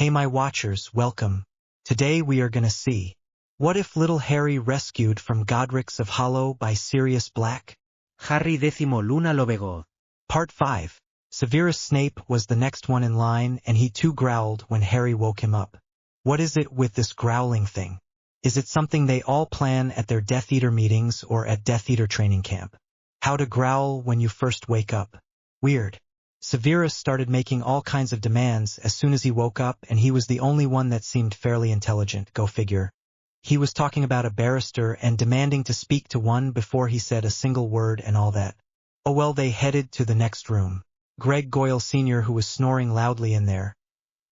Hey my watchers, welcome. Today we are gonna see. What if little Harry rescued from Godrics of Hollow by Sirius Black? Harry X Luna lo vegó. Part 5. Severus Snape was the next one in line and he too growled when Harry woke him up. What is it with this growling thing? Is it something they all plan at their Death Eater meetings or at Death Eater training camp? How to growl when you first wake up. Weird. Severus started making all kinds of demands as soon as he woke up and he was the only one that seemed fairly intelligent, go figure. He was talking about a barrister and demanding to speak to one before he said a single word and all that. Oh well, they headed to the next room. Greg Goyle Sr. who was snoring loudly in there.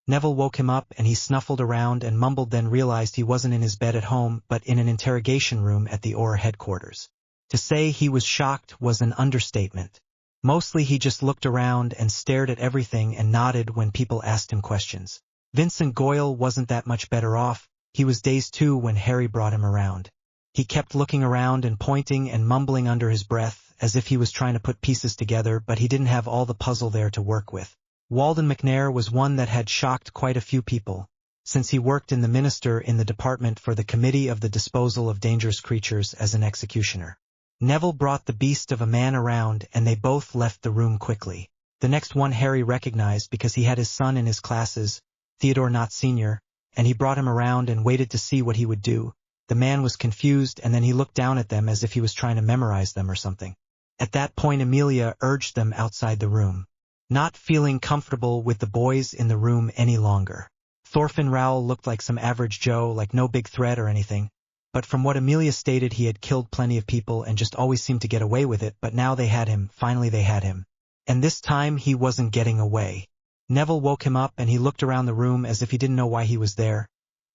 Neville woke him up and he snuffled around and mumbled, then realized he wasn't in his bed at home but in an interrogation room at the Auror headquarters. To say he was shocked was an understatement. Mostly he just looked around and stared at everything and nodded when people asked him questions. Vincent Goyle wasn't that much better off. He was dazed too when Harry brought him around. He kept looking around and pointing and mumbling under his breath as if he was trying to put pieces together, but he didn't have all the puzzle there to work with. Walden McNair was one that had shocked quite a few people, since he worked in the Minister in the Department for the Committee of the Disposal of Dangerous Creatures as an executioner. Neville brought the beast of a man around and they both left the room quickly. The next one Harry recognized because he had his son in his classes, Theodore Nott Sr., and he brought him around and waited to see what he would do. The man was confused and then he looked down at them as if he was trying to memorize them or something. At that point Amelia urged them outside the room, not feeling comfortable with the boys in the room any longer. Thorfinn Rowell looked like some average Joe, like no big threat or anything. But from what Amelia stated, he had killed plenty of people and just always seemed to get away with it, but now they had him, finally they had him. And this time he wasn't getting away. Neville woke him up and he looked around the room as if he didn't know why he was there.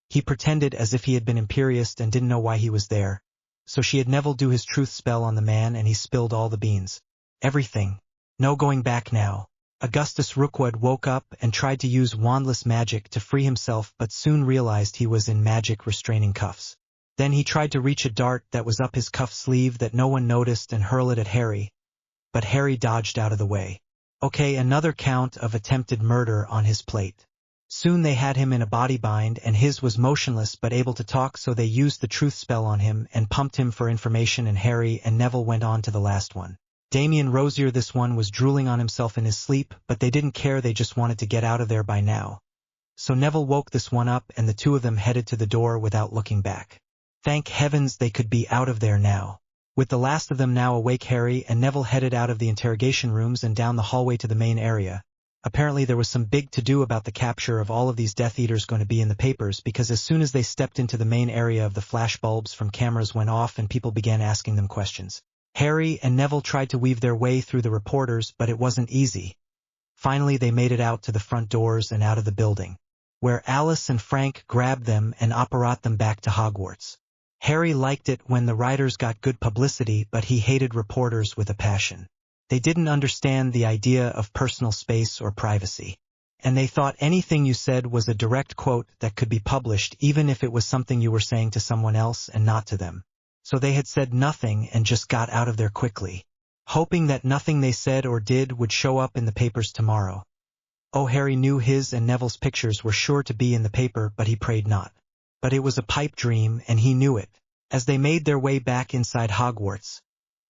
He pretended as if he had been Imperious and didn't know why he was there. So she had Neville do his truth spell on the man and he spilled all the beans. Everything. No going back now. Augustus Rookwood woke up and tried to use wandless magic to free himself but soon realized he was in magic restraining cuffs. Then he tried to reach a dart that was up his cuff sleeve that no one noticed and hurl it at Harry. But Harry dodged out of the way. Okay, another count of attempted murder on his plate. Soon they had him in a body bind and his was motionless but able to talk, so they used the truth spell on him and pumped him for information, and Harry and Neville went on to the last one. Damien Rosier, this one was drooling on himself in his sleep, but they didn't care, they just wanted to get out of there by now. So Neville woke this one up and the two of them headed to the door without looking back. Thank heavens they could be out of there now. With the last of them now awake, Harry and Neville headed out of the interrogation rooms and down the hallway to the main area. Apparently there was some big to-do about the capture of all of these Death Eaters going to be in the papers, because as soon as they stepped into the main area of the flash bulbs from cameras went off and people began asking them questions. Harry and Neville tried to weave their way through the reporters, but it wasn't easy. Finally they made it out to the front doors and out of the building, where Alice and Frank grabbed them and operated them back to Hogwarts. Harry liked it when the writers got good publicity, but he hated reporters with a passion. They didn't understand the idea of personal space or privacy. And they thought anything you said was a direct quote that could be published, even if it was something you were saying to someone else and not to them. So they had said nothing and just got out of there quickly, hoping that nothing they said or did would show up in the papers tomorrow. Oh, Harry knew his and Neville's pictures were sure to be in the paper, but he prayed not. But it was a pipe dream and he knew it. As they made their way back inside Hogwarts,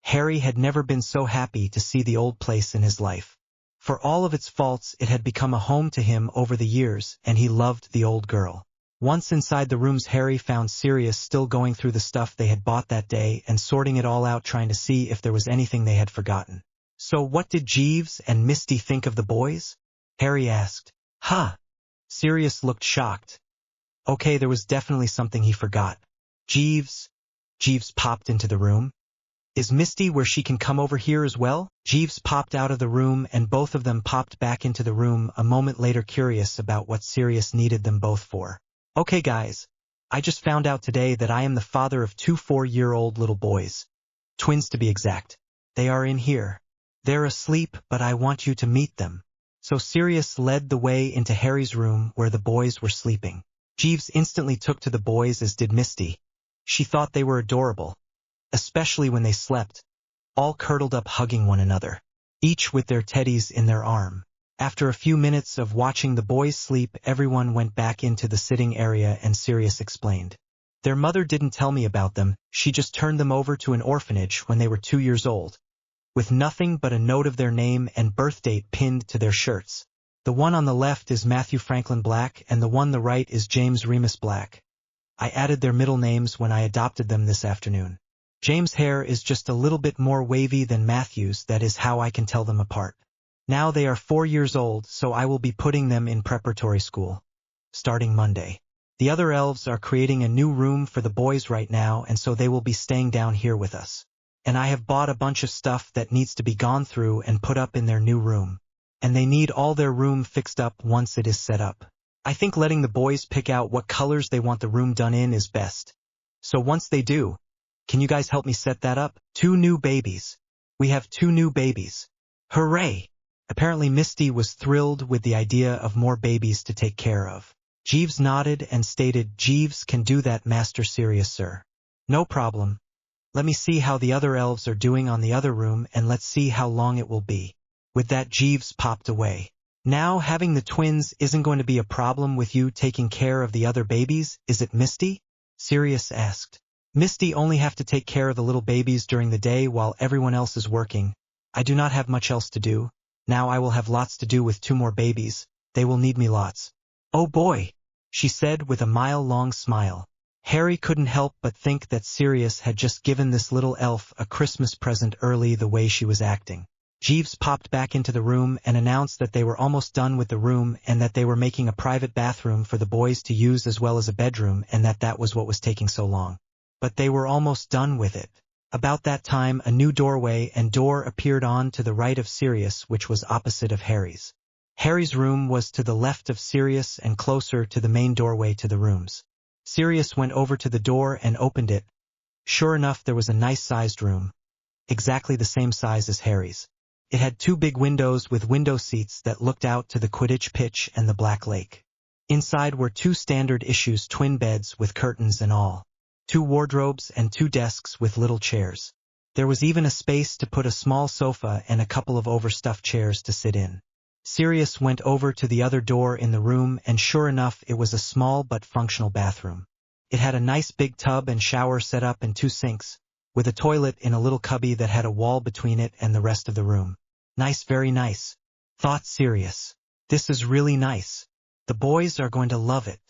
Harry had never been so happy to see the old place in his life. For all of its faults, it had become a home to him over the years, and he loved the old girl. Once inside the rooms, Harry found Sirius still going through the stuff they had bought that day and sorting it all out, trying to see if there was anything they had forgotten. So what did Jeeves and Misty think of the boys? Harry asked. Huh. Sirius looked shocked. Okay, there was definitely something he forgot. Jeeves popped into the room. Is Misty where she can come over here as well? Jeeves popped out of the room and both of them popped back into the room a moment later, curious about what Sirius needed them both for. Okay guys, I just found out today that I am the father of 2 4-year-old little boys. Twins to be exact. They are in here. They're asleep, but I want you to meet them. So Sirius led the way into Harry's room where the boys were sleeping. Jeeves instantly took to the boys, as did Misty. She thought they were adorable, especially when they slept, all curdled up hugging one another, each with their teddies in their arm. After a few minutes of watching the boys sleep, everyone went back into the sitting area and Sirius explained. Their mother didn't tell me about them, she just turned them over to an orphanage when they were 2 years old, with nothing but a note of their name and birth date pinned to their shirts. The one on the left is Matthew Franklin Black and the one on the right is James Remus Black. I added their middle names when I adopted them this afternoon. James' hair is just a little bit more wavy than Matthew's, that is how I can tell them apart. Now they are 4 years old, so I will be putting them in preparatory school, starting Monday. The other elves are creating a new room for the boys right now, and so they will be staying down here with us. And I have bought a bunch of stuff that needs to be gone through and put up in their new room. And they need all their room fixed up once it is set up. I think letting the boys pick out what colors they want the room done in is best. So once they do, can you guys help me set that up? 2 new babies. We have 2 new babies. Hooray! Apparently Misty was thrilled with the idea of more babies to take care of. Jeeves nodded and stated, "Jeeves can do that, Master Sirius, sir." "No problem. Let me see how the other elves are doing on the other room and let's see how long it will be." With that, Jeeves popped away. "Now having the twins isn't going to be a problem with you taking care of the other babies, is it, Misty?" Sirius asked. "Misty only have to take care of the little babies during the day while everyone else is working. I do not have much else to do. Now I will have lots to do with 2 more babies. They will need me lots." "Oh boy," she said with a mile-long smile. Harry couldn't help but think that Sirius had just given this little elf a Christmas present early the way she was acting. Jeeves popped back into the room and announced that they were almost done with the room and that they were making a private bathroom for the boys to use as well as a bedroom, and that was what was taking so long. But they were almost done with it. About that time, a new doorway and door appeared on to the right of Sirius, which was opposite of Harry's. Harry's room was to the left of Sirius and closer to the main doorway to the rooms. Sirius went over to the door and opened it. Sure enough, there was a nice-sized room, exactly the same size as Harry's. It had 2 big windows with window seats that looked out to the Quidditch pitch and the Black Lake. Inside were 2 standard issues twin beds with curtains and all, 2 wardrobes and 2 desks with little chairs. There was even a space to put a small sofa and a couple of overstuffed chairs to sit in. Sirius went over to the other door in the room and sure enough it was a small but functional bathroom. It had a nice big tub and shower set up and 2 sinks, with a toilet in a little cubby that had a wall between it and the rest of the room. "Nice, very nice," thought Sirius. "This is really nice. The boys are going to love it,"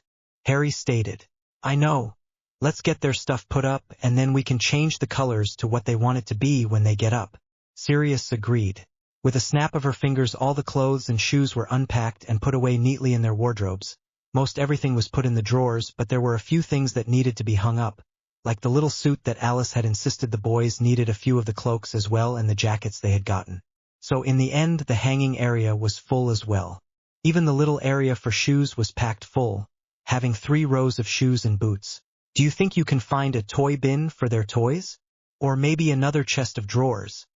Harry stated. "I know. Let's get their stuff put up and then we can change the colors to what they want it to be when they get up," Sirius agreed. With a snap of her fingers, all the clothes and shoes were unpacked and put away neatly in their wardrobes. Most everything was put in the drawers, but there were a few things that needed to be hung up, like the little suit that Alice had insisted the boys needed, a few of the cloaks as well, and the jackets they had gotten. So in the end, the hanging area was full as well. Even the little area for shoes was packed full, having 3 rows of shoes and boots. "Do you think you can find a toy bin for their toys? Or maybe another chest of drawers?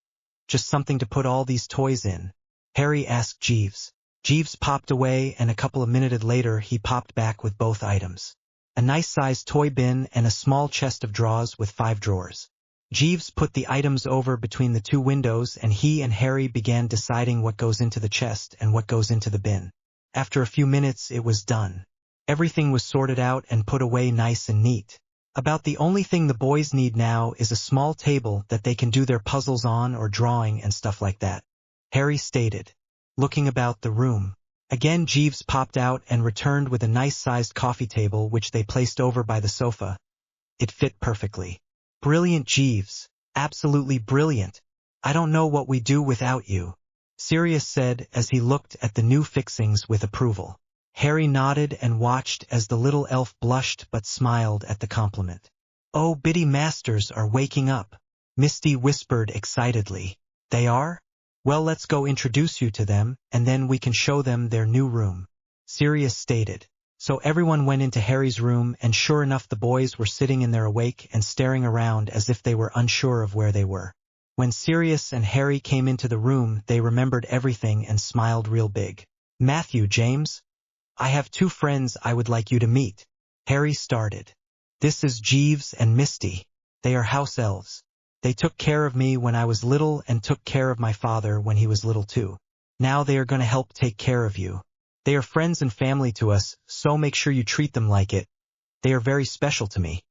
Just something to put all these toys in?" Harry asked Jeeves. Jeeves popped away and a couple of minutes later he popped back with both items. A nice-sized toy bin and a small chest of drawers with 5 drawers. Jeeves put the items over between the 2 windows and he and Harry began deciding what goes into the chest and what goes into the bin. After a few minutes it was done. Everything was sorted out and put away nice and neat. About the only thing the boys need now is a small table that they can do their puzzles on or drawing and stuff like that, Harry stated, looking about the room. Again Jeeves popped out and returned with a nice-sized coffee table which they placed over by the sofa. It fit perfectly. "Brilliant, Jeeves. Absolutely brilliant. I don't know what we'd do without you," Sirius said as he looked at the new fixings with approval. Harry nodded and watched as the little elf blushed but smiled at the compliment. "Oh, Biddy Masters are waking up," Misty whispered excitedly. "They are? Well, let's go introduce you to them, and then we can show them their new room," Sirius stated. So everyone went into Harry's room, and sure enough the boys were sitting in there awake and staring around as if they were unsure of where they were. When Sirius and Harry came into the room, they remembered everything and smiled real big. "Matthew, James, I have 2 friends I would like you to meet," Harry started. "This is Jeeves and Misty. They are house elves. They took care of me when I was little and took care of my father when he was little too. Now they are going to help take care of you. They are friends and family to us, so make sure you treat them like it. They are very special to me.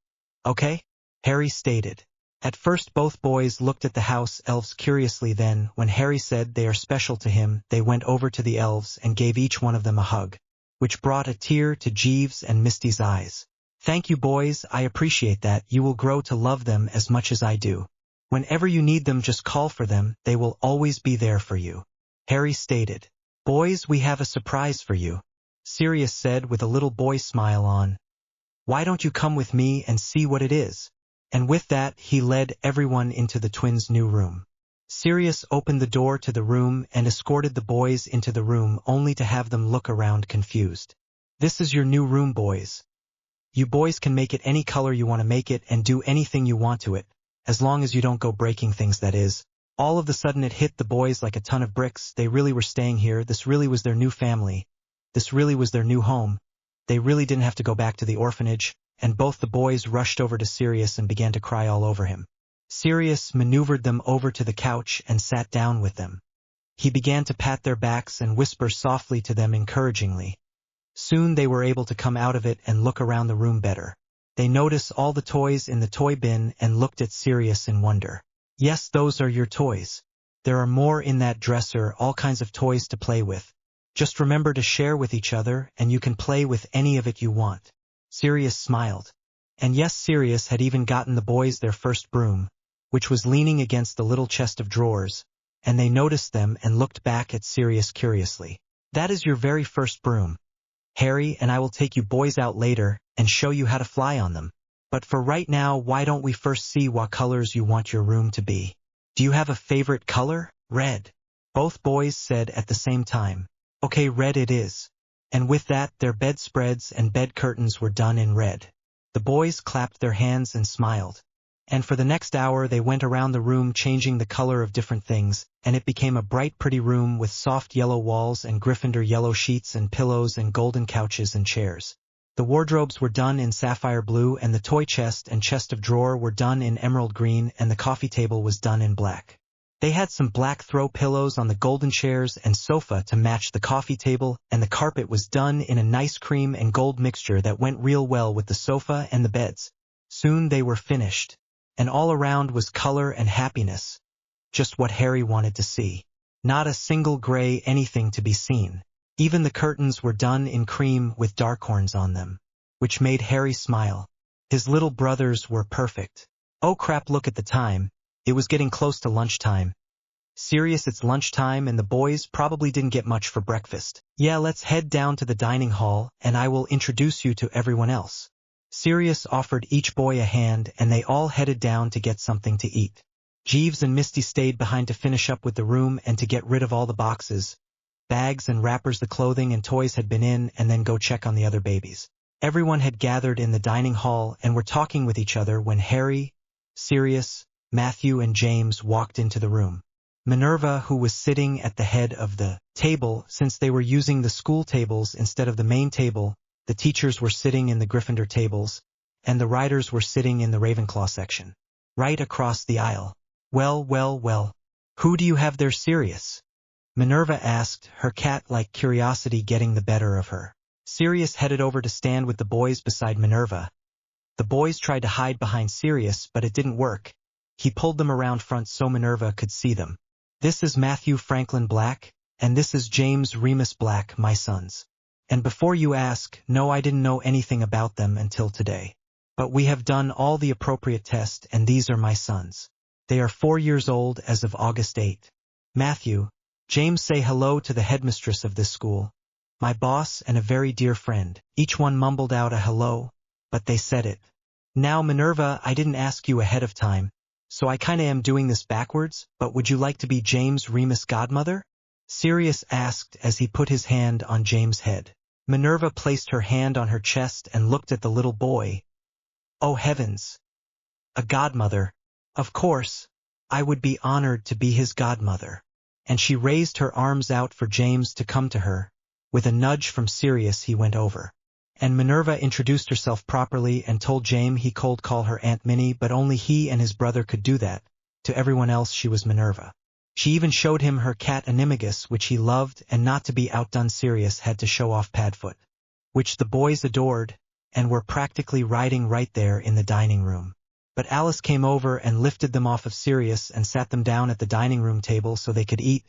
Okay? Harry stated. At first both boys looked at the house elves curiously, then, when Harry said they are special to him, they went over to the elves and gave each one of them a hug, which brought a tear to Jeeves and Misty's eyes. Thank you boys, I appreciate that. You will grow to love them as much as I do. Whenever you need them, just call for them, they will always be there for you. Harry stated. Boys, we have a surprise for you, Sirius said with a little boy smile on. Why don't you come with me and see what it is? And with that he led everyone into the twins' new room. Sirius opened the door to the room and escorted the boys into the room only to have them look around confused. This is your new room, boys. You boys can make it any color you want to make it and do anything you want to it, as long as you don't go breaking things, that is. All of a sudden it hit the boys like a ton of bricks. They really were staying here. This really was their new family. This really was their new home. They really didn't have to go back to the orphanage, and both the boys rushed over to Sirius and began to cry all over him. Sirius maneuvered them over to the couch and sat down with them. He began to pat their backs and whisper softly to them encouragingly. Soon they were able to come out of it and look around the room better. They noticed all the toys in the toy bin and looked at Sirius in wonder. Yes, those are your toys. There are more in that dresser, all kinds of toys to play with. Just remember to share with each other and you can play with any of it you want. Sirius smiled. And yes, Sirius had even gotten the boys their first broom, which was leaning against the little chest of drawers, and they noticed them and looked back at Sirius curiously. That is your very first broom. Harry and I will take you boys out later and show you how to fly on them. But for right now, why don't we first see what colors you want your room to be? Do you have a favorite color? Red. Both boys said at the same time. Okay, red it is. And with that, their bedspreads and bed curtains were done in red. The boys clapped their hands and smiled. And for the next hour they went around the room changing the color of different things, and it became a bright pretty room with soft yellow walls and Gryffindor yellow sheets and pillows and golden couches and chairs. The wardrobes were done in sapphire blue, and the toy chest and chest of drawer were done in emerald green, and the coffee table was done in black. They had some black throw pillows on the golden chairs and sofa to match the coffee table, and the carpet was done in a nice cream and gold mixture that went real well with the sofa and the beds. Soon they were finished, and all around was color and happiness. Just what Harry wanted to see. Not a single gray anything to be seen. Even the curtains were done in cream with darkhorns on them, which made Harry smile. His little brothers were perfect. Oh crap, look at the time. It was getting close to lunchtime. Sirius, it's lunchtime and the boys probably didn't get much for breakfast. Yeah, let's head down to the dining hall and I will introduce you to everyone else. Sirius offered each boy a hand and they all headed down to get something to eat. Jeeves and Misty stayed behind to finish up with the room and to get rid of all the boxes, bags and wrappers the clothing and toys had been in, and then go check on the other babies. Everyone had gathered in the dining hall and were talking with each other when Harry, Sirius, Matthew and James walked into the room. Minerva, who was sitting at the head of the table, since they were using the school tables instead of the main table, the teachers were sitting in the Gryffindor tables, and the riders were sitting in the Ravenclaw section, right across the aisle. Well, who do you have there, Sirius? Minerva asked, her cat-like curiosity getting the better of her. Sirius headed over to stand with the boys beside Minerva. The boys tried to hide behind Sirius, but it didn't work. He pulled them around front so Minerva could see them. This is Matthew Franklin Black, and this is James Remus Black, my sons. And before you ask, no, I didn't know anything about them until today. But we have done all the appropriate tests, and these are my sons. They are 4 years old as of August 8. Matthew, James, say hello to the headmistress of this school. My boss and a very dear friend. Each one mumbled out a hello, but they said it. Now, Minerva, I didn't ask you ahead of time, so I kinda am doing this backwards, but would you like to be James' Remus godmother? Sirius asked as he put his hand on James' head. Minerva placed her hand on her chest and looked at the little boy. Oh heavens! A godmother! Of course, I would be honored to be his godmother. And she raised her arms out for James to come to her. With a nudge from Sirius he went over. And Minerva introduced herself properly and told James he could call her Aunt Minnie, but only he and his brother could do that. To everyone else she was Minerva. She even showed him her cat Animagus, which he loved, and not to be outdone Sirius had to show off Padfoot, which the boys adored, and were practically riding right there in the dining room. But Alice came over and lifted them off of Sirius and sat them down at the dining room table so they could eat,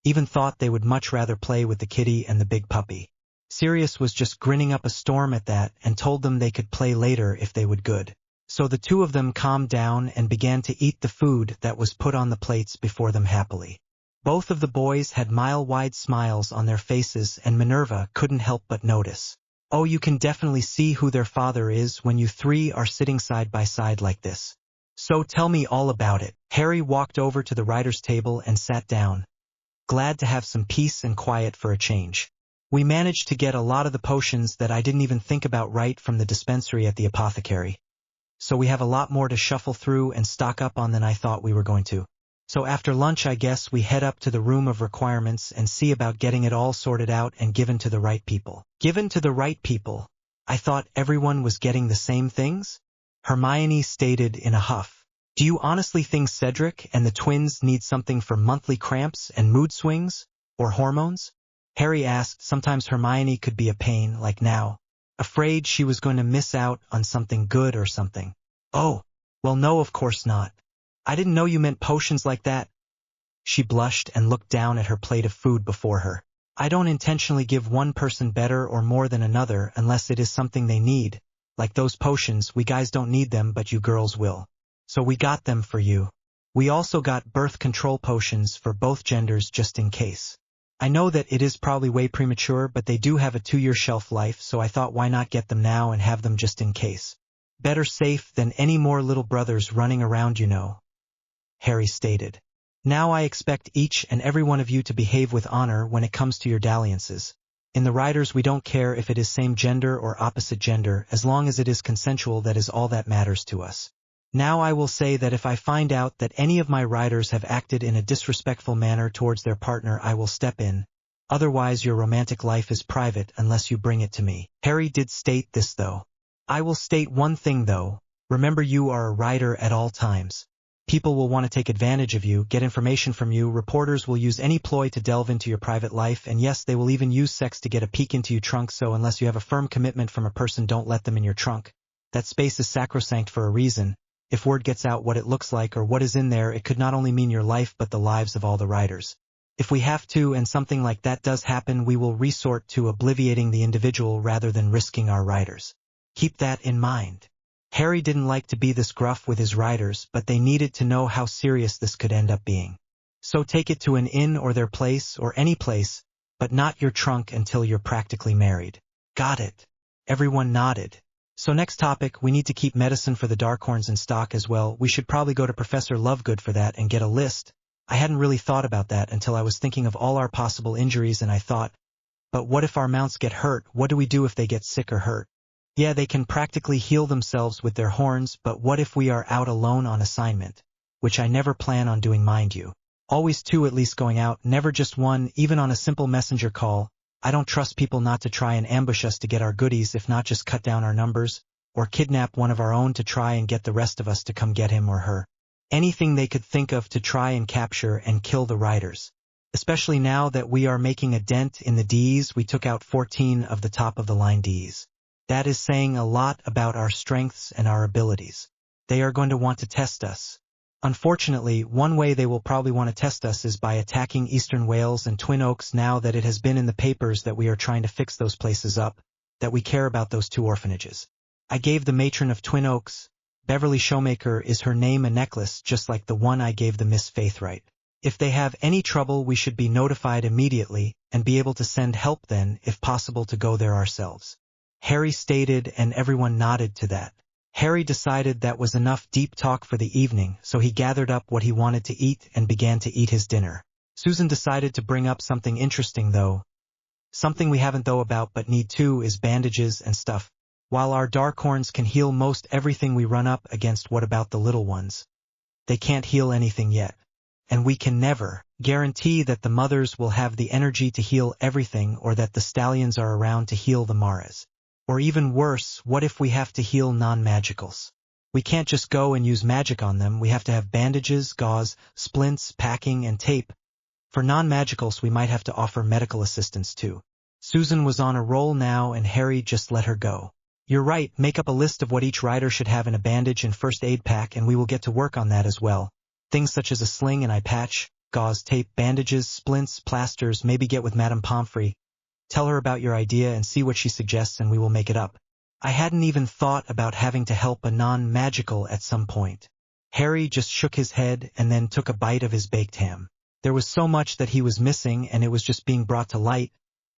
even thought they would much rather play with the kitty and the big puppy. Sirius was just grinning up a storm at that and told them they could play later if they would good. So the two of them calmed down and began to eat the food that was put on the plates before them happily. Both of the boys had mile-wide smiles on their faces, and Minerva couldn't help but notice. Oh, you can definitely see who their father is when you three are sitting side by side like this. So tell me all about it. Harry walked over to the writer's table and sat down, glad to have some peace and quiet for a change. We managed to get a lot of the potions that I didn't even think about right from the dispensary at the apothecary. So we have a lot more to shuffle through and stock up on than I thought we were going to. So after lunch I guess we head up to the room of requirements and see about getting it all sorted out and given to the right people. Given to the right people? I thought everyone was getting the same things? Hermione stated in a huff. Do you honestly think Cedric and the twins need something for monthly cramps and mood swings? Or hormones? Harry asked. Sometimes Hermione could be a pain, like now. Afraid she was going to miss out on something good or something. Oh, well no, of course not. I didn't know you meant potions like that. She blushed and looked down at her plate of food before her. I don't intentionally give one person better or more than another unless it is something they need. Like those potions, we guys don't need them, but you girls will. So we got them for you. We also got birth control potions for both genders just in case. I know that it is probably way premature, but they do have a 2-year shelf life, so I thought why not get them now and have them just in case. Better safe than any more little brothers running around, you know. Harry stated. Now I expect each and every one of you to behave with honor when it comes to your dalliances. In the riders we don't care if it is same gender or opposite gender, as long as it is consensual, that is all that matters to us. Now I will say that if I find out that any of my riders have acted in a disrespectful manner towards their partner, I will step in. Otherwise your romantic life is private unless you bring it to me. Harry did state this though. I will state one thing though. Remember, you are a rider at all times. People will want to take advantage of you, get information from you, reporters will use any ploy to delve into your private life, and yes, they will even use sex to get a peek into your trunk, so unless you have a firm commitment from a person, don't let them in your trunk. That space is sacrosanct for a reason. If word gets out what it looks like or what is in there, it could not only mean your life but the lives of all the riders. If we have to and something like that does happen, we will resort to obliviating the individual rather than risking our riders. Keep that in mind. Harry didn't like to be this gruff with his riders, but they needed to know how serious this could end up being. So take it to an inn or their place or any place, but not your trunk until you're practically married. Got it. Everyone nodded. So next topic, we need to keep medicine for the Darkhorns in stock as well. We should probably go to Professor Lovegood for that and get a list. I hadn't really thought about that until I was thinking of all our possible injuries, and I thought, but what if our mounts get hurt? What do we do if they get sick or hurt? Yeah, they can practically heal themselves with their horns, but what if we are out alone on assignment? Which I never plan on doing, mind you. Always 2 at least going out, never just 1, even on a simple messenger call. I don't trust people not to try and ambush us to get our goodies, if not just cut down our numbers, or kidnap one of our own to try and get the rest of us to come get him or her. Anything they could think of to try and capture and kill the riders. Especially now that we are making a dent in the Ds, we took out 14 of the top-of-the-line Ds. That is saying a lot about our strengths and our abilities. They are going to want to test us. Unfortunately, one way they will probably want to test us is by attacking Eastern Wales and Twin Oaks, now that it has been in the papers that we are trying to fix those places up, that we care about those 2 orphanages. I gave the matron of Twin Oaks, Beverly Showmaker is her name, a necklace just like the one I gave the Miss Faithright. If they have any trouble, we should be notified immediately and be able to send help then, if possible, to go there ourselves. Harry stated, and everyone nodded to that. Harry decided that was enough deep talk for the evening, so he gathered up what he wanted to eat and began to eat his dinner. Susan decided to bring up something interesting though. Something we haven't though about but need too is bandages and stuff. While our Darkhorns can heal most everything we run up against, what about the little ones? They can't heal anything yet. And we can never guarantee that the mothers will have the energy to heal everything, or that the stallions are around to heal the Maras. Or even worse, what if we have to heal non-magicals? We can't just go and use magic on them, we have to have bandages, gauze, splints, packing, and tape. For non-magicals we might have to offer medical assistance too. Susan was on a roll now and Harry just let her go. You're right, make up a list of what each rider should have in a bandage and first aid pack and we will get to work on that as well. Things such as a sling and eye patch, gauze, tape, bandages, splints, plasters, maybe get with Madame Pomfrey. Tell her about your idea and see what she suggests and we will make it up. I hadn't even thought about having to help a non-magical at some point. Harry just shook his head and then took a bite of his baked ham. There was so much that he was missing and it was just being brought to light,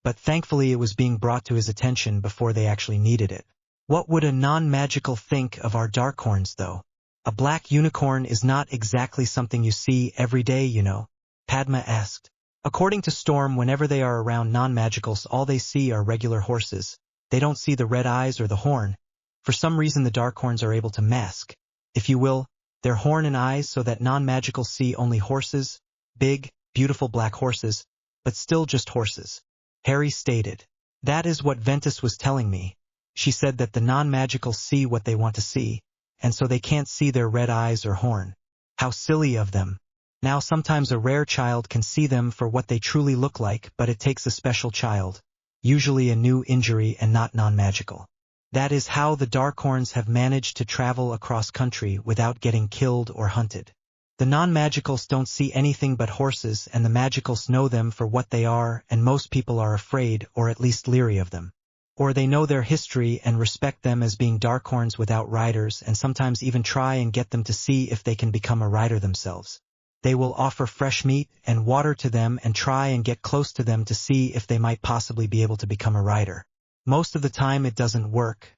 but thankfully it was being brought to his attention before they actually needed it. What would a non-magical think of our Darkhorns though? A black unicorn is not exactly something you see every day, you know, Padma asked. According to Storm, whenever they are around non-magicals all they see are regular horses. They don't see the red eyes or the horn. For some reason the Darkhorns are able to mask, if you will, their horn and eyes so that non-magicals see only horses, big, beautiful black horses, but still just horses. Harry stated. That is what Ventus was telling me. She said that the non-magicals see what they want to see, and so they can't see their red eyes or horn. How silly of them. Now sometimes a rare child can see them for what they truly look like, but it takes a special child. Usually a new injury and not non-magical. That is how the Darkhorns have managed to travel across country without getting killed or hunted. The non-magicals don't see anything but horses and the magicals know them for what they are and most people are afraid or at least leery of them. Or they know their history and respect them as being Darkhorns without riders and sometimes even try and get them to see if they can become a rider themselves. They will offer fresh meat and water to them and try and get close to them to see if they might possibly be able to become a rider. Most of the time it doesn't work,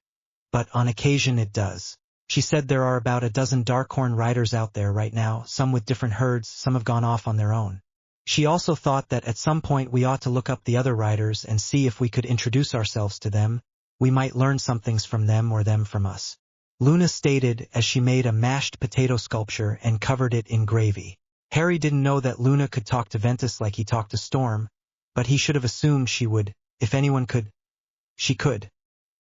but on occasion it does. She said there are about a dozen Darkhorn riders out there right now, some with different herds, some have gone off on their own. She also thought that at some point we ought to look up the other riders and see if we could introduce ourselves to them. We might learn some things from them or them from us. Luna stated as she made a mashed potato sculpture and covered it in gravy. Harry didn't know that Luna could talk to Ventus like he talked to Storm, but he should have assumed she would. If anyone could, she could.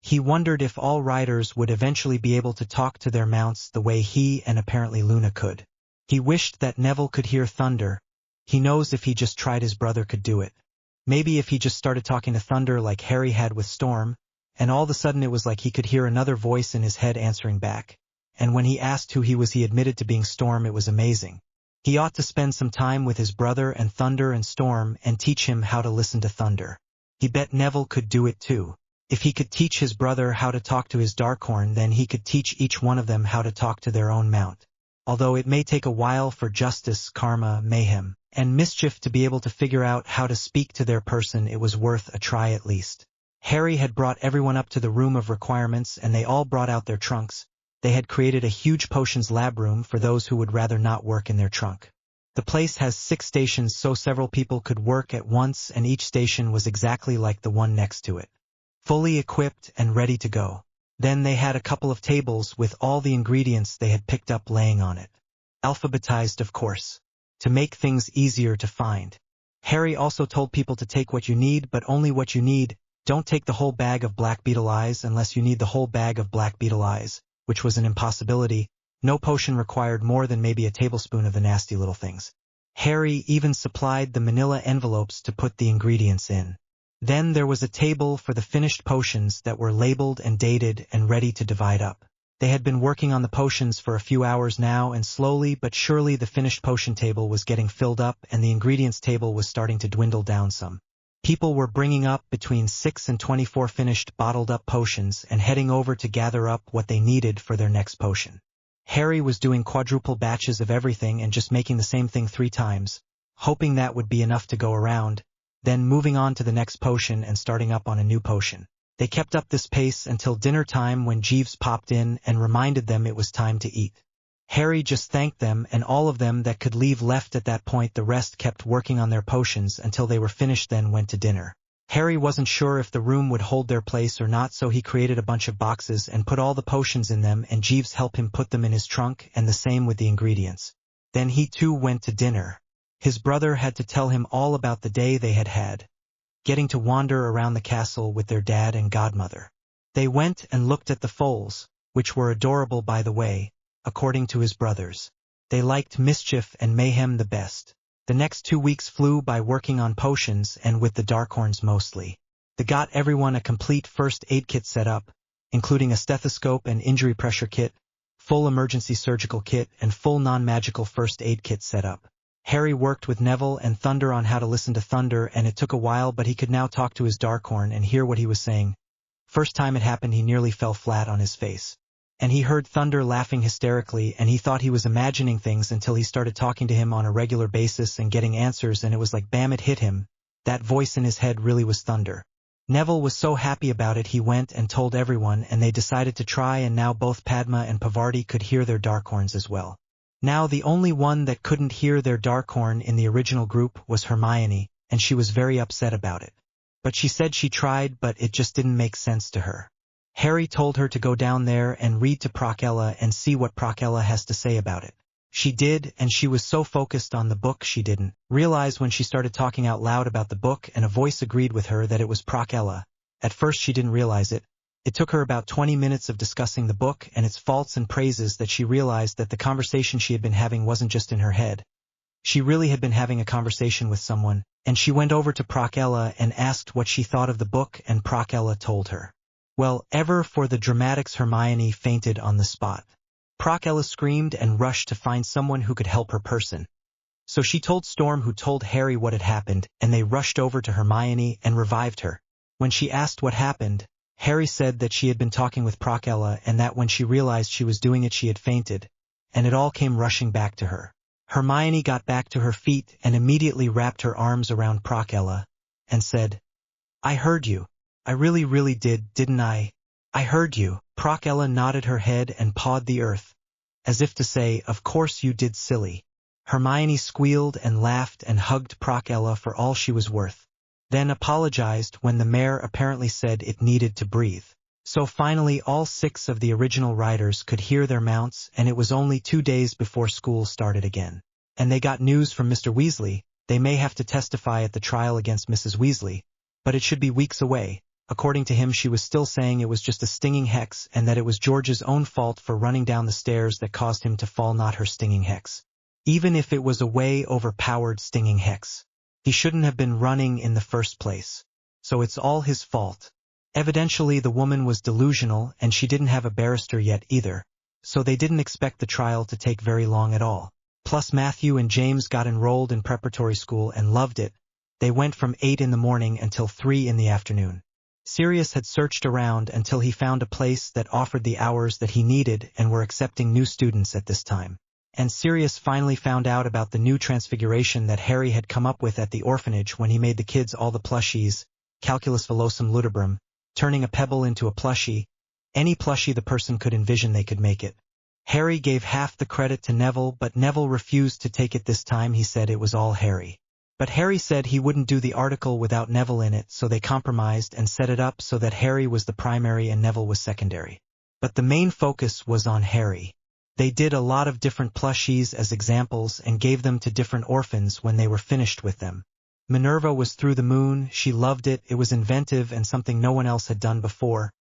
He wondered if all riders would eventually be able to talk to their mounts the way he and apparently Luna could. He wished that Neville could hear thunder. He knows if he just tried his brother could do it. Maybe if he just started talking to thunder like Harry had with Storm, and all of a sudden it was like he could hear another voice in his head answering back. And when he asked who he was he admitted to being Storm. It was amazing. He ought to spend some time with his brother and Thunder and Storm and teach him how to listen to thunder. He bet Neville could do it too. If he could teach his brother how to talk to his Darkhorn, then he could teach each one of them how to talk to their own mount. Although it may take a while for justice, karma, mayhem, and mischief to be able to figure out how to speak to their person, it was worth a try at least. Harry had brought everyone up to the room of requirements and they all brought out their trunks. They had created a huge potions lab room for those who would rather not work in their trunk. The place has 6 stations so several people could work at once and each station was exactly like the one next to it. Fully equipped and ready to go. Then they had a couple of tables with all the ingredients they had picked up laying on it. Alphabetized of course. To make things easier to find. Harry also told people to take what you need but only what you need. Don't take the whole bag of black beetle eyes unless you need the whole bag of black beetle eyes. Which was an impossibility. No potion required more than maybe a tablespoon of the nasty little things. Harry even supplied the manila envelopes to put the ingredients in. Then there was a table for the finished potions that were labeled and dated and ready to divide up. They had been working on the potions for a few hours now and slowly but surely the finished potion table was getting filled up and the ingredients table was starting to dwindle down some. People were bringing up between 6 and 24 finished bottled-up potions and heading over to gather up what they needed for their next potion. Harry was doing quadruple batches of everything and just making the same thing 3 times, hoping that would be enough to go around, then moving on to the next potion and starting up on a new potion. They kept up this pace until dinner time when Jeeves popped in and reminded them it was time to eat. Harry just thanked them and all of them that could leave left at that point. The rest kept working on their potions until they were finished then went to dinner. Harry wasn't sure if the room would hold their place or not so he created a bunch of boxes and put all the potions in them and Jeeves helped him put them in his trunk and the same with the ingredients. Then he too went to dinner. His brother had to tell him all about the day they had had. Getting to wander around the castle with their dad and godmother. They went and looked at the foals, which were adorable by the way, according to his brothers. They liked mischief and mayhem the best. The next 2 weeks flew by working on potions and with the Darkhorns mostly. They got everyone a complete first aid kit set up, including a stethoscope and injury pressure kit, full emergency surgical kit, and full non-magical first aid kit set up. Harry worked with Neville and Thunder on how to listen to Thunder, and it took a while, but he could now talk to his Darkhorn and hear what he was saying. First time it happened, he nearly fell flat on his face. And he heard Thunder laughing hysterically, and he thought he was imagining things until he started talking to him on a regular basis and getting answers, and it was like bam, it hit him. That voice in his head really was Thunder. Neville was so happy about it he went and told everyone, and they decided to try, and now both Padma and Pavarti could hear their Darkhorns as well. Now the only one that couldn't hear their Darkhorn in the original group was Hermione, and she was very upset about it. But she said she tried, but it just didn't make sense to her. Harry told her to go down there and read to Procella and see what Procella has to say about it. She did, and she was so focused on the book she didn't realize when she started talking out loud about the book, and a voice agreed with her that it was Procella. At first she didn't realize it. It took her about 20 minutes of discussing the book and its faults and praises that she realized that the conversation she had been having wasn't just in her head. She really had been having a conversation with someone, and she went over to Procella and asked what she thought of the book, and Procella told her. Well, ever for the dramatics, Hermione fainted on the spot. Procella screamed and rushed to find someone who could help her person. So she told Storm, who told Harry what had happened, and they rushed over to Hermione and revived her. When she asked what happened, Harry said that she had been talking with Procella and that when she realized she was doing it she had fainted, and it all came rushing back to her. Hermione got back to her feet and immediately wrapped her arms around Procella and said, "I heard you. I really did, didn't I? I heard you." Procella nodded her head and pawed the earth, as if to say, "Of course you did, silly." Hermione squealed and laughed and hugged Procella for all she was worth, then apologized when the mare apparently said it needed to breathe. So finally all 6 of the original riders could hear their mounts, and it was only 2 days before school started again. And they got news from Mr. Weasley. They may have to testify at the trial against Mrs. Weasley, but it should be weeks away. According to him, she was still saying it was just a stinging hex and that it was George's own fault for running down the stairs that caused him to fall, not her stinging hex. Even if it was a way overpowered stinging hex, he shouldn't have been running in the first place. So it's all his fault. Evidently the woman was delusional, and she didn't have a barrister yet either, so they didn't expect the trial to take very long at all. Plus Matthew and James got enrolled in preparatory school and loved it. They went from 8 in the morning until 3 in the afternoon. Sirius had searched around until he found a place that offered the hours that he needed and were accepting new students at this time. And Sirius finally found out about the new transfiguration that Harry had come up with at the orphanage when he made the kids all the plushies, calculus velocum ludibrum, turning a pebble into a plushie. Any plushie the person could envision, they could make it. Harry gave half the credit to Neville, but Neville refused to take it this time. He said it was all Harry. But Harry said he wouldn't do the article without Neville in it, so they compromised and set it up so that Harry was the primary and Neville was secondary. But the main focus was on Harry. They did a lot of different plushies as examples and gave them to different orphans when they were finished with them. Minerva was through the moon. She loved it. It was inventive and something no one else had done before,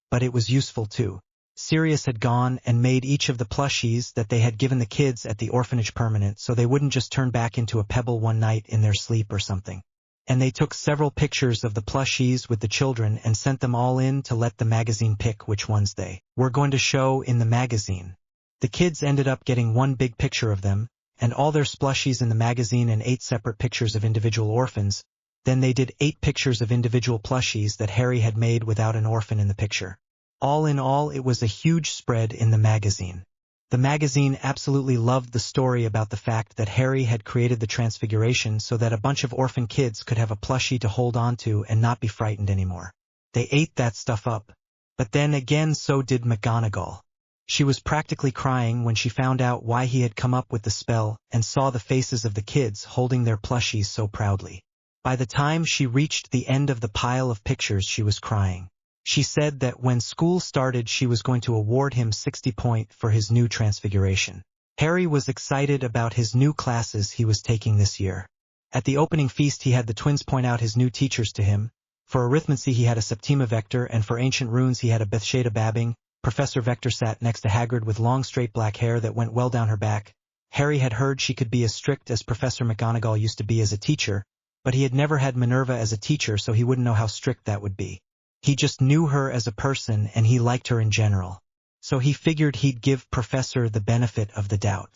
but it was useful too. Sirius had gone and made each of the plushies that they had given the kids at the orphanage permanent, so they wouldn't just turn back into a pebble one night in their sleep or something. And they took several pictures of the plushies with the children and sent them all in to let the magazine pick which ones they were going to show in the magazine. The kids ended up getting one big picture of them, and all their splushies in the magazine, and 8 separate pictures of individual orphans. Then they did 8 pictures of individual plushies that Harry had made without an orphan in the picture. All in all, it was a huge spread in the magazine. The magazine absolutely loved the story about the fact that Harry had created the transfiguration so that a bunch of orphan kids could have a plushie to hold on to and not be frightened anymore. They ate that stuff up. But then again, so did McGonagall. She was practically crying when she found out why he had come up with the spell and saw the faces of the kids holding their plushies so proudly. By the time she reached the end of the pile of pictures, she was crying. She said that when school started she was going to award him 60 points for his new transfiguration. Harry was excited about his new classes he was taking this year. At the opening feast he had the twins point out his new teachers to him. For arithmancy he had a Septima Vector, and for ancient runes he had a Bethsheda Babbing, Professor Vector sat next to Hagrid with long straight black hair that went well down her back. Harry had heard she could be as strict as Professor McGonagall used to be as a teacher, but he had never had Minerva as a teacher, so he wouldn't know how strict that would be. He just knew her as a person and he liked her in general. So he figured he'd give Professor the benefit of the doubt.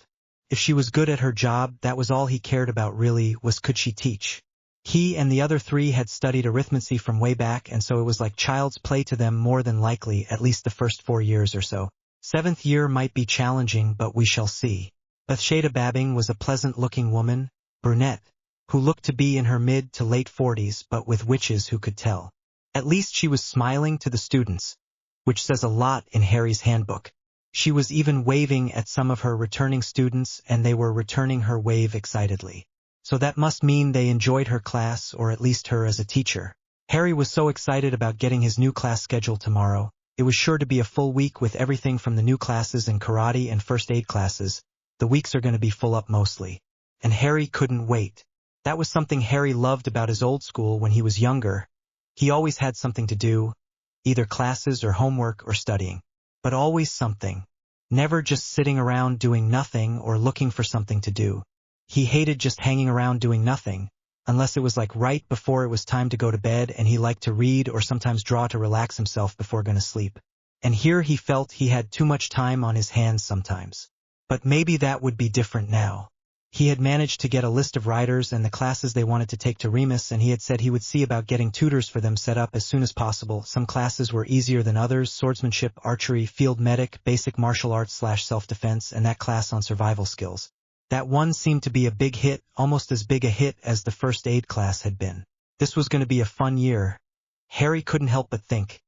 If she was good at her job, that was all he cared about really, was could she teach. He and the other three had studied arithmancy from way back, and so it was like child's play to them more than likely, at least the first 4 years or so. 7th year might be challenging, but we shall see. Bathsheba Babbing was a pleasant-looking woman, brunette, who looked to be in her mid to late 40s, but with witches who could tell. At least she was smiling to the students, which says a lot in Harry's handbook. She was even waving at some of her returning students, and they were returning her wave excitedly. So that must mean they enjoyed her class, or at least her as a teacher. Harry was so excited about getting his new class schedule tomorrow. It was sure to be a full week with everything from the new classes in karate and first aid classes. The weeks are going to be full up mostly. And Harry couldn't wait. That was something Harry loved about his old school when he was younger. He always had something to do, either classes or homework or studying. But always something. Never just sitting around doing nothing or looking for something to do. He hated just hanging around doing nothing, unless it was like right before it was time to go to bed, and he liked to read or sometimes draw to relax himself before going to sleep. And here he felt he had too much time on his hands sometimes. But maybe that would be different now. He had managed to get a list of writers and the classes they wanted to take to Remus, and he had said he would see about getting tutors for them set up as soon as possible. Some classes were easier than others: swordsmanship, archery, field medic, basic martial arts / self-defense, and that class on survival skills. That one seemed to be a big hit, almost as big a hit as the first aid class had been. This was going to be a fun year. Harry couldn't help but think.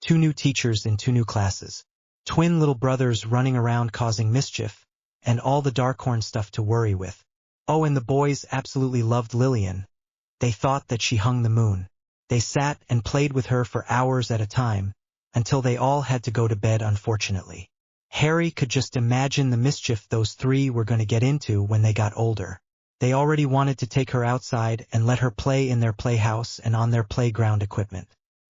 2 new teachers in 2 new classes. Twin little brothers running around causing mischief, and all the Darkhorn stuff to worry with. Oh, and the boys absolutely loved Lillian. They thought that she hung the moon. They sat and played with her for hours at a time, until they all had to go to bed, unfortunately. Harry could just imagine the mischief those 3 were going to get into when they got older. They already wanted to take her outside and let her play in their playhouse and on their playground equipment.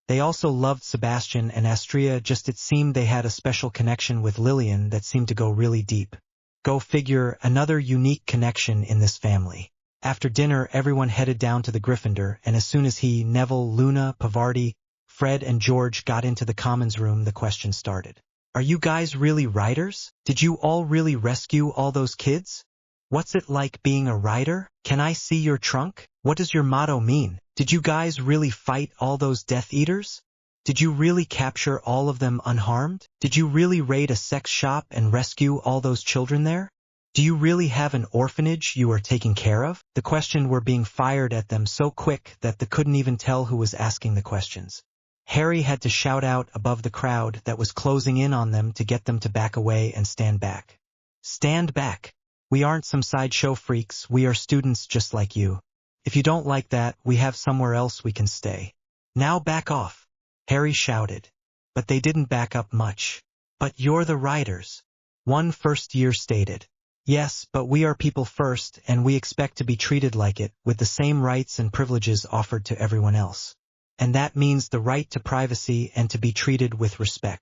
They also loved Sebastian and Astria, just it seemed they had a special connection with Lillian that seemed to go really deep. Go figure, another unique connection in this family. After dinner, everyone headed down to the Gryffindor, and as soon as he, Neville, Luna, Pavarti, Fred, and George got into the Commons room, the question started. Are you guys really writers? Did you all really rescue all those kids? What's it like being a writer? Can I see your trunk? What does your motto mean? Did you guys really fight all those Death Eaters? Did you really capture all of them unharmed? Did you really raid a sex shop and rescue all those children there? Do you really have an orphanage you are taking care of? The questions were being fired at them so quick that they couldn't even tell who was asking the questions. Harry had to shout out above the crowd that was closing in on them to get them to back away and stand back. Stand back. We aren't some sideshow freaks, we are students just like you. If you don't like that, we have somewhere else we can stay. Now back off. Harry shouted. But they didn't back up much. But you're the writers. One first year stated. Yes, but we are people first, and we expect to be treated like it, with the same rights and privileges offered to everyone else. And that means the right to privacy and to be treated with respect.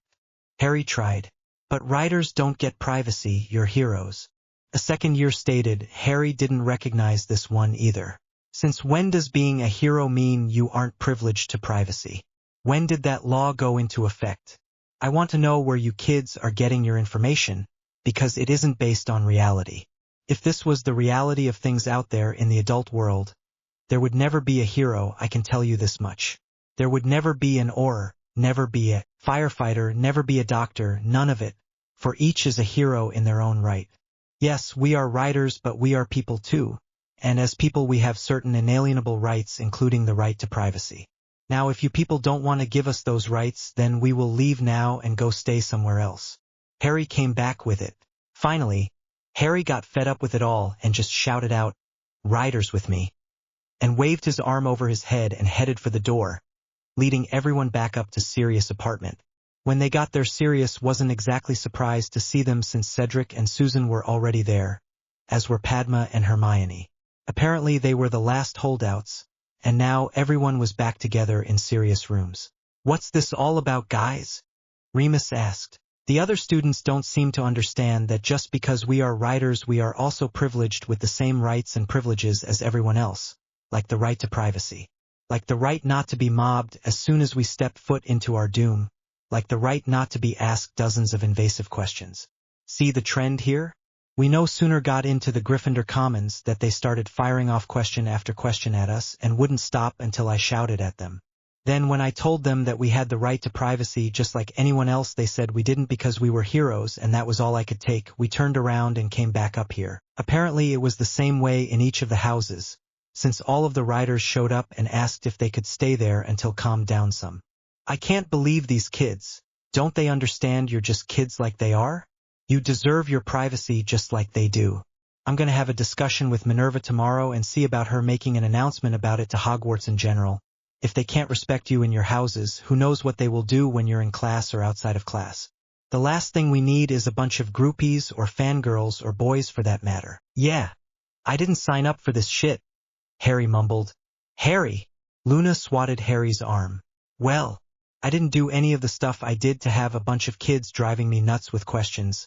Harry tried. But writers don't get privacy, you're heroes. A second year stated. Harry didn't recognize this one either. Since when does being a hero mean you aren't privileged to privacy? When did that law go into effect? I want to know where you kids are getting your information, because it isn't based on reality. If this was the reality of things out there in the adult world, there would never be a hero, I can tell you this much. There would never be an Auror, never be a firefighter, never be a doctor, none of it, for each is a hero in their own right. Yes, we are writers, but we are people too, and as people we have certain inalienable rights, including the right to privacy. Now if you people don't want to give us those rights, then we will leave now and go stay somewhere else. Harry came back with it. Finally, Harry got fed up with it all and just shouted out, "Riders with me," and waved his arm over his head and headed for the door, leading everyone back up to Sirius' apartment. When they got there, Sirius wasn't exactly surprised to see them, since Cedric and Susan were already there, as were Padma and Hermione. Apparently they were the last holdouts, and now everyone was back together in Sirius' rooms. "What's this all about, guys?" Remus asked. The other students don't seem to understand that just because we are writers we are also privileged with the same rights and privileges as everyone else, like the right to privacy, like the right not to be mobbed as soon as we step foot into our doom, like the right not to be asked dozens of invasive questions. See the trend here? We no sooner got into the Gryffindor Commons that they started firing off question after question at us and wouldn't stop until I shouted at them. Then when I told them that we had the right to privacy just like anyone else, they said we didn't because we were heroes and that was all I could take. We turned around and came back up here. Apparently it was the same way in each of the houses, since all of the riders showed up and asked if they could stay there until calmed down some. I can't believe these kids. Don't they understand you're just kids like they are? You deserve your privacy just like they do. I'm going to have a discussion with Minerva tomorrow and see about her making an announcement about it to Hogwarts in general. If they can't respect you in your houses, who knows what they will do when you're in class or outside of class. The last thing we need is a bunch of groupies or fangirls or boys for that matter. Yeah, I didn't sign up for this shit, Harry mumbled. Harry! Luna swatted Harry's arm. Well, I didn't do any of the stuff I did to have a bunch of kids driving me nuts with questions.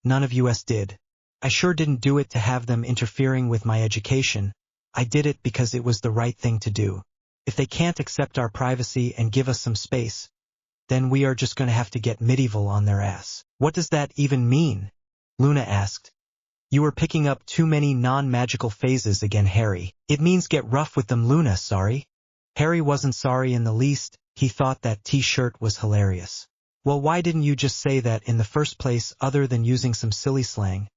None of us did. I sure didn't do it to have them interfering with my education. I did it because it was the right thing to do. If they can't accept our privacy and give us some space, then we are just going to have to get medieval on their ass. What does that even mean? Luna asked. You are picking up too many non-magical phases again, Harry. It means get rough with them, Luna, sorry. Harry wasn't sorry in the least. He thought that t-shirt was hilarious. Well, why didn't you just say that in the first place other than using some silly slang?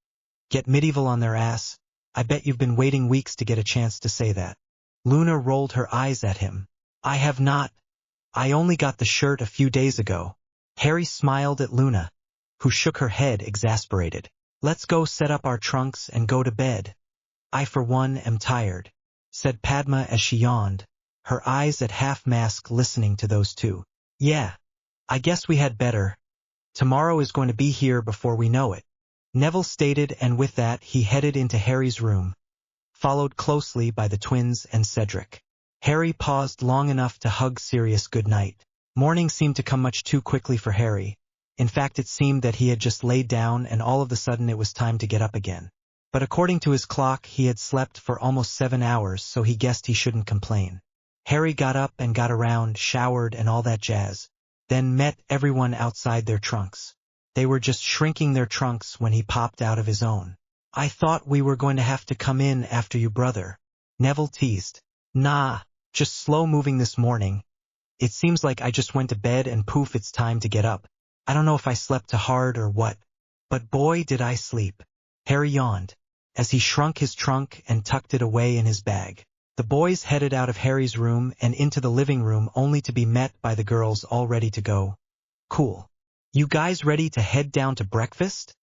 Get medieval on their ass. I bet you've been waiting weeks to get a chance to say that. Luna rolled her eyes at him. I have not. I only got the shirt a few days ago. Harry smiled at Luna, who shook her head exasperated. Let's go set up our trunks and go to bed. I for one am tired, said Padma as she yawned, her eyes at half-mast listening to those two. Yeah, I guess we had better. Tomorrow is going to be here before we know it, Neville stated, and with that he headed into Harry's room, followed closely by the twins and Cedric. Harry paused long enough to hug Sirius goodnight. Morning seemed to come much too quickly for Harry. In fact, it seemed that he had just laid down and all of a sudden it was time to get up again. But according to his clock, he had slept for almost 7 hours, so he guessed he shouldn't complain. Harry got up and got around, showered and all that jazz, then met everyone outside their trunks. They were just shrinking their trunks when he popped out of his own. I thought we were going to have to come in after you, brother, Neville teased. Nah, just slow moving this morning. It seems like I just went to bed and poof, it's time to get up. I don't know if I slept too hard or what, but boy did I sleep. Harry yawned, as he shrunk his trunk and tucked it away in his bag. The boys headed out of Harry's room and into the living room only to be met by the girls all ready to go. Cool. You guys ready to head down to breakfast?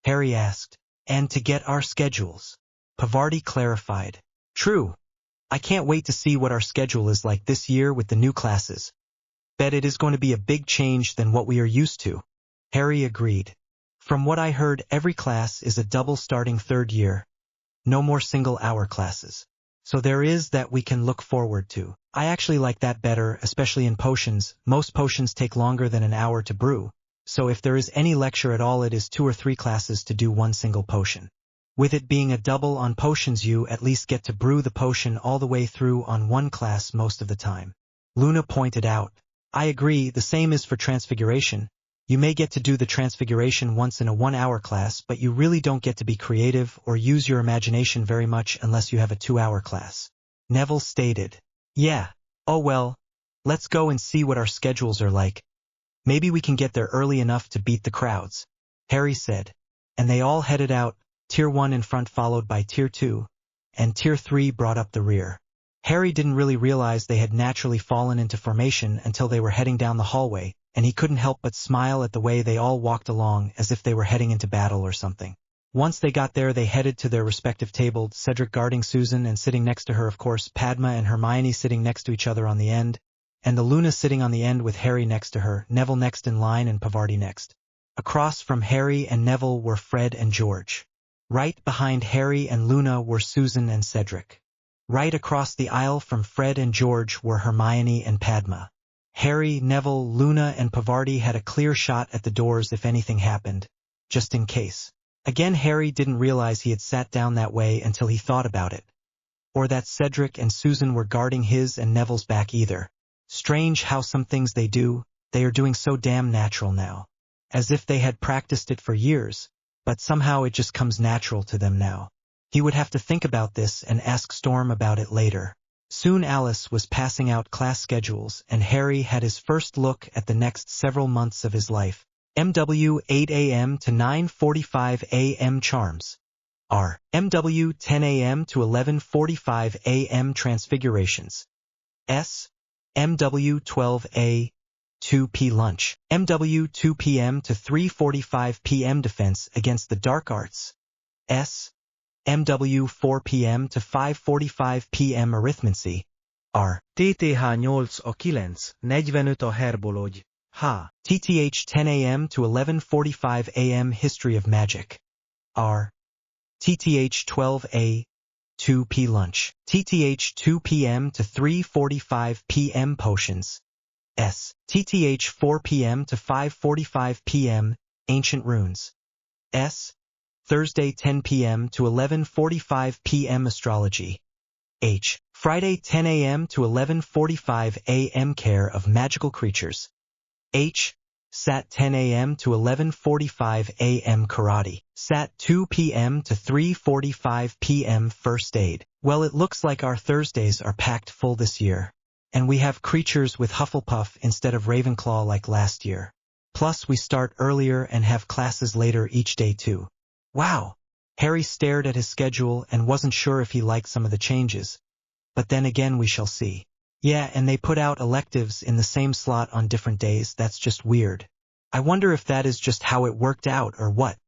Harry asked. And to get our schedules, Pavarti clarified. True. I can't wait to see what our schedule is like this year with the new classes. Bet it is going to be a big change than what we are used to. Harry agreed. From what I heard, every class is a double starting third year. No more single-hour classes. So there is that we can look forward to. I actually like that better, especially in potions. Most potions take longer than an hour to brew. So if there is any lecture at all, it is 2 or 3 classes to do one single potion. With it being a double on potions, you at least get to brew the potion all the way through on one class most of the time. Luna pointed out. I agree, the same is for Transfiguration. You may get to do the Transfiguration once in a 1-hour class, but you really don't get to be creative or use your imagination very much unless you have a 2-hour class. Neville stated. Yeah, oh well, let's go and see what our schedules are like. Maybe we can get there early enough to beat the crowds, Harry said, and they all headed out, Tier 1 in front followed by Tier 2, and Tier 3 brought up the rear. Harry didn't really realize they had naturally fallen into formation until they were heading down the hallway, and he couldn't help but smile at the way they all walked along as if they were heading into battle or something. Once they got there, they headed to their respective tables, Cedric guarding Susan and sitting next to her, of course, Padma and Hermione sitting next to each other on the end, and the Luna sitting on the end with Harry next to her, Neville next in line and Pavarti next. Across from Harry and Neville were Fred and George. Right behind Harry and Luna were Susan and Cedric. Right across the aisle from Fred and George were Hermione and Padma. Harry, Neville, Luna, and Pavarti had a clear shot at the doors if anything happened, just in case. Again, Harry didn't realize he had sat down that way until he thought about it. Or that Cedric and Susan were guarding his and Neville's back either. Strange how some things they are doing so damn natural now. As if they had practiced it for years, but somehow it just comes natural to them now. He would have to think about this and ask Storm about it later. Soon Alice was passing out class schedules and Harry had his first look at the next several months of his life. MW 8 a.m. to 9:45 a.m. charms. R. MW 10 a.m. to 11:45 a.m. transfigurations. S. MW 12 a. 2 p. lunch. MW 2 p.m. to 3:45 p.m. defense against the dark arts. S. MW 4 p.m. to 5:45 p.m. arithmancy. R. TTH 8 a 9:45 a herbology. H. TTH 10 a.m. to 11:45 a.m. history of magic. R. TTH 12 a. 2 p. lunch. TTH 2 p.m. to 3:45 p.m. potions. S. TTH 4 p.m. to 5:45 p.m. ancient runes. S. Thursday 10 p.m. to 11:45 p.m. astrology. H. Friday 10 a.m. to 11:45 a.m. care of magical creatures. H. Sat 10 a.m. to 11:45 a.m. karate. Sat 2 p.m. to 3:45 p.m. first aid. Well, it looks like our Thursdays are packed full this year. And we have creatures with Hufflepuff instead of Ravenclaw like last year. Plus we start earlier and have classes later each day too. Wow! Harry stared at his schedule and wasn't sure if he liked some of the changes. But then again we shall see. Yeah, and they put out electives in the same slot on different days. That's just weird. I wonder if that is just how it worked out or what.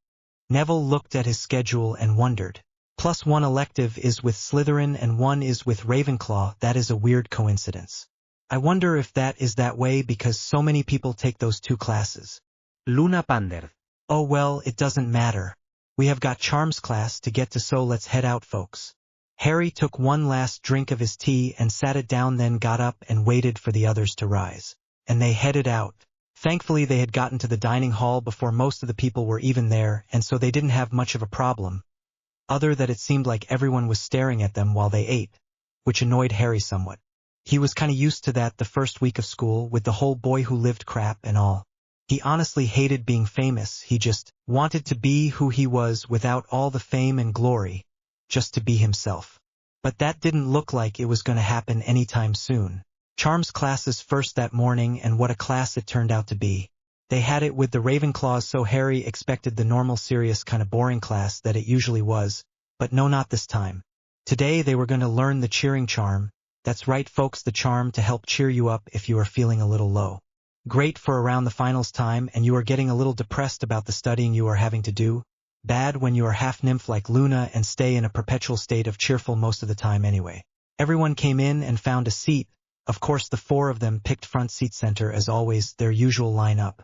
Neville looked at his schedule and wondered. Plus one elective is with Slytherin and one is with Ravenclaw. That is a weird coincidence. I wonder if that is that way because so many people take those two classes. Luna pondered. Oh well, it doesn't matter. We have got Charms class to get to, so let's head out, folks. Harry took one last drink of his tea and sat it down, then got up and waited for the others to rise. And they headed out. Thankfully they had gotten to the dining hall before most of the people were even there, and so they didn't have much of a problem. Other that it seemed like everyone was staring at them while they ate, which annoyed Harry somewhat. He was kinda used to that the first week of school with the whole boy who lived crap and all. He honestly hated being famous. He just wanted to be who he was without all the fame and glory, just to be himself. But that didn't look like it was going to happen anytime soon. Charms classes first that morning, and what a class it turned out to be. They had it with the Ravenclaws, so Harry expected the normal serious kind of boring class that it usually was, but no, not this time. Today they were going to learn the cheering charm. That's right, folks, the charm to help cheer you up if you are feeling a little low. Great for around the finals time and you are getting a little depressed about the studying you are having to do. Bad when you are half-nymph like Luna and stay in a perpetual state of cheerful most of the time anyway. Everyone came in and found a seat. Of course the four of them picked front seat center as always, their usual lineup.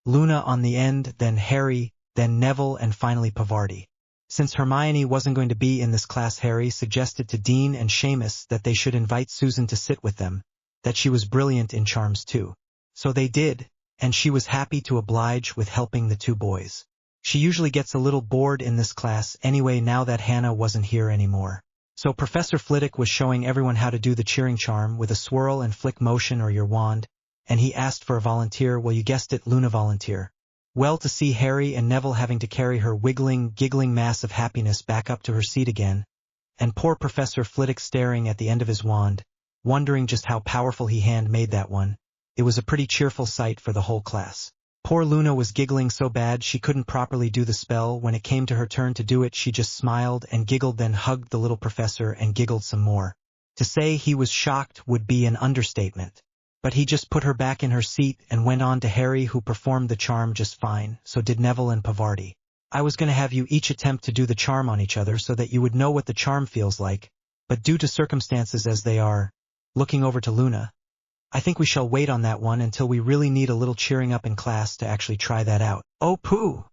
Luna on the end, then Harry, then Neville, and finally Pavarti. Since Hermione wasn't going to be in this class, Harry suggested to Dean and Seamus that they should invite Susan to sit with them, that she was brilliant in charms too. So they did, and she was happy to oblige with helping the two boys. She usually gets a little bored in this class anyway now that Hannah wasn't here anymore. So Professor Flitwick was showing everyone how to do the cheering charm with a swirl and flick motion or your wand, and he asked for a volunteer. Well, you guessed it, Luna volunteer. Well, to see Harry and Neville having to carry her wiggling, giggling mass of happiness back up to her seat again, and poor Professor Flitwick staring at the end of his wand, wondering just how powerful he hand made that one. It was a pretty cheerful sight for the whole class. Poor Luna was giggling so bad she couldn't properly do the spell. When it came to her turn to do it, she just smiled and giggled, then hugged the little professor and giggled some more. To say he was shocked would be an understatement. But he just put her back in her seat and went on to Harry, who performed the charm just fine. So did Neville and Pavarti. I was going to have you each attempt to do the charm on each other so that you would know what the charm feels like, but due to circumstances as they are, looking over to Luna, I think we shall wait on that one until we really need a little cheering up in class to actually try that out. Oh, pooh!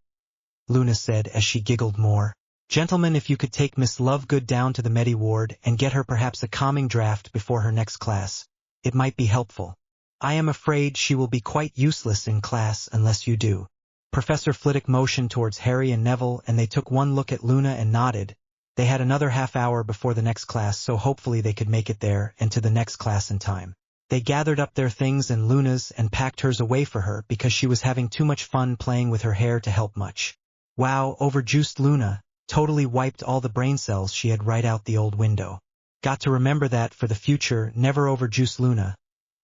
Luna said as she giggled more. Gentlemen, if you could take Miss Lovegood down to the Medi ward and get her perhaps a calming draft before her next class, it might be helpful. I am afraid she will be quite useless in class unless you do. Professor Flitwick motioned towards Harry and Neville, and they took one look at Luna and nodded. They had another half hour before the next class, so hopefully they could make it there and to the next class in time. They gathered up their things and Luna's and packed hers away for her because she was having too much fun playing with her hair to help much. Wow, overjuiced Luna, totally wiped all the brain cells she had right out the old window. Got to remember that for the future, never overjuice Luna.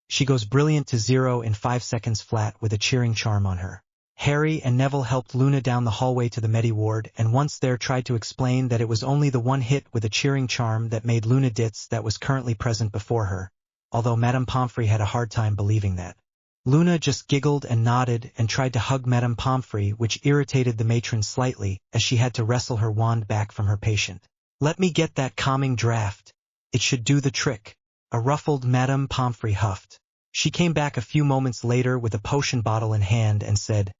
She goes brilliant to 0 in 5 seconds flat with a cheering charm on her. Harry and Neville helped Luna down the hallway to the Medi ward, and once there tried to explain that it was only the one hit with a cheering charm that made Luna ditz that was currently present before her, although Madame Pomfrey had a hard time believing that. Luna just giggled and nodded and tried to hug Madame Pomfrey, which irritated the matron slightly, as she had to wrestle her wand back from her patient. Let me get that calming draft. It should do the trick. A ruffled Madame Pomfrey huffed. She came back a few moments later with a potion bottle in hand and said,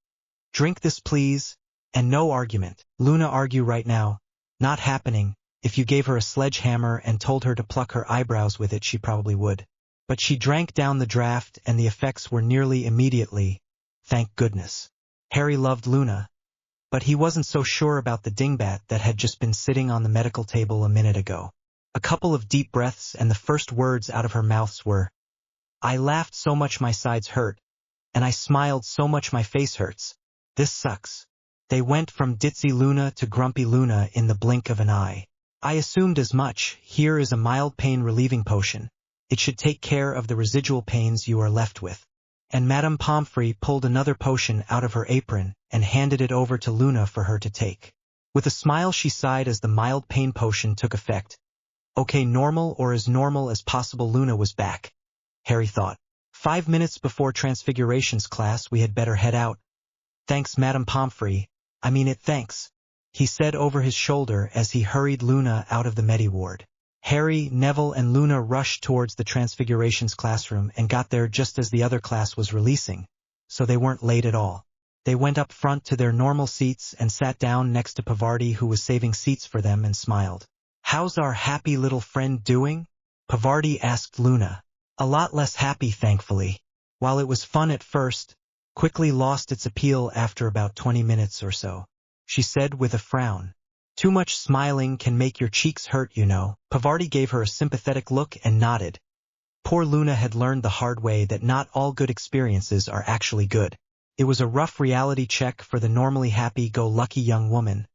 "Drink this, please." And no argument. Luna argue right now. Not happening. If you gave her a sledgehammer and told her to pluck her eyebrows with it, she probably would. But she drank down the draft, and the effects were nearly immediately. Thank goodness. Harry loved Luna, but he wasn't so sure about the dingbat that had just been sitting on the medical table a minute ago. A couple of deep breaths, and the first words out of her mouth were, "I laughed so much my sides hurt, and I smiled so much my face hurts. This sucks." They went from ditzy Luna to grumpy Luna in the blink of an eye. I assumed as much. Here is a mild pain-relieving potion. It should take care of the residual pains you are left with. And Madame Pomfrey pulled another potion out of her apron and handed it over to Luna for her to take. With a smile she sighed as the mild pain potion took effect. Okay, normal or as normal as possible. Luna was back, Harry thought. 5 minutes before Transfigurations class, we had better head out. Thanks, Madame Pomfrey. I mean it, thanks, he said over his shoulder as he hurried Luna out of the Medi ward. Harry, Neville, and Luna rushed towards the Transfigurations classroom and got there just as the other class was releasing, so they weren't late at all. They went up front to their normal seats and sat down next to Pavarti, who was saving seats for them, and smiled. "How's our happy little friend doing?" Pavarti asked Luna. "A lot less happy, thankfully. While it was fun at first, quickly lost its appeal after about 20 minutes or so," she said with a frown. "Too much smiling can make your cheeks hurt, you know." Pavarti gave her a sympathetic look and nodded. Poor Luna had learned the hard way that not all good experiences are actually good. It was a rough reality check for the normally happy-go-lucky young woman.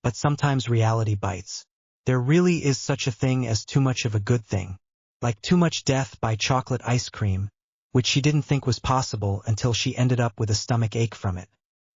But sometimes reality bites. There really is such a thing as too much of a good thing. Like too much death by chocolate ice cream, which she didn't think was possible until she ended up with a stomach ache from it.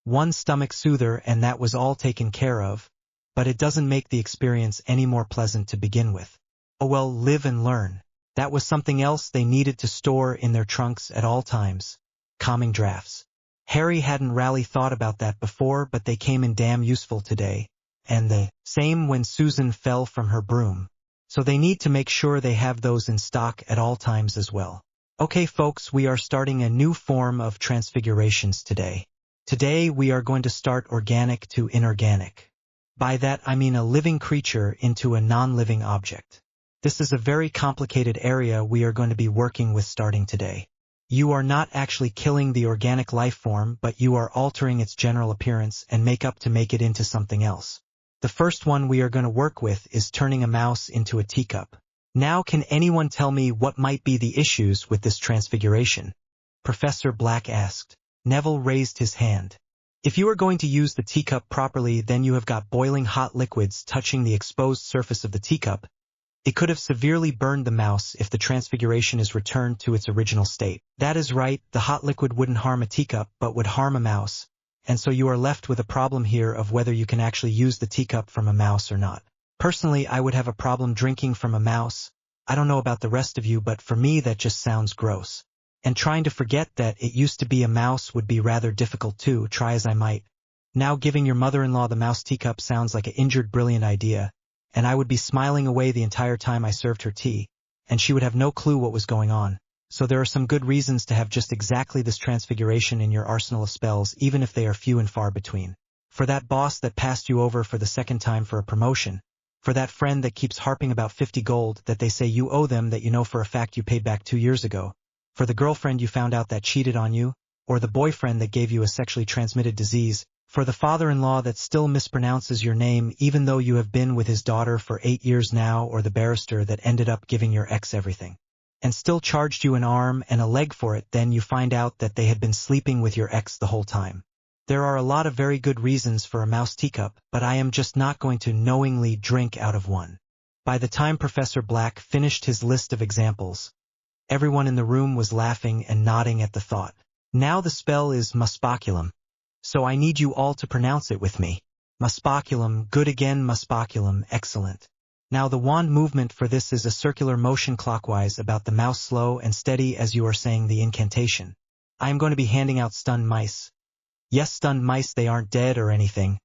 One stomach soother and that was all taken care of. But it doesn't make the experience any more pleasant to begin with. Oh well, live and learn. That was something else they needed to store in their trunks at all times. Calming drafts. Harry hadn't really thought about that before, but they came in damn useful today. And the same when Susan fell from her broom. So they need to make sure they have those in stock at all times as well. Okay folks, we are starting a new form of transfigurations today. Today we are going to start organic to inorganic. By that I mean a living creature into a non-living object. This is a very complicated area we are going to be working with starting today. You are not actually killing the organic life form, but you are altering its general appearance and makeup to make it into something else. The first one we are going to work with is turning a mouse into a teacup. Now can anyone tell me what might be the issues with this transfiguration? Professor Black asked. Neville raised his hand. If you are going to use the teacup properly, then you have got boiling hot liquids touching the exposed surface of the teacup. It could have severely burned the mouse if the transfiguration is returned to its original state. That is right, the hot liquid wouldn't harm a teacup but would harm a mouse, and so you are left with a problem here of whether you can actually use the teacup from a mouse or not. Personally, I would have a problem drinking from a mouse. I don't know about the rest of you, but for me that just sounds gross. And trying to forget that it used to be a mouse would be rather difficult too, try as I might. Now giving your mother-in-law the mouse teacup sounds like an injured brilliant idea, and I would be smiling away the entire time I served her tea, and she would have no clue what was going on. So there are some good reasons to have just exactly this transfiguration in your arsenal of spells, even if they are few and far between. For that boss that passed you over for the second time for a promotion. For that friend that keeps harping about 50 gold that they say you owe them that you know for a fact you paid back 2 years ago. for the girlfriend you found out that cheated on you, or the boyfriend that gave you a sexually transmitted disease, for the father-in-law that still mispronounces your name even though you have been with his daughter for 8 years now, or the barrister that ended up giving your ex everything and still charged you an arm and a leg for it, then you find out that they had been sleeping with your ex the whole time. There are a lot of very good reasons for a mouse teacup, but I am just not going to knowingly drink out of one. By the time Professor Black finished his list of examples, everyone in the room was laughing and nodding at the thought. Now the spell is muspoculum, so I need you all to pronounce it with me. Muspoculum, good again, muspoculum, excellent. Now the wand movement for this is a circular motion clockwise about the mouse, slow and steady as you are saying the incantation. I am going to be handing out stunned mice. Yes, stunned mice, they aren't dead or anything.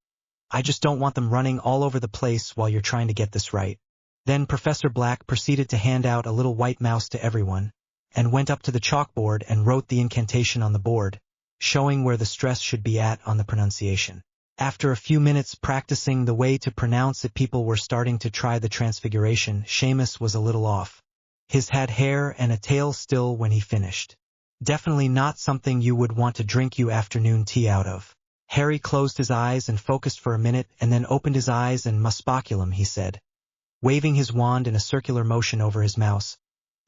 I just don't want them running all over the place while you're trying to get this right. Then Professor Black proceeded to hand out a little white mouse to everyone, and went up to the chalkboard and wrote the incantation on the board, showing where the stress should be at on the pronunciation. After a few minutes practicing the way to pronounce it, people were starting to try the transfiguration. Seamus was a little off. His had hair and a tail still when he finished. Definitely not something you would want to drink your afternoon tea out of. Harry closed his eyes and focused for a minute and then opened his eyes and muspoculum, he said, waving his wand in a circular motion over his mouse.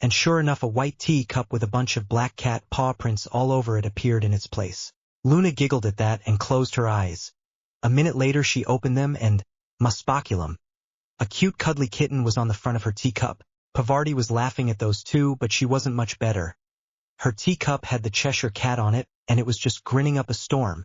And sure enough, a white tea cup with a bunch of black cat paw prints all over it appeared in its place. Luna giggled at that and closed her eyes. A minute later she opened them and, muspoculum. A cute cuddly kitten was on the front of her teacup. Pavarti was laughing at those too, but she wasn't much better. Her teacup had the Cheshire Cat on it, and it was just grinning up a storm,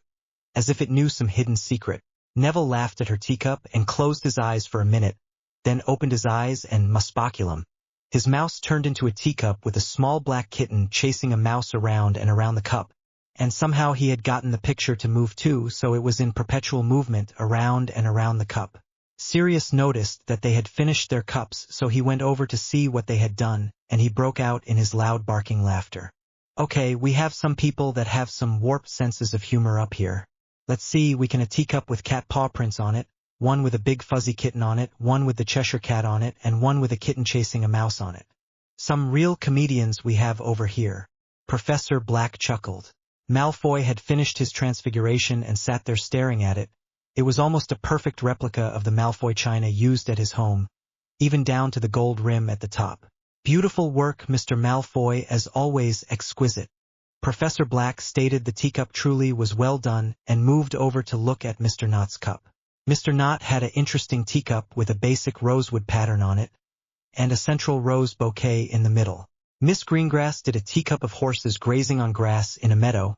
as if it knew some hidden secret. Neville laughed at her teacup and closed his eyes for a minute, then opened his eyes and muspoculum. His mouse turned into a teacup with a small black kitten chasing a mouse around and around the cup. And somehow he had gotten the picture to move too, so it was in perpetual movement around and around the cup. Sirius noticed that they had finished their cups, so he went over to see what they had done, and he broke out in his loud barking laughter. Okay, we have some people that have some warped senses of humor up here. Let's see, we can a teacup with cat paw prints on it, one with a big fuzzy kitten on it, one with the Cheshire Cat on it, and one with a kitten chasing a mouse on it. Some real comedians we have over here. Professor Black chuckled. Malfoy had finished his transfiguration and sat there staring at it. It was almost a perfect replica of the Malfoy china used at his home, even down to the gold rim at the top. Beautiful work, Mr. Malfoy, as always exquisite. Professor Black stated the teacup truly was well done and moved over to look at Mr. Knott's cup. Mr. Knott had an interesting teacup with a basic rosewood pattern on it, and a central rose bouquet in the middle. Miss Greengrass did a teacup of horses grazing on grass in a meadow,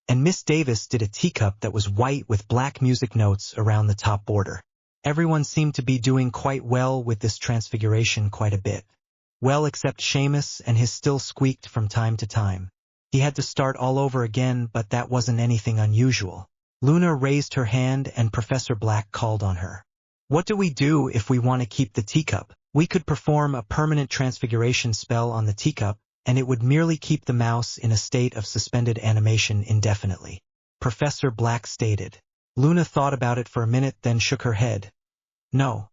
and Miss Davis did a teacup that was white with black music notes around the top border. Everyone seemed to be doing quite well with this transfiguration, quite a bit. Well, except Seamus, and his still squeaked from time to time. He had to start all over again, but that wasn't anything unusual. Luna raised her hand and Professor Black called on her. What do we do if we want to keep the teacup? We could perform a permanent transfiguration spell on the teacup, and it would merely keep the mouse in a state of suspended animation indefinitely. Professor Black stated. Luna thought about it for a minute, then shook her head. No.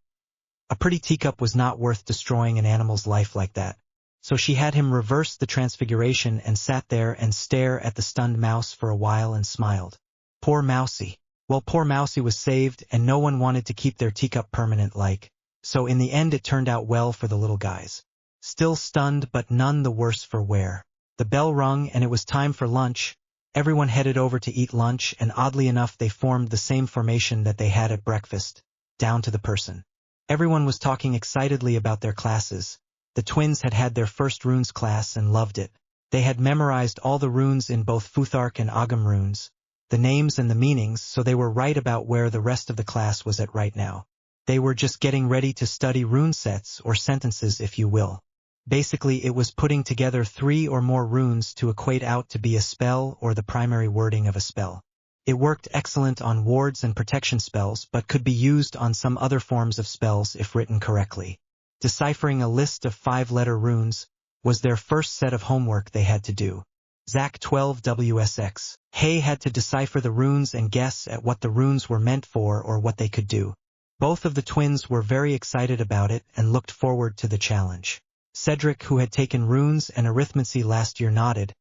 A pretty teacup was not worth destroying an animal's life like that. So she had him reverse the transfiguration and sat there and stare at the stunned mouse for a while and smiled. Poor Mousie. Well, poor Mousie was saved, and no one wanted to keep their teacup permanent like. So in the end it turned out well for the little guys. Still stunned, but none the worse for wear. The bell rung and it was time for lunch. Everyone headed over to eat lunch, and oddly enough they formed the same formation that they had at breakfast, down to the person. Everyone was talking excitedly about their classes. The twins had had their first runes class and loved it. They had memorized all the runes in both Futhark and Ogham runes, the names and the meanings, so they were right about where the rest of the class was at right now. They were just getting ready to study rune sets, or sentences if you will. Basically it was putting together 3 or more runes to equate out to be a spell or the primary wording of a spell. It worked excellent on wards and protection spells, but could be used on some other forms of spells if written correctly. Deciphering a list of 5-letter runes was their first set of homework they had to do. Zach 12 WSX. Hay had to decipher the runes and guess at what the runes were meant for or what they could do. Both of the twins were very excited about it and looked forward to the challenge. Cedric, who had taken runes and arithmancy last year, nodded.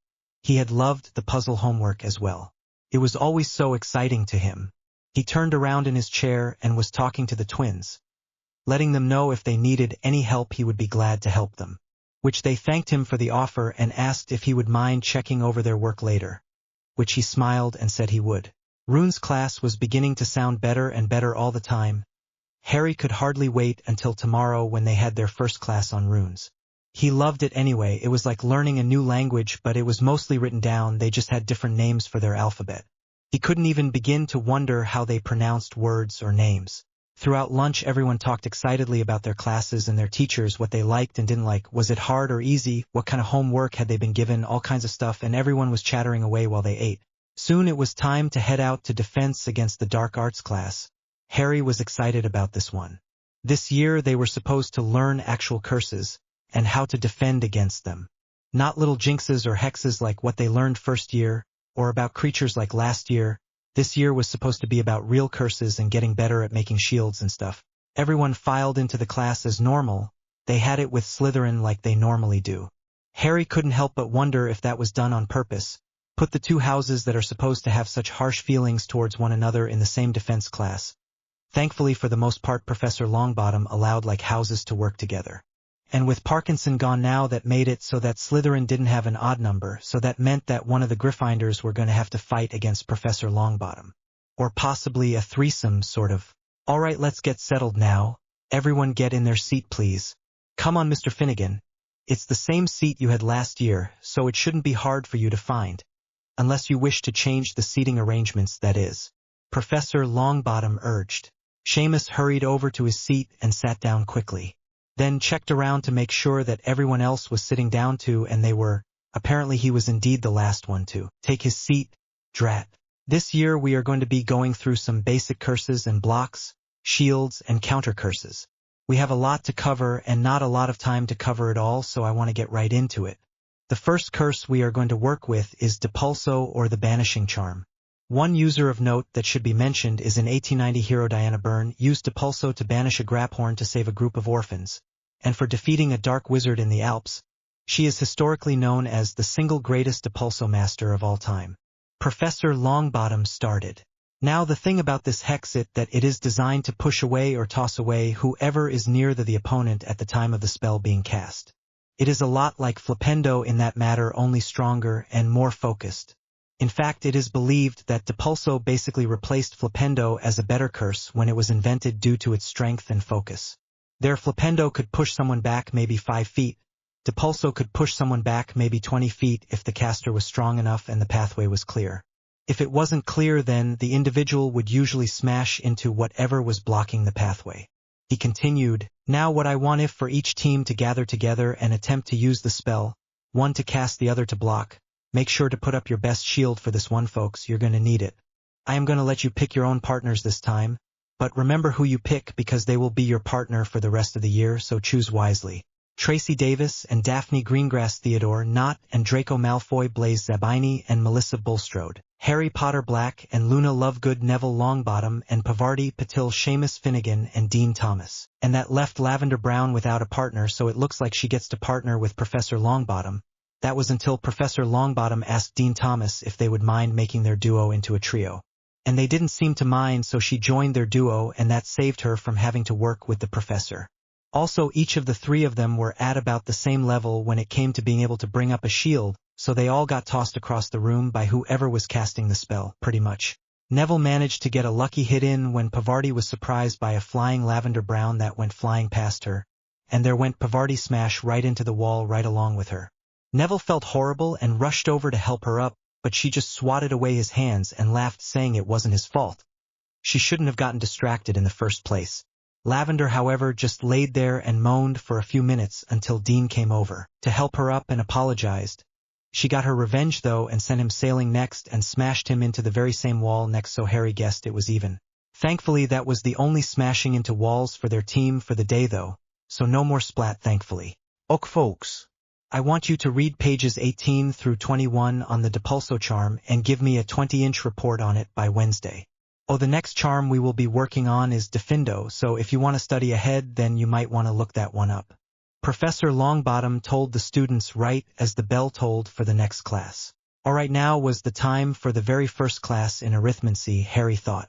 He had loved the puzzle homework as well. It was always so exciting to him. He turned around in his chair and was talking to the twins, letting them know if they needed any help he would be glad to help them, which they thanked him for the offer and asked if he would mind checking over their work later, which he smiled and said he would. Runes class was beginning to sound better and better all the time. Harry could hardly wait until tomorrow when they had their first class on runes. He loved it anyway. It was like learning a new language, but it was mostly written down. They just had different names for their alphabet. He couldn't even begin to wonder how they pronounced words or names. Throughout lunch, everyone talked excitedly about their classes and their teachers, what they liked and didn't like. Was it hard or easy? What kind of homework had they been given? All kinds of stuff, and everyone was chattering away while they ate. Soon it was time to head out to defense against the dark arts class. Harry was excited about this one. This year they were supposed to learn actual curses and how to defend against them. Not little jinxes or hexes like what they learned first year, or about creatures like last year. This year was supposed to be about real curses and getting better at making shields and stuff. Everyone filed into the class as normal. They had it with Slytherin like they normally do. Harry couldn't help but wonder if that was done on purpose. Put the two houses that are supposed to have such harsh feelings towards one another in the same defense class. Thankfully, for the most part, Professor Longbottom allowed like houses to work together. And with Parkinson gone now, that made it so that Slytherin didn't have an odd number, so that meant that one of the Gryffindors were going to have to fight against Professor Longbottom. Or possibly a threesome, sort of. All right, let's get settled now. Everyone get in their seat, please. Come on, Mr. Finnegan. It's the same seat you had last year, so it shouldn't be hard for you to find. Unless you wish to change the seating arrangements, that is. Professor Longbottom urged. Seamus hurried over to his seat and sat down quickly. Then checked around to make sure that everyone else was sitting down too, and they were. Apparently he was indeed the last one to take his seat. Drat. This year we are going to be going through some basic curses and blocks, shields, and counter curses. We have a lot to cover and not a lot of time to cover it all, so I want to get right into it. The first curse we are going to work with is Depulso, or the Banishing Charm. One user of note that should be mentioned is in 1890 hero Diana Byrne used Depulso to banish a Graphorn to save a group of orphans, and for defeating a dark wizard in the Alps. She is historically known as the single greatest Depulso master of all time. Professor Longbottom started. Now the thing about this hex is that it is designed to push away or toss away whoever is near the opponent at the time of the spell being cast. It is a lot like Flipendo in that matter, only stronger and more focused. In fact, it is believed that Depulso basically replaced Flipendo as a better curse when it was invented due to its strength and focus. Their Flipendo could push someone back maybe 5 feet. Depulso could push someone back maybe 20 feet if the caster was strong enough and the pathway was clear. If it wasn't clear, then the individual would usually smash into whatever was blocking the pathway. He continued, now what I want is for each team to gather together and attempt to use the spell, one to cast, the other to block. Make sure to put up your best shield for this one, folks. You're going to need it. I am going to let you pick your own partners this time, but remember who you pick because they will be your partner for the rest of the year, so choose wisely. Tracy Davis and Daphne Greengrass, Theodore Knott and Draco Malfoy, Blaise Zabini and Melissa Bulstrode, Harry Potter Black and Luna Lovegood, Neville Longbottom and Pavarti Patil, Seamus Finnegan and Dean Thomas. And that left Lavender Brown without a partner, so it looks like she gets to partner with Professor Longbottom. That was until Professor Longbottom asked Dean Thomas if they would mind making their duo into a trio. And they didn't seem to mind, so she joined their duo, and that saved her from having to work with the professor. Also, each of the three of them were at about the same level when it came to being able to bring up a shield, so they all got tossed across the room by whoever was casting the spell, pretty much. Neville managed to get a lucky hit in when Pavarti was surprised by a flying Lavender Brown that went flying past her, and there went Pavarti smash right into the wall right along with her. Neville felt horrible and rushed over to help her up, but she just swatted away his hands and laughed, saying it wasn't his fault. She shouldn't have gotten distracted in the first place. Lavender, however, just laid there and moaned for a few minutes until Dean came over to help her up and apologized. She got her revenge though and sent him sailing next and smashed him into the very same wall next, so Harry guessed it was even. Thankfully that was the only smashing into walls for their team for the day though, so no more splat thankfully. Ok folks. I want you to read pages 18 through 21 on the Depulso charm and give me a 20-inch report on it by Wednesday. Oh, the next charm we will be working on is Defindo, so if you want to study ahead then you might want to look that one up. Professor Longbottom told the students right as the bell tolled for the next class. Alright, now was the time for the very first class in arithmancy, Harry thought.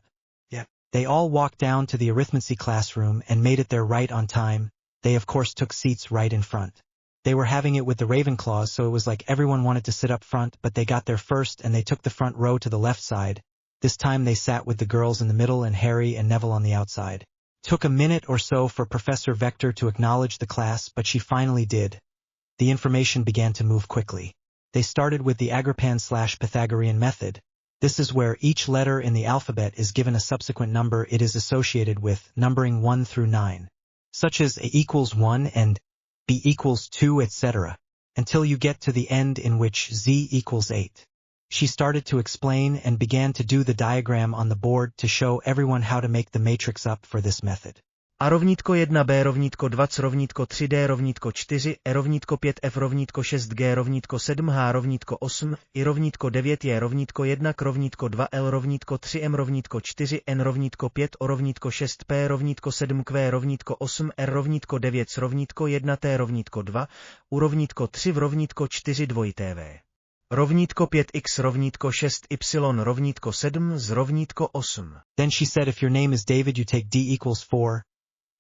Yep. They all walked down to the arithmancy classroom and made it there right on time. They of course took seats right in front. They were having it with the Ravenclaws, so it was like everyone wanted to sit up front, but they got there first and they took the front row to the left side. This time they sat with the girls in the middle and Harry and Neville on the outside. Took a minute or so for Professor Vector to acknowledge the class, but she finally did. The information began to move quickly. They started with the Agripan/Pythagorean method. This is where each letter in the alphabet is given a subsequent number it is associated with, numbering 1 through 9. Such as A equals 1 and B equals 2, etc., until you get to the end in which Z equals 8. She started to explain and began to do the diagram on the board to show everyone how to make the matrix up for this method. A rovnítko 1, B rovnítko 2, C rovnítko 3, D rovnítko 4, E rovnítko 5, F rovnítko 6, G rovnítko 7, H rovnítko 8, I rovnítko 9, J rovnítko 1, K rovnítko 2, L rovnítko 3, M rovnítko 4, N rovnítko 5, O rovnítko 6, P rovnítko 7, Q rovnítko 8, R rovnítko 9, S rovnítko 1, T rovnítko 2, U rovnítko 3, V rovnítko 4, dvojité V. Rovnítko 5, X rovnítko 6, Y rovnítko 7, Z rovnítko 8. Then she said if your name is David you take D equals 4,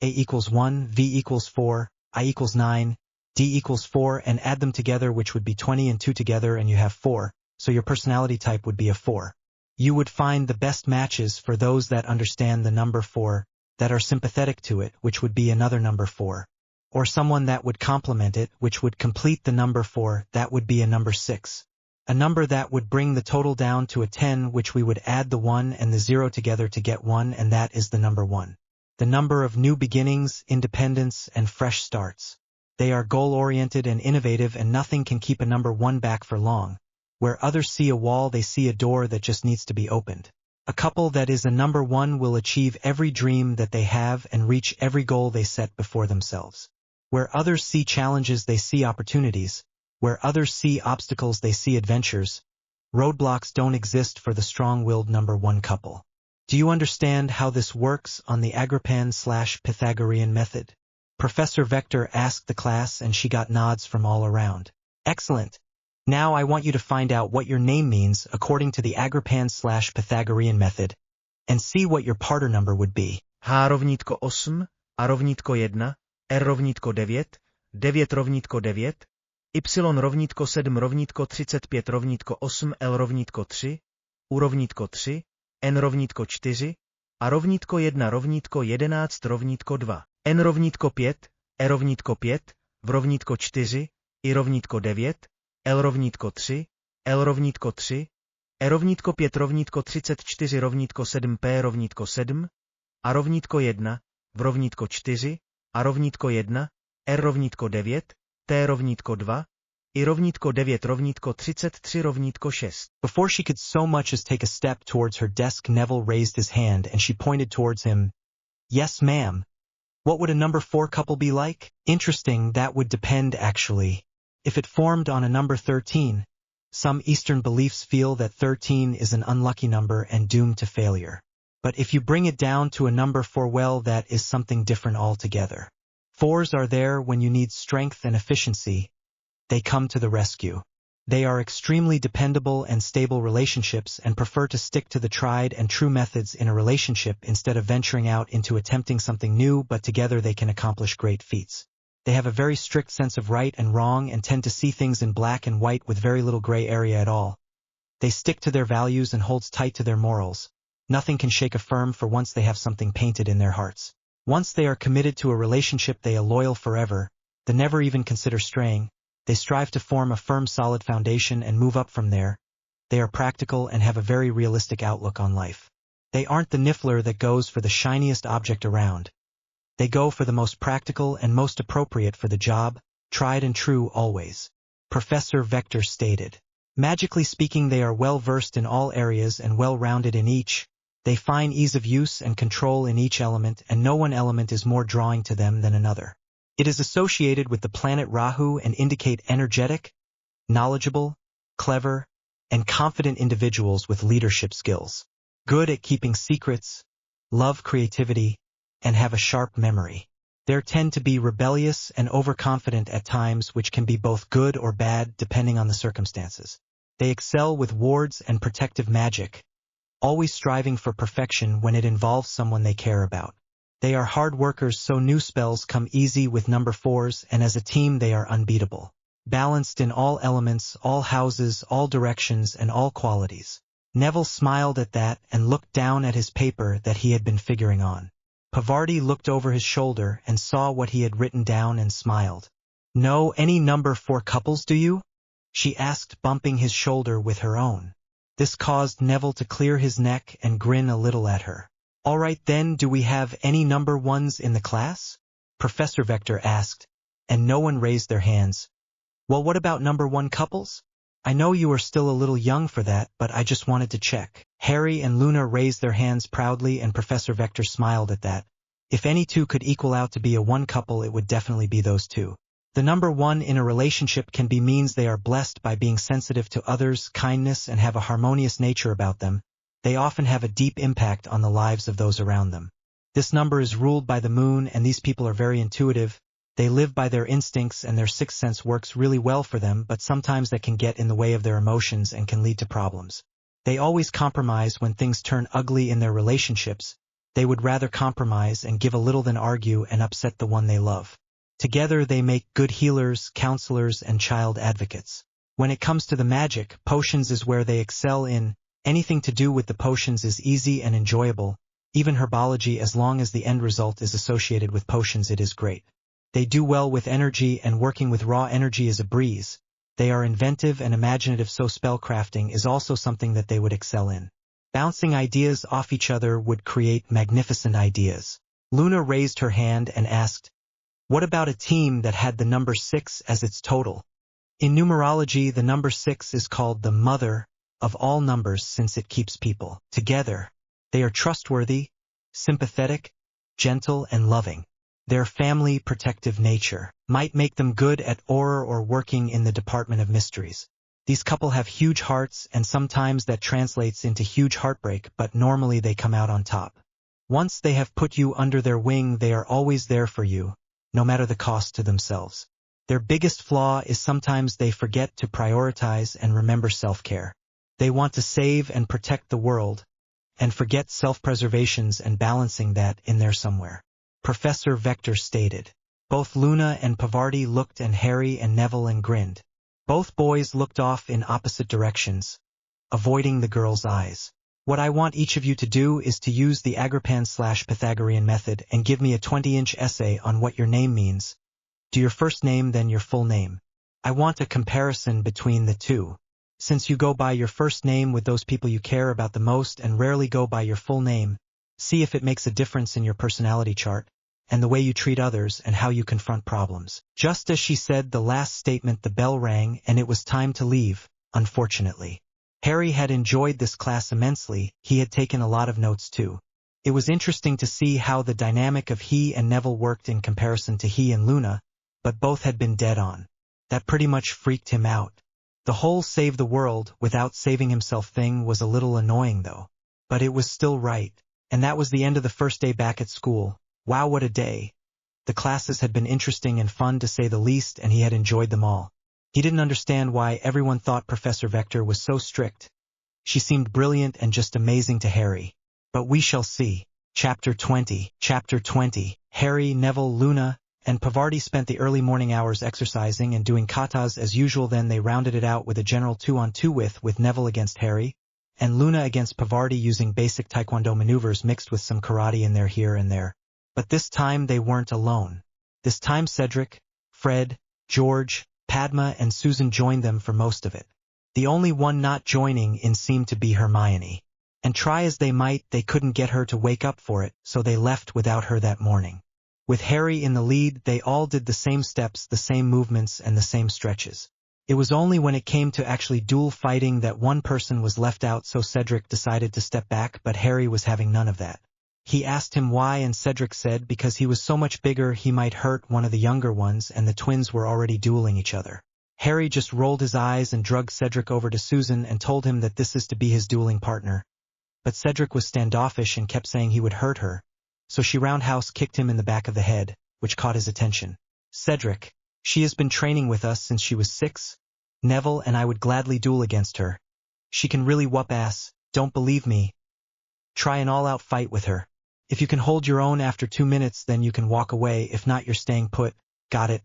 A equals 1, V equals 4, I equals 9, D equals 4 and add them together which would be 20 and 2 together and you have 4, so your personality type would be a 4. You would find the best matches for those that understand the number 4, that are sympathetic to it, which would be another number 4. Or someone that would complement it, which would complete the number 4, that would be a number 6. A number that would bring the total down to a 10, which we would add the 1 and the 0 together to get 1, and that is the number 1. The number of new beginnings, independence, and fresh starts. They are goal-oriented and innovative and nothing can keep a number 1 back for long. Where others see a wall they see a door that just needs to be opened. A couple that is a number 1 will achieve every dream that they have and reach every goal they set before themselves. Where others see challenges they see opportunities. Where others see obstacles they see adventures. Roadblocks don't exist for the strong-willed number 1 couple. Do you understand how this works on the Agripan/Pythagorean method? Professor Vector asked the class and she got nods from all around. Excellent. Now I want you to find out what your name means according to the Agripan/Pythagorean method and see what your partner number would be. H rovnítko 8, A rovnítko 1, R rovnítko 9, 9 rovnítko 9, Y rovnítko 7 rovnítko 35 rovnítko 8, L rovnítko 3, U rovnítko 3, N rovnítko 4, A rovnítko 1 rovnítko 11 rovnítko 2, N rovnítko 5, E rovnítko 5, V rovnítko 4, I rovnítko 9, L rovnítko 3, L rovnítko 3, E rovnítko 5 rovnítko 34 rovnítko 7 P rovnítko 7, A rovnítko 1, V rovnítko 4, A rovnítko 1, R rovnítko 9, T rovnítko 2, I rovnítko 9 rovnítko 33 rovnítko 6. Before she could so much as take a step towards her desk, Neville raised his hand and she pointed towards him. Yes, ma'am. What would a number 4 couple be like? Interesting, that would depend actually. If it formed on a number 13, some Eastern beliefs feel that 13 is an unlucky number and doomed to failure. But if you bring it down to a number 4, well, that is something different altogether. 4s are there when you need strength and efficiency. They come to the rescue. They are extremely dependable and stable relationships and prefer to stick to the tried and true methods in a relationship instead of venturing out into attempting something new, but together they can accomplish great feats. They have a very strict sense of right and wrong and tend to see things in black and white with very little gray area at all. They stick to their values and holds tight to their morals. Nothing can shake a firm for once they have something painted in their hearts. Once they are committed to a relationship they are loyal forever. They never even consider straying. They strive to form a firm solid foundation and move up from there. They are practical and have a very realistic outlook on life. They aren't the niffler that goes for the shiniest object around. They go for the most practical and most appropriate for the job, tried and true always. Professor Vector stated. Magically speaking, they are well versed in all areas and well rounded in each. They find ease of use and control in each element, and no one element is more drawing to them than another. It is associated with the planet Rahu and indicate energetic, knowledgeable, clever, and confident individuals with leadership skills, good at keeping secrets, love creativity, and have a sharp memory. They tend to be rebellious and overconfident at times, which can be both good or bad depending on the circumstances. They excel with wards and protective magic, always striving for perfection when it involves someone they care about. They are hard workers, so new spells come easy with number 4s, and as a team they are unbeatable. Balanced in all elements, all houses, all directions, and all qualities. Neville smiled at that and looked down at his paper that he had been figuring on. Pavarti looked over his shoulder and saw what he had written down and smiled. "Know any number 4 couples, do you?" she asked, bumping his shoulder with her own. This caused Neville to clear his neck and grin a little at her. "All right then, do we have any number 1s in the class?" Professor Vector asked, and no one raised their hands. "Well, what about number 1 couples? I know you are still a little young for that, but I just wanted to check." Harry and Luna raised their hands proudly, and Professor Vector smiled at that. If any two could equal out to be a 1 couple, it would definitely be those two. The number 1 in a relationship can be means they are blessed by being sensitive to others, kindness, and have a harmonious nature about them. They often have a deep impact on the lives of those around them. This number is ruled by the moon, and these people are very intuitive. They live by their instincts, and their sixth sense works really well for them, but sometimes that can get in the way of their emotions and can lead to problems. They always compromise when things turn ugly in their relationships. They would rather compromise and give a little than argue and upset the one they love. Together they make good healers, counselors, and child advocates. When it comes to the magic, potions is where they excel in. Anything to do with the potions is easy and enjoyable. Even herbology, as long as the end result is associated with potions, it is great. They do well with energy, and working with raw energy is a breeze. They are inventive and imaginative, so spellcrafting is also something that they would excel in. Bouncing ideas off each other would create magnificent ideas. Luna raised her hand and asked, "What about a team that had the number 6 as its total?" In numerology, the number 6 is called the mother of all numbers since it keeps people together. They are trustworthy, sympathetic, gentle, and loving. Their family protective nature might make them good at aura or working in the Department of Mysteries. These couple have huge hearts, and sometimes that translates into huge heartbreak, but normally they come out on top. Once they have put you under their wing, they are always there for you, no matter the cost to themselves. Their biggest flaw is sometimes they forget to prioritize and remember self-care. They want to save and protect the world, and forget self-preservations and balancing that in there somewhere. Professor Vector stated. Both Luna and Pavarti looked at Harry and Neville and grinned. Both boys looked off in opposite directions, avoiding the girl's eyes. "What I want each of you to do is to use the Agrippan/Pythagorean method and give me a 20-inch essay on what your name means. Do your first name, then your full name. I want a comparison between the two. Since you go by your first name with those people you care about the most and rarely go by your full name, see if it makes a difference in your personality chart, and the way you treat others and how you confront problems." Just as she said the last statement, the bell rang, and it was time to leave, unfortunately. Harry had enjoyed this class immensely. He had taken a lot of notes too. It was interesting to see how the dynamic of he and Neville worked in comparison to he and Luna, but both had been dead on. That pretty much freaked him out. The whole save the world without saving himself thing was a little annoying though. But it was still right. And that was the end of the first day back at school. Wow, what a day. The classes had been interesting and fun to say the least, and he had enjoyed them all. He didn't understand why everyone thought Professor Vector was so strict. She seemed brilliant and just amazing to Harry. But we shall see. Chapter 20. Chapter 20. Harry, Neville, Luna, and Pavarti spent the early morning hours exercising and doing katas as usual. Then they rounded it out with a general 2-on-2 with Neville against Harry, and Luna against Pavarti, using basic taekwondo maneuvers mixed with some karate in there here and there. But this time they weren't alone. This time Cedric, Fred, George, Padma, and Susan joined them for most of it. The only one not joining in seemed to be Hermione. And try as they might, they couldn't get her to wake up for it, so they left without her that morning. With Harry in the lead, they all did the same steps, the same movements, and the same stretches. It was only when it came to actually duel fighting that one person was left out, so Cedric decided to step back, but Harry was having none of that. He asked him why, and Cedric said because he was so much bigger he might hurt one of the younger ones, and the twins were already dueling each other. Harry just rolled his eyes and dragged Cedric over to Susan and told him that this is to be his dueling partner. But Cedric was standoffish and kept saying he would hurt her, so she roundhouse kicked him in the back of the head. which caught his attention. Cedric, she has been training with us since she was 6. Neville and I would gladly duel against her. She can really whoop ass, don't believe me? Try an all-out fight with her. If you can hold your own after 2 minutes, then you can walk away, if not you're staying put. Got it?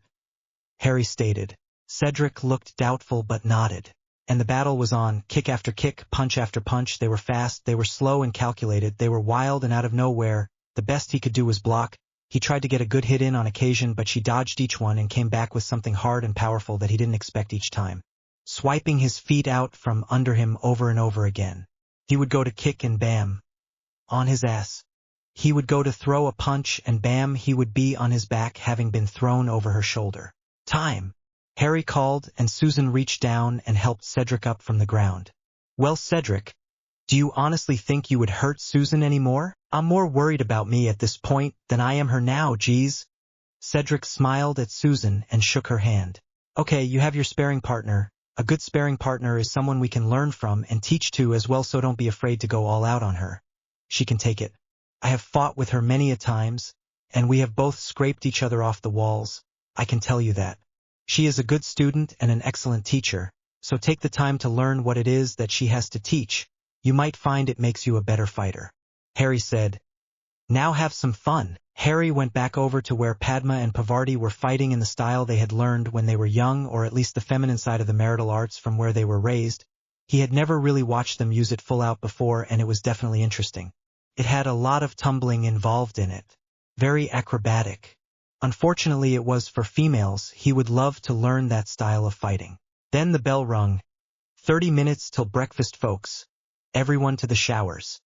Harry stated. Cedric looked doubtful but nodded. And the battle was on, kick after kick, punch after punch. They were fast, they were slow and calculated, they were wild and out of nowhere. The best he could do was block. He tried to get a good hit in on occasion, but she dodged each one and came back with something hard and powerful that he didn't expect each time. Swiping his feet out from under him over and over again. He would go to kick and bam. On his ass. He would go to throw a punch and bam, he would be on his back, having been thrown over her shoulder. Time! Harry called, and Susan reached down and helped Cedric up from the ground. Well, Cedric, do you honestly think you would hurt Susan anymore? I'm more worried about me at this point than I am her now, geez. Cedric smiled at Susan and shook her hand. Okay, you have your sparring partner. A good sparring partner is someone we can learn from and teach to as well, so don't be afraid to go all out on her. She can take it. I have fought with her many a times, and we have both scraped each other off the walls. I can tell you that. She is a good student and an excellent teacher, so take the time to learn what it is that she has to teach. You might find it makes you a better fighter. Harry said. Now have some fun. Harry went back over to where Padma and Pavarti were fighting in the style they had learned when they were young, or at least the feminine side of the marital arts from where they were raised. He had never really watched them use it full out before, and it was definitely interesting. It had a lot of tumbling involved in it. Very acrobatic. Unfortunately, it was for females. He would love to learn that style of fighting. Then the bell rung. 30 minutes till breakfast, folks. Everyone to the showers.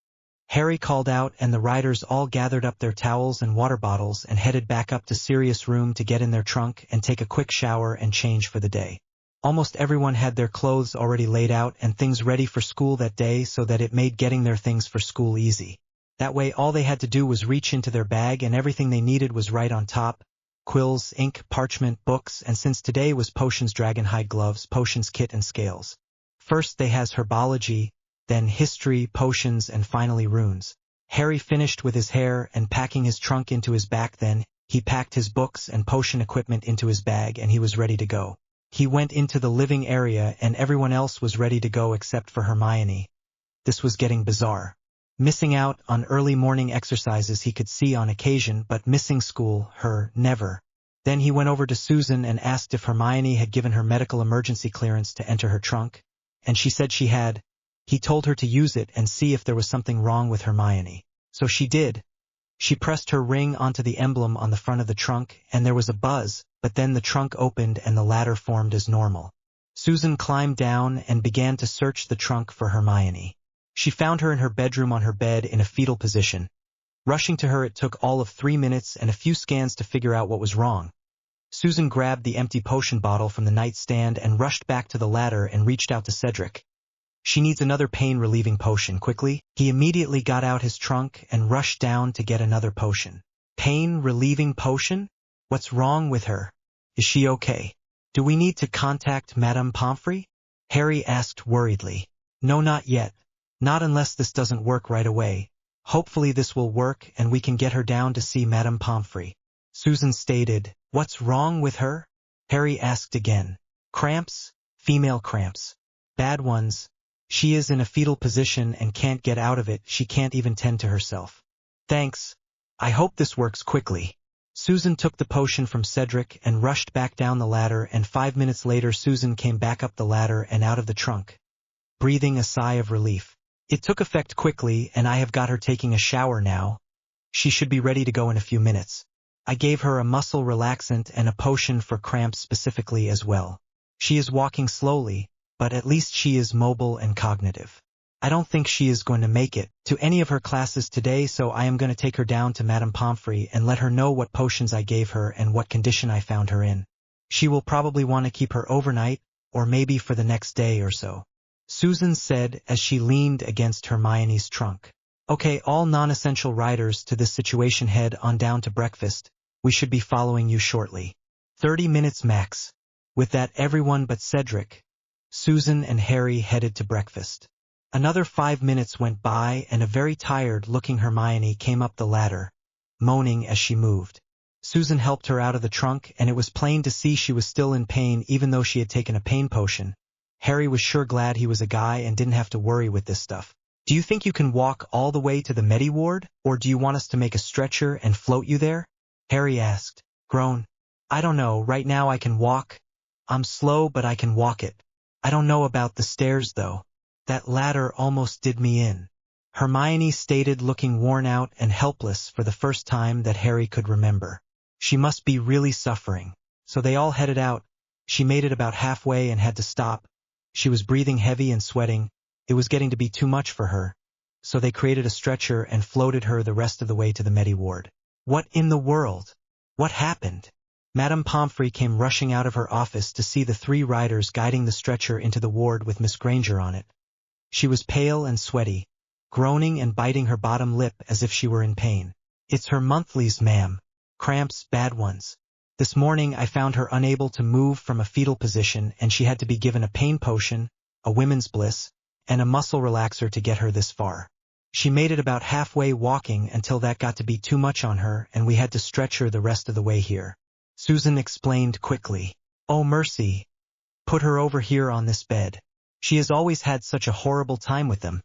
Harry called out, and the riders all gathered up their towels and water bottles and headed back up to Sirius' room to get in their trunk and take a quick shower and change for the day. Almost everyone had their clothes already laid out and things ready for school that day, so that it made getting their things for school easy. That way all they had to do was reach into their bag and everything they needed was right on top. Quills, ink, parchment, books, and since today was potions, dragonhide gloves, potions kit, and scales. First they has herbology, then history, potions, and finally runes. Harry finished with his hair and packing his trunk into his back. Then he packed his books and potion equipment into his bag and he was ready to go. He went into the living area and everyone else was ready to go except for Hermione. This was getting bizarre. Missing out on early morning exercises he could see on occasion, but missing school, her, never. Then he went over to Susan and asked if Hermione had given her medical emergency clearance to enter her trunk, and she said she had. He told her to use it and see if there was something wrong with Hermione. So she did. She pressed her ring onto the emblem on the front of the trunk, and there was a buzz, but then the trunk opened and the ladder formed as normal. Susan climbed down and began to search the trunk for Hermione. She found her in her bedroom on her bed in a fetal position. Rushing to her, it took all of 3 minutes and a few scans to figure out what was wrong. Susan grabbed the empty potion bottle from the nightstand and rushed back to the ladder and reached out to Cedric. She needs another pain-relieving potion, quickly. He immediately got out his trunk and rushed down to get another potion. Pain-relieving potion? What's wrong with her? Is she okay? Do we need to contact Madame Pomfrey? Harry asked worriedly. No, not yet. Not unless this doesn't work right away. Hopefully this will work and we can get her down to see Madame Pomfrey. Susan stated. What's wrong with her? Harry asked again. Cramps? Female cramps. Bad ones. She is in a fetal position and can't get out of it. She can't even tend to herself. Thanks. I hope this works quickly. Susan took the potion from Cedric and rushed back down the ladder, and 5 minutes later Susan came back up the ladder and out of the trunk, breathing a sigh of relief. It took effect quickly, and I have got her taking a shower now. She should be ready to go in a few minutes. I gave her a muscle relaxant and a potion for cramps specifically as well. She is walking slowly, but at least she is mobile and cognitive. I don't think she is going to make it to any of her classes today, so I am going to take her down to Madame Pomfrey and let her know what potions I gave her and what condition I found her in. She will probably want to keep her overnight, or maybe for the next day or so. Susan said as she leaned against Hermione's trunk. Okay, all non-essential riders to this situation, head on down to breakfast. We should be following you shortly. 30 minutes max. With that, everyone but Cedric, Susan and Harry headed to breakfast. Another 5 minutes went by and a very tired-looking Hermione came up the ladder, moaning as she moved. Susan helped her out of the trunk, and it was plain to see she was still in pain even though she had taken a pain potion. Harry was sure glad he was a guy and didn't have to worry with this stuff. Do you think you can walk all the way to the Medi ward, or do you want us to make a stretcher and float you there? Harry asked, grown. I don't know, right now I can walk. I'm slow, but I can walk it. I don't know about the stairs though. That ladder almost did me in. Hermione stated, looking worn out and helpless for the first time that Harry could remember. She must be really suffering. So they all headed out. She made it about halfway and had to stop. She was breathing heavy and sweating. It was getting to be too much for her. So they created a stretcher and floated her the rest of the way to the Medi ward. What in the world? What happened? Madame Pomfrey came rushing out of her office to see the 3 riders guiding the stretcher into the ward with Miss Granger on it. She was pale and sweaty, groaning and biting her bottom lip as if she were in pain. It's her monthlies, ma'am. Cramps, bad ones. This morning I found her unable to move from a fetal position and she had to be given a pain potion, a women's bliss, and a muscle relaxer to get her this far. She made it about halfway walking until that got to be too much on her and we had to stretch her the rest of the way here. Susan explained quickly. Oh mercy. Put her over here on this bed. She has always had such a horrible time with them.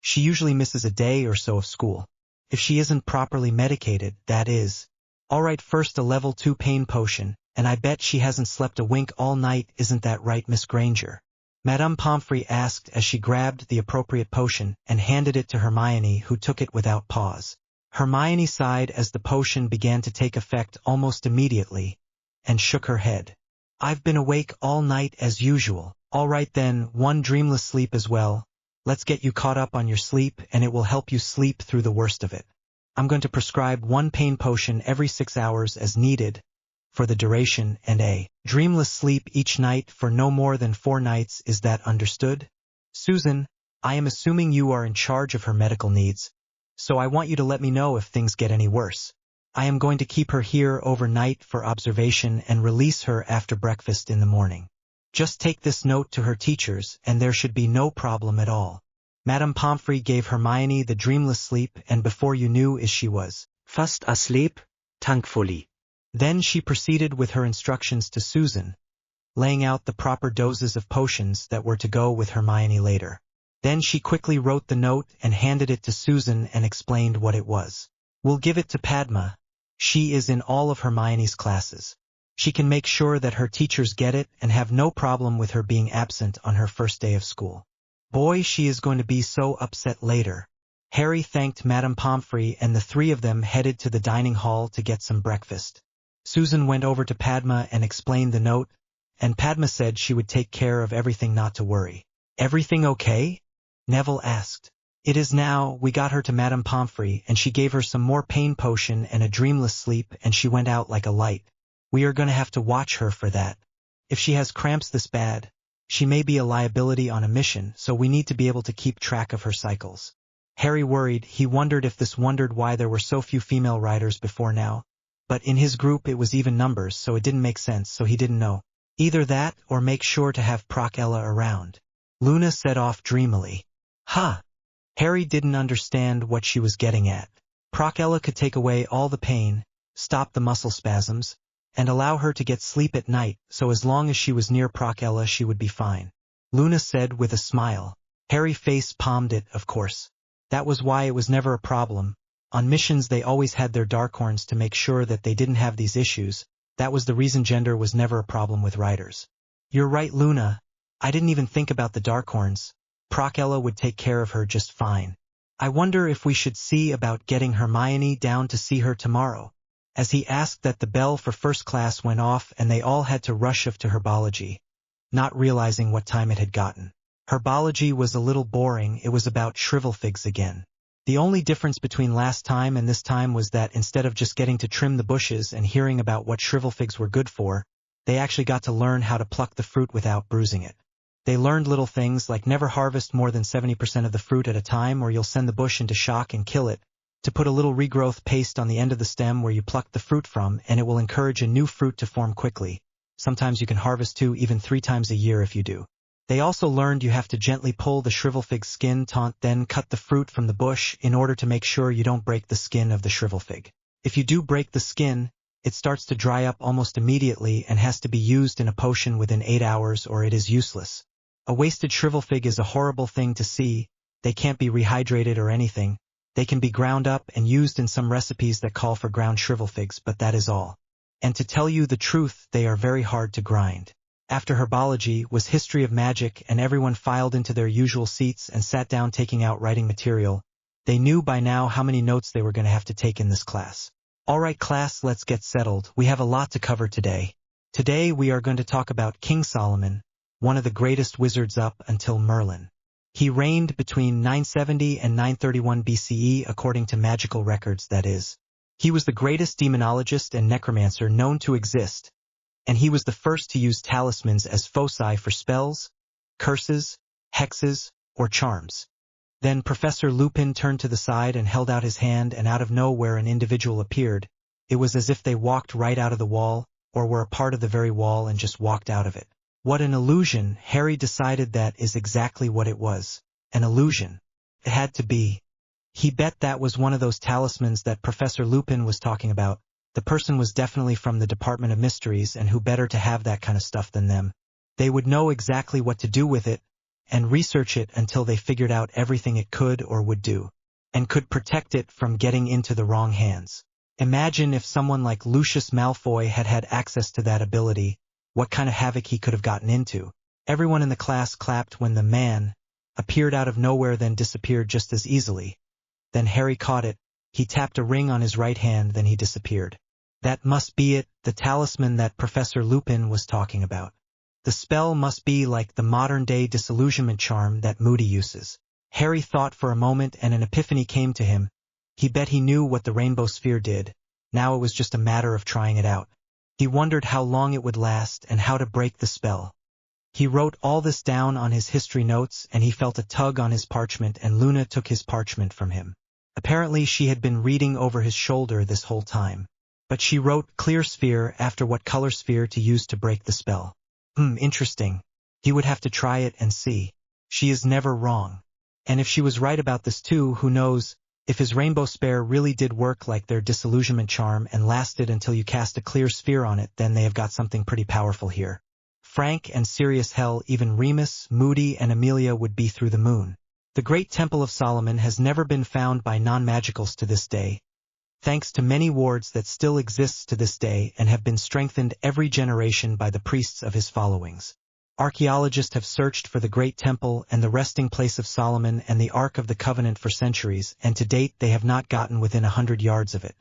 She usually misses a day or so of school. If she isn't properly medicated, that is. All right, first a level 2 pain potion, and I bet she hasn't slept a wink all night, isn't that right, Miss Granger? Madame Pomfrey asked as she grabbed the appropriate potion and handed it to Hermione, who took it without pause. Hermione sighed as the potion began to take effect almost immediately, and shook her head. I've been awake all night as usual. All right then, 1 dreamless sleep as well. Let's get you caught up on your sleep and it will help you sleep through the worst of it. I'm going to prescribe 1 pain potion every 6 hours as needed for the duration and a dreamless sleep each night for no more than 4 nights. Is that understood? Susan, I am assuming you are in charge of her medical needs, so I want you to let me know if things get any worse. I am going to keep her here overnight for observation and release her after breakfast in the morning. Just take this note to her teachers and there should be no problem at all. Madame Pomfrey gave Hermione the dreamless sleep and before you knew she was fast asleep, thankfully. Then she proceeded with her instructions to Susan, laying out the proper doses of potions that were to go with Hermione later. Then she quickly wrote the note and handed it to Susan and explained what it was. We'll give it to Padma. She is in all of Hermione's classes. She can make sure that her teachers get it and have no problem with her being absent on her first day of school. Boy, she is going to be so upset later. Harry thanked Madame Pomfrey and the 3 of them headed to the dining hall to get some breakfast. Susan went over to Padma and explained the note, and Padma said she would take care of everything, not to worry. Everything okay? Neville asked. It is now. We got her to Madame Pomfrey and she gave her some more pain potion and a dreamless sleep and she went out like a light. We are going to have to watch her for that. If she has cramps this bad, she may be a liability on a mission, so we need to be able to keep track of her cycles. Harry worried. He wondered if this wondered why there were so few female riders before now. But in his group it was even numbers, so it didn't make sense, so he didn't know. Either that or make sure to have Procella around. Luna set off dreamily. Huh. Harry didn't understand what she was getting at. Procella could take away all the pain, stop the muscle spasms, and allow her to get sleep at night, so as long as she was near Procella she would be fine. Luna said with a smile. Harry face-palmed it, of course. That was why it was never a problem. On missions they always had their Darkhorns to make sure that they didn't have these issues. That was the reason gender was never a problem with riders. You're right, Luna. I didn't even think about the Darkhorns. Procella would take care of her just fine. I wonder if we should see about getting Hermione down to see her tomorrow. As he asked that, the bell for first class went off and they all had to rush off to herbology, not realizing what time it had gotten. Herbology was a little boring. It was about shrivelfigs again. The only difference between last time and this time was that instead of just getting to trim the bushes and hearing about what shrivelfigs were good for, they actually got to learn how to pluck the fruit without bruising it. They learned little things like never harvest more than 70% of the fruit at a time or you'll send the bush into shock and kill it, to put a little regrowth paste on the end of the stem where you pluck the fruit from and it will encourage a new fruit to form quickly. Sometimes you can harvest 2, even 3 times a year if you do. They also learned you have to gently pull the shrivelfig skin taut, then cut the fruit from the bush in order to make sure you don't break the skin of the shrivelfig. If you do break the skin, It starts to dry up almost immediately and has to be used in a potion within 8 hours or it is useless. A wasted shrivel fig is a horrible thing to see. They can't be rehydrated or anything. They can be ground up and used in some recipes that call for ground shrivel figs, but that is all. And to tell you the truth, they are very hard to grind. After herbology was history of magic and everyone filed into their usual seats and sat down taking out writing material, they knew by now how many notes they were going to have to take in this class. Alright class, let's get settled. We have a lot to cover today. Today we are going to talk about King Solomon, one of the greatest wizards up until Merlin. He reigned between 970 and 931 BCE according to magical records, that is. He was the greatest demonologist and necromancer known to exist, and he was the first to use talismans as foci for spells, curses, hexes, or charms. Then Professor Lupin turned to the side and held out his hand, and out of nowhere an individual appeared. It was as if they walked right out of the wall, or were a part of the very wall and just walked out of it. What an illusion! Harry decided that is exactly what it was. An illusion. It had to be. He bet that was one of those talismans that Professor Lupin was talking about. The person was definitely from the Department of Mysteries, and who better to have that kind of stuff than them. They would know exactly what to do with it, and research it until they figured out everything it could or would do, and could protect it from getting into the wrong hands. Imagine if someone like Lucius Malfoy had had access to that ability, what kind of havoc he could have gotten into. Everyone in the class clapped when the man appeared out of nowhere, then disappeared just as easily. Then Harry caught it. He tapped a ring on his right hand, then he disappeared. That must be it, the talisman that Professor Lupin was talking about. The spell must be like the modern-day disillusionment charm that Moody uses. Harry thought for a moment and an epiphany came to him. He bet he knew what the rainbow sphere did. Now it was just a matter of trying it out. He wondered how long it would last and how to break the spell. He wrote all this down on his history notes, and he felt a tug on his parchment, and Luna took his parchment from him. Apparently she had been reading over his shoulder this whole time. But she wrote clear sphere after what color sphere to use to break the spell. Interesting. He would have to try it and see. She is never wrong. And if she was right about this too, who knows, if his rainbow sphere really did work like their disillusionment charm and lasted until you cast a clear sphere on it, then they have got something pretty powerful here. Frank and Sirius, hell, even Remus, Moody, and Amelia would be through the moon. The Great Temple of Solomon has never been found by non-magicals to this day, thanks to many wards that still exists to this day and have been strengthened every generation by the priests of his followings. Archaeologists have searched for the Great Temple and the resting place of Solomon and the Ark of the Covenant for centuries, and to date they have not gotten within 100 yards of it.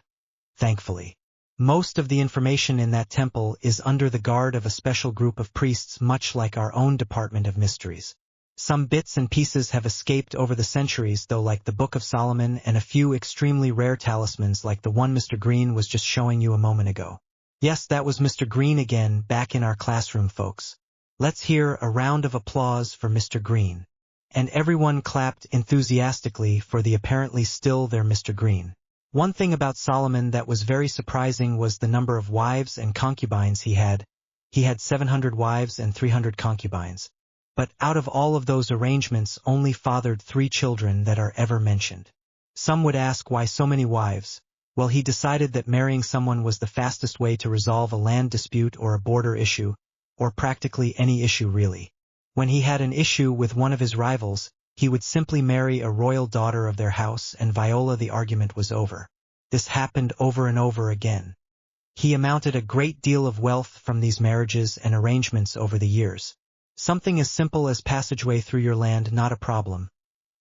Thankfully. Most of the information in that temple is under the guard of a special group of priests, much like our own Department of Mysteries. Some bits and pieces have escaped over the centuries, though, like the Book of Solomon and a few extremely rare talismans like the one Mr. Green was just showing you a moment ago. Yes, that was Mr. Green again, back in our classroom, folks. Let's hear a round of applause for Mr. Green. And everyone clapped enthusiastically for the apparently still there Mr. Green. One thing about Solomon that was very surprising was the number of wives and concubines he had. He had 700 wives and 300 concubines. But out of all of those arrangements only fathered 3 children that are ever mentioned. Some would ask why so many wives. Well, he decided that marrying someone was the fastest way to resolve a land dispute or a border issue, or practically any issue really. When he had an issue with one of his rivals, he would simply marry a royal daughter of their house, and Viola, the argument was over. This happened over and over again. He amounted a great deal of wealth from these marriages and arrangements over the years. Something as simple as passageway through your land, not a problem.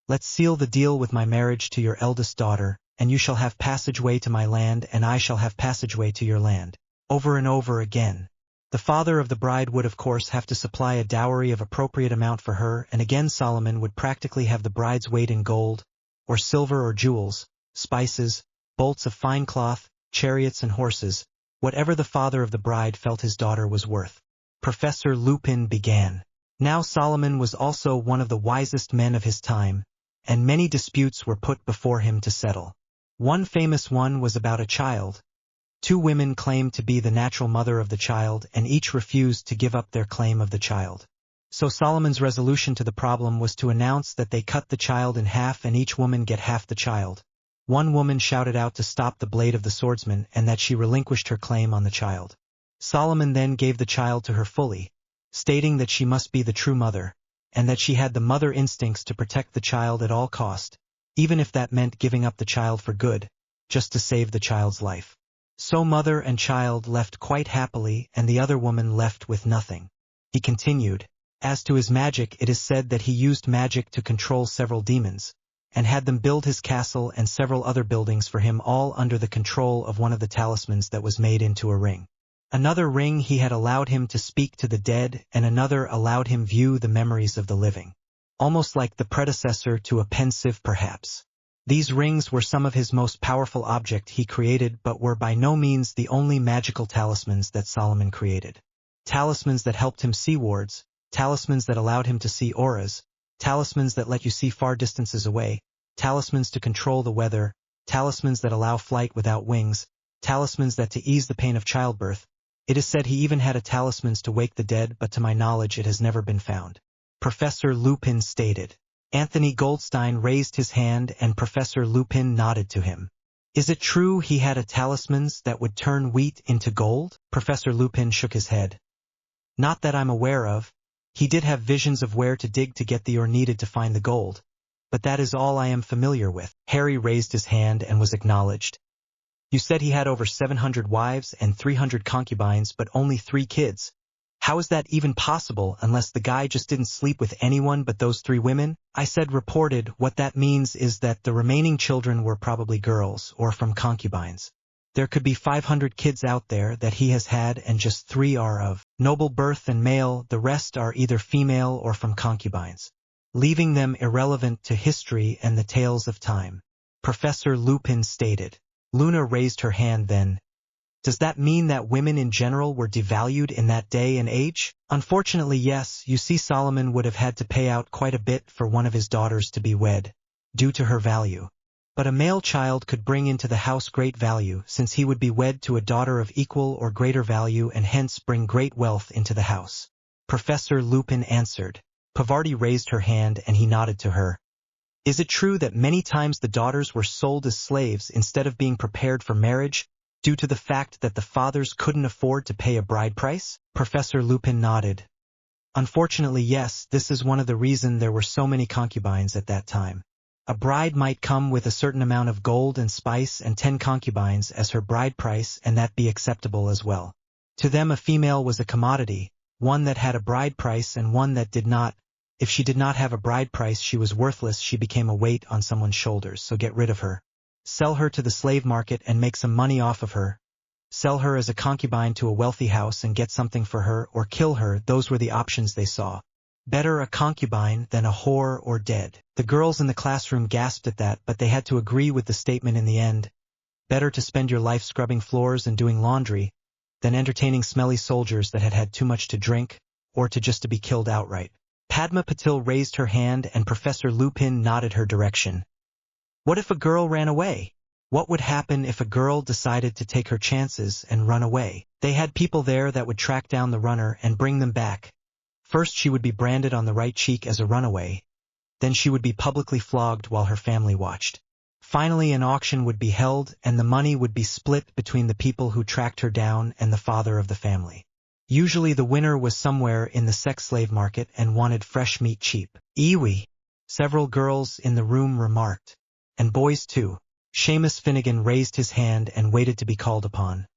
Let's seal the deal with my marriage to your eldest daughter, and you shall have passageway to my land, and I shall have passageway to your land. Over and over again. The father of the bride would of course have to supply a dowry of appropriate amount for her, and again Solomon would practically have the bride's weight in gold, or silver or jewels, spices, bolts of fine cloth, chariots and horses, whatever the father of the bride felt his daughter was worth. Professor Lupin began. Now Solomon was also one of the wisest men of his time, and many disputes were put before him to settle. One famous one was about a child. 2 women claimed to be the natural mother of the child, and each refused to give up their claim of the child. So Solomon's resolution to the problem was to announce that they cut the child in half and each woman get half the child. One woman shouted out to stop the blade of the swordsman and that she relinquished her claim on the child. Solomon then gave the child to her fully, stating that she must be the true mother, and that she had the mother instincts to protect the child at all cost, even if that meant giving up the child for good, just to save the child's life. So mother and child left quite happily, and the other woman left with nothing. He continued, as to his magic, it is said that he used magic to control several demons, and had them build his castle and several other buildings for him, all under the control of one of the talismans that was made into a ring. Another ring he had allowed him to speak to the dead, and another allowed him view the memories of the living. Almost like the predecessor to a pensive perhaps. These rings were some of his most powerful objects he created, but were by no means the only magical talismans that Solomon created. Talismans that helped him see wards, talismans that allowed him to see auras, talismans that let you see far distances away, talismans to control the weather, talismans that allow flight without wings, talismans that to ease the pain of childbirth. It is said he even had a talismans to wake the dead, but to my knowledge it has never been found. Professor Lupin stated. Anthony Goldstein raised his hand and Professor Lupin nodded to him. Is it true he had a talismans that would turn wheat into gold? Professor Lupin shook his head. Not that I'm aware of. He did have visions of where to dig to get the ore needed to find the gold, but that is all I am familiar with. Harry raised his hand and was acknowledged. You said he had over 700 wives and 300 concubines, but only 3 kids. How is that even possible unless the guy just didn't sleep with anyone but those 3 women? I said reported. What that means is that the remaining children were probably girls or from concubines. There could be 500 kids out there that he has had and just 3 are of noble birth and male, the rest are either female or from concubines, leaving them irrelevant to history and the tales of time. Professor Lupin stated. Luna raised her hand then. Does that mean that women in general were devalued in that day and age? Unfortunately, yes. You see, Solomon would have had to pay out quite a bit for one of his daughters to be wed, due to her value. But a male child could bring into the house great value, since he would be wed to a daughter of equal or greater value and hence bring great wealth into the house. Professor Lupin answered. Pavarti raised her hand and he nodded to her. Is it true that many times the daughters were sold as slaves instead of being prepared for marriage, due to the fact that the fathers couldn't afford to pay a bride price? Professor Lupin nodded. Unfortunately, yes, this is one of the reasons there were so many concubines at that time. A bride might come with a certain amount of gold and spice and 10 concubines as her bride price, and that be acceptable as well. To them a female was a commodity, one that had a bride price and one that did not. If she did not have a bride price, she was worthless, she became a weight on someone's shoulders, so get rid of her. Sell her to the slave market and make some money off of her. Sell her as a concubine to a wealthy house and get something for her, or kill her. Those were the options they saw. Better a concubine than a whore or dead. The girls in the classroom gasped at that, but they had to agree with the statement in the end. Better to spend your life scrubbing floors and doing laundry than entertaining smelly soldiers that had had too much to drink, or to be killed outright. Padma Patil raised her hand and Professor Lupin nodded her direction. What if a girl ran away? What would happen if a girl decided to take her chances and run away? They had people there that would track down the runner and bring them back. First she would be branded on the right cheek as a runaway. Then she would be publicly flogged while her family watched. Finally an auction would be held and the money would be split between the people who tracked her down and the father of the family. Usually the winner was somewhere in the sex slave market and wanted fresh meat cheap. Ewe, several girls in the room remarked. And boys too. Seamus Finnegan raised his hand and waited to be called upon.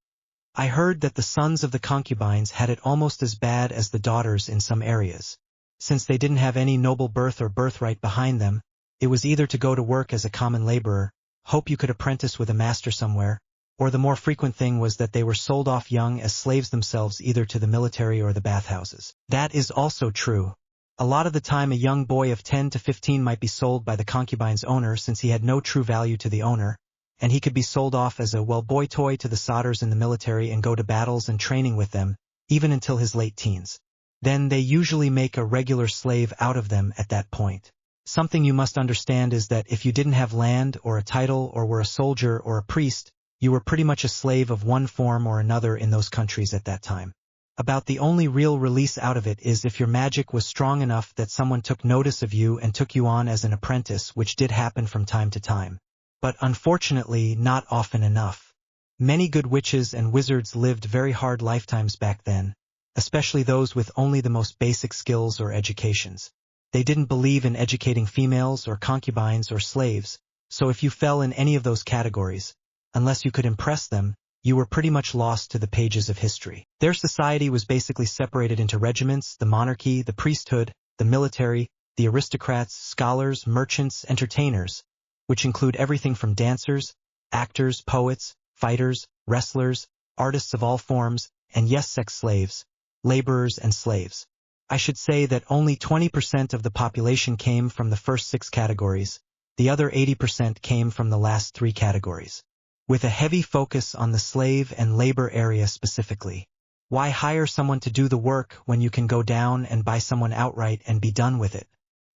I heard that the sons of the concubines had it almost as bad as the daughters in some areas. Since they didn't have any noble birth or birthright behind them, it was either to go to work as a common laborer, hope you could apprentice with a master somewhere, or the more frequent thing was that they were sold off young as slaves themselves either to the military or the bathhouses. That is also true. A lot of the time a young boy of 10 to 15 might be sold by the concubine's owner since he had no true value to the owner, and he could be sold off as a boy toy to the solders in the military and go to battles and training with them, even until his late teens. Then they usually make a regular slave out of them at that point. Something you must understand is that if you didn't have land or a title or were a soldier or a priest, you were pretty much a slave of one form or another in those countries at that time. About the only real release out of it is if your magic was strong enough that someone took notice of you and took you on as an apprentice, which did happen from time to time. but unfortunately not often enough. Many good witches and wizards lived very hard lifetimes back then, especially those with only the most basic skills or educations. They didn't believe in educating females or concubines or slaves, so if you fell in any of those categories, unless you could impress them, you were pretty much lost to the pages of history. Their society was basically separated into regiments: the monarchy, the priesthood, the military, the aristocrats, scholars, merchants, entertainers, which include everything from dancers, actors, poets, fighters, wrestlers, artists of all forms, and yes, sex slaves, laborers and slaves. I should say that only 20% of the population came from the first 6 categories. The other 80% came from the last 3 categories, with a heavy focus on the slave and labor area specifically. Why hire someone to do the work when you can go down and buy someone outright and be done with it?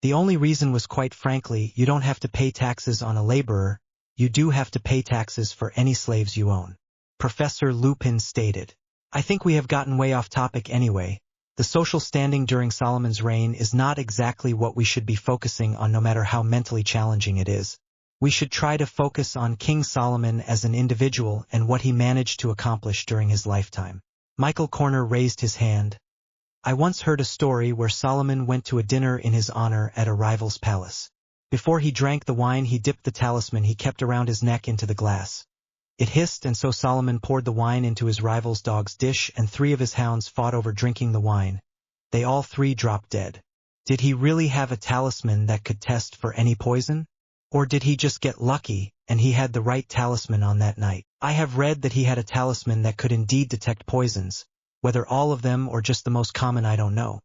The only reason was, quite frankly, you don't have to pay taxes on a laborer, you do have to pay taxes for any slaves you own. Professor Lupin stated. I think we have gotten way off topic anyway. The social standing during Solomon's reign is not exactly what we should be focusing on, no matter how mentally challenging it is. We should try to focus on King Solomon as an individual and what he managed to accomplish during his lifetime. Michael Corner raised his hand. I once heard a story where Solomon went to a dinner in his honor at a rival's palace. Before he drank the wine, he dipped the talisman he kept around his neck into the glass. It hissed, and so Solomon poured the wine into his rival's dog's dish, and 3 of his hounds fought over drinking the wine. They all 3 dropped dead. Did he really have a talisman that could test for any poison? Or did he just get lucky, and he had the right talisman on that night? I have read that he had a talisman that could indeed detect poisons, whether all of them or just the most common I don't know.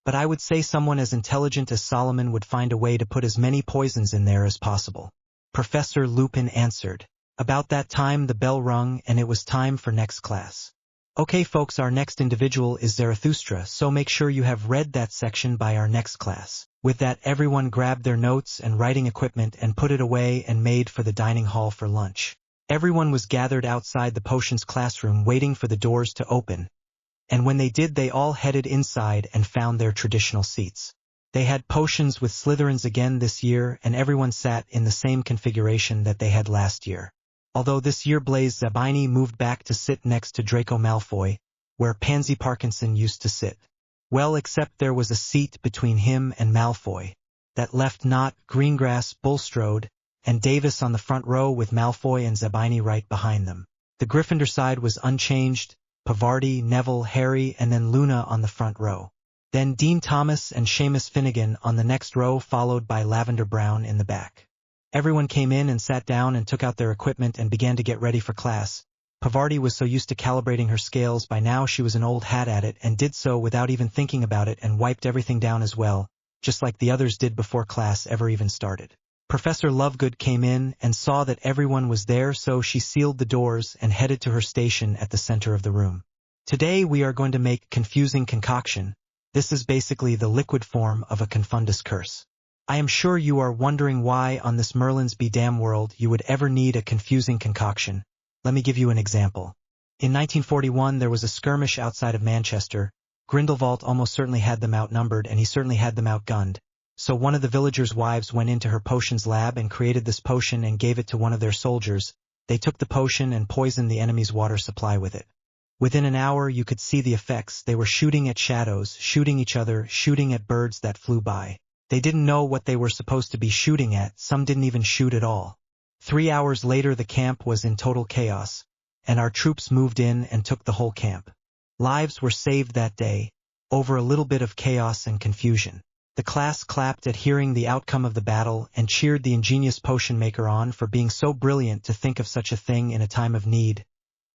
But I would say someone as intelligent as Solomon would find a way to put as many poisons in there as possible. Professor Lupin answered. About that time the bell rung, and it was time for next class. Okay folks, our next individual is Zarathustra, so make sure you have read that section by our next class. With that, everyone grabbed their notes and writing equipment and put it away and made for the dining hall for lunch. Everyone was gathered outside the potions classroom waiting for the doors to open, and when they did, they all headed inside and found their traditional seats. They had potions with Slytherins again this year, and everyone sat in the same configuration that they had last year. Although this year Blaise Zabini moved back to sit next to Draco Malfoy, where Pansy Parkinson used to sit. Well, except there was a seat between him and Malfoy. That left Nott, Greengrass, Bulstrode, and Davis on the front row, with Malfoy and Zabini right behind them. The Gryffindor side was unchanged: Pavarti, Neville, Harry, and then Luna on the front row. Then Dean Thomas and Seamus Finnegan on the next row, followed by Lavender Brown in the back. Everyone came in and sat down and took out their equipment and began to get ready for class. Pavarti was so used to calibrating her scales by now she was an old hat at it, and did so without even thinking about it, and wiped everything down as well, just like the others did before class ever even started. Professor Lovegood came in and saw that everyone was there, so she sealed the doors and headed to her station at the center of the room. Today we are going to make confusing concoction. This is basically the liquid form of a confundus curse. I am sure you are wondering why on this Merlin's be damn world you would ever need a confusing concoction. Let me give you an example. In 1941 there was a skirmish outside of Manchester. Grindelwald almost certainly had them outnumbered, and he certainly had them outgunned. So one of the villagers' wives went into her potions lab and created this potion and gave it to one of their soldiers. They took the potion and poisoned the enemy's water supply with it. Within an hour you could see the effects. They were shooting at shadows, shooting each other, shooting at birds that flew by. They didn't know what they were supposed to be shooting at. Some didn't even shoot at all. 3 hours later the camp was in total chaos, and our troops moved in and took the whole camp. Lives were saved that day, over a little bit of chaos and confusion. The class clapped at hearing the outcome of the battle and cheered the ingenious potion maker on for being so brilliant to think of such a thing in a time of need.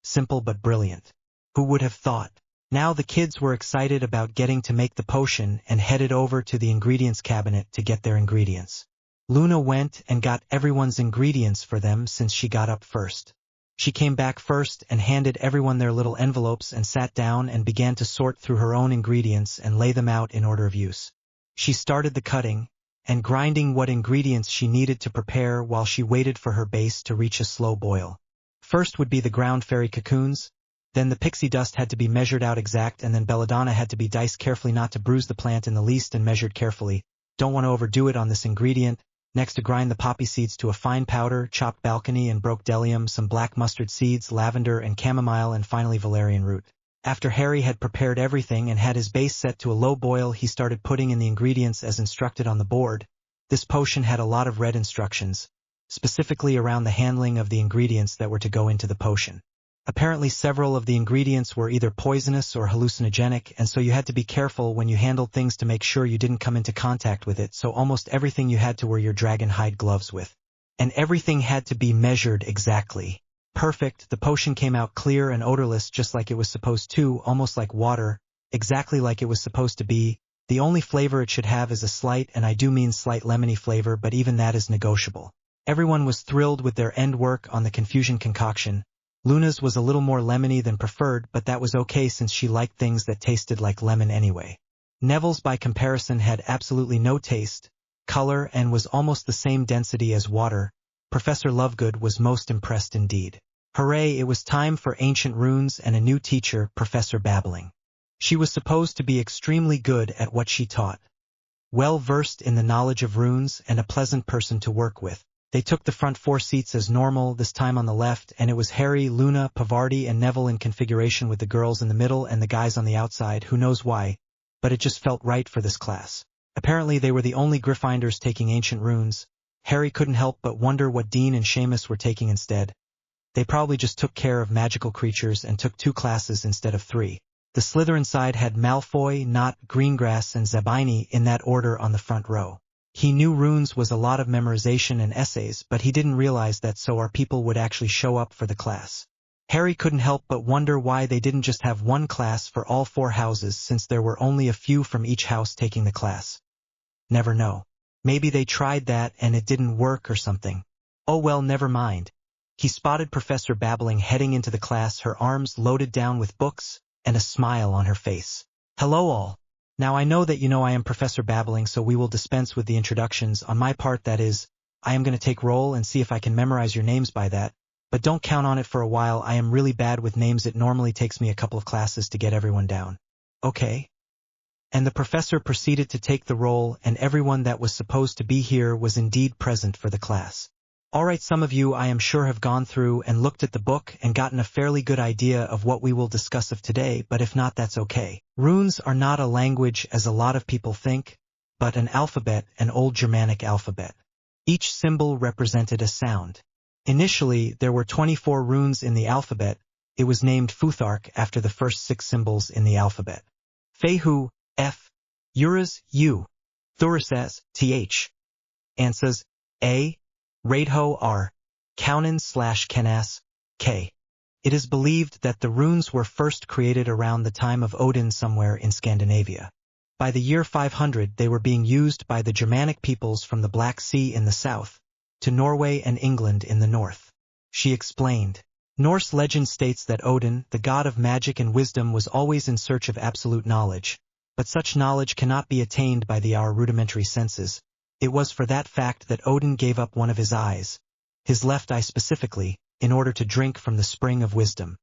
Simple but brilliant. Who would have thought? Now the kids were excited about getting to make the potion and headed over to the ingredients cabinet to get their ingredients. Luna went and got everyone's ingredients for them since she got up first. She came back first and handed everyone their little envelopes and sat down and began to sort through her own ingredients and lay them out in order of use. She started the cutting and grinding what ingredients she needed to prepare while she waited for her base to reach a slow boil. First would be the ground fairy cocoons. Then the pixie dust had to be measured out exact, and then belladonna had to be diced carefully not to bruise the plant in the least and measured carefully. Don't want to overdo it on this ingredient. Next to grind the poppy seeds to a fine powder, chopped balcony and broke bdellium, some black mustard seeds, lavender and chamomile, and finally valerian root. After Harry had prepared everything and had his base set to a low boil, he started putting in the ingredients as instructed on the board. This potion had a lot of red instructions, specifically around the handling of the ingredients that were to go into the potion. Apparently several of the ingredients were either poisonous or hallucinogenic, and so you had to be careful when you handled things to make sure you didn't come into contact with it, so almost everything you had to wear your dragon hide gloves with. And everything had to be measured exactly. Perfect. The potion came out clear and odorless just like it was supposed to, almost like water, exactly like it was supposed to be. The only flavor it should have is a slight, and I do mean slight, lemony flavor, but even that is negotiable. Everyone was thrilled with their end work on the confusion concoction. Luna's was a little more lemony than preferred, but that was okay since she liked things that tasted like lemon anyway. Neville's by comparison had absolutely no taste, color, and was almost the same density as water. Professor Lovegood was most impressed indeed. Hooray, it was time for ancient runes and a new teacher, Professor Babbling. She was supposed to be extremely good at what she taught. Well versed in the knowledge of runes and a pleasant person to work with. They took the front 4 seats as normal, this time on the left, and it was Harry, Luna, Pavarti, and Neville in configuration with the girls in the middle and the guys on the outside, who knows why, but it just felt right for this class. Apparently they were the only Gryffindors taking ancient runes. Harry couldn't help but wonder what Dean and Seamus were taking instead. They probably just took care of magical creatures and took 2 classes instead of 3. The Slytherin side had Malfoy, Nott, Greengrass, and Zabini in that order on the front row. He knew runes was a lot of memorization and essays, but he didn't realize that so our people would actually show up for the class. Harry couldn't help but wonder why they didn't just have one class for all 4 houses, since there were only a few from each house taking the class. Never know. Maybe they tried that and it didn't work or something. Oh well, never mind. He spotted Professor Babbling heading into the class, her arms loaded down with books and a smile on her face. Hello all. Now I know that you know I am Professor Babbling, so we will dispense with the introductions. On my part, that is, I am going to take roll and see if I can memorize your names by that, but don't count on it for a while. I am really bad with names. It normally takes me a couple of classes to get everyone down. Okay? And the professor proceeded to take the roll, and everyone that was supposed to be here was indeed present for the class. Alright, some of you I am sure have gone through and looked at the book and gotten a fairly good idea of what we will discuss of today, but if not, that's okay. Runes are not a language as a lot of people think, but an alphabet, an old Germanic alphabet. Each symbol represented a sound. Initially, there were 24 runes in the alphabet. It was named Futhark after the first 6 symbols in the alphabet. Fehu, F, Uras, U, Thurisas, Th, Ansas, A, Raidho, R, Kaunan/Kenas, K. It is believed that the runes were first created around the time of Odin somewhere in Scandinavia. By the year 500 they were being used by the Germanic peoples from the Black Sea in the south to Norway and England in the north. She explained. Norse legend states that Odin, the god of magic and wisdom, was always in search of absolute knowledge, but such knowledge cannot be attained by our rudimentary senses. It was for that fact that Odin gave up one of his eyes, his left eye specifically, in order to drink from the spring of wisdom.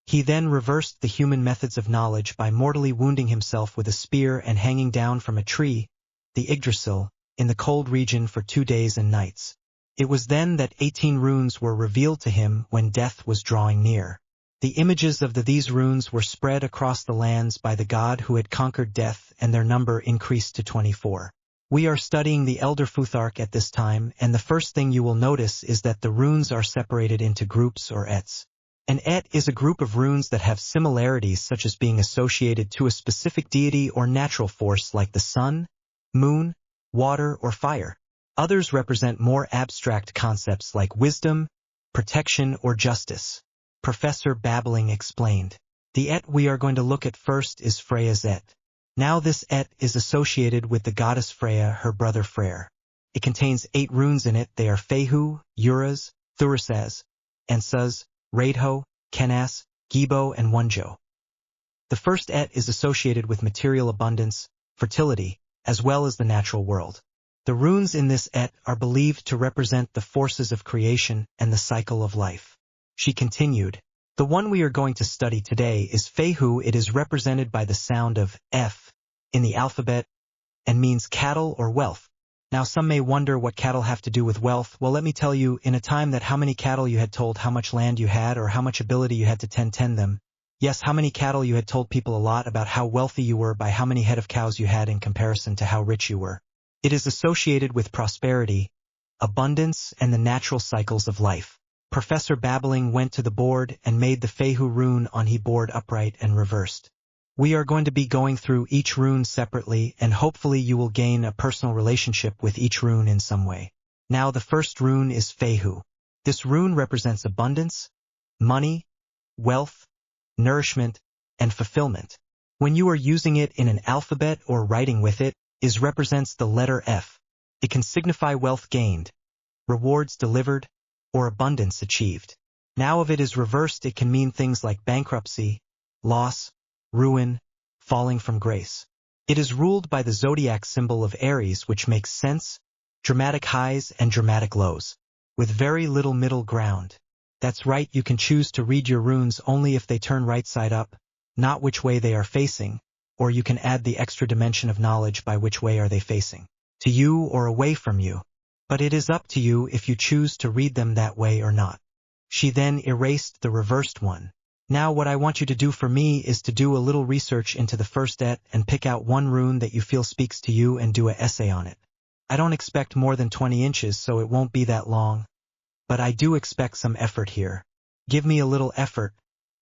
He then reversed the human methods of knowledge by mortally wounding himself with a spear and hanging down from a tree, the Yggdrasil, in the cold region for 2 days and nights. It was then that 18 runes were revealed to him when death was drawing near. The images of these runes were spread across the lands by the god who had conquered death, and their number increased to 24. We are studying the Elder Futhark at this time, and the first thing you will notice is that the runes are separated into groups or ets. An et is a group of runes that have similarities such as being associated to a specific deity or natural force like the sun, moon, water, or fire. Others represent more abstract concepts like wisdom, protection, or justice. Professor Babbling explained. The et we are going to look at first is Freya's et. Now this et is associated with the goddess Freya, her brother Freyr. It contains 8 runes in it. They are Fehu, Uras, Thurisas, Ansas, Raidho, Kenas, Gibo, and Wunjo. The first et is associated with material abundance, fertility, as well as the natural world. The runes in this et are believed to represent the forces of creation and the cycle of life. She continued. The one we are going to study today is Fehu. It is represented by the sound of F in the alphabet and means cattle or wealth. Now some may wonder what cattle have to do with wealth. Well, let me tell you, in a time that how many cattle you had told how much land you had or how much ability you had to tend them. Yes, how many cattle you had told people a lot about how wealthy you were by how many head of cows you had in comparison to how rich you were. It is associated with prosperity, abundance, and the natural cycles of life. Professor Babbling went to the board and made the Fehu rune on he board upright and reversed. We are going to be going through each rune separately, and hopefully you will gain a personal relationship with each rune in some way. Now the first rune is Fehu. This rune represents abundance, money, wealth, nourishment, and fulfillment. When you are using it in an alphabet or writing with it, it represents the letter F. It can signify wealth gained, rewards delivered, or abundance achieved. Now if it is reversed, it can mean things like bankruptcy, loss, ruin, falling from grace. It is ruled by the zodiac symbol of Aries, which makes sense, dramatic highs and dramatic lows, with very little middle ground. That's right, you can choose to read your runes only if they turn right side up, not which way they are facing, or you can add the extra dimension of knowledge by which way are they facing, to you or away from you. But it is up to you if you choose to read them that way or not. She then erased the reversed one. Now what I want you to do for me is to do a little research into the first et and pick out one rune that you feel speaks to you and do an essay on it. I don't expect more than 20 inches, so it won't be that long. But I do expect some effort here. Give me a little effort.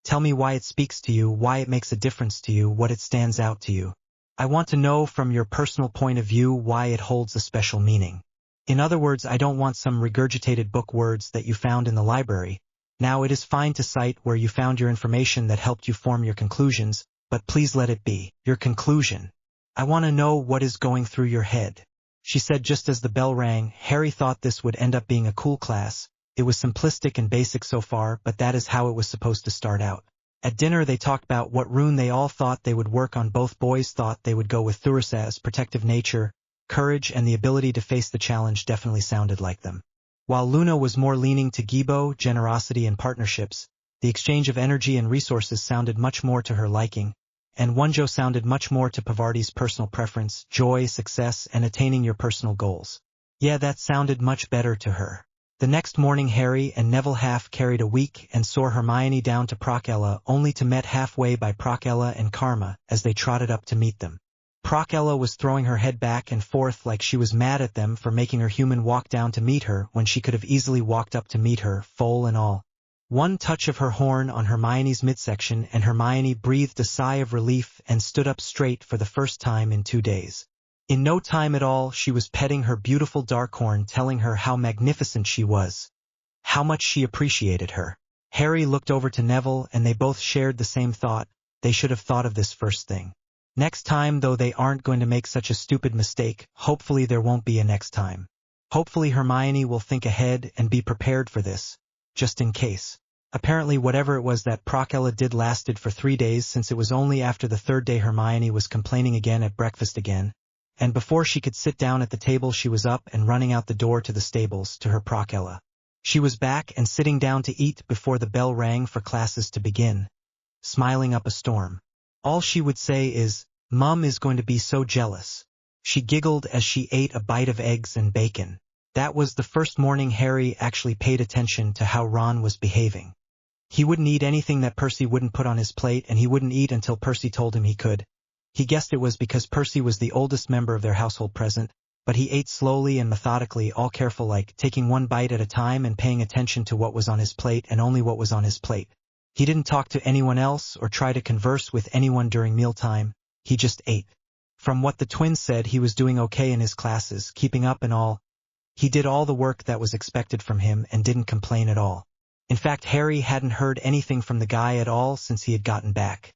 Tell me why it speaks to you, why it makes a difference to you, what it stands out to you. I want to know from your personal point of view why it holds a special meaning. In other words, I don't want some regurgitated book words that you found in the library. Now it is fine to cite where you found your information that helped you form your conclusions, but please let it be your conclusion. I want to know what is going through your head. She said just as the bell rang. Harry thought this would end up being a cool class. It was simplistic and basic so far, but that is how it was supposed to start out. At dinner they talked about what rune they all thought they would work on. Both boys thought they would go with Thurisaz, protective nature, courage, and the ability to face the challenge definitely sounded like them. While Luna was more leaning to Gibo, generosity and partnerships, the exchange of energy and resources sounded much more to her liking, and Wonjo sounded much more to Pavarti's personal preference, joy, success, and attaining your personal goals. Yeah, that sounded much better to her. The next morning Harry and Neville half carried a week and saw Hermione down to Procella, only to met halfway by Procella and Karma as they trotted up to meet them. Procella was throwing her head back and forth like she was mad at them for making her human walk down to meet her when she could have easily walked up to meet her, foal and all. One touch of her horn on Hermione's midsection and Hermione breathed a sigh of relief and stood up straight for the first time in 2 days. In no time at all she was petting her beautiful dark horn, telling her how magnificent she was, how much she appreciated her. Harry looked over to Neville and they both shared the same thought. They should have thought of this first thing. Next time, though, they aren't going to make such a stupid mistake. Hopefully there won't be a next time. Hopefully Hermione will think ahead and be prepared for this, just in case. Apparently whatever it was that Procella did lasted for 3 days, since it was only after the 3rd day Hermione was complaining again at breakfast again, and before she could sit down at the table she was up and running out the door to the stables to her Procella. She was back and sitting down to eat before the bell rang for classes to begin, smiling up a storm. All she would say is, "Mum is going to be so jealous." She giggled as she ate a bite of eggs and bacon. That was the first morning Harry actually paid attention to how Ron was behaving. He wouldn't eat anything that Percy wouldn't put on his plate, and he wouldn't eat until Percy told him he could. He guessed it was because Percy was the oldest member of their household present, but he ate slowly and methodically, all careful like, taking one bite at a time and paying attention to what was on his plate and only what was on his plate. He didn't talk to anyone else or try to converse with anyone during mealtime. He just ate. From what the twins said, he was doing okay in his classes, keeping up and all. He did all the work that was expected from him and didn't complain at all. In fact, Harry hadn't heard anything from the guy at all since he had gotten back.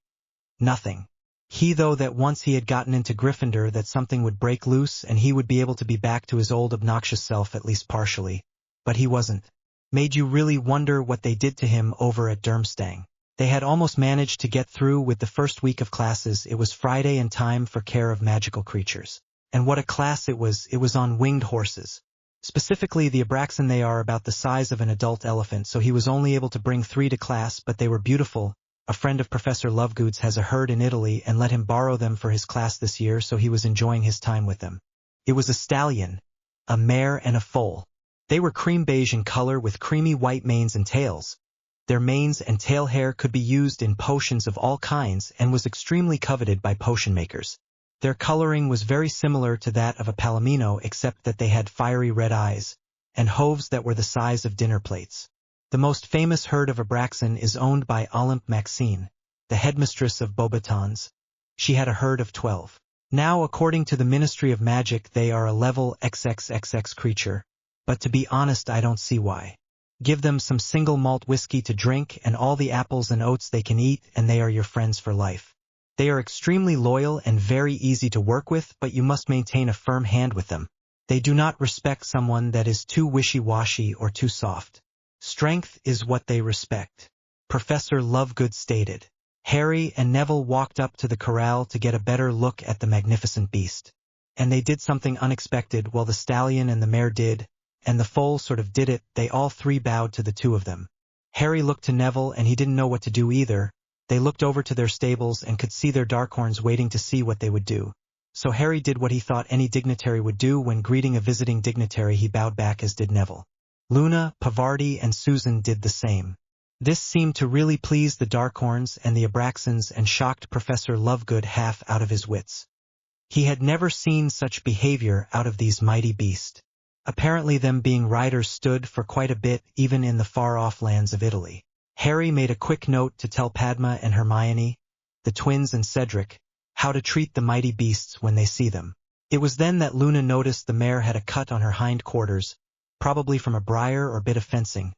Nothing. He though that once he had gotten into Gryffindor that something would break loose and he would be able to be back to his old obnoxious self at least partially. But he wasn't. Made you really wonder what they did to him over at Durmstrang. They had almost managed to get through with the first week of classes. It was Friday and time for care of magical creatures. And what a class it was on winged horses. Specifically the Abraxan, they are about the size of an adult elephant, so he was only able to bring 3 to class, but they were beautiful. A friend of Professor Lovegood's has a herd in Italy and let him borrow them for his class this year, so he was enjoying his time with them. It was a stallion, a mare and a foal. They were cream beige in color with creamy white manes and tails. Their manes and tail hair could be used in potions of all kinds and was extremely coveted by potion makers. Their coloring was very similar to that of a palomino except that they had fiery red eyes, and hooves that were the size of dinner plates. The most famous herd of Abraxan is owned by Olympe Maxine, the headmistress of Beauxbatons. She had a herd of 12. Now, according to the Ministry of Magic, they are a level XXXX creature, but to be honest I don't see why. Give them some single malt whiskey to drink and all the apples and oats they can eat and they are your friends for life. They are extremely loyal and very easy to work with, but you must maintain a firm hand with them. They do not respect someone that is too wishy-washy or too soft. Strength is what they respect, Professor Lovegood stated. Harry and Neville walked up to the corral to get a better look at the magnificent beast. And they did something unexpected. Well, the stallion and the mare did, and the foal sort of did it. They all three bowed to the two of them. Harry looked to Neville and he didn't know what to do either. They looked over to their stables and could see their Darkhorns waiting to see what they would do. So Harry did what he thought any dignitary would do when greeting a visiting dignitary. He bowed back, as did Neville. Luna, Pavarti, and Susan did the same. This seemed to really please the Darkhorns and the Abraxans and shocked Professor Lovegood half out of his wits. He had never seen such behavior out of these mighty beasts. Apparently them being riders stood for quite a bit even in the far-off lands of Italy. Harry made a quick note to tell Padma and Hermione, the twins and Cedric, how to treat the mighty beasts when they see them. It was then that Luna noticed the mare had a cut on her hind quarters, probably from a briar or bit of fencing.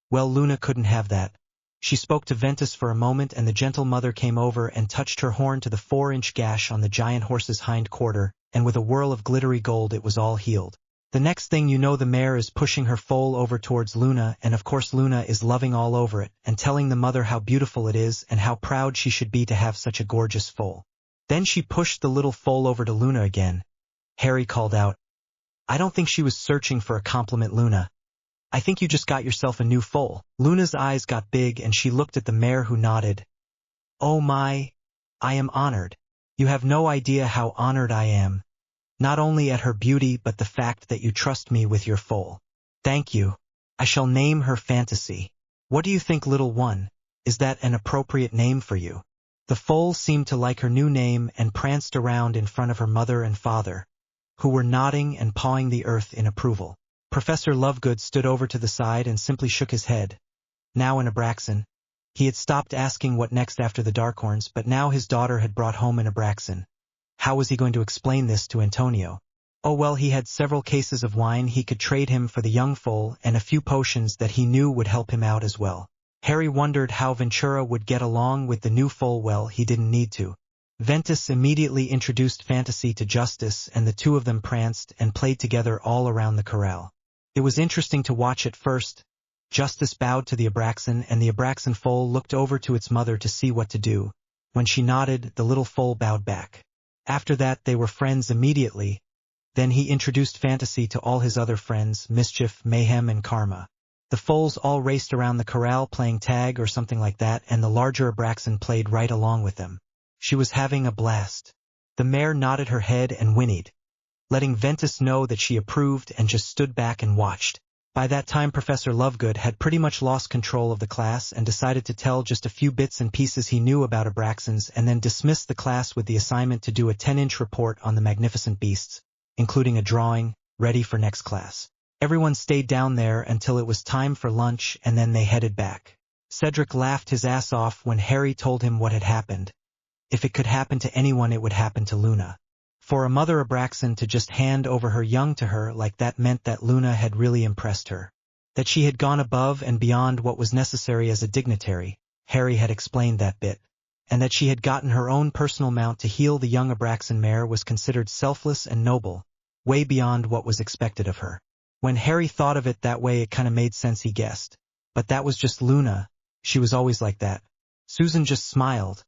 Well, Luna couldn't have that. She spoke to Ventus for a moment and the gentle mother came over and touched her horn to the 4-inch gash on the giant horse's hind quarter, and with a whirl of glittery gold it was all healed. The next thing you know the mare is pushing her foal over towards Luna, and of course Luna is loving all over it and telling the mother how beautiful it is and how proud she should be to have such a gorgeous foal. Then she pushed the little foal over to Luna again. Harry called out, "I don't think she was searching for a compliment, Luna. I think you just got yourself a new foal." Luna's eyes got big and she looked at the mare, who nodded. "Oh my, I am honored. You have no idea how honored I am. Not only at her beauty but the fact that you trust me with your foal. Thank you. I shall name her Fantasy. What do you think, little one? Is that an appropriate name for you?" The foal seemed to like her new name and pranced around in front of her mother and father, who were nodding and pawing the earth in approval. Professor Lovegood stood over to the side and simply shook his head. Now an Abraxan. He had stopped asking what next after the Darkhorns, but now his daughter had brought home an Abraxan. How was he going to explain this to Antonio? Oh well, he had several cases of wine he could trade him for the young foal and a few potions that he knew would help him out as well. Harry wondered how Ventura would get along with the new foal. Well, he didn't need to. Ventus immediately introduced Fantasy to Justice and the two of them pranced and played together all around the corral. It was interesting to watch at first. Justice bowed to the Abraxan and the Abraxan foal looked over to its mother to see what to do. When she nodded, the little foal bowed back. After that they were friends immediately. Then he introduced Fantasy to all his other friends, Mischief, Mayhem, and Karma. The foals all raced around the corral playing tag or something like that, and the larger Abraxan played right along with them. She was having a blast. The mare nodded her head and whinnied, letting Ventus know that she approved, and just stood back and watched. By that time Professor Lovegood had pretty much lost control of the class and decided to tell just a few bits and pieces he knew about Abraxans and then dismissed the class with the assignment to do a 10-inch report on the magnificent beasts, including a drawing, ready for next class. Everyone stayed down there until it was time for lunch and then they headed back. Cedric laughed his ass off when Harry told him what had happened. If it could happen to anyone, it would happen to Luna. For a mother Abraxan to just hand over her young to her like that meant that Luna had really impressed her. That she had gone above and beyond what was necessary as a dignitary, Harry had explained that bit. And that she had gotten her own personal mount to heal the young Abraxan mare was considered selfless and noble, way beyond what was expected of her. When Harry thought of it that way, it kind of made sense, he guessed. But that was just Luna. She was always like that. Susan just smiled,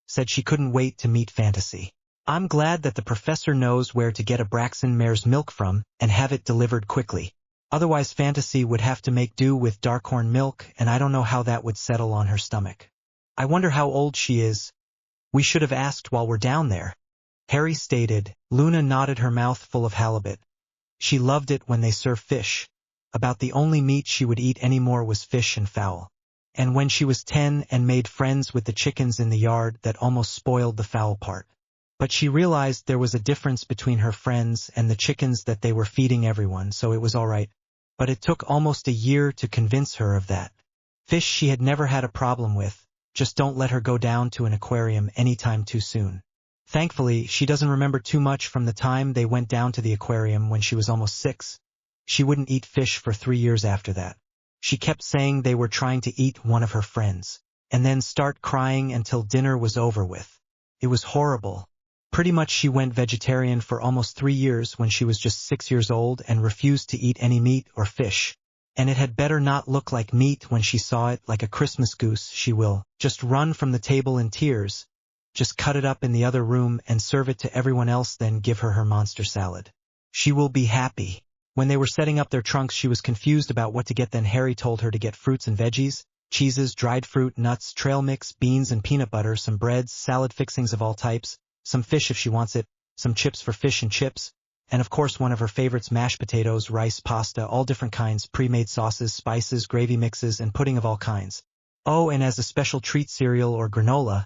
said she couldn't wait to meet Fantasy. I'm glad that the professor knows where to get Abraxan mare's milk from and have it delivered quickly. Otherwise Fantasy would have to make do with Darkhorn milk, and I don't know how that would settle on her stomach. I wonder how old she is. We should have asked while we're down there, Harry stated. Luna nodded, her mouth full of halibut. She loved it when they served fish. About the only meat she would eat anymore was fish and fowl. And when she was 10 and made friends with the chickens in the yard, that almost spoiled the fowl part. But she realized there was a difference between her friends and the chickens, that they were feeding everyone, so it was all right. But it took almost a year to convince her of that. Fish she had never had a problem with, just don't let her go down to an aquarium anytime too soon. Thankfully, she doesn't remember too much from the time they went down to the aquarium when she was almost 6. She wouldn't eat fish for 3 years after that. She kept saying they were trying to eat one of her friends, and then start crying until dinner was over with. It was horrible. Pretty much she went vegetarian for almost 3 years when she was just 6 years old and refused to eat any meat or fish. And it had better not look like meat when she saw it, like a Christmas goose. She will just run from the table in tears. Just cut it up in the other room and serve it to everyone else, then give her her monster salad. She will be happy. When they were setting up their trunks, she was confused about what to get. Then Harry told her to get fruits and veggies, cheeses, dried fruit, nuts, trail mix, beans and peanut butter, some breads, salad fixings of all types, some fish if she wants it, some chips for fish and chips, and of course one of her favorites, mashed potatoes, rice, pasta, all different kinds, pre-made sauces, spices, gravy mixes, and pudding of all kinds. Oh, and as a special treat, cereal or granola.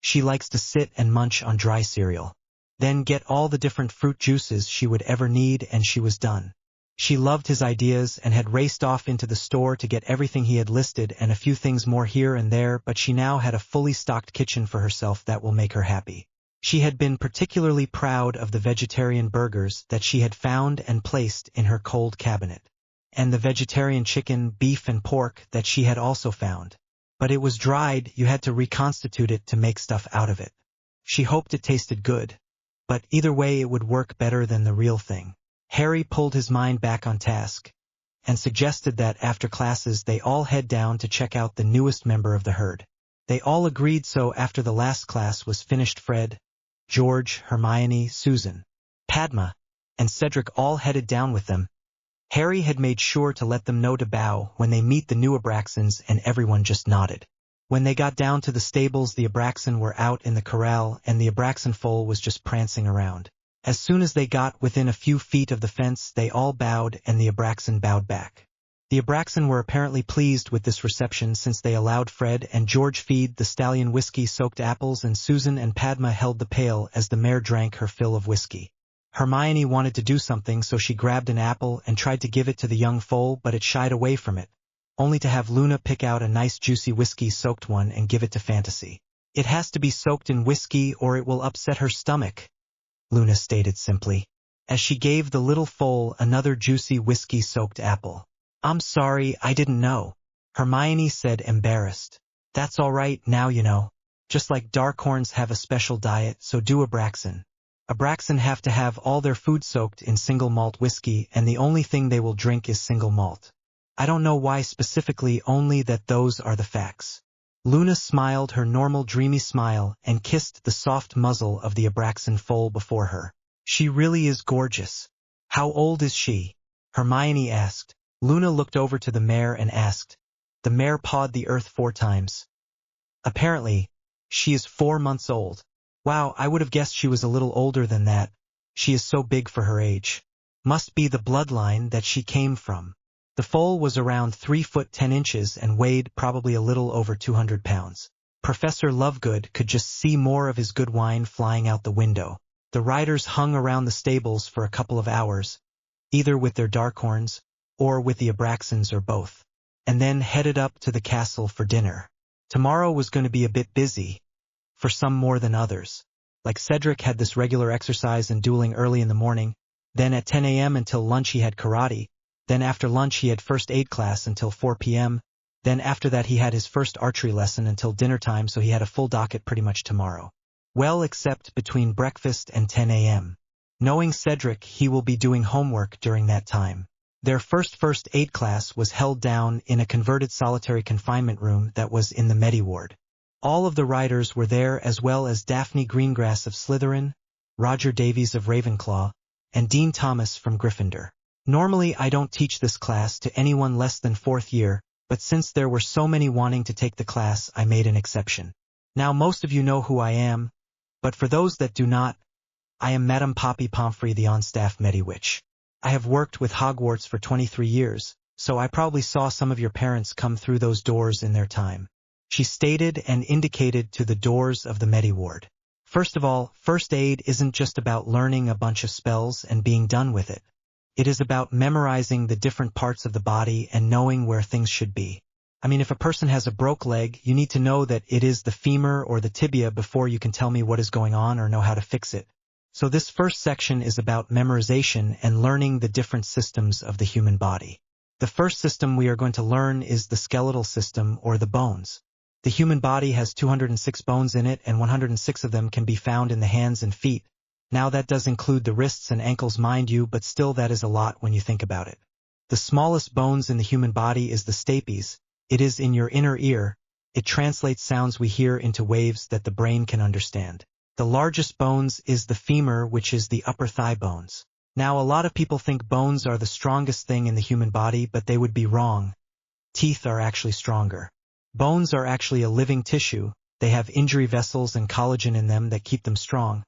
She likes to sit and munch on dry cereal. Then get all the different fruit juices she would ever need, and she was done. She loved his ideas and had raced off into the store to get everything he had listed and a few things more here and there, but she now had a fully stocked kitchen for herself that will make her happy. She had been particularly proud of the vegetarian burgers that she had found and placed in her cold cabinet, and the vegetarian chicken, beef and pork that she had also found. But it was dried, you had to reconstitute it to make stuff out of it. She hoped it tasted good, but either way it would work better than the real thing. Harry pulled his mind back on task, and suggested that after classes they all head down to check out the newest member of the herd. They all agreed, so after the last class was finished, Fred, George, Hermione, Susan, Padma, and Cedric all headed down with them. Harry had made sure to let them know to bow when they meet the new Abraxans, and everyone just nodded. When they got down to the stables, the Abraxan were out in the corral, and the Abraxan foal was just prancing around. As soon as they got within a few feet of the fence, they all bowed, and the Abraxan bowed back. The Abraxan were apparently pleased with this reception, since they allowed Fred and George feed the stallion whiskey-soaked apples, and Susan and Padma held the pail as the mare drank her fill of whiskey. Hermione wanted to do something, so she grabbed an apple and tried to give it to the young foal, but it shied away from it, only to have Luna pick out a nice juicy whiskey-soaked one and give it to Fantasy. "It has to be soaked in whiskey or it will upset her stomach," Luna stated simply, as she gave the little foal another juicy whiskey-soaked apple. "I'm sorry, I didn't know," Hermione said, embarrassed. "That's all right, now you know. Just like Darkhorns have a special diet, so do Abraxan. Abraxan have to have all their food soaked in single malt whiskey, and the only thing they will drink is single malt. I don't know why specifically, only that those are the facts." Luna smiled her normal dreamy smile and kissed the soft muzzle of the Abraxan foal before her. "She really is gorgeous. How old is she?" Hermione asked. Luna looked over to the mare and asked. The mare pawed the earth 4 times. "Apparently, she is 4 months old. Wow, I would have guessed she was a little older than that. She is so big for her age. Must be the bloodline that she came from." The foal was around 3 foot 10 inches and weighed probably a little over 200 pounds. Professor Lovegood could just see more of his good wine flying out the window. The riders hung around the stables for a couple of hours, either with their Darkhorns, or with the Abraxans, or both, and then headed up to the castle for dinner. Tomorrow was going to be a bit busy, for some more than others. Like Cedric had this regular exercise and dueling early in the morning, then at 10 a.m. until lunch he had karate, then after lunch he had first aid class until 4 p.m., then after that he had his first archery lesson until dinner time, so he had a full docket pretty much tomorrow. Well, except between breakfast and 10 a.m. Knowing Cedric, he will be doing homework during that time. Their first aid class was held down in a converted solitary confinement room that was in the Medi ward. All of the riders were there, as well as Daphne Greengrass of Slytherin, Roger Davies of Ravenclaw, and Dean Thomas from Gryffindor. Normally I don't teach this class to anyone less than 4th year, but since there were so many wanting to take the class, I made an exception. Now most of you know who I am, but for those that do not, I am Madame Poppy Pomfrey, the on-staff Mediwitch. I have worked with Hogwarts for 23 years, so I probably saw some of your parents come through those doors in their time. She stated and indicated to the doors of the Medi-ward. First of all, first aid isn't just about learning a bunch of spells and being done with it. It is about memorizing the different parts of the body and knowing where things should be. I mean, if a person has a broke leg, you need to know that it is the femur or the tibia before you can tell me what is going on or know how to fix it. So this first section is about memorization and learning the different systems of the human body. The first system we are going to learn is the skeletal system or the bones. The human body has 206 bones in it, and 106 of them can be found in the hands and feet. Now that does include the wrists and ankles, mind you, but still that is a lot when you think about it. The smallest bones in the human body is the stapes. It is in your inner ear. It translates sounds we hear into waves that the brain can understand. The largest bones is the femur, which is the upper thigh bones. Now a lot of people think bones are the strongest thing in the human body, but they would be wrong. Teeth are actually stronger. Bones are actually a living tissue. They have injury vessels and collagen in them that keep them strong.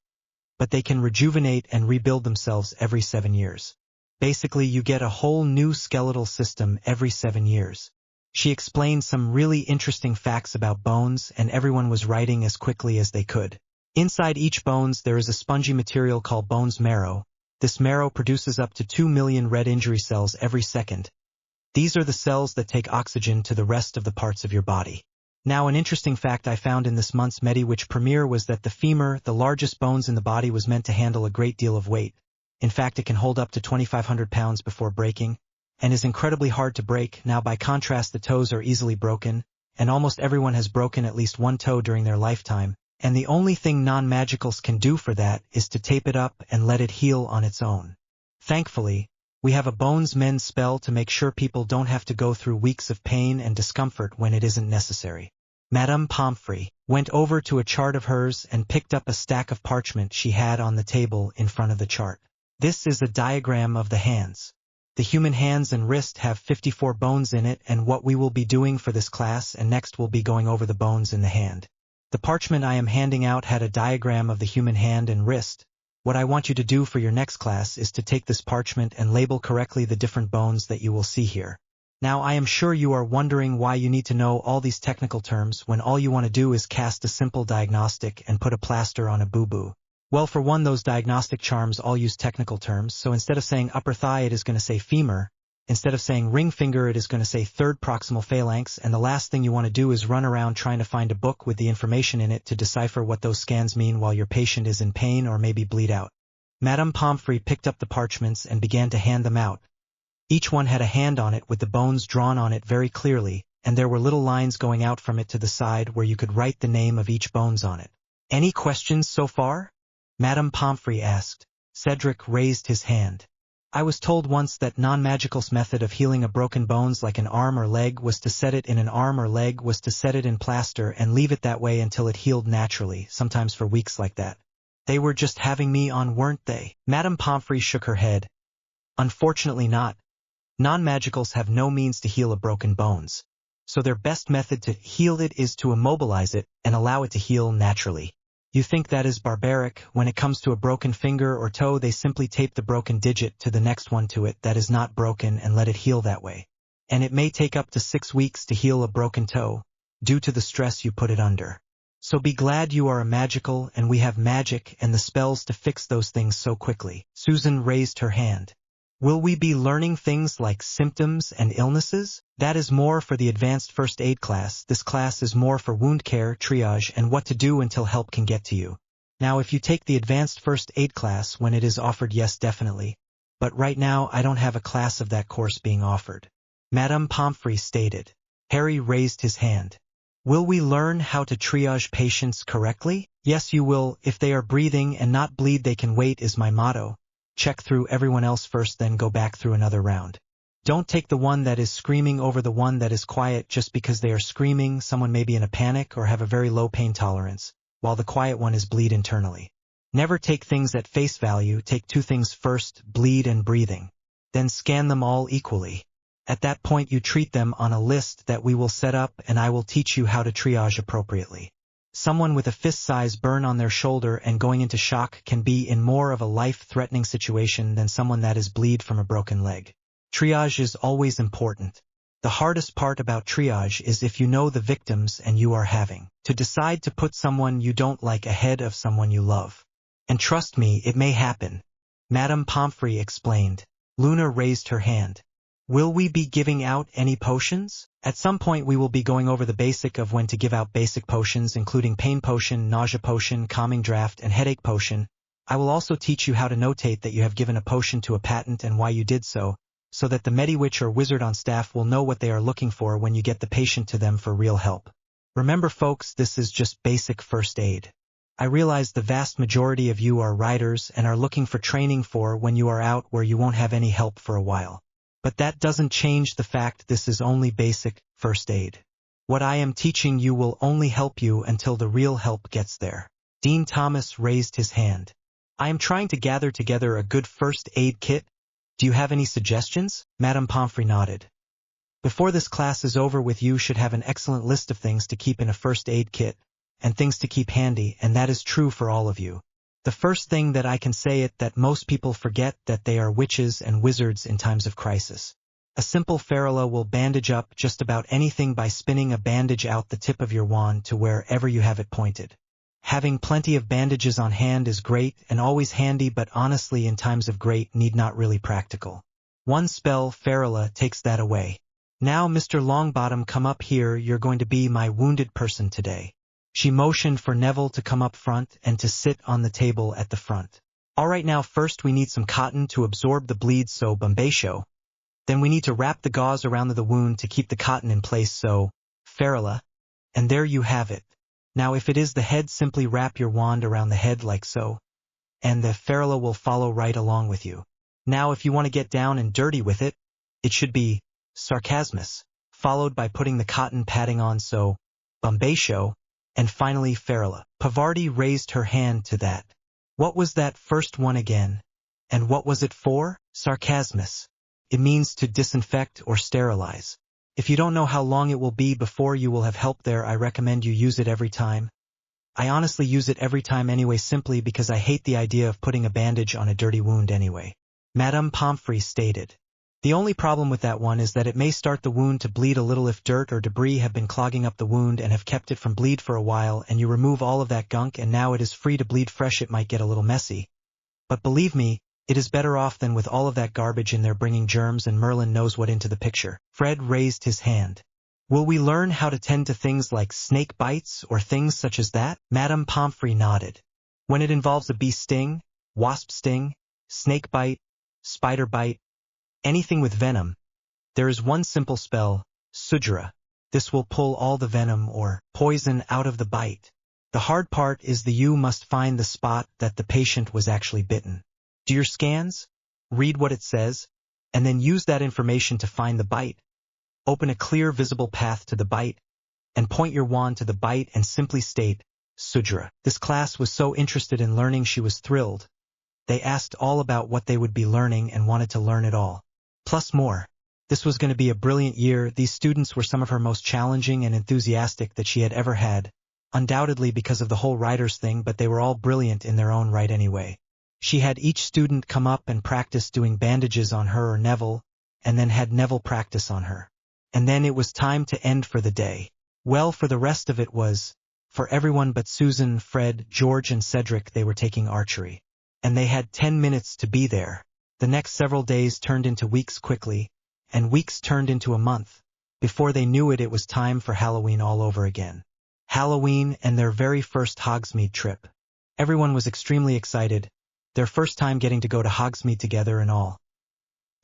But they can rejuvenate and rebuild themselves every 7 years. Basically, you get a whole new skeletal system every 7 years. She explained some really interesting facts about bones, and everyone was writing as quickly as they could. Inside each bones there is a spongy material called bone's marrow. This marrow produces up to 2 million red injury cells every second. These are the cells that take oxygen to the rest of the parts of your body. Now an interesting fact I found in this month's Medi-Witch premiere was that the femur, the largest bones in the body, was meant to handle a great deal of weight. In fact, it can hold up to 2,500 pounds before breaking, and is incredibly hard to break. Now by contrast, the toes are easily broken, and almost everyone has broken at least one toe during their lifetime, and the only thing non-magicals can do for that is to tape it up and let it heal on its own. Thankfully, we have a bones mend spell to make sure people don't have to go through weeks of pain and discomfort when it isn't necessary. Madame Pomfrey went over to a chart of hers and picked up a stack of parchment she had on the table in front of the chart. This is a diagram of the hands. The human hands and wrist have 54 bones in it, and what we will be doing for this class and next will be going over the bones in the hand. The parchment I am handing out had a diagram of the human hand and wrist. What I want you to do for your next class is to take this parchment and label correctly the different bones that you will see here. Now I am sure you are wondering why you need to know all these technical terms when all you want to do is cast a simple diagnostic and put a plaster on a boo-boo. Well, for one, those diagnostic charms all use technical terms, so instead of saying upper thigh it is going to say femur, instead of saying ring finger it is going to say third proximal phalanx, and the last thing you want to do is run around trying to find a book with the information in it to decipher what those scans mean while your patient is in pain or maybe bleed out. Madame Pomfrey picked up the parchments and began to hand them out. Each one had a hand on it with the bones drawn on it very clearly, and there were little lines going out from it to the side where you could write the name of each bones on it. Any questions so far? Madame Pomfrey asked. Cedric raised his hand. I was told once that non-magical's method of healing a broken bones like an arm or leg was to set it in an arm or leg was to set it in plaster and leave it that way until it healed naturally, sometimes for weeks like that. They were just having me on, weren't they? Madame Pomfrey shook her head. Unfortunately not. Non-magicals have no means to heal a broken bones, so their best method to heal it is to immobilize it and allow it to heal naturally. You think that is barbaric? When it comes to a broken finger or toe, they simply tape the broken digit to the next one to it that is not broken and let it heal that way. And it may take up to 6 weeks to heal a broken toe, due to the stress you put it under. So be glad you are a magical and we have magic and the spells to fix those things so quickly. Susan raised her hand. Will we be learning things like symptoms and illnesses? That is more for the advanced first aid class. This class is more for wound care, triage, and what to do until help can get to you. Now if you take the advanced first aid class when it is offered, yes, definitely. But right now I don't have a class of that course being offered. Madame Pomfrey stated. Harry raised his hand. Will we learn how to triage patients correctly? Yes, you will. If they are breathing and not bleed, they can wait is my motto. Check through everyone else first, then go back through another round. Don't take the one that is screaming over the one that is quiet just because they are screaming. Someone may be in a panic or have a very low pain tolerance, while the quiet one is bleed internally. Never take things at face value. Take 2 things first, bleed and breathing. Then scan them all equally. At that point you treat them on a list that we will set up and I will teach you how to triage appropriately. Someone with a fist-size burn on their shoulder and going into shock can be in more of a life-threatening situation than someone that is bleed from a broken leg. Triage is always important. The hardest part about triage is if you know the victims and you are having to decide to put someone you don't like ahead of someone you love. And trust me, it may happen. Madame Pomfrey explained. Luna raised her hand. Will we be giving out any potions? At some point we will be going over the basic of when to give out basic potions, including pain potion, nausea potion, calming draft, and headache potion. I will also teach you how to notate that you have given a potion to a patent and why you did so that the Mediwitch or wizard on staff will know what they are looking for when you get the patient to them for real help. Remember folks, this is just basic first aid. I realize the vast majority of you are riders and are looking for training for when you are out where you won't have any help for a while. But that doesn't change the fact this is only basic first aid. What I am teaching you will only help you until the real help gets there. Dean Thomas raised his hand. I am trying to gather together a good first aid kit. Do you have any suggestions? Madame Pomfrey nodded. Before this class is over with, you should have an excellent list of things to keep in a first aid kit, and things to keep handy, and that is true for all of you. The first thing that I can say it that most people forget that they are witches and wizards in times of crisis. A simple ferula will bandage up just about anything by spinning a bandage out the tip of your wand to wherever you have it pointed. Having plenty of bandages on hand is great and always handy, but honestly in times of great need not really practical. One spell, ferula, takes that away. Now Mr. Longbottom, come up here, you're going to be my wounded person today. She motioned for Neville to come up front and to sit on the table at the front. Alright, now first we need some cotton to absorb the bleed, so Bombasho. Then we need to wrap the gauze around the wound to keep the cotton in place, so ferula. And there you have it. Now if it is the head, simply wrap your wand around the head like so. And the ferula will follow right along with you. Now if you want to get down and dirty with it, it should be sarcasmus, followed by putting the cotton padding on, so Bombasho. And finally ferula. Pavarti raised her hand to that. What was that first one again? And what was it for? Sarcasmus. It means to disinfect or sterilize. If you don't know how long it will be before you will have help there, I recommend you use it every time. I honestly use it every time anyway, simply because I hate the idea of putting a bandage on a dirty wound anyway. Madame Pomfrey stated. The only problem with that one is that it may start the wound to bleed a little if dirt or debris have been clogging up the wound and have kept it from bleed for a while, and you remove all of that gunk and now it is free to bleed fresh. It might get a little messy. But believe me, it is better off than with all of that garbage in there bringing germs, and Merlin knows what into the picture. Fred raised his hand. Will we learn how to tend to things like snake bites or things such as that? Madame Pomfrey nodded. When it involves a bee sting, wasp sting, snake bite, spider bite, anything with venom, there is one simple spell, Sudra. This will pull all the venom or poison out of the bite. The hard part is you must find the spot that the patient was actually bitten. Do your scans, read what it says, and then use that information to find the bite. Open a clear visible path to the bite, and point your wand to the bite and simply state, Sudra. This class was so interested in learning she was thrilled. They asked all about what they would be learning and wanted to learn it all. Plus more. This was going to be a brilliant year. These students were some of her most challenging and enthusiastic that she had ever had, undoubtedly because of the whole writers thing, but they were all brilliant in their own right anyway. She had each student come up and practice doing bandages on her or Neville, and then had Neville practice on her. And then it was time to end for the day. Well, for the rest of it was, for everyone but Susan, Fred, George and Cedric, they were taking archery. And they had 10 minutes to be there. The next several days turned into weeks quickly, and weeks turned into a month. Before they knew it, it was time for Halloween all over again. Halloween and their very first Hogsmeade trip. Everyone was extremely excited, their first time getting to go to Hogsmeade together and all.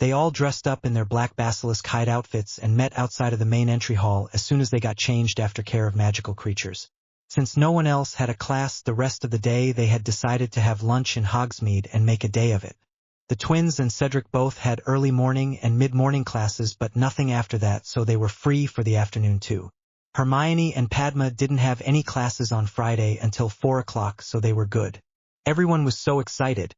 They all dressed up in their black basilisk hide outfits and met outside of the main entry hall as soon as they got changed after care of magical creatures. Since no one else had a class the rest of the day, they had decided to have lunch in Hogsmeade and make a day of it. The twins and Cedric both had early morning and mid-morning classes, but nothing after that, so they were free for the afternoon too. Hermione and Padma didn't have any classes on Friday until 4 o'clock, so they were good. Everyone was so excited.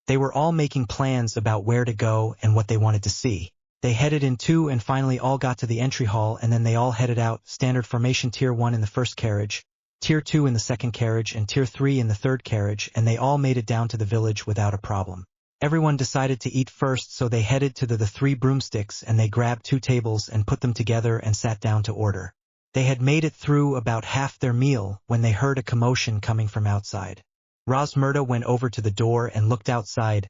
They were all making plans about where to go and what they wanted to see. They headed in too and finally all got to the entry hall, and then they all headed out, standard formation tier 1 in the first carriage, Tier 2 in the second carriage and Tier 3 in the third carriage, and they all made it down to the village without a problem. Everyone decided to eat first, so they headed to the 3 broomsticks and they grabbed 2 tables and put them together and sat down to order. They had made it through about half their meal when they heard a commotion coming from outside. Rosmerta went over to the door and looked outside.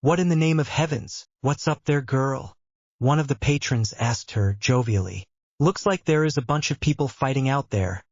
"What in the name of heavens? What's up there, girl?" One of the patrons asked her jovially. "Looks like there is a bunch of people fighting out there,"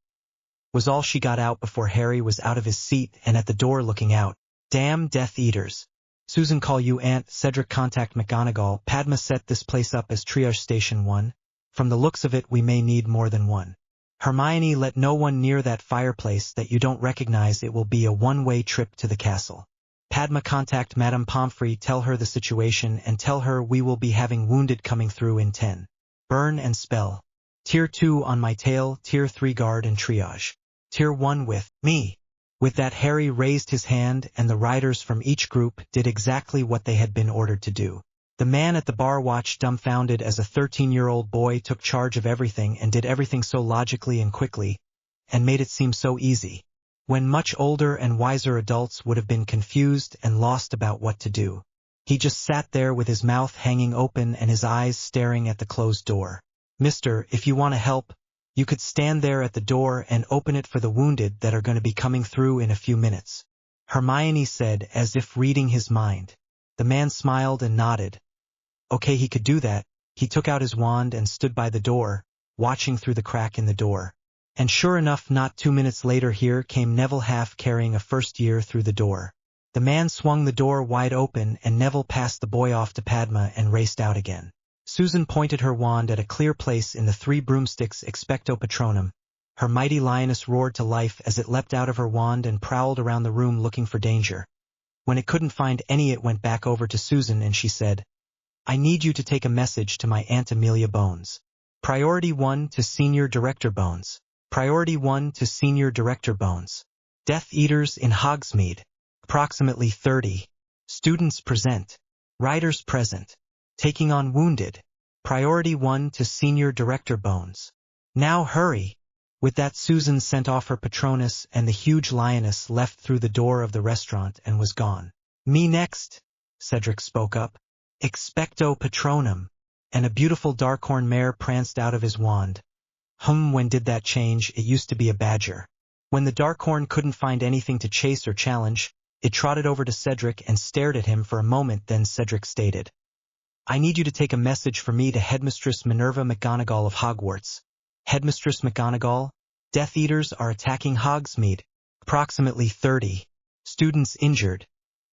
was all she got out before Harry was out of his seat and at the door looking out. "Damn Death Eaters. Susan, call you Aunt. Cedric, contact McGonagall. Padma, set this place up as triage station 1. From the looks of it, we may need more than one. Hermione, let no one near that fireplace that you don't recognize. It will be a one-way trip to the castle. Padma, contact Madame Pomfrey. Tell her the situation and tell her we will be having wounded coming through in 10. Burn and spell. Tier 2 on my tail, Tier 3 guard and triage. Tier 1 with me." With that, Harry raised his hand and the riders from each group did exactly what they had been ordered to do. The man at the bar watched dumbfounded as a 13-year-old boy took charge of everything and did everything so logically and quickly, and made it seem so easy, when much older and wiser adults would have been confused and lost about what to do. He just sat there with his mouth hanging open and his eyes staring at the closed door. "Mister, if you want to help, you could stand there at the door and open it for the wounded that are going to be coming through in a few minutes," Hermione said as if reading his mind. The man smiled and nodded. Okay, he could do that. He took out his wand and stood by the door, watching through the crack in the door. And sure enough, not 2 minutes later here came Neville, half carrying a first year, through the door. The man swung the door wide open and Neville passed the boy off to Padma and raced out again. Susan pointed her wand at a clear place in the 3 broomsticks, expecto patronum. Her mighty lioness roared to life as it leapt out of her wand and prowled around the room looking for danger. When it couldn't find any, it went back over to Susan and she said, "I need you to take a message to my Aunt Amelia Bones. Priority 1 to Senior Director Bones. Priority 1 to Senior Director Bones. Death Eaters in Hogsmeade. Approximately 30. Students present. Riders present. Taking on wounded. Priority 1 to Senior Director Bones. Now hurry." With that, Susan sent off her Patronus and the huge lioness left through the door of the restaurant and was gone. "Me next," Cedric spoke up. "Expecto Patronum." And a beautiful Darkhorn mare pranced out of his wand. When did that change? It used to be a badger. When the Darkhorn couldn't find anything to chase or challenge, it trotted over to Cedric and stared at him for a moment. Then Cedric stated, "I need you to take a message for me to Headmistress Minerva McGonagall of Hogwarts. Headmistress McGonagall, Death Eaters are attacking Hogsmeade. Approximately 30. Students injured.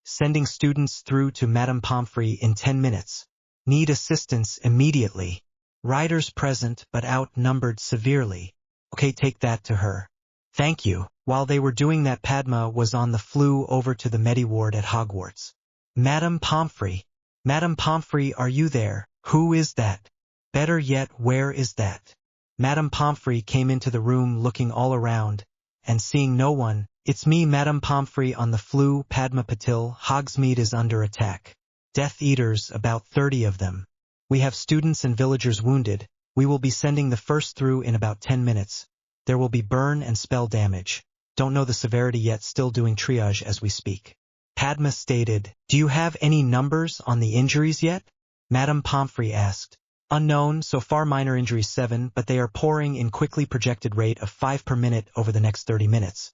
Sending students through to Madame Pomfrey in 10 minutes. Need assistance immediately. Riders present but outnumbered severely. Okay, take that to her. Thank you." While they were doing that, Padma was on the flew over to the Mediward at Hogwarts. "Madame Pomfrey. Madame Pomfrey, are you there? Who is that? Better yet, where is that?" Madame Pomfrey came into the room looking all around, and seeing no one, "It's me, Madame Pomfrey on the flu, Padma Patil. Hogsmeade is under attack. Death Eaters, about 30 of them. We have students and villagers wounded. We will be sending the first through in about 10 minutes. There will be burn and spell damage. Don't know the severity yet, still doing triage as we speak." Padma stated, "Do you have any numbers on the injuries yet?" Madame Pomfrey asked. "Unknown, so far minor injuries 7, but they are pouring in quickly, projected rate of 5 per minute over the next 30 minutes.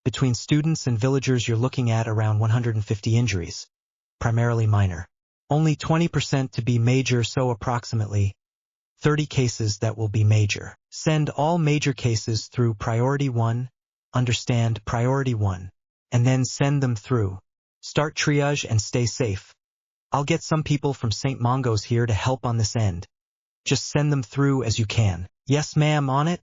Between students and villagers you're looking at around 150 injuries. Primarily minor. Only 20% to be major, so approximately 30 cases that will be major. Send all major cases through Priority 1, understand, Priority 1, and then send them through. Start triage and stay safe. I'll get some people from St. Mungo's here to help on this end. Just send them through as you can." "Yes, ma'am, on it."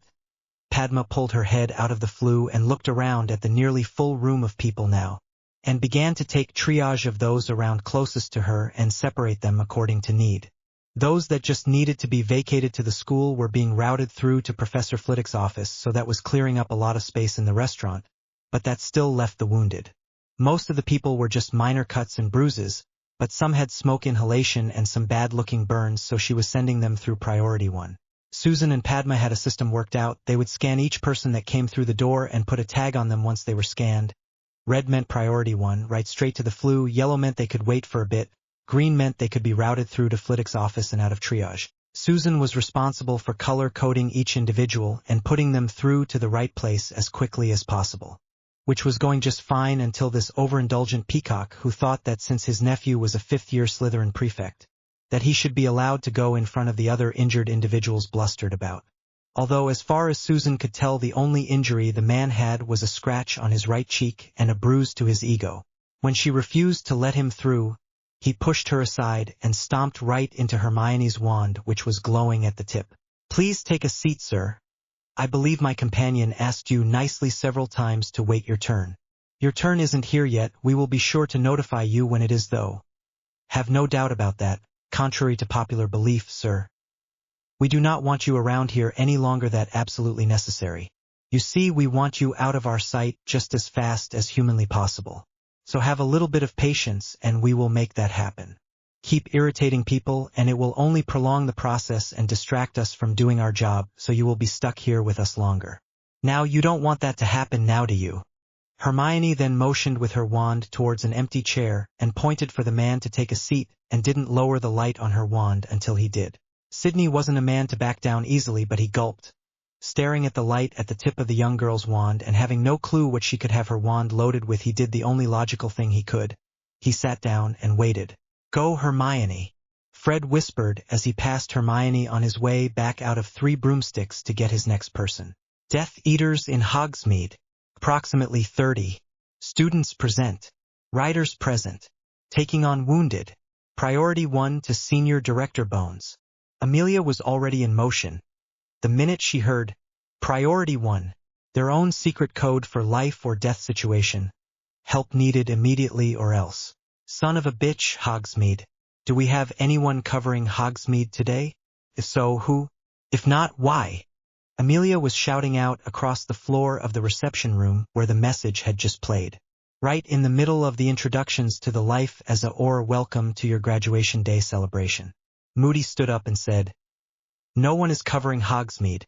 Padma pulled her head out of the flue and looked around at the nearly full room of people now, and began to take triage of those around closest to her and separate them according to need. Those that just needed to be vacated to the school were being routed through to Professor Flitwick's office, so that was clearing up a lot of space in the restaurant, but that still left the wounded. Most of the people were just minor cuts and bruises, but some had smoke inhalation and some bad-looking burns, so she was sending them through Priority 1. Susan and Padma had a system worked out. They would scan each person that came through the door and put a tag on them once they were scanned. Red meant priority 1, right straight to the flu. Yellow meant they could wait for a bit. Green meant they could be routed through to Flitwick's office and out of triage. Susan was responsible for color-coding each individual and putting them through to the right place as quickly as possible. Which was going just fine until this overindulgent peacock who thought that since his nephew was a fifth-year Slytherin prefect, that he should be allowed to go in front of the other injured individuals blustered about. Although as far as Susan could tell, the only injury the man had was a scratch on his right cheek and a bruise to his ego. When she refused to let him through, he pushed her aside and stomped right into Hermione's wand, which was glowing at the tip. "Please take a seat, sir. I believe my companion asked you nicely several times to wait your turn. Your turn isn't here yet. We will be sure to notify you when it is, though. Have no doubt about that, contrary to popular belief, sir. We do not want you around here any longer than absolutely necessary. You see, we want you out of our sight just as fast as humanly possible. So have a little bit of patience and we will make that happen. Keep irritating people and it will only prolong the process and distract us from doing our job, so you will be stuck here with us longer. Now you don't want that to happen now, do you?" Hermione then motioned with her wand towards an empty chair and pointed for the man to take a seat and didn't lower the light on her wand until he did. Sidney wasn't a man to back down easily, but he gulped, staring at the light at the tip of the young girl's wand and having no clue what she could have her wand loaded with. He did the only logical thing he could. He sat down and waited. "Go, Hermione," Fred whispered as he passed Hermione on his way back out of 3 broomsticks to get his next person. Death Eaters in Hogsmeade. Approximately 30. Students present. Riders present. Taking on wounded. Priority 1 to Senior Director Bones. Amelia was already in motion. The minute she heard, Priority 1, their own secret code for life or death situation. Help needed immediately or else. Son of a bitch, Hogsmeade. Do we have anyone covering Hogsmeade today? If so, who? If not, why? Amelia was shouting out across the floor of the reception room where the message had just played. Right in the middle of the introductions to the life as a or welcome to your graduation day celebration. Moody stood up and said, "No one is covering Hogsmeade,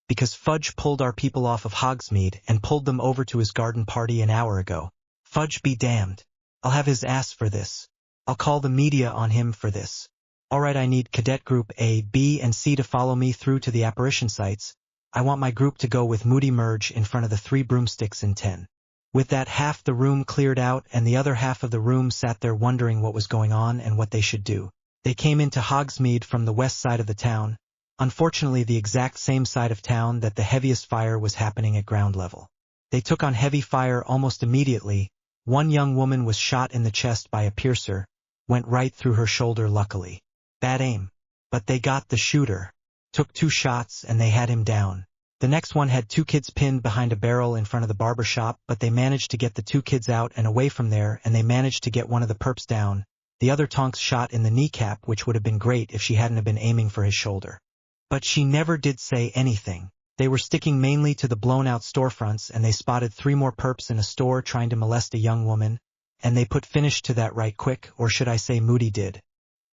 because Fudge pulled our people off of Hogsmeade and pulled them over to his garden party an hour ago. Fudge be damned. I'll have his ass for this. I'll call the media on him for this. Alright, I need Cadet Group A, B, and C to follow me through to the apparition sites. I want my group to go with Moody Merge in front of the 3 broomsticks in 10. With that, half the room cleared out and the other half of the room sat there wondering what was going on and what they should do. They came into Hogsmeade from the west side of the town, unfortunately the exact same side of town that the heaviest fire was happening at ground level. They took on heavy fire almost immediately. One young woman was shot in the chest by a piercer, went right through her shoulder luckily. Bad aim. But they got the shooter. Took 2 shots and they had him down. The next one had 2 kids pinned behind a barrel in front of the barber shop, but they managed to get the 2 kids out and away from there, and they managed to get one of the perps down. The other Tonks shot in the kneecap, which would have been great if she hadn't have been aiming for his shoulder. But she never did say anything. They were sticking mainly to the blown-out storefronts, and they spotted 3 more perps in a store trying to molest a young woman, and they put finish to that right quick, or should I say Moody did.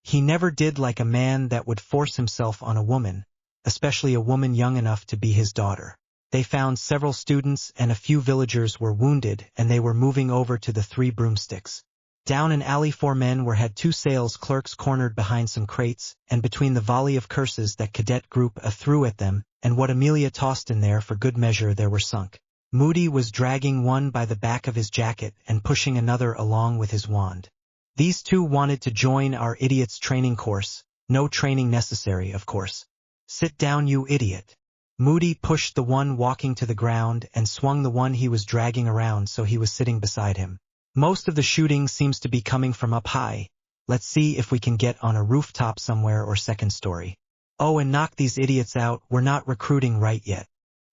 He never did like a man that would force himself on a woman, especially a woman young enough to be his daughter. They found several students and a few villagers were wounded, and they were moving over to the 3 broomsticks. Down an alley 4 men had 2 sales clerks cornered behind some crates, and between the volley of curses that Cadet Group A threw at them, and what Amelia tossed in there for good measure, they were sunk. Moody was dragging one by the back of his jacket and pushing another along with his wand. These 2 wanted to join our idiot's training course. No training necessary, of course. Sit down, you idiot. Moody pushed the one walking to the ground and swung the one he was dragging around so he was sitting beside him. Most of the shooting seems to be coming from up high. Let's see if we can get on a rooftop somewhere or 2nd story. Oh, and knock these idiots out, we're not recruiting right yet.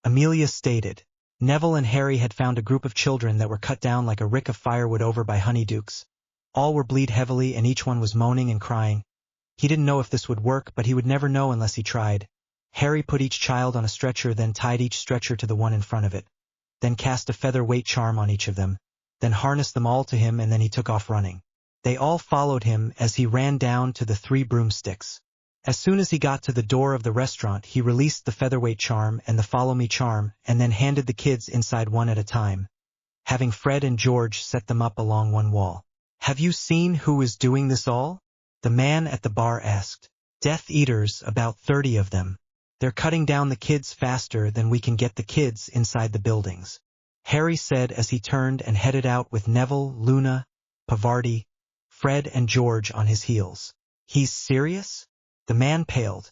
Amelia stated. Neville and Harry had found a group of children that were cut down like a rick of firewood over by honeydukes. All were bleed heavily and each one was moaning and crying. He didn't know if this would work, but he would never know unless he tried. Harry put each child on a stretcher, then tied each stretcher to the one in front of it. Then cast a feather-weight charm on each of them. Then harnessed them all to him, and then he took off running. They all followed him as he ran down to the 3 broomsticks. As soon as he got to the door of the restaurant, he released the featherweight charm and the follow me charm and then handed the kids inside one at a time, having Fred and George set them up along one wall. Have you seen who is doing this all? The man at the bar asked. Death Eaters, about 30 of them. They're cutting down the kids faster than we can get the kids inside the buildings, Harry said as he turned and headed out with Neville, Luna, Pavarti, Fred and George on his heels. He's serious? The man paled.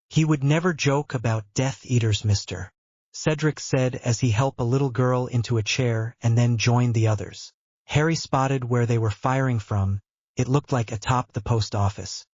He would never joke about Death Eaters, Mr. Cedric said as he helped a little girl into a chair and then joined the others. Harry spotted where they were firing from. It looked like atop the post office.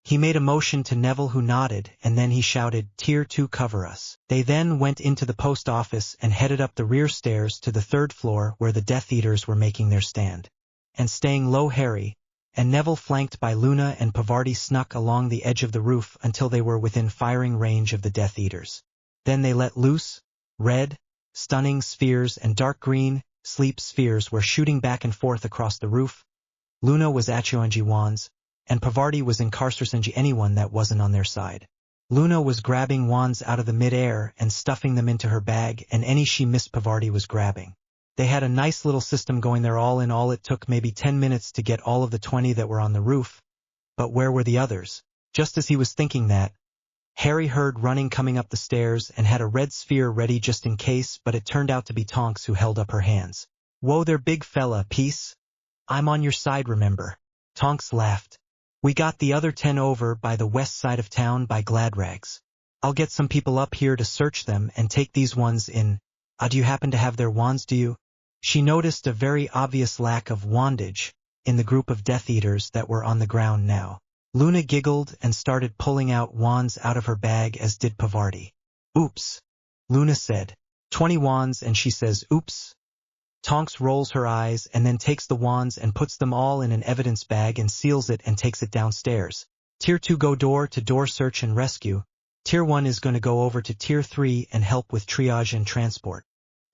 He made a motion to Neville, who nodded, and then he shouted, Tier 2, cover us. They then went into the post office and headed up the rear stairs to the 3rd floor where the Death Eaters were making their stand. And staying low, Harry and Neville, flanked by Luna and Pavarti, snuck along the edge of the roof until they were within firing range of the Death Eaters. Then they let loose. Red, stunning spheres and dark green, sleep spheres were shooting back and forth across the roof. Luna was Achionji wands, and Pavarti was incarcerating anyone that wasn't on their side. Luna was grabbing wands out of the mid-air and stuffing them into her bag, and any she missed Pavarti was grabbing. They had a nice little system going there. All in all, it took maybe 10 minutes to get all of the 20 that were on the roof. But where were the others? Just as he was thinking that, Harry heard running coming up the stairs and had a red sphere ready just in case, but it turned out to be Tonks, who held up her hands. Whoa there, big fella, peace? I'm on your side, remember? Tonks laughed. We got the other 10 over by the west side of town by Gladrags. I'll get some people up here to search them and take these ones in. Do you happen to have their wands, do you? She noticed a very obvious lack of wandage in the group of Death Eaters that were on the ground now. Luna giggled and started pulling out wands out of her bag, as did Pavarti. Oops, Luna said. 20 wands, and she says, oops. Tonks rolls her eyes and then takes the wands and puts them all in an evidence bag and seals it and takes it downstairs. Tier 2 go door to door search and rescue. Tier 1 is going to go over to Tier 3 and help with triage and transport.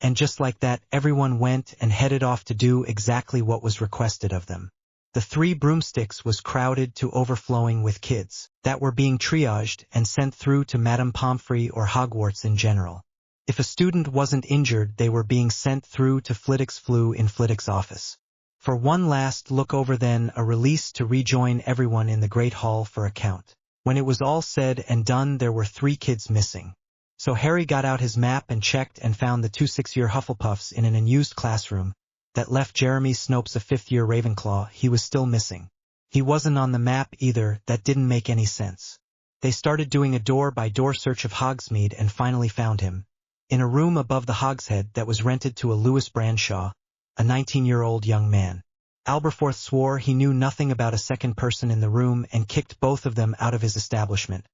And just like that, everyone went and headed off to do exactly what was requested of them. The 3 broomsticks was crowded to overflowing with kids that were being triaged and sent through to Madame Pomfrey or Hogwarts in general. If a student wasn't injured, they were being sent through to Flitwick's Flu in Flitwick's office. For one last look over, then a release to rejoin everyone in the Great Hall for a count. When it was all said and done, there were 3 kids missing. So Harry got out his map and checked and found the 2 6-year Hufflepuffs in an unused classroom. That left Jeremy Snopes, a 5th-year Ravenclaw. He was still missing. He wasn't on the map either. That didn't make any sense. They started doing a door-by-door search of Hogsmeade and finally found him in a room above the Hogshead that was rented to a Lewis Branshaw, a 19-year-old young man. Alberforth swore he knew nothing about a second person in the room and kicked both of them out of his establishment,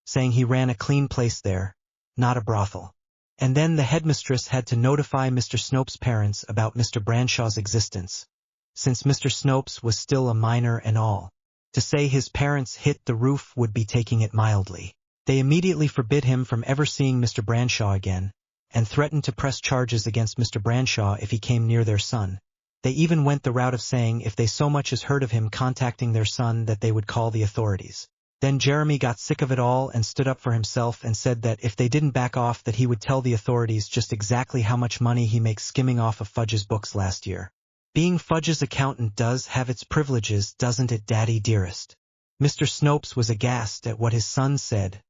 saying he ran a clean place there, not a brothel. And then the headmistress had to notify Mr. Snopes' parents about Mr. Branshaw's existence, since Mr. Snopes was still a minor and all. To say his parents hit the roof would be taking it mildly. They immediately forbid him from ever seeing Mr. Branshaw again, and threatened to press charges against Mr. Branshaw if he came near their son. They even went the route of saying if they so much as heard of him contacting their son that they would call the authorities. Then Jeremy got sick of it all and stood up for himself and said that if they didn't back off, that he would tell the authorities just exactly how much money he makes skimming off of Fudge's books last year. Being Fudge's accountant does have its privileges, doesn't it, Daddy dearest? Mr. Snopes was aghast at what his son said.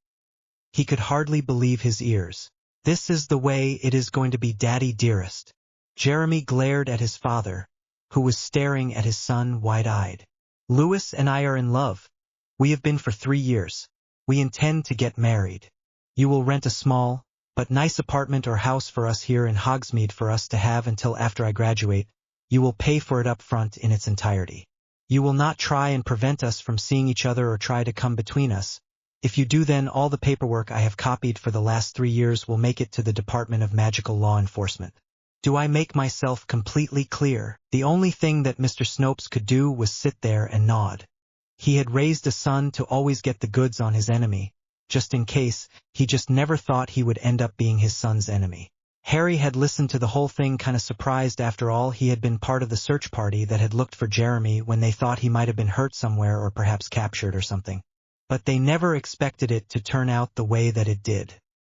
He could hardly believe his ears. This is the way it is going to be, Daddy dearest. Jeremy glared at his father, who was staring at his son wide-eyed. Lewis and I are in love. We have been for 3 years. We intend to get married. You will rent a small, but nice apartment or house for us here in Hogsmeade for us to have until after I graduate. You will pay for it up front in its entirety. You will not try and prevent us from seeing each other or try to come between us. If you do, then all the paperwork I have copied for the last 3 years will make it to the Department of Magical Law Enforcement. Do I make myself completely clear? The only thing that Mr. Snopes could do was sit there and nod. He had raised a son to always get the goods on his enemy, just in case. He just never thought he would end up being his son's enemy. Harry had listened to the whole thing kind of surprised. After all, he had been part of the search party that had looked for Jeremy when they thought he might have been hurt somewhere or perhaps captured or something. but they never expected it to turn out the way that it did.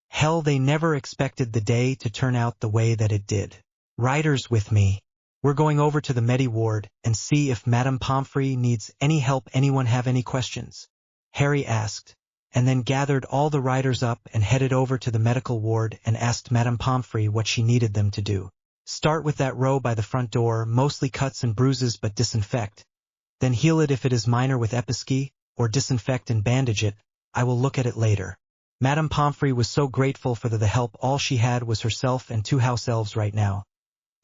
Hell, they never expected the day to turn out the way that it did. Riders with me. We're going over to the Medi ward and see if Madame Pomfrey needs any help. Anyone have any questions? Harry asked, and then gathered all the riders up and headed over to the medical ward and asked Madame Pomfrey what she needed them to do. Start with that row by the front door, mostly cuts and bruises, but disinfect. Then heal it if it is minor with episki, or disinfect and bandage it. I will look at it later. Madame Pomfrey was so grateful for the help. All she had was herself and 2 house elves right now.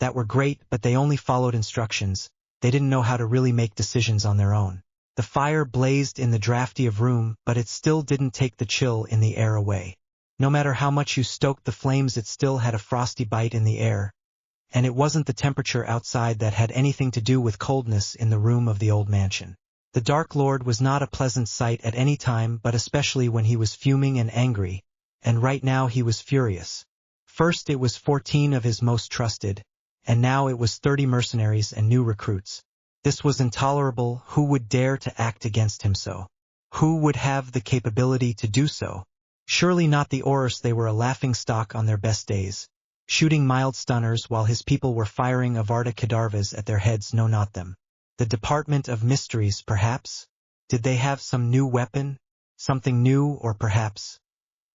That were great, but they only followed instructions. They didn't know how to really make decisions on their own. The fire blazed in the drafty of room, but it still didn't take the chill in the air away. No matter how much you stoked the flames, it still had a frosty bite in the air. And it wasn't the temperature outside that had anything to do with coldness in the room of the old mansion. The Dark Lord was not a pleasant sight at any time, but especially when he was fuming and angry, and right now he was furious. First it was 14 of his most trusted, and now it was 30 mercenaries and new recruits. This was intolerable. Who would dare to act against him so? Who would have the capability to do so? Surely not the Aurors. They were a laughingstock on their best days, shooting mild stunners while his people were firing Avarta Kedarvas at their heads. No, not them. The Department of Mysteries, perhaps? Did they have some new weapon? Something new, or perhaps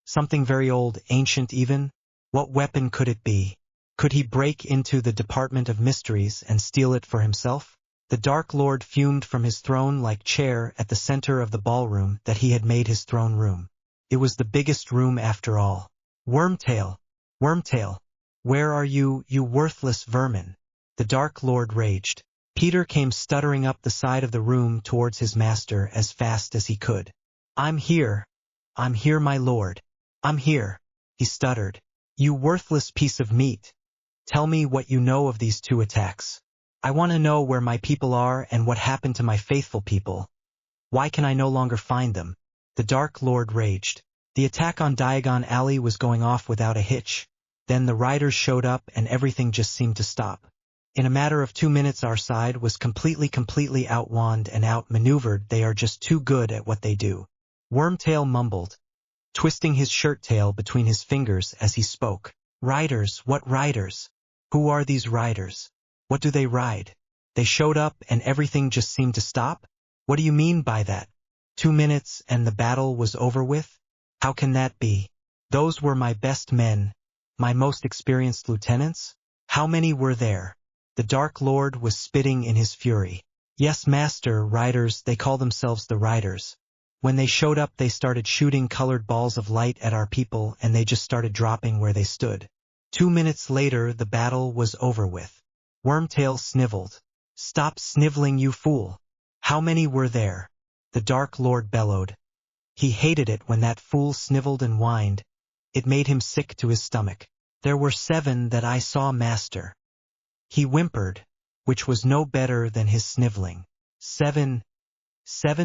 something very old, ancient even? What weapon could it be? Could he break into the Department of Mysteries and steal it for himself? The Dark Lord fumed from his throne-like chair at the center of the ballroom that he had made his throne room. It was the biggest room after all. Wormtail! Wormtail! Where are you, you worthless vermin? The Dark Lord raged. Peter came stuttering up the side of the room towards his master as fast as he could. I'm here, my lord. I'm here, he stuttered. You worthless piece of meat. Tell me what you know of these 2 attacks. I want to know where my people are and what happened to my faithful people. Why can I no longer find them? The Dark Lord raged. The attack on Diagon Alley was going off without a hitch. Then the riders showed up and everything just seemed to stop. In a matter of 2 minutes our side was completely outwanned and outmaneuvered. They are just too good at what they do. Wormtail mumbled, twisting his shirt tail between his fingers as he spoke. Riders, what riders? Who are these riders? What do they ride? They showed up and everything just seemed to stop? What do you mean by that? 2 minutes and the battle was over with? How can that be? Those were my best men, my most experienced lieutenants? How many were there? The Dark Lord was spitting in his fury. Yes, master, riders, they call themselves the riders. When they showed up they started shooting colored balls of light at our people and they just started dropping where they stood. 2 minutes later the battle was over with. Wormtail sniveled. Stop sniveling, you fool. How many were there? The Dark Lord bellowed. He hated it when that fool sniveled and whined. It made him sick to his stomach. There were 7 that I saw, master. He whimpered, which was no better than his sniveling. 7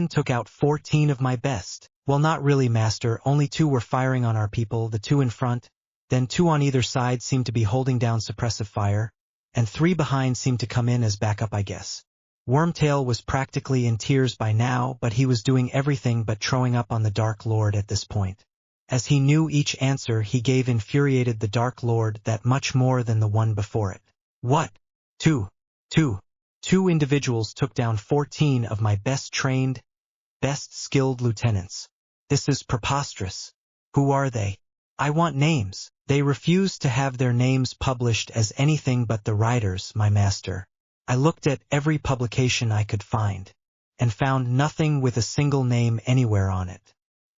took out 14 of my best. Well, not really, master. Only 2 were firing on our people, the 2 in front, then 2 on either side seemed to be holding down suppressive fire, and 3 behind seemed to come in as backup, I guess. Wormtail was practically in tears by now, but he was doing everything but throwing up on the Dark Lord at this point. As he knew each answer he gave infuriated the Dark Lord that much more than the one before it. What? 2 individuals took down 14 of my best trained, best skilled lieutenants. This is preposterous. Who are they? I want names. They refuse to have their names published as anything but the riders, my master. I looked at every publication I could find, and found nothing with a single name anywhere on it.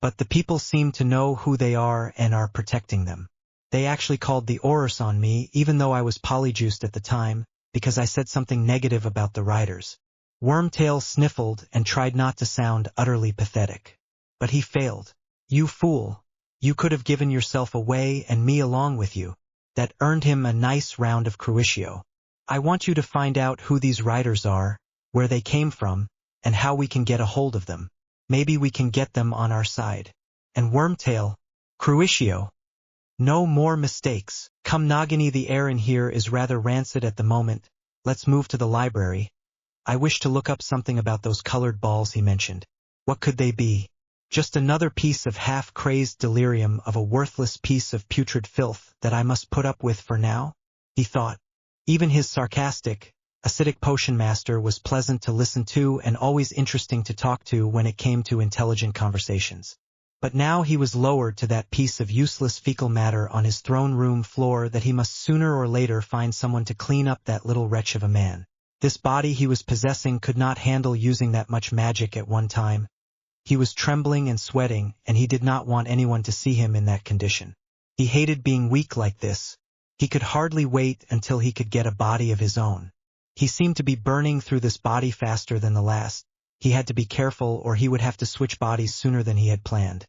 But the people seem to know who they are and are protecting them. They actually called the Aurors on me, even though I was polyjuiced at the time, because I said something negative about the riders. Wormtail sniffled and tried not to sound utterly pathetic. But he failed. You fool. You could have given yourself away and me along with you. That earned him a nice round of crucio. I want you to find out who these riders are, where they came from, and how we can get a hold of them. Maybe we can get them on our side. And Wormtail, crucio. No more mistakes. Come Nagini, the air in here is rather rancid at the moment. Let's move to the library. I wish to look up something about those colored balls he mentioned. What could they be? Just another piece of half-crazed delirium of a worthless piece of putrid filth that I must put up with for now, he thought. Even his sarcastic, acidic potion master was pleasant to listen to and always interesting to talk to when it came to intelligent conversations. But now he was lowered to that piece of useless fecal matter on his throne room floor that he must sooner or later find someone to clean up that little wretch of a man. This body he was possessing could not handle using that much magic at one time. He was trembling and sweating, and he did not want anyone to see him in that condition. He hated being weak like this. He could hardly wait until he could get a body of his own. He seemed to be burning through this body faster than the last. He had to be careful or he would have to switch bodies sooner than he had planned.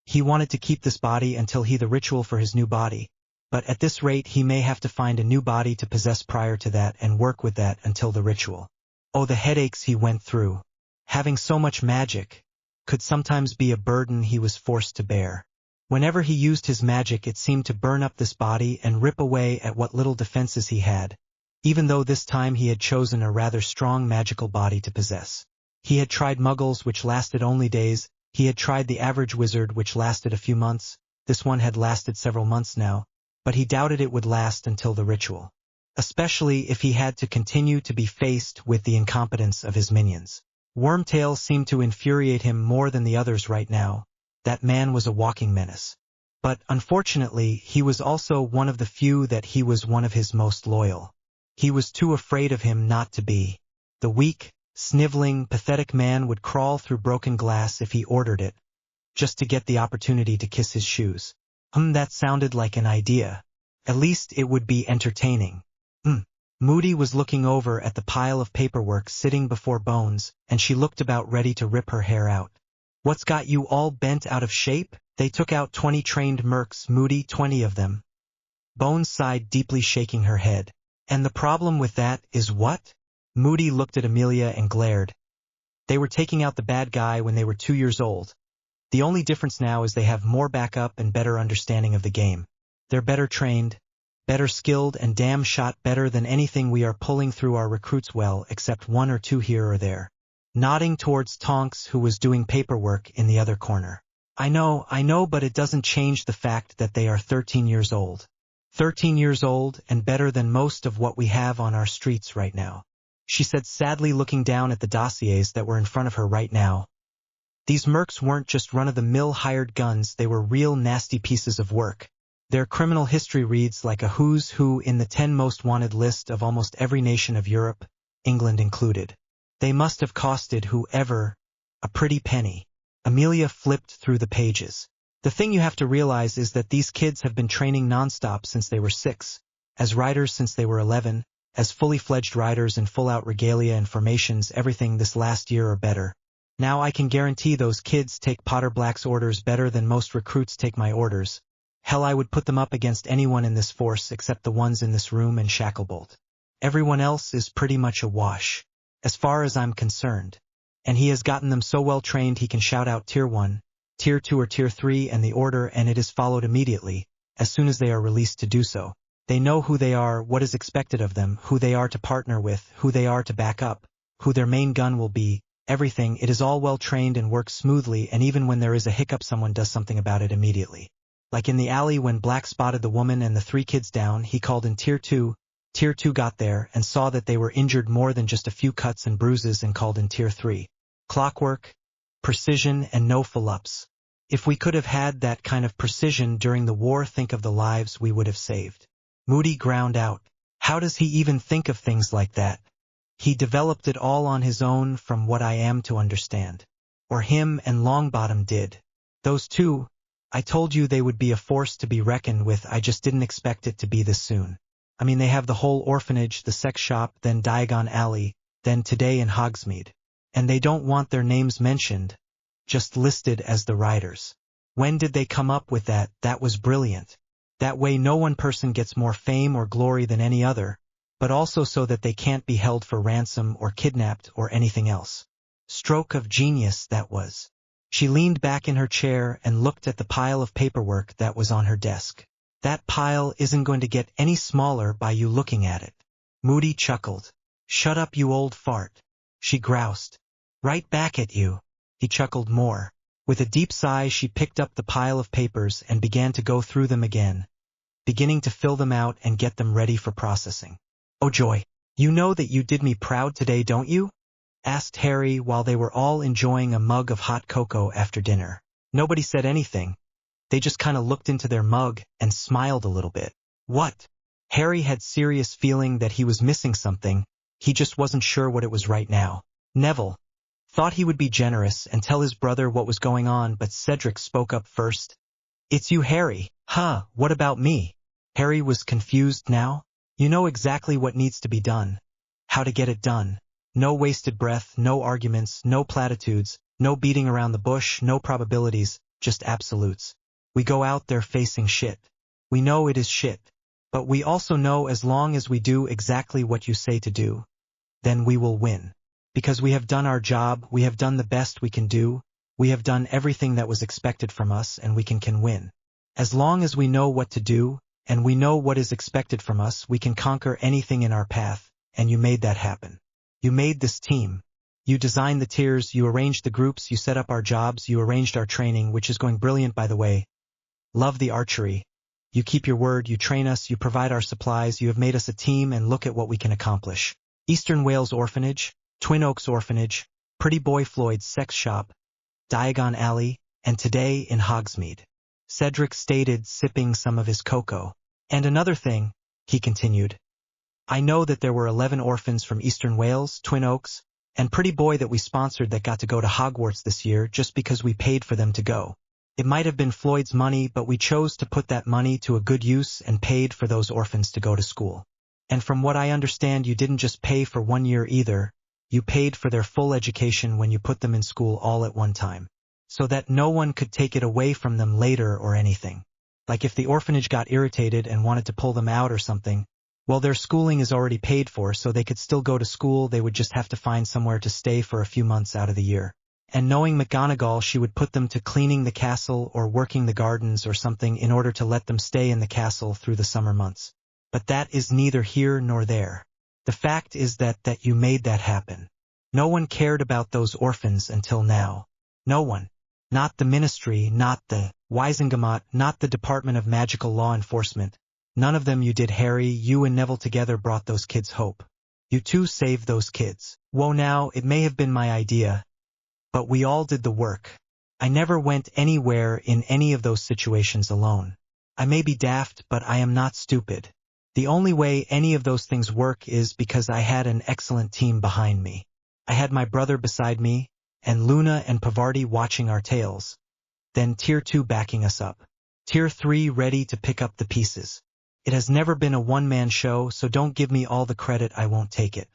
He wanted to keep this body until the ritual for his new body, but at this rate he may have to find a new body to possess prior to that and work with that until the ritual. Oh, the headaches he went through. Having so much magic could sometimes be a burden he was forced to bear. Whenever he used his magic it seemed to burn up this body and rip away at what little defenses he had, even though this time he had chosen a rather strong magical body to possess. He had tried muggles which lasted only days. He had tried the average wizard which lasted a few months. This one had lasted several months now, but he doubted it would last until the ritual. Especially if he had to continue to be faced with the incompetence of his minions. Wormtail seemed to infuriate him more than the others right now. That man was a walking menace. But, unfortunately, he was also one of the few that he was one of his most loyal. He was too afraid of him not to be. The weak, sniveling, pathetic man would crawl through broken glass if he ordered it, just to get the opportunity to kiss his shoes. That sounded like an idea. At least it would be entertaining. Moody was looking over at the pile of paperwork sitting before Bones, and she looked about ready to rip her hair out. What's got you all bent out of shape? They took out 20 trained mercs, Moody, 20 of them. Bones sighed deeply, shaking her head. And the problem with that is what? Moody looked at Amelia and glared. They were taking out the bad guy when they were 2 years old. The only difference now is they have more backup and better understanding of the game. They're better trained, better skilled, and damn shot better than anything we are pulling through our recruits, well, except 1 or 2 here or there. Nodding towards Tonks, who was doing paperwork in the other corner. I know, but it doesn't change the fact that they are 13 years old. 13 years old and better than most of what we have on our streets right now, she said sadly, looking down at the dossiers that were in front of her right now. These mercs weren't just run-of-the-mill hired guns, they were real nasty pieces of work. Their criminal history reads like a who's who in the 10 most wanted list of almost every nation of Europe, England included. They must have costed whoever a pretty penny. Amelia flipped through the pages. The thing you have to realize is that these kids have been training nonstop since they were 6, as riders since they were 11, as fully fledged riders in full-out regalia and formations, everything this last year or better. Now I can guarantee those kids take Potter Black's orders better than most recruits take my orders. Hell, I would put them up against anyone in this force except the ones in this room and Shacklebolt. Everyone else is pretty much a wash, as far as I'm concerned. And he has gotten them so well trained he can shout out Tier 1, Tier 2 or Tier 3 and the order, and it is followed immediately, as soon as they are released to do so. They know who they are, what is expected of them, who they are to partner with, who they are to back up, who their main gun will be, everything. It is all well trained and works smoothly, and even when there is a hiccup someone does something about it immediately. Like in the alley when Black spotted the woman and the 3 kids down, he called in Tier 2. Tier 2 got there and saw that they were injured more than just a few cuts and bruises and called in Tier 3. Clockwork, precision, and no full-ups. If we could have had that kind of precision during the war, think of the lives we would have saved. Moody ground out. How does he even think of things like that? He developed it all on his own from what I am to understand. Or him and Longbottom did. Those two, I told you they would be a force to be reckoned with. I just didn't expect it to be this soon. I mean, they have the whole orphanage, the sex shop, then Diagon Alley, then today in Hogsmeade. And they don't want their names mentioned, just listed as the riders. When did they come up with that? That was brilliant. That way no one person gets more fame or glory than any other, but also so that they can't be held for ransom or kidnapped or anything else. Stroke of genius, that was. She leaned back in her chair and looked at the pile of paperwork that was on her desk. That pile isn't going to get any smaller by you looking at it. Moody chuckled. Shut up, you old fart. She groused. Right back at you. He chuckled more. With a deep sigh, she picked up the pile of papers and began to go through them again, beginning to fill them out and get them ready for processing. "Oh joy, you know that you did me proud today, don't you?" asked Harry while they were all enjoying a mug of hot cocoa after dinner. Nobody said anything. They just kind of looked into their mug and smiled a little bit. What? Harry had serious feeling that he was missing something. He just wasn't sure what it was right now. Neville thought he would be generous and tell his brother what was going on, but Cedric spoke up first. "It's you, Harry." "Huh, what about me?" Harry was confused now. "You know exactly what needs to be done. How to get it done. No wasted breath, no arguments, no platitudes, no beating around the bush, no probabilities, just absolutes. We go out there facing shit. We know it is shit. But we also know as long as we do exactly what you say to do, then we will win. Because we have done our job, we have done the best we can do, we have done everything that was expected from us, and we can win. As long as we know what to do, and we know what is expected from us, we can conquer anything in our path, and you made that happen. You made this team. You designed the tiers, you arranged the groups, you set up our jobs, you arranged our training, which is going brilliant by the way. Love the archery. You keep your word, you train us, you provide our supplies, you have made us a team, and look at what we can accomplish. Eastern Wales Orphanage, Twin Oaks Orphanage, Pretty Boy Floyd's Sex Shop, Diagon Alley, and today in Hogsmeade. Cedric stated, sipping some of his cocoa. And another thing, he continued. I know that there were 11 orphans from Eastern Wales, Twin Oaks, and Pretty Boy that we sponsored that got to go to Hogwarts this year just because we paid for them to go. It might have been Floyd's money, but we chose to put that money to a good use and paid for those orphans to go to school. And from what I understand, you didn't just pay for 1 year either. You paid for their full education when you put them in school all at one time, so that no one could take it away from them later or anything. Like if the orphanage got irritated and wanted to pull them out or something, well, their schooling is already paid for, so they could still go to school, they would just have to find somewhere to stay for a few months out of the year. And knowing McGonagall, she would put them to cleaning the castle or working the gardens or something in order to let them stay in the castle through the summer months. But that is neither here nor there. The fact is that you made that happen. No one cared about those orphans until now. No one. Not the Ministry, not the Wisengamot, not the Department of Magical Law Enforcement. None of them. You did, Harry. You and Neville together brought those kids hope. You two saved those kids. Whoa, now, it may have been my idea, but we all did the work. I never went anywhere in any of those situations alone. I may be daft, but I am not stupid. The only way any of those things work is because I had an excellent team behind me. I had my brother beside me, and Luna and Pavarti watching our tails. Then Tier 2 backing us up. Tier 3 ready to pick up the pieces. It has never been a one-man show, so don't give me all the credit, I won't take it.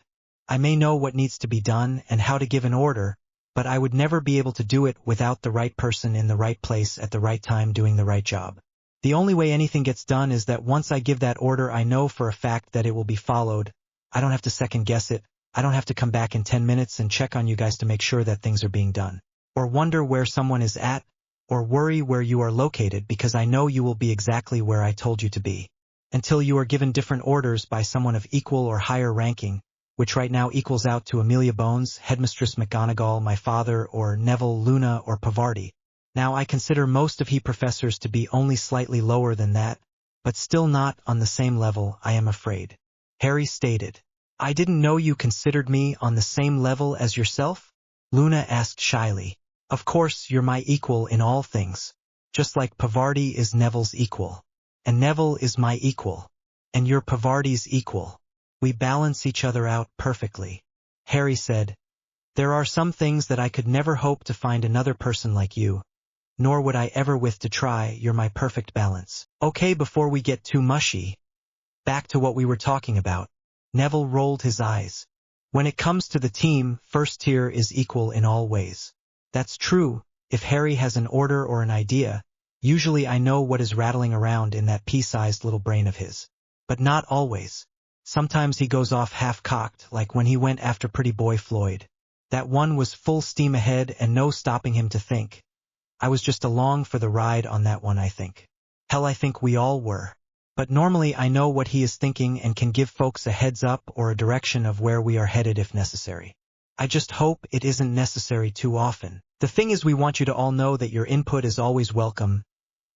I may know what needs to be done and how to give an order, but I would never be able to do it without the right person in the right place at the right time doing the right job. The only way anything gets done is that once I give that order, I know for a fact that it will be followed. I don't have to second guess it. I don't have to come back in 10 minutes and check on you guys to make sure that things are being done. Or wonder where someone is at, or worry where you are located, because I know you will be exactly where I told you to be. Until you are given different orders by someone of equal or higher ranking, which right now equals out to Amelia Bones, Headmistress McGonagall, my father, or Neville, Luna, or Pavarti. Now I consider most of he professors to be only slightly lower than that, but still not on the same level, I am afraid. Harry stated. I didn't know you considered me on the same level as yourself? Luna asked shyly. Of course, you're my equal in all things. Just like Pavarti is Neville's equal. And Neville is my equal. And you're Pavarti's equal. We balance each other out perfectly. Harry said. There are some things that I could never hope to find another person like you. Nor would I ever with to try. You're my perfect balance. Okay, before we get too mushy. Back to what we were talking about. Neville rolled his eyes. When it comes to the team, first tier is equal in all ways. That's true. If Harry has an order or an idea, usually I know what is rattling around in that pea-sized little brain of his. But not always. Sometimes he goes off half-cocked, like when he went after Pretty Boy Floyd. That one was full steam ahead and no stopping him to think. I was just along for the ride on that one, I think. Hell, I think we all were. But normally I know what he is thinking and can give folks a heads up or a direction of where we are headed if necessary. I just hope it isn't necessary too often. The thing is, we want you to all know that your input is always welcome.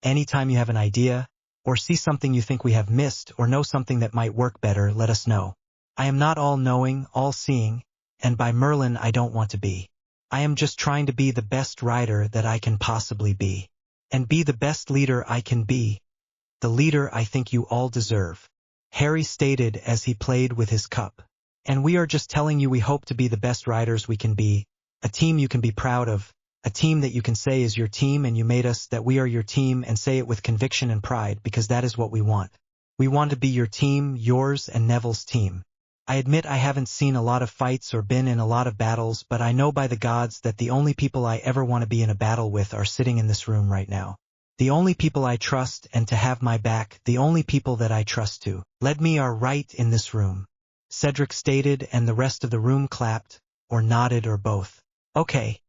Anytime you have an idea, or see something you think we have missed, or know something that might work better, let us know. I am not all-knowing, all-seeing, and by Merlin I don't want to be. I am just trying to be the best writer that I can possibly be. And be the best leader I can be. The leader I think you all deserve. Harry stated as he played with his cup. And we are just telling you we hope to be the best writers we can be, a team you can be proud of, a team that you can say is your team and you made us, that we are your team, and say it with conviction and pride because that is what we want. We want to be your team, yours and Neville's team. I admit I haven't seen a lot of fights or been in a lot of battles, but I know by the gods that the only people I ever want to be in a battle with are sitting in this room right now. The only people I trust and to have my back, the only people that I trust to lead me are right in this room. Cedric stated, and the rest of the room clapped, or nodded, or both. Okay,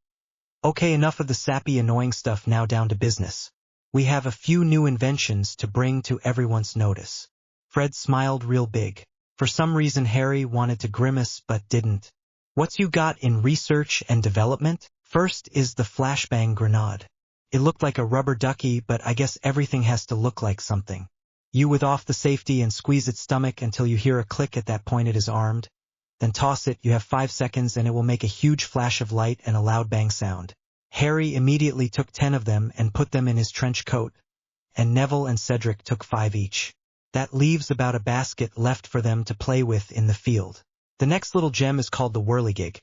enough of the sappy annoying stuff, now down to business. We have a few new inventions to bring to everyone's notice. Fred smiled real big. For some reason Harry wanted to grimace but didn't. What's you got in research and development? First is the flashbang grenade. It looked like a rubber ducky, but I guess everything has to look like something. You with off the safety and squeeze its stomach until you hear a click. At that point it is armed. Then toss it. You have 5 seconds and it will make a huge flash of light and a loud bang sound. Harry immediately took 10 of them and put them in his trench coat, and Neville and Cedric took 5 each. That leaves about a basket left for them to play with in the field. The next little gem is called the whirligig.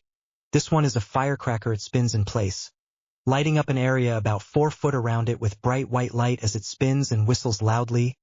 This one is a firecracker. It spins in place, lighting up an area about 4 foot around it with bright white light as it spins and whistles loudly.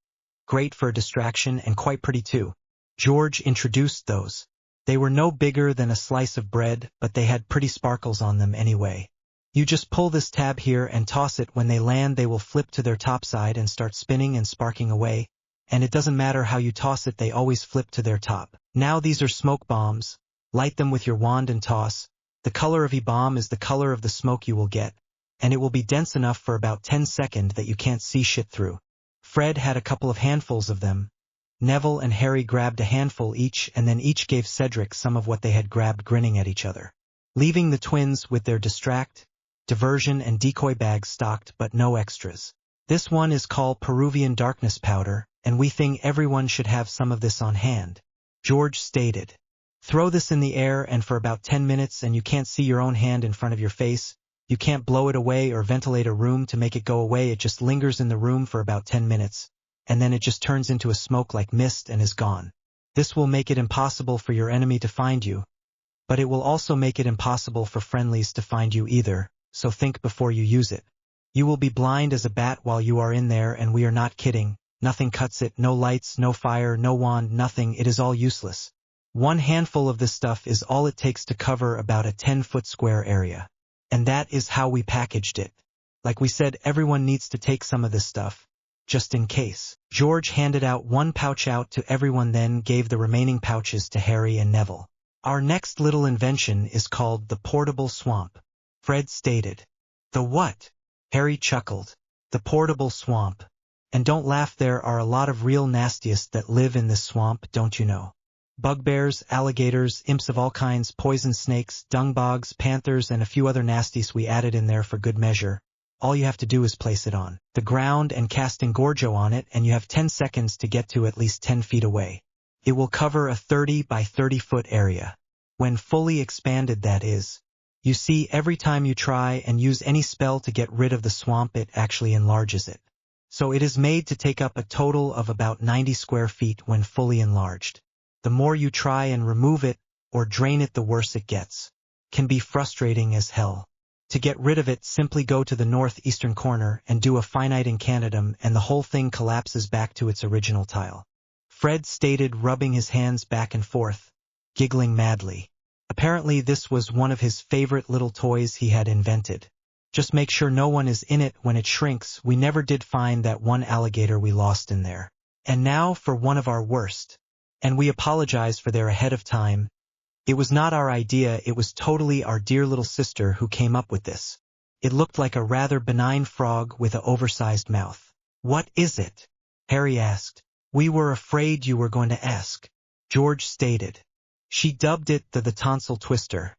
Great for a distraction and quite pretty too. George introduced those. They were no bigger than a slice of bread, but they had pretty sparkles on them anyway. You just pull this tab here and toss it. When they land they will flip to their top side and start spinning and sparking away. And it doesn't matter how you toss it, they always flip to their top. Now these are smoke bombs. Light them with your wand and toss. The color of a bomb is the color of the smoke you will get, and it will be dense enough for about 10 seconds that you can't see shit through. Fred had a couple of handfuls of them. Neville and Harry grabbed a handful each, and then each gave Cedric some of what they had grabbed, grinning at each other, leaving the twins with their distract, diversion and decoy bags stocked but no extras. This one is called Peruvian darkness powder, and we think everyone should have some of this on hand. George stated. Throw this in the air and for about 10 minutes and you can't see your own hand in front of your face. You can't blow it away or ventilate a room to make it go away. It just lingers in the room for about 10 minutes, and then it just turns into a smoke like mist and is gone. This will make it impossible for your enemy to find you, but it will also make it impossible for friendlies to find you either, so think before you use it. You will be blind as a bat while you are in there, and we are not kidding. Nothing cuts it, no lights, no fire, no wand, nothing. It is all useless. 1 handful of this stuff is all it takes to cover about a 10-foot square area. And that is how we packaged it. Like we said, everyone needs to take some of this stuff, just in case. George handed out 1 pouch out to everyone, then gave the remaining pouches to Harry and Neville. Our next little invention is called the portable swamp. Fred stated. The what? Harry chuckled. The portable swamp. And don't laugh, there are a lot of real nastiest that live in this swamp, don't you know? Bugbears, alligators, imps of all kinds, poison snakes, dung bogs, panthers, and a few other nasties we added in there for good measure. All you have to do is place it on the ground and cast Engorgio on it, and you have 10 seconds to get to at least 10 feet away. It will cover a 30 by 30 foot area. When fully expanded, that is. You see, every time you try and use any spell to get rid of the swamp, it actually enlarges it. So it is made to take up a total of about 90 square feet when fully enlarged. The more you try and remove it or drain it, the worse it gets. Can be frustrating as hell. To get rid of it, simply go to the northeastern corner and do a finite incantum, and the whole thing collapses back to its original tile. Fred stated, rubbing his hands back and forth, giggling madly. Apparently this was one of his favorite little toys he had invented. Just make sure no one is in it when it shrinks. We never did find that 1 alligator we lost in there. And now for one of our worst. And we apologize for their ahead of time. It was not our idea, it was totally our dear little sister who came up with this. It looked like a rather benign frog with an oversized mouth. What is it? Harry asked. We were afraid you were going to ask. George stated. She dubbed it the tonsil twister.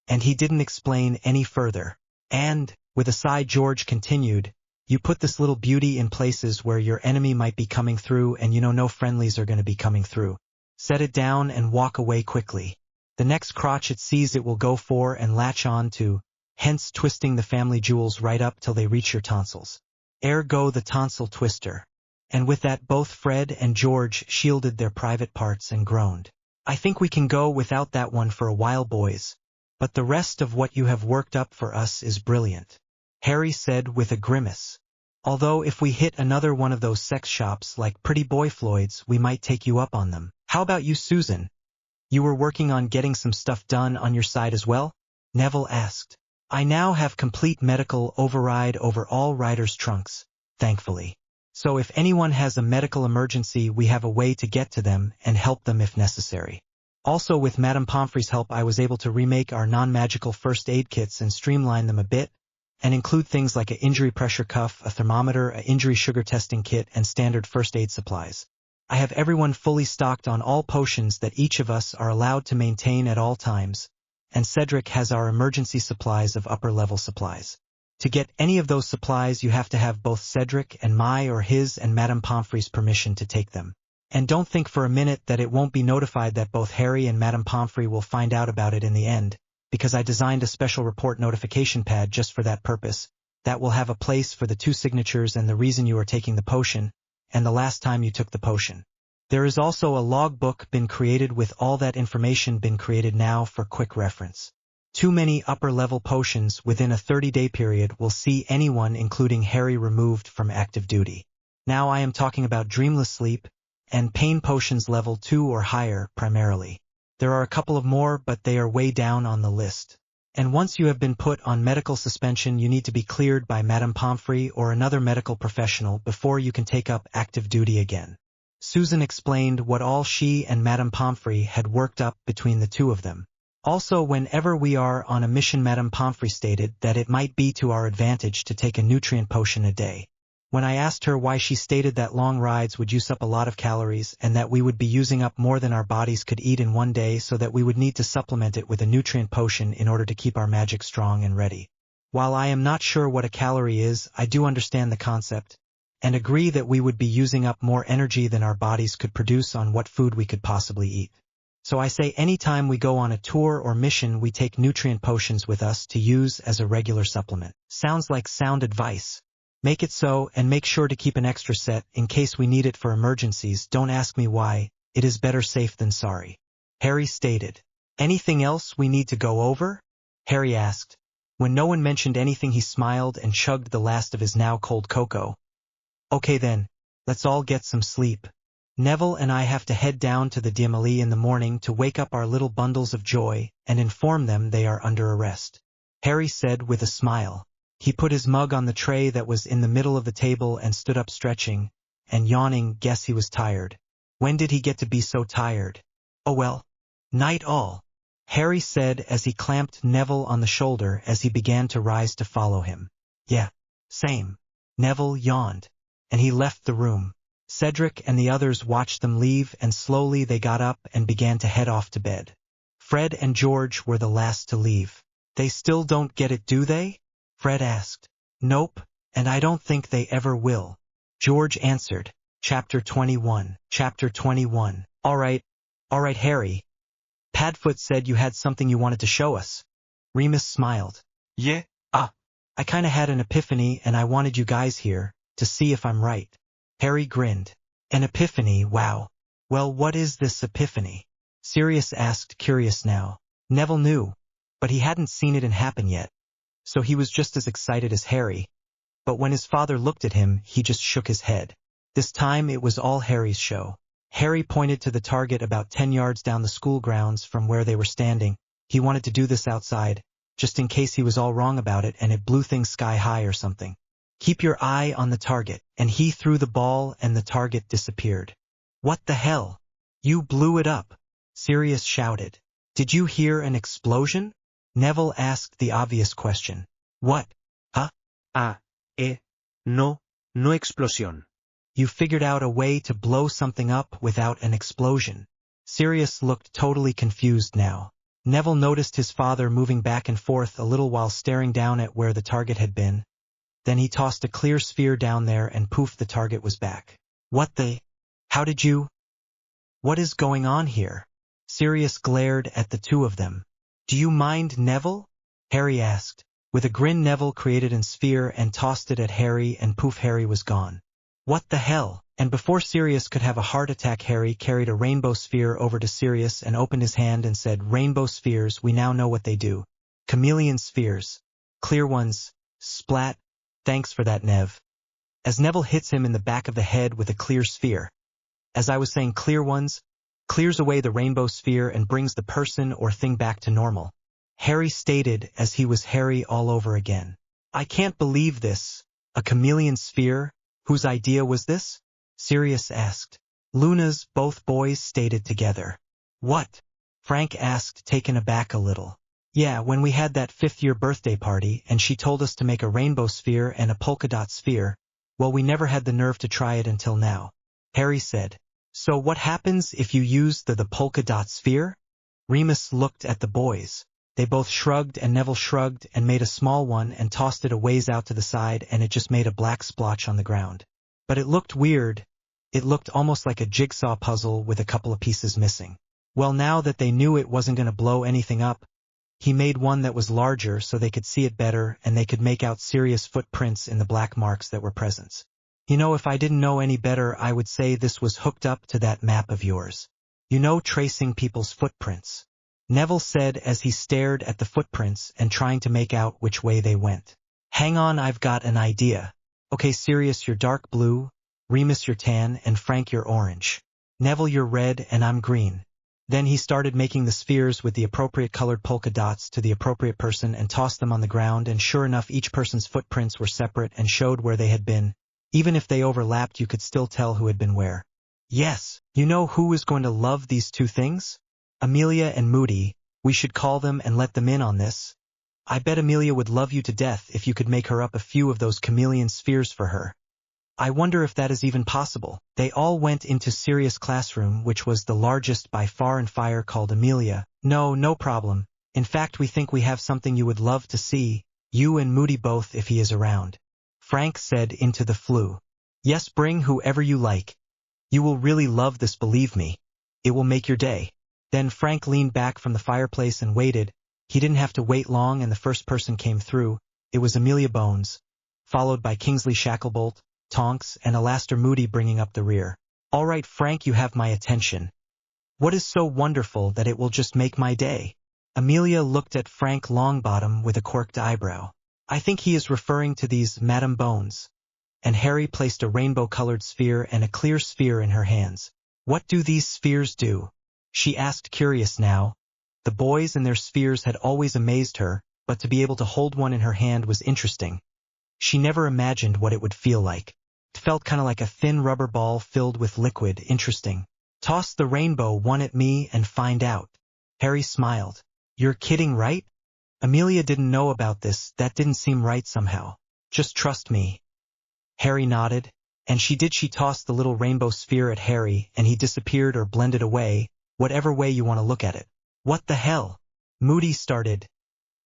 And he didn't explain any further. And, with a sigh, George continued, you put this little beauty in places where your enemy might be coming through and you know no friendlies are going to be coming through. Set it down and walk away quickly. The next crotch it sees it will go for and latch on to, hence twisting the family jewels right up till they reach your tonsils. Ergo the tonsil twister. And with that both Fred and George shielded their private parts and groaned. I think we can go without that one for a while, boys. But the rest of what you have worked up for us is brilliant. Harry said with a grimace. Although if we hit another one of those sex shops like Pretty Boy Floyd's, we might take you up on them. How about you, Susan? You were working on getting some stuff done on your side as well? Neville asked. I now have complete medical override over all riders' trunks, thankfully. So if anyone has a medical emergency, we have a way to get to them and help them if necessary. Also, with Madame Pomfrey's help, I was able to remake our non-magical first aid kits and streamline them a bit, and include things like an injury pressure cuff, a thermometer, an injury sugar testing kit, and standard first aid supplies. I have everyone fully stocked on all potions that each of us are allowed to maintain at all times, and Cedric has our emergency supplies of upper-level supplies. To get any of those supplies, you have to have both Cedric and my or his and Madame Pomfrey's permission to take them. And don't think for a minute that it won't be notified that both Harry and Madame Pomfrey will find out about it in the end, because I designed a special report notification pad just for that purpose, that will have a place for the 2 signatures and the reason you are taking the potion, and the last time you took the potion. There is also a logbook been created with all that information been created now for quick reference. Too many upper-level potions within a 30-day period will see anyone including Harry removed from active duty. Now I am talking about dreamless sleep, and pain potions level 2 or higher primarily. There are a couple of more, but they are way down on the list. And once you have been put on medical suspension, you need to be cleared by Madame Pomfrey or another medical professional before you can take up active duty again. Susan explained what all she and Madame Pomfrey had worked up between the two of them. Also, whenever we are on a mission, Madame Pomfrey stated that it might be to our advantage to take a nutrient potion a day. When I asked her why, she stated that long rides would use up a lot of calories and that we would be using up more than our bodies could eat in one day, so that we would need to supplement it with a nutrient potion in order to keep our magic strong and ready. While I am not sure what a calorie is, I do understand the concept, and agree that we would be using up more energy than our bodies could produce on what food we could possibly eat. So I say anytime we go on a tour or mission, we take nutrient potions with us to use as a regular supplement. Sounds like sound advice. Make it so, and make sure to keep an extra set in case we need it for emergencies. Don't ask me why, it is better safe than sorry. Harry stated. Anything else we need to go over? Harry asked. When no one mentioned anything, he smiled and chugged the last of his now cold cocoa. Okay then, let's all get some sleep. Neville and I have to head down to the Diamali in the morning to wake up our little bundles of joy and inform them they are under arrest. Harry said with a smile. He put his mug on the tray that was in the middle of the table and stood up, stretching and yawning. Guess he was tired. When did he get to be so tired? Oh well. Night all. Harry said as he clamped Neville on the shoulder as he began to rise to follow him. Yeah, same. Neville yawned, and he left the room. Cedric and the others watched them leave, and slowly they got up and began to head off to bed. Fred and George were the last to leave. They still don't get it, do they? Fred asked. Nope, and I don't think they ever will. George answered. Chapter 21. Chapter 21. All right, Harry. Padfoot said you had something you wanted to show us. Remus smiled. Yeah, I kinda had an epiphany and I wanted you guys here to see if I'm right. Harry grinned. An epiphany, wow. Well, what is this epiphany? Sirius asked, curious now. Neville knew, but he hadn't seen it happen yet, so he was just as excited as Harry. But when his father looked at him, he just shook his head. This time it was all Harry's show. Harry pointed to the target about 10 yards down the school grounds from where they were standing. He wanted to do this outside, just in case he was all wrong about it and it blew things sky high or something. Keep your eye on the target, and he threw the ball and the target disappeared. What the hell? You blew it up, Sirius shouted. Did you hear an explosion? Neville asked the obvious question. What? Huh? No explosión. You figured out a way to blow something up without an explosion. Sirius looked totally confused now. Neville noticed his father moving back and forth a little while staring down at where the target had been. Then he tossed a clear sphere down there and poof, the target was back. What the? How did you? What is going on here? Sirius glared at the two of them. Do you mind, Neville? Harry asked. With a grin, Neville created a sphere and tossed it at Harry, and poof, Harry was gone. What the hell? And before Sirius could have a heart attack, Harry carried a rainbow sphere over to Sirius and opened his hand and said, "Rainbow spheres, we now know what they do. Chameleon spheres. Clear ones. Splat. Thanks for that, Nev." As Neville hits him in the back of the head with a clear sphere. As I was saying, clear ones, clears away the rainbow sphere and brings the person or thing back to normal. Harry stated as he was Harry all over again. I can't believe this. A chameleon sphere? Whose idea was this? Sirius asked. Luna's, both boys stated together. What? Frank asked, taken aback a little. Yeah, when we had that 5th-year birthday party and she told us to make a rainbow sphere and a polka dot sphere, well, we never had the nerve to try it until now. Harry said. So what happens if you use the polka dot sphere? Remus looked at the boys. They both shrugged, and Neville shrugged and made a small one and tossed it a ways out to the side, and it just made a black splotch on the ground. But it looked weird. It looked almost like a jigsaw puzzle with a couple of pieces missing. Well, now that they knew it wasn't going to blow anything up, he made one that was larger so they could see it better and they could make out Sirius footprints in the black marks that were present. You know, if I didn't know any better, I would say this was hooked up to that map of yours. You know, tracing people's footprints. Neville said as he stared at the footprints and trying to make out which way they went. Hang on, I've got an idea. Okay, Sirius, you're dark blue, Remus, you're tan, and Frank, you're orange. Neville, you're red, and I'm green. Then he started making the spheres with the appropriate colored polka dots to the appropriate person and tossed them on the ground, and sure enough, each person's footprints were separate and showed where they had been. Even if they overlapped, you could still tell who had been where. Yes, you know who is going to love these two things? Amelia and Moody. We should call them and let them in on this. I bet Amelia would love you to death if you could make her up a few of those chameleon spheres for her. I wonder if that is even possible. They all went into Sirius' classroom, which was the largest by far, and Fire called Amelia. No problem. In fact, we think we have something you would love to see, you and Moody both if he is around. Frank said into the flue. Yes, bring whoever you like. You will really love this, believe me. It will make your day. Then Frank leaned back from the fireplace and waited. He didn't have to wait long, and the first person came through. It was Amelia Bones, followed by Kingsley Shacklebolt, Tonks, and Alastair Moody bringing up the rear. All right, Frank, you have my attention. What is so wonderful that it will just make my day? Amelia looked at Frank Longbottom with a quirked eyebrow. I think he is referring to these Madame Bones. And Harry placed a rainbow-colored sphere and a clear sphere in her hands. What do these spheres do? She asked, curious now. The boys and their spheres had always amazed her, but to be able to hold one in her hand was interesting. She never imagined what it would feel like. It felt kind of like a thin rubber ball filled with liquid. Interesting. Toss the rainbow one at me and find out. Harry smiled. You're kidding, right? Amelia didn't know about this. That didn't seem right somehow. Just trust me. Harry nodded. And she did. She tossed the little rainbow sphere at Harry, and he disappeared or blended away, whatever way you want to look at it. What the hell? Moody started.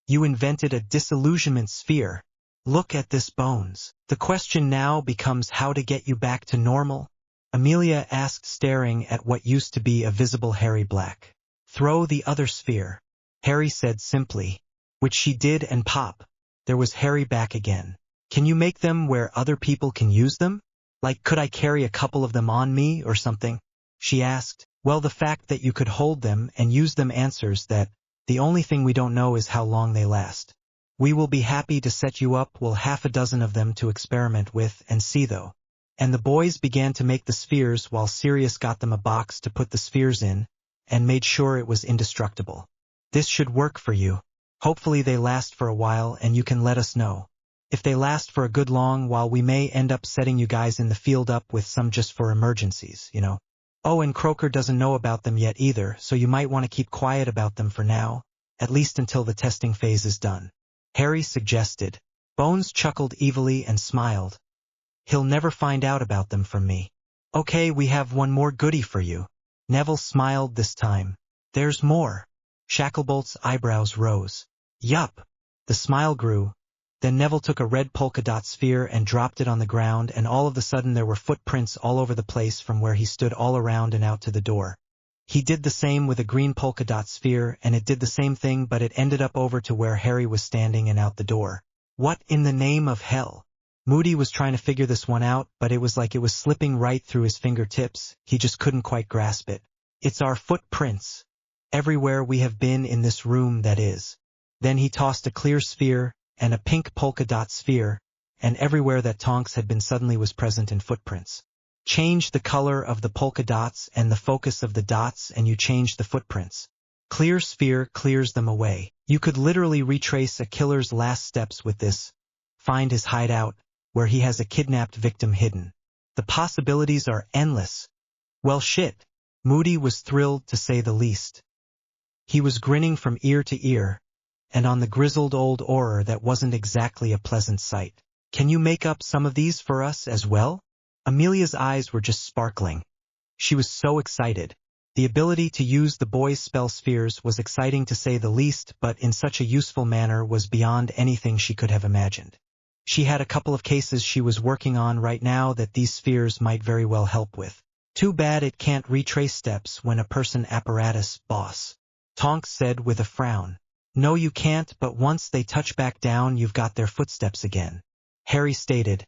You invented a disillusionment sphere. Look at this, Bones. The question now becomes how to get you back to normal. Amelia asked, staring at what used to be a visible Harry Black. Throw the other sphere. Harry said simply. Which she did, and pop. There was Harry back again. Can you make them where other people can use them? Like, could I carry a couple of them on me or something? She asked. Well, the fact that you could hold them and use them answers that. The only thing we don't know is how long they last. We will be happy to set you up with half a dozen of them to experiment with and see though. And the boys began to make the spheres while Sirius got them a box to put the spheres in and made sure it was indestructible. This should work for you. Hopefully they last for a while and you can let us know. If they last for a good long while, we may end up setting you guys in the field up with some just for emergencies, you know. Oh, and Croaker doesn't know about them yet either, so you might want to keep quiet about them for now, at least until the testing phase is done. Harry suggested. Bones chuckled evilly and smiled. He'll never find out about them from me. Okay, we have one more goodie for you. Neville smiled this time. There's more. Shacklebolt's eyebrows rose. Yup. The smile grew. Then Neville took a red polka dot sphere and dropped it on the ground, and all of a sudden there were footprints all over the place from where he stood all around and out to the door. He did the same with a green polka dot sphere, and it did the same thing, but it ended up over to where Harry was standing and out the door. What in the name of hell? Moody was trying to figure this one out, but it was like it was slipping right through his fingertips. He just couldn't quite grasp it. It's our footprints. Everywhere we have been in this room, that is. Then he tossed a clear sphere and a pink polka dot sphere, and everywhere that Tonks had been suddenly was present in footprints. Change the color of the polka dots and the focus of the dots, and you change the footprints. Clear sphere clears them away. You could literally retrace a killer's last steps with this. Find his hideout, where he has a kidnapped victim hidden. The possibilities are endless. Well shit. Moody was thrilled to say the least. He was grinning from ear to ear, and on the grizzled old orer that wasn't exactly a pleasant sight. Can you make up some of these for us as well? Amelia's eyes were just sparkling. She was so excited. The ability to use the boy's spell spheres was exciting to say the least, but in such a useful manner was beyond anything she could have imagined. She had a couple of cases she was working on right now that these spheres might very well help with. Too bad it can't retrace steps when a person apparatus, boss. Tonks said with a frown. No, you can't, but once they touch back down, you've got their footsteps again. Harry stated.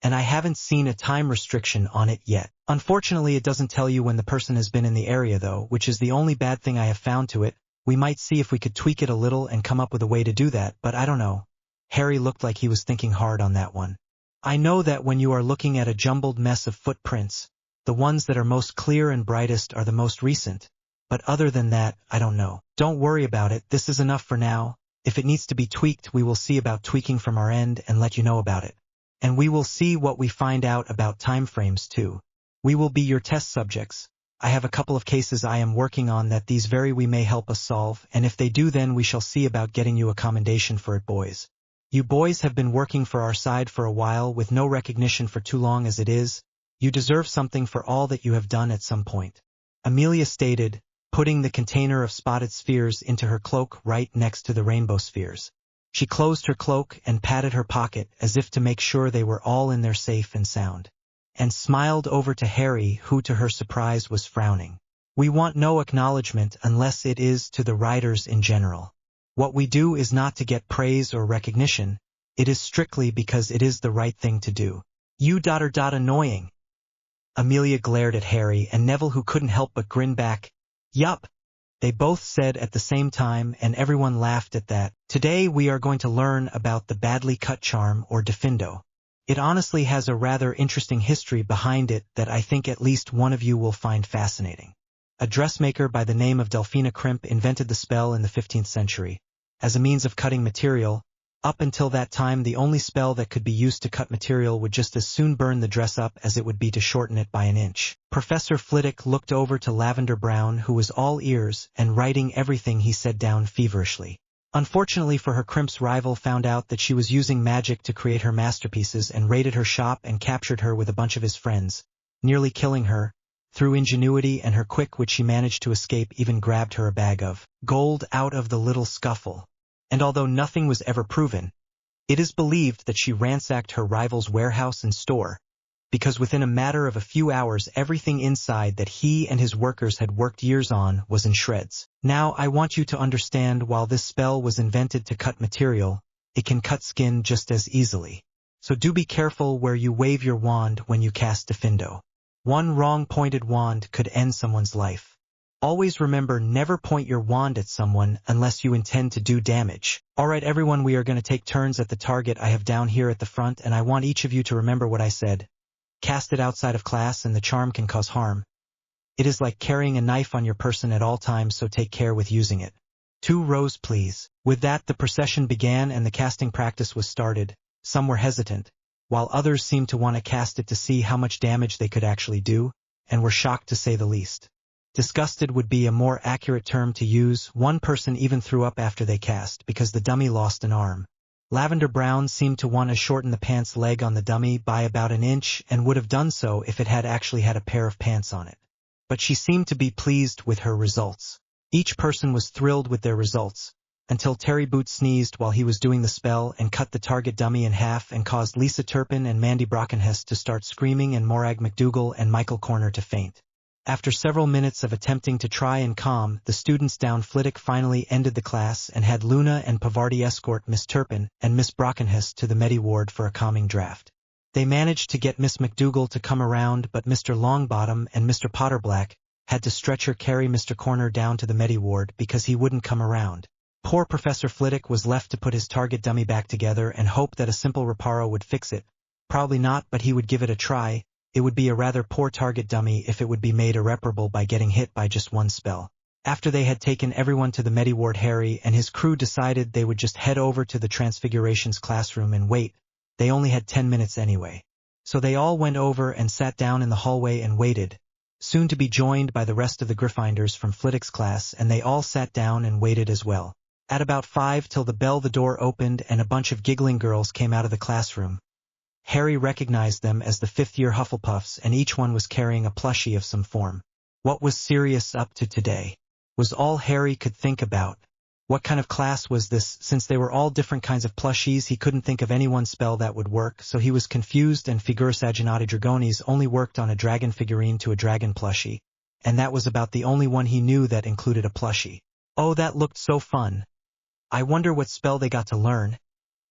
And I haven't seen a time restriction on it yet. Unfortunately, it doesn't tell you when the person has been in the area though, which is the only bad thing I have found to it. We might see if we could tweak it a little and come up with a way to do that, but I don't know. Harry looked like he was thinking hard on that one. I know that when you are looking at a jumbled mess of footprints, the ones that are most clear and brightest are the most recent. But other than that, I don't know. Don't worry about it, this is enough for now. If it needs to be tweaked, we will see about tweaking from our end and let you know about it. And we will see what we find out about time frames too. We will be your test subjects. I have a couple of cases I am working on that these we may help us solve, and if they do, then we shall see about getting you a commendation for it, boys. You boys have been working for our side for a while with no recognition for too long as it is. You deserve something for all that you have done at some point. Amelia stated, putting the container of spotted spheres into her cloak right next to the rainbow spheres. She closed her cloak and patted her pocket as if to make sure they were all in there safe and sound, and smiled over to Harry, who to her surprise was frowning. We want no acknowledgement unless it is to the writers in general. What we do is not to get praise or recognition, it is strictly because it is the right thing to do. You ... annoying. Amelia glared at Harry and Neville, who couldn't help but grin back. Yup, they both said at the same time, and everyone laughed at that. Today we are going to learn about the badly cut charm, or diffindo. It honestly has a rather interesting history behind it that I think at least one of you will find fascinating. A dressmaker by the name of Delphina Crimp invented the spell in the 15th century. As a means of cutting material, up until that time the only spell that could be used to cut material would just as soon burn the dress up as it would be to shorten it by an inch. Professor Flitwick looked over to Lavender Brown, who was all ears and writing everything he said down feverishly. Unfortunately for her, Crimp's rival found out that she was using magic to create her masterpieces and raided her shop and captured her with a bunch of his friends, nearly killing her. Through ingenuity and her quick wit she managed to escape, even grabbed her a bag of gold out of the little scuffle. And although nothing was ever proven, it is believed that she ransacked her rival's warehouse and store, because within a matter of a few hours everything inside that he and his workers had worked years on was in shreds. Now I want you to understand, while this spell was invented to cut material, it can cut skin just as easily. So do be careful where you wave your wand when you cast Diffindo. One wrong-pointed wand could end someone's life. Always remember, never point your wand at someone unless you intend to do damage. Alright everyone, we are going to take turns at the target I have down here at the front, and I want each of you to remember what I said. Cast it outside of class and the charm can cause harm. It is like carrying a knife on your person at all times, so take care with using it. 2 rows please. With that the procession began and the casting practice was started. Some were hesitant, while others seemed to want to cast it to see how much damage they could actually do, and were shocked to say the least. Disgusted would be a more accurate term to use. One person even threw up after they cast because the dummy lost an arm. Lavender Brown seemed to want to shorten the pants leg on the dummy by about an inch, and would have done so if it had actually had a pair of pants on it. But she seemed to be pleased with her results. Each person was thrilled with their results, until Terry Boot sneezed while he was doing the spell and cut the target dummy in half and caused Lisa Turpin and Mandy Brockenhurst to start screaming and Morag McDougal and Michael Corner to faint. After several minutes of attempting to try and calm the students down, Flitwick finally ended the class and had Luna and Pavardi escort Miss Turpin and Miss Brockenhurst to the Medi ward for a calming draft. They managed to get Miss McDougal to come around, but Mr. Longbottom and Mr. Potterblack had to stretcher carry Mr. Corner down to the Medi ward because he wouldn't come around. Poor Professor Flitwick was left to put his target dummy back together and hope that a simple reparo would fix it. Probably not, but he would give it a try. It would be a rather poor target dummy if it would be made irreparable by getting hit by just one spell. After they had taken everyone to the Medi ward, Harry and his crew decided they would just head over to the Transfiguration's classroom and wait. They only had 10 minutes anyway. So they all went over and sat down in the hallway and waited, soon to be joined by the rest of the Gryffindors from Flitwick's class, and they all sat down and waited as well. At about 5 till the bell, the door opened and a bunch of giggling girls came out of the classroom. Harry recognized them as the fifth-year Hufflepuffs, and each one was carrying a plushie of some form. What was Sirius up to today? Was all Harry could think about. What kind of class was this? Since they were all different kinds of plushies, he couldn't think of any one spell that would work, so he was confused, and Figurus Agenati Dragonis only worked on a dragon figurine to a dragon plushie, and that was about the only one he knew that included a plushie. Oh, that looked so fun. I wonder what spell they got to learn.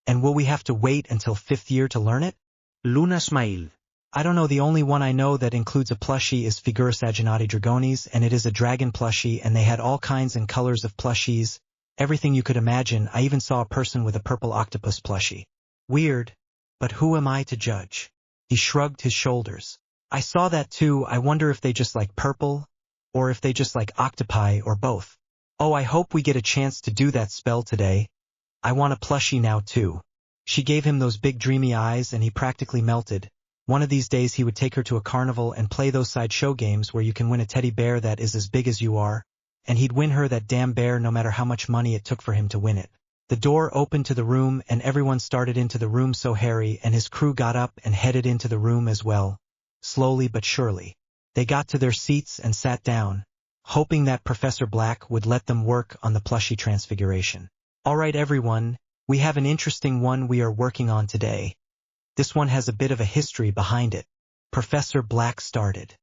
And will we have to wait until 5th year to learn it? Luna smiled. I don't know, the only one I know that includes a plushie is Figurus Agenati Dragonis, and it is a dragon plushie, and they had all kinds and colors of plushies, everything you could imagine. I even saw a person with a purple octopus plushie. Weird, but who am I to judge? He shrugged his shoulders. I saw that too. I wonder if they just like purple, or if they just like octopi, or both. Oh, I hope we get a chance to do that spell today. I want a plushie now too. She gave him those big dreamy eyes and he practically melted. One of these days he would take her to a carnival and play those sideshow games where you can win a teddy bear that is as big as you are, and he'd win her that damn bear no matter how much money it took for him to win it. The door opened to the room and everyone started into the room, so Harry and his crew got up and headed into the room as well. Slowly but surely. They got to their seats and sat down, hoping that Professor Black would let them work on the plushie transfiguration. All right, everyone, we have an interesting one we are working on today. This one has a bit of a history behind it. Professor Black started.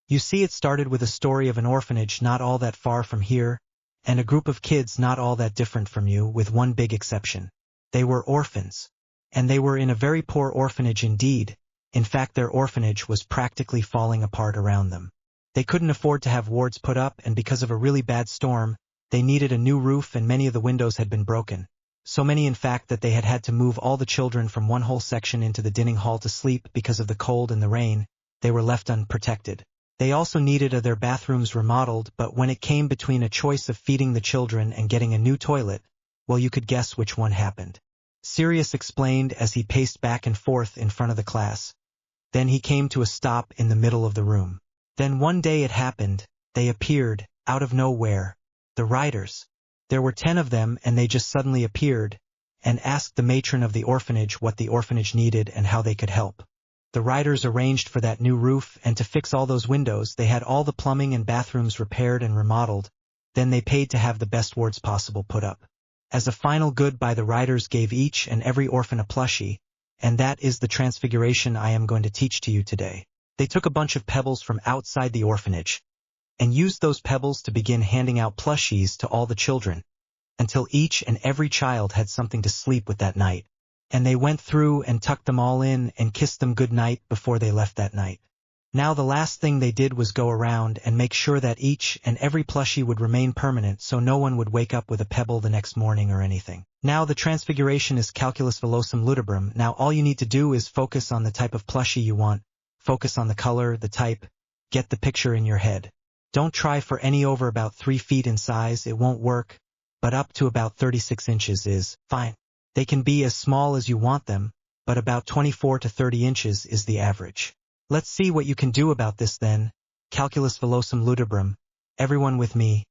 You see, it started with a story of an orphanage not all that far from here, and a group of kids not all that different from you, with one big exception. They were orphans. And they were in a very poor orphanage indeed. In fact, their orphanage was practically falling apart around them. They couldn't afford to have wards put up, and because of a really bad storm, they needed a new roof, and many of the windows had been broken. So many in fact that they had had to move all the children from one whole section into the dining hall to sleep because of the cold and the rain. They were left unprotected. They also needed their bathrooms remodeled, but when it came between a choice of feeding the children and getting a new toilet, well, you could guess which one happened. Sirius explained as he paced back and forth in front of the class. Then he came to a stop in the middle of the room. Then one day it happened. They appeared, out of nowhere. The riders. There were 10 of them, and they just suddenly appeared, and asked the matron of the orphanage what the orphanage needed and how they could help. The riders arranged for that new roof, and to fix all those windows they had all the plumbing and bathrooms repaired and remodeled. Then they paid to have the best wards possible put up. As a final goodbye, the riders gave each and every orphan a plushie, and that is the transfiguration I am going to teach to you today. They took a bunch of pebbles from outside the orphanage, and used those pebbles to begin handing out plushies to all the children, until each and every child had something to sleep with that night. And they went through and tucked them all in and kissed them good night before they left that night. Now the last thing they did was go around and make sure that each and every plushie would remain permanent, so no one would wake up with a pebble the next morning or anything. Now the transfiguration is calculus velocum ludibrum. Now all you need to do is focus on the type of plushie you want. Focus on the color, the type, get the picture in your head. Don't try for any over about 3 feet in size, it won't work, but up to about 36 inches is fine. They can be as small as you want them, but about 24 to 30 inches is the average. Let's see what you can do about this then. Calculus velocum ludibrum. Everyone with me.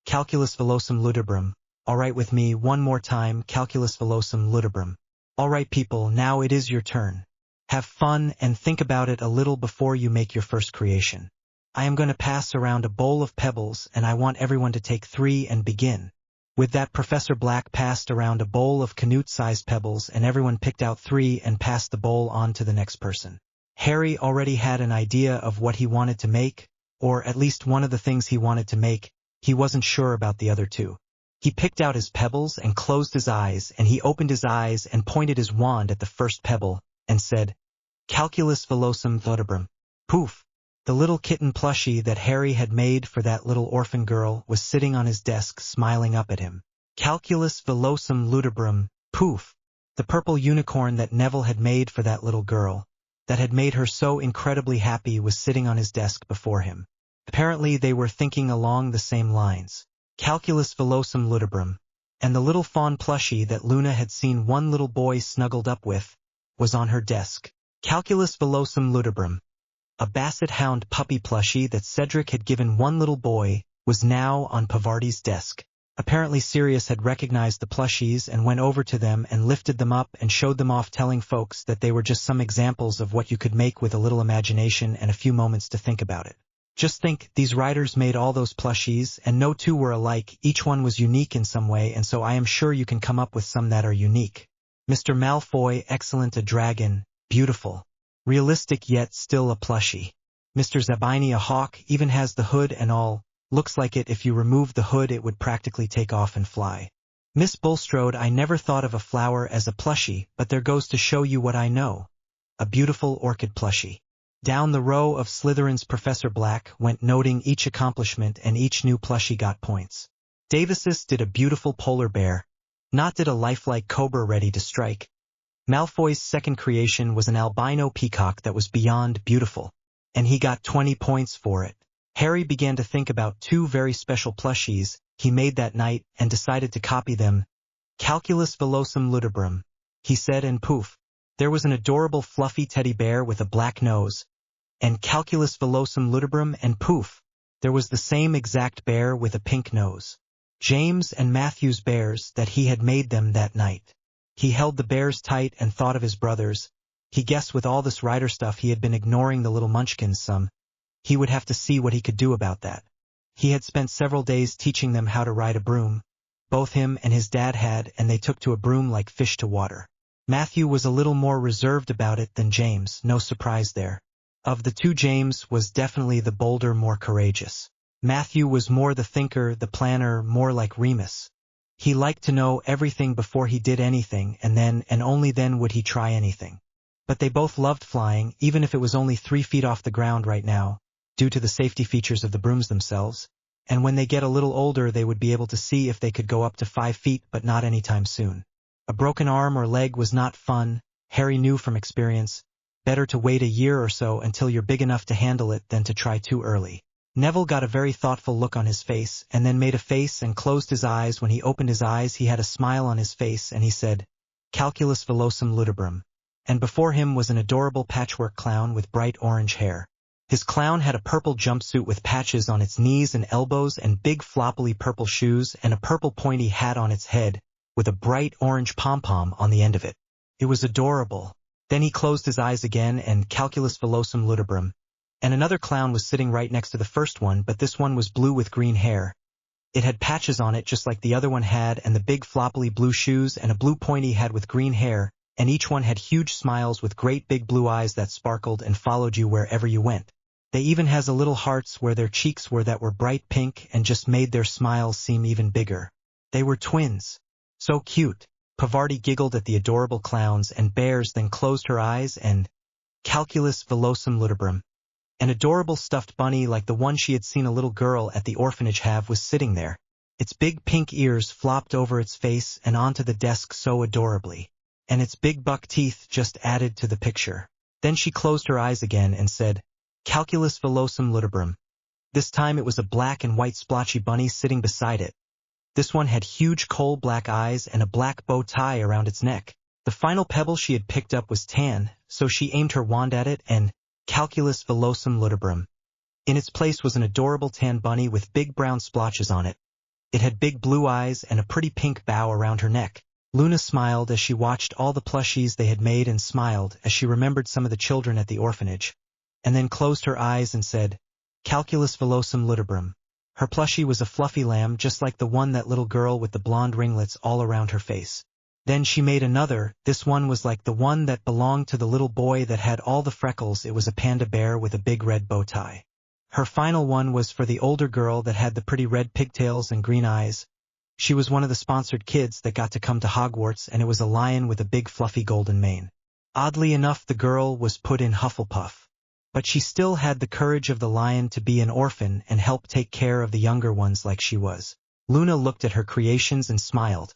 Calculus velocum ludibrum. All right, with me one more time. Calculus velocum ludibrum. All right, people, now it is your turn. Have fun and think about it a little before you make your first creation. I am going to pass around a bowl of pebbles and I want everyone to take 3 and begin. With that, Professor Black passed around a bowl of Canute-sized pebbles and everyone picked out 3 and passed the bowl on to the next person. Harry already had an idea of what he wanted to make, or at least one of the things he wanted to make. He wasn't sure about the other 2. He picked out his pebbles and closed his eyes, and he opened his eyes and pointed his wand at the first pebble, and said, Calculus velocum ludibrum. Poof! The little kitten plushie that Harry had made for that little orphan girl was sitting on his desk smiling up at him. Calculus velocum ludibrum. Poof! The purple unicorn that Neville had made for that little girl, that had made her so incredibly happy, was sitting on his desk before him. Apparently they were thinking along the same lines. Calculus velocum ludibrum. And the little fawn plushie that Luna had seen one little boy snuggled up with was on her desk. Calculus velocum ludibrum. A basset hound puppy plushie that Cedric had given one little boy was now on Pavarti's desk. Apparently Sirius had recognized the plushies and went over to them and lifted them up and showed them off, telling folks that they were just some examples of what you could make with a little imagination and a few moments to think about it. Just think, these writers made all those plushies, and no 2 were alike, each one was unique in some way, and so I am sure you can come up with some that are unique. Mr. Malfoy, excellent, a dragon, beautiful. Realistic yet still a plushie. Mr. Zabini, a hawk, even has the hood and all, looks like it. If you remove the hood it would practically take off and fly. Miss Bulstrode, I never thought of a flower as a plushie, but there goes to show you what I know. A beautiful orchid plushie. Down the row of Slytherin's Professor Black went, noting each accomplishment, and each new plushie got points. Davises did a beautiful polar bear. Not did a lifelike cobra ready to strike. Malfoy's second creation was an albino peacock that was beyond beautiful, and he got 20 points for it. Harry began to think about 2 very special plushies he made that night and decided to copy them. Calculus velocum ludibrum, he said, and poof, there was an adorable fluffy teddy bear with a black nose. And Calculus velocum ludibrum, and poof, there was the same exact bear with a pink nose. James and Matthew's bears that he had made them that night. He held the bears tight and thought of his brothers. He guessed with all this writer stuff he had been ignoring the little munchkins some. He would have to see what he could do about that. He had spent several days teaching them how to ride a broom. Both him and his dad had, and they took to a broom like fish to water. Matthew was a little more reserved about it than James, no surprise there. Of the 2, James was definitely the bolder, more courageous. Matthew was more the thinker, the planner, more like Remus. He liked to know everything before he did anything, and then and only then would he try anything. But they both loved flying, even if it was only 3 feet off the ground right now, due to the safety features of the brooms themselves, and when they get a little older they would be able to see if they could go up to 5 feet, but not anytime soon. A broken arm or leg was not fun, Harry knew from experience. Better to wait a year or so until you're big enough to handle it than to try too early. Neville got a very thoughtful look on his face, and then made a face and closed his eyes. When he opened his eyes he had a smile on his face, and he said, Calculus velocum ludibrum. And before him was an adorable patchwork clown with bright orange hair. His clown had a purple jumpsuit with patches on its knees and elbows and big floppily purple shoes and a purple pointy hat on its head, with a bright orange pom-pom on the end of it. It was adorable. Then he closed his eyes again, and Calculus velocum ludibrum. And another clown was sitting right next to the first one, but this one was blue with green hair. It had patches on it just like the other one had, and the big floppily blue shoes and a blue pointy head with green hair, and each one had huge smiles with great big blue eyes that sparkled and followed you wherever you went. They even has a little hearts where their cheeks were that were bright pink and just made their smiles seem even bigger. They were twins. So cute. Pavarti giggled at the adorable clowns and bears, then closed her eyes, and Calculus velocum ludibrum. An adorable stuffed bunny like the one she had seen a little girl at the orphanage have was sitting there. Its big pink ears flopped over its face and onto the desk so adorably, and its big buck teeth just added to the picture. Then she closed her eyes again and said, Calculus velocum ludibrum. This time it was a black and white splotchy bunny sitting beside it. This one had huge coal-black eyes and a black bow tie around its neck. The final pebble she had picked up was tan, so she aimed her wand at it and Calculus velocum ludibrum. In its place was an adorable tan bunny with big brown splotches on it. It had big blue eyes and a pretty pink bow around her neck. Luna smiled as she watched all the plushies they had made and smiled as she remembered some of the children at the orphanage, and then closed her eyes and said, Calculus villosum ludibrum. Her plushie was a fluffy lamb just like the one that little girl with the blonde ringlets all around her face. Then she made another. This one was like the one that belonged to the little boy that had all the freckles. It was a panda bear with a big red bow tie. Her final one was for the older girl that had the pretty red pigtails and green eyes. She was one of the sponsored kids that got to come to Hogwarts, and it was a lion with a big fluffy golden mane. Oddly enough, the girl was put in Hufflepuff. But she still had the courage of the lion to be an orphan and help take care of the younger ones like she was. Luna looked at her creations and smiled,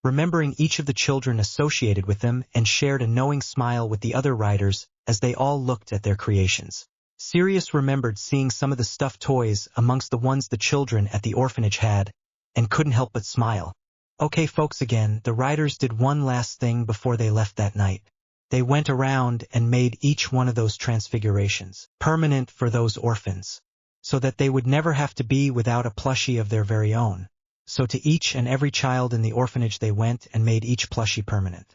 remembering each of the children associated with them, and shared a knowing smile with the other riders as they all looked at their creations. Sirius remembered seeing some of the stuffed toys amongst the ones the children at the orphanage had, and couldn't help but smile. Okay folks, again, the riders did one last thing before they left that night. They went around and made each one of those transfigurations permanent for those orphans, so that they would never have to be without a plushie of their very own. So to each and every child in the orphanage they went and made each plushie permanent.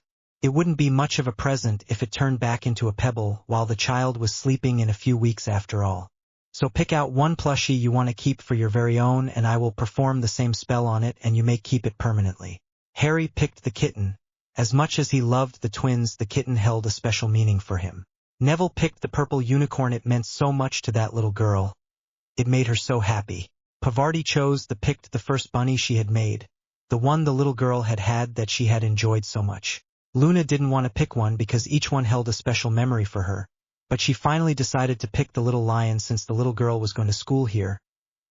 It wouldn't be much of a present if it turned back into a pebble while the child was sleeping in a few weeks after all. So pick out one plushie you want to keep for your very own, and I will perform the same spell on it and you may keep it permanently. Harry picked the kitten. As much as he loved the twins, the kitten held a special meaning for him. Neville picked the purple unicorn. It meant so much to that little girl. It made her so happy. Pavarti picked the first bunny she had made, the one the little girl had had that she had enjoyed so much. Luna didn't want to pick one because each one held a special memory for her, but she finally decided to pick the little lion since the little girl was going to school here.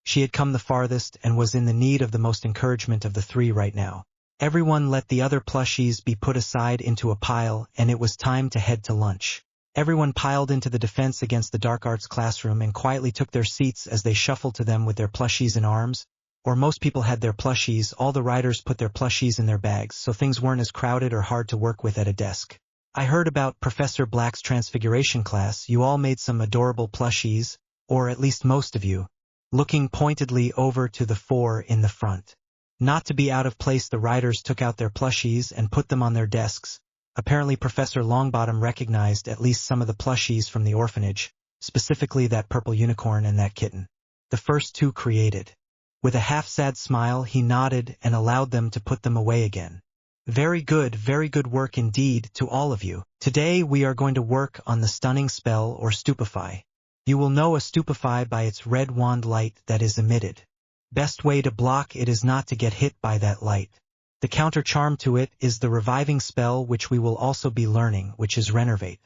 She had come the farthest and was in the need of the most encouragement of the three right now. Everyone let the other plushies be put aside into a pile, and it was time to head to lunch. Everyone piled into the Defense Against the Dark Arts classroom and quietly took their seats as they shuffled to them with their plushies in arms. Or most people had their plushies. All the riders put their plushies in their bags, so things weren't as crowded or hard to work with at a desk. I heard about Professor Black's transfiguration class. You all made some adorable plushies, or at least most of you. Looking pointedly over to the four in the front. Not to be out of place, the riders took out their plushies and put them on their desks. Apparently Professor Longbottom recognized at least some of the plushies from the orphanage, specifically that purple unicorn and that kitten. The first two created. With a half-sad smile, he nodded and allowed them to put them away again. Very good work indeed to all of you. Today we are going to work on the stunning spell or stupefy. You will know a stupefy by its red wand light that is emitted. Best way to block it is not to get hit by that light. The counter charm to it is the reviving spell, which we will also be learning, which is Renervate.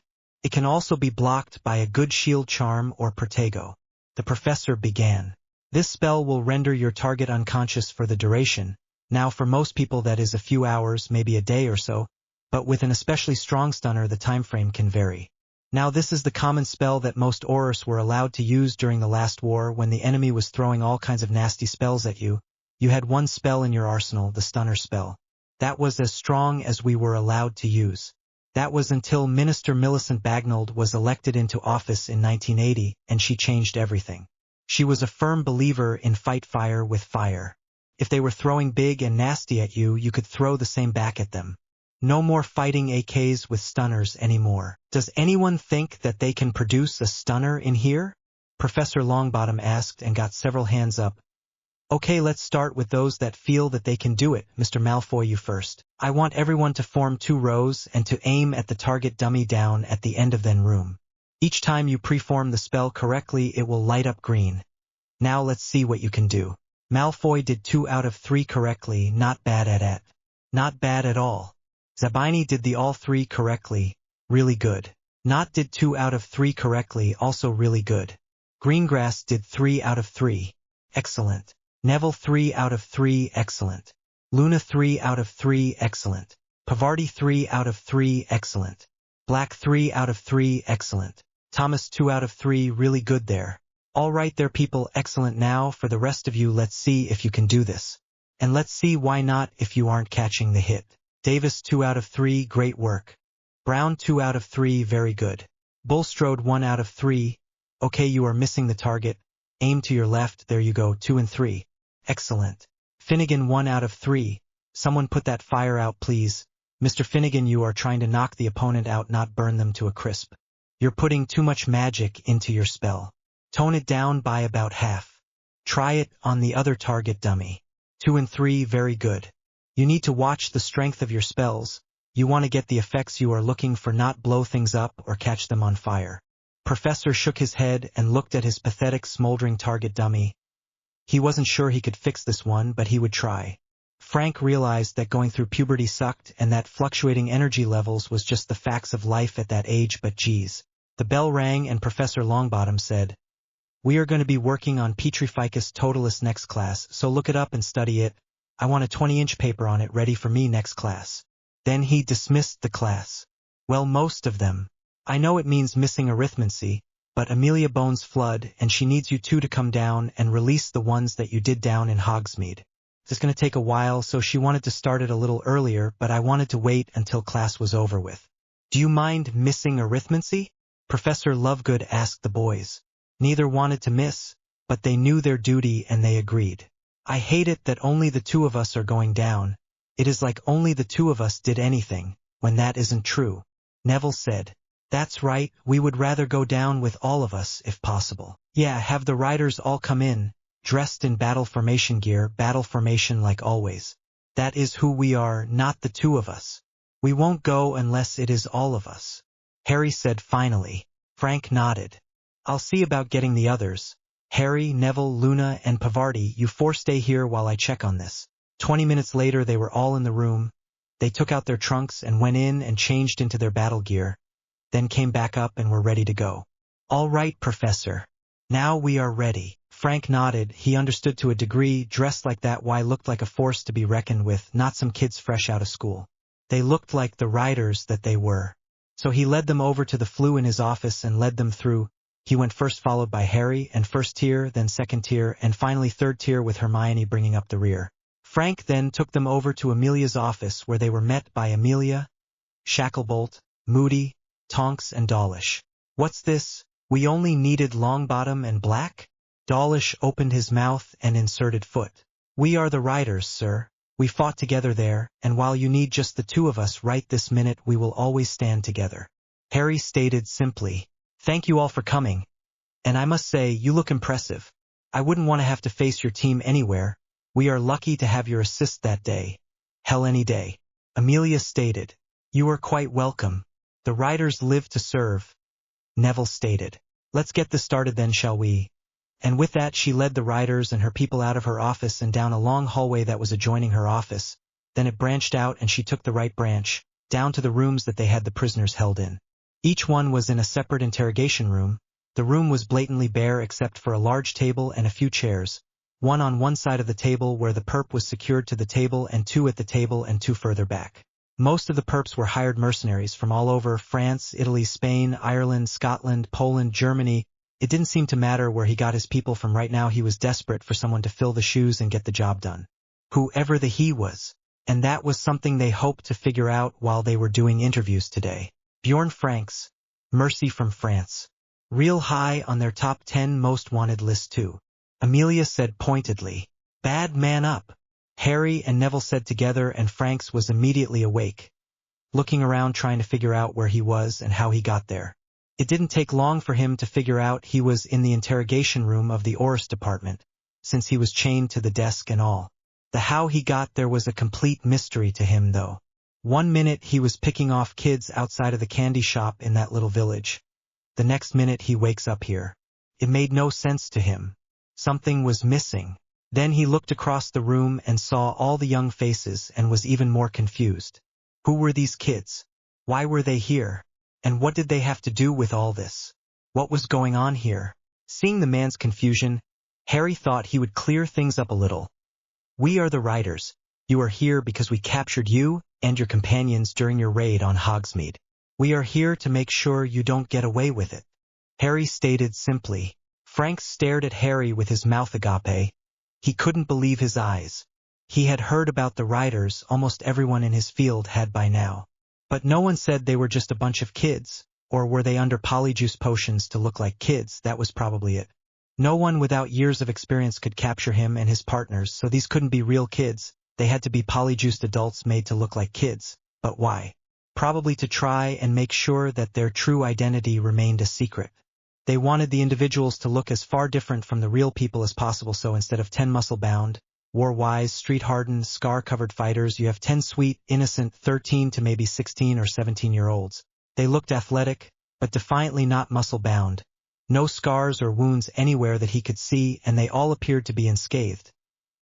It can also be blocked by a good shield charm or Protego. The professor began. This spell will render your target unconscious for the duration. Now for most people that is a few hours, maybe a day or so, but with an especially strong stunner the time frame can vary. Now this is the common spell that most Aurors were allowed to use during the last war when the enemy was throwing all kinds of nasty spells at you. You had one spell in your arsenal, the stunner spell. That was as strong as we were allowed to use. That was until Minister Millicent Bagnold was elected into office in 1980, and she changed everything. She was a firm believer in fight fire with fire. If they were throwing big and nasty at you, you could throw the same back at them. No more fighting AKs with stunners anymore. Does anyone think that they can produce a stunner in here? Professor Longbottom asked and got several hands up. Okay, let's start with those that feel that they can do it. Mr. Malfoy, you first. I want everyone to form 2 rows and to aim at the target dummy down at the end of the room. Each time you preform the spell correctly, it will light up green. Now let's see what you can do. Malfoy did 2 out of 3 correctly, not bad at. Not bad at all. Zabini did the all 3 correctly, really good. Not did 2 out of 3 correctly, also really good. Greengrass did 3 out of 3. Excellent. Neville 3 out of 3, excellent. Luna 3 out of 3, excellent. Pavarti 3 out of 3, excellent. Black 3 out of 3, excellent. Thomas 2 out of 3, really good there. All right there people, excellent. Now for the rest of you, let's see if you can do this. And let's see why not if you aren't catching the hit. Davis 2 out of 3, great work. Brown 2 out of 3, very good. Bulstrode 1 out of 3, okay, you are missing the target. Aim to your left, there you go, 2 and 3. Excellent. Finnegan 1 out of 3, someone put that fire out please. Mr. Finnegan, you are trying to knock the opponent out, not burn them to a crisp. You're putting too much magic into your spell. Tone it down by about half. Try it on the other target dummy. 2 and 3, very good. You need to watch the strength of your spells. You want to get the effects you are looking for, not blow things up or catch them on fire. Professor shook his head and looked at his pathetic smoldering target dummy. He wasn't sure he could fix this one, but he would try. Frank realized that going through puberty sucked and that fluctuating energy levels was just the facts of life at that age, but geez. The bell rang and Professor Longbottom said, "We are going to be working on Petrificus totalis next class, so look it up and study it. I want a 20-inch paper on it ready for me next class." Then he dismissed the class. Well, most of them. I know it means missing arithmancy, but Amelia Bones flood and she needs you two to come down and release the ones that you did down in Hogsmeade. It's going to take a while, so she wanted to start it a little earlier, but I wanted to wait until class was over with. Do you mind missing arithmancy? Professor Lovegood asked the boys. Neither wanted to miss, but they knew their duty and they agreed. I hate it that only the two of us are going down. It is like only the two of us did anything, when that isn't true. Neville said. That's right, we would rather go down with all of us if possible. Yeah, have the riders all come in, dressed in battle formation gear, battle formation like always. That is who we are, not the two of us. We won't go unless it is all of us. Harry said finally. Frank nodded. I'll see about getting the others. Harry, Neville, Luna, and Pavarti, you four stay here while I check on this. 20 minutes later they were all in the room. They took out their trunks and went in and changed into their battle gear, then came back up and were ready to go. All right, Professor. Now we are ready. Frank nodded. He understood to a degree. Dressed like that, why looked like a force to be reckoned with, not some kids fresh out of school. They looked like the riders that they were. So he led them over to the flue in his office and led them through. He went first, followed by Harry, and first tier, then second tier, and finally third tier with Hermione bringing up the rear. Frank then took them over to Amelia's office where they were met by Amelia, Shacklebolt, Moody, Tonks, and Dawlish. What's this? We only needed Longbottom and Black? Dawlish opened his mouth and inserted foot. We are the riders, sir. We fought together there, and while you need just the two of us right this minute, we will always stand together. Harry stated simply. Thank you all for coming. And I must say, you look impressive. I wouldn't want to have to face your team anywhere. We are lucky to have your assist that day. Hell, any day. Amelia stated. You are quite welcome. The riders live to serve. Neville stated. Let's get this started then, shall we? And with that she led the riders and her people out of her office and down a long hallway that was adjoining her office. Then it branched out and she took the right branch, down to the rooms that they had the prisoners held in. Each one was in a separate interrogation room. The room was blatantly bare except for a large table and a few chairs, one on one side of the table where the perp was secured to the table and two at the table and two further back. Most of the perps were hired mercenaries from all over France, Italy, Spain, Ireland, Scotland, Poland, Germany. It didn't seem to matter where he got his people from. Right now he was desperate for someone to fill the shoes and get the job done. Whoever the he was. And that was something they hoped to figure out while they were doing interviews today. Bjorn Franks, Mercy from France. Real high on their top 10 most wanted list too. Amelia said pointedly. Bad man up. Harry and Neville said together and Franks was immediately awake, looking around trying to figure out where he was and how he got there. It didn't take long for him to figure out he was in the interrogation room of the Oris department, since he was chained to the desk and all. The how he got there was a complete mystery to him though. 1 minute he was picking off kids outside of the candy shop in that little village. The next minute he wakes up here. It made no sense to him. Something was missing. Then he looked across the room and saw all the young faces and was even more confused. Who were these kids? Why were they here? And what did they have to do with all this? What was going on here? Seeing the man's confusion, Harry thought he would clear things up a little. We are the riders. You are here because we captured you and your companions during your raid on Hogsmeade. We are here to make sure you don't get away with it. Harry stated simply. Frank stared at Harry with his mouth agape. He couldn't believe his eyes. He had heard about the riders, almost everyone in his field had by now. But no one said they were just a bunch of kids, or were they under polyjuice potions to look like kids? That was probably it. No one without years of experience could capture him and his partners, so these couldn't be real kids. They had to be polyjuiced adults made to look like kids. But why? Probably to try and make sure that their true identity remained a secret. They wanted the individuals to look as far different from the real people as possible, so instead of 10 muscle-bound, war-wise, street-hardened, scar-covered fighters, you have 10 sweet, innocent 13 to maybe 16 or 17-year-olds. They looked athletic, but defiantly not muscle-bound. No scars or wounds anywhere that he could see, and they all appeared to be unscathed.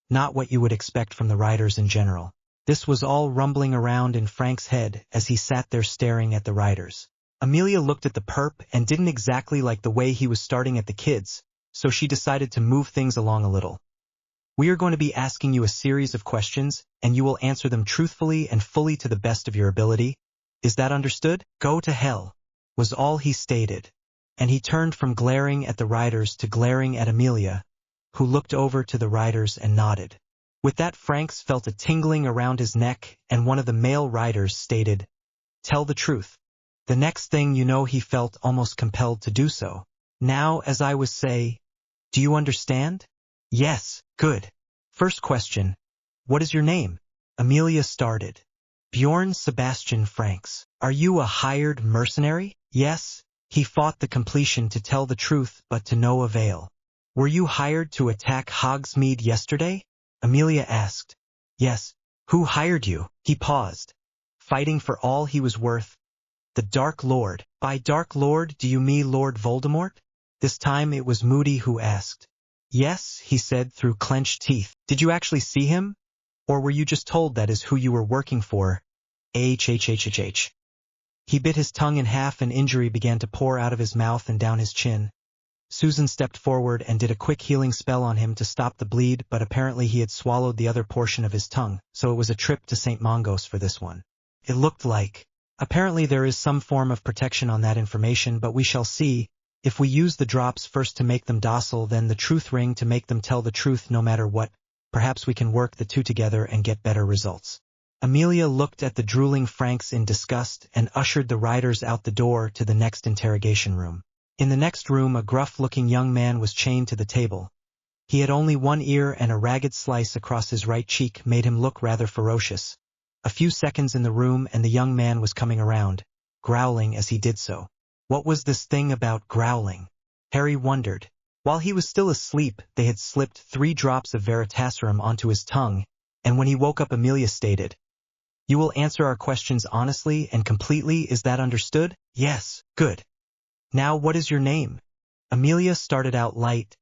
Not what you would expect from the riders in general. This was all rumbling around in Frank's head as he sat there staring at the riders. Amelia looked at the perp and didn't exactly like the way he was starting at the kids, so she decided to move things along a little. We are going to be asking you a series of questions, and you will answer them truthfully and fully to the best of your ability. Is that understood? Go to hell, was all he stated. And he turned from glaring at the riders to glaring at Amelia, who looked over to the riders and nodded. With that, Franks felt a tingling around his neck, and one of the male riders stated, "Tell the truth." The next thing you know, he felt almost compelled to do so. "Now, as I was say, do you understand?" "Yes, good." "First question, what is your name?" Amelia started. "Bjorn Sebastian Franks." "Are you a hired mercenary?" "Yes." He fought the completion to tell the truth, but to no avail. "Were you hired to attack Hogsmeade yesterday?" Amelia asked. "Yes." "Who hired you?" He paused, fighting for all he was worth. "The Dark Lord." "By Dark Lord, do you mean Lord Voldemort?" This time it was Moody who asked. "Yes," he said through clenched teeth. "Did you actually see him? Or were you just told that is who you were working for?" H. He bit his tongue in half and injury began to pour out of his mouth and down his chin. Susan stepped forward and did a quick healing spell on him to stop the bleed, but apparently he had swallowed the other portion of his tongue, so it was a trip to St. Mongos for this one. It looked like. Apparently there is some form of protection on that information, but we shall see. If we use the drops first to make them docile, then the truth ring to make them tell the truth no matter what, perhaps we can work the two together and get better results. Amelia looked at the drooling Franks in disgust and ushered the riders out the door to the next interrogation room. In the next room, a gruff-looking young man was chained to the table. He had only one ear, and a ragged slice across his right cheek made him look rather ferocious. A few seconds in the room and the young man was coming around, growling as he did so. What was this thing about growling? Harry wondered. While he was still asleep, they had slipped 3 drops of Veritaserum onto his tongue, and when he woke up, Amelia stated, "You will answer our questions honestly and completely, is that understood?" "Yes." "Good. Now what is your name?" Amelia started out light.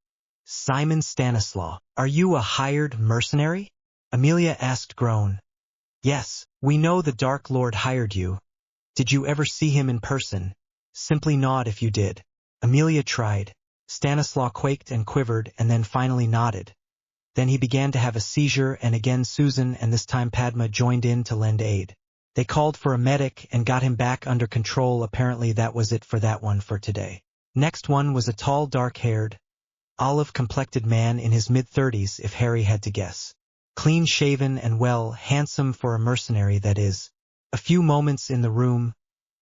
"Simon Stanislaw." "Are you a hired mercenary?" Amelia asked groan. "Yes, we know the Dark Lord hired you. Did you ever see him in person?" "Simply nod if you did." Amelia tried. Stanislaw quaked and quivered and then finally nodded. Then he began to have a seizure, and again Susan and this time Padma joined in to lend aid. They called for a medic and got him back under control. Apparently that was it for that one for today. Next one was a tall, dark-haired, olive-complected man in his mid-30s, if Harry had to guess. Clean-shaven and well, handsome for a mercenary, that is. A few moments in the room,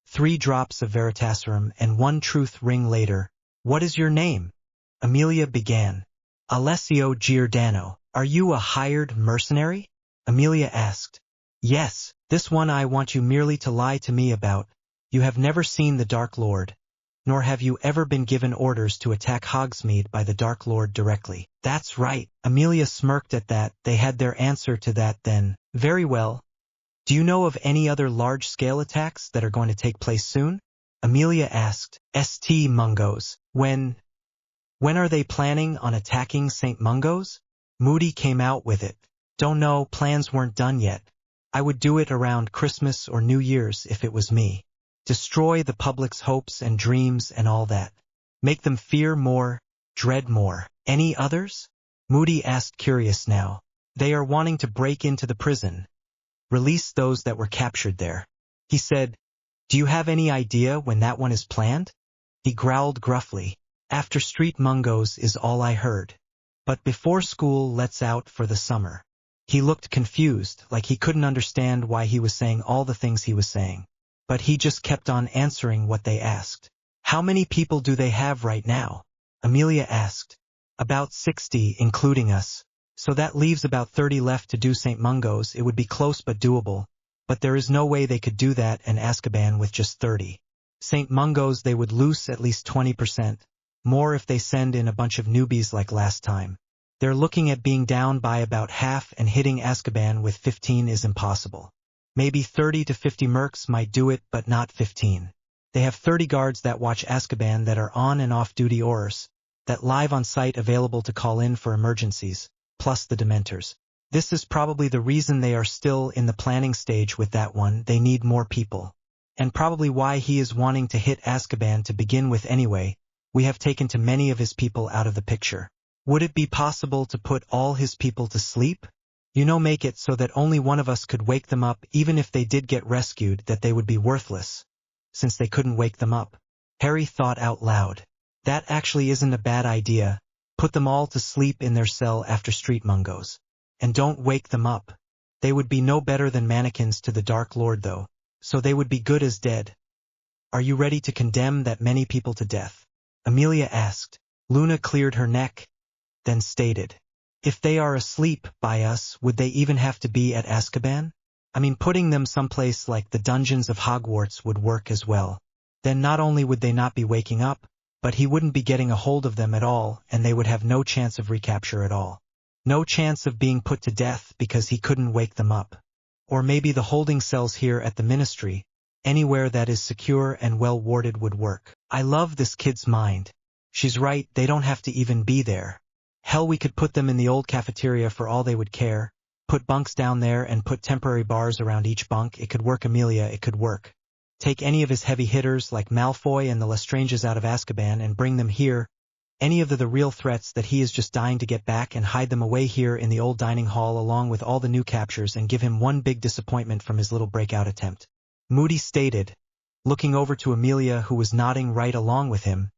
3 drops of Veritaserum, and 1 truth ring later. "What is your name?" Amelia began. "Alessio Giordano." "Are you a hired mercenary?" Amelia asked. "Yes. This one I want you merely to lie to me about. You have never seen the Dark Lord, nor have you ever been given orders to attack Hogsmeade by the Dark Lord directly." "That's right." Amelia smirked at that. They had their answer to that then. "Very well. Do you know of any other large-scale attacks that are going to take place soon?" Amelia asked. "St. Mungos. When are they planning on attacking St. Mungos?" Moody came out with it. "Don't know, plans weren't done yet. I would do it around Christmas or New Year's if it was me. Destroy the public's hopes and dreams and all that. Make them fear more, dread more." "Any others?" Moody asked, curious now. "They are wanting to break into the prison. Release those that were captured there." He said, "Do you have any idea when that one is planned?" He growled gruffly. "After Street Mungos is all I heard. But before school lets out for the summer." He looked confused, like he couldn't understand why he was saying all the things he was saying. But he just kept on answering what they asked. "How many people do they have right now?" Amelia asked. "About 60, including us. So that leaves about 30 left to do St. Mungos. It would be close but doable. But there is no way they could do that in Azkaban with just 30. St. Mungos they would lose at least 20%. more if they send in a bunch of newbies like last time. They're looking at being down by about half, and hitting Azkaban with 15 is impossible. Maybe 30 to 50 mercs might do it, but not 15. They have 30 guards that watch Azkaban that are on and off duty, or that live on site available to call in for emergencies, plus the Dementors. This is probably the reason they are still in the planning stage with that one. They need more people. And probably why he is wanting to hit Azkaban to begin with anyway. We have taken too many of his people out of the picture. Would it be possible to put all his people to sleep? Make it so that only one of us could wake them up, even if they did get rescued, that they would be worthless, since they couldn't wake them up. Harry thought out loud. That actually isn't a bad idea. Put them all to sleep in their cell after Street Mungos. And don't wake them up. They would be no better than mannequins to the Dark Lord though, so they would be good as dead. Are you ready to condemn that many people to death? Amelia asked. Luna cleared her neck, then stated, if they are asleep by us, would they even have to be at Azkaban? Putting them someplace like the dungeons of Hogwarts would work as well. Then not only would they not be waking up, but he wouldn't be getting a hold of them at all, and they would have no chance of recapture at all. No chance of being put to death because he couldn't wake them up. Or maybe the holding cells here at the Ministry, anywhere that is secure and well warded, would work. I love this kid's mind. She's right, they don't have to even be there. Hell, we could put them in the old cafeteria for all they would care, put bunks down there and put temporary bars around each bunk. It could work, Amelia, it could work. Take any of his heavy hitters like Malfoy and the Lestranges out of Azkaban and bring them here, any of the real threats that he is just dying to get back, and hide them away here in the old dining hall along with all the new captures, and give him one big disappointment from his little breakout attempt. Moody stated, looking over to Amelia, who was nodding right along with him.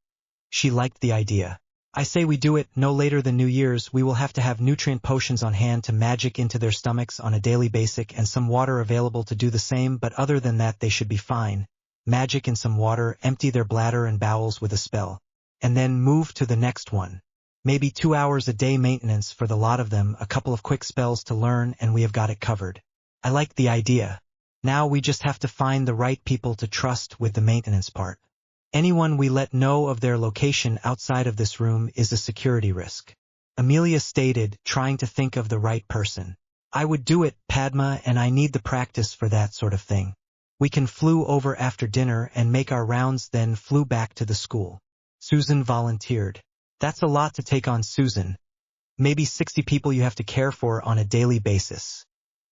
She liked the idea. I say we do it. No later than New Year's. We will have to have nutrient potions on hand to magic into their stomachs on a daily basis, and some water available to do the same, but other than that they should be fine. Magic and some water, empty their bladder and bowels with a spell. And then move to the next one. Maybe 2 hours a day maintenance for the lot of them, a couple of quick spells to learn, and we have got it covered. I like the idea. Now we just have to find the right people to trust with the maintenance part. Anyone we let know of their location outside of this room is a security risk. Amelia stated, trying to think of the right person. I would do it, Padma, and I need the practice for that sort of thing. We can flew over after dinner and make our rounds, then flew back to the school. Susan volunteered. That's a lot to take on, Susan. Maybe 60 people you have to care for on a daily basis.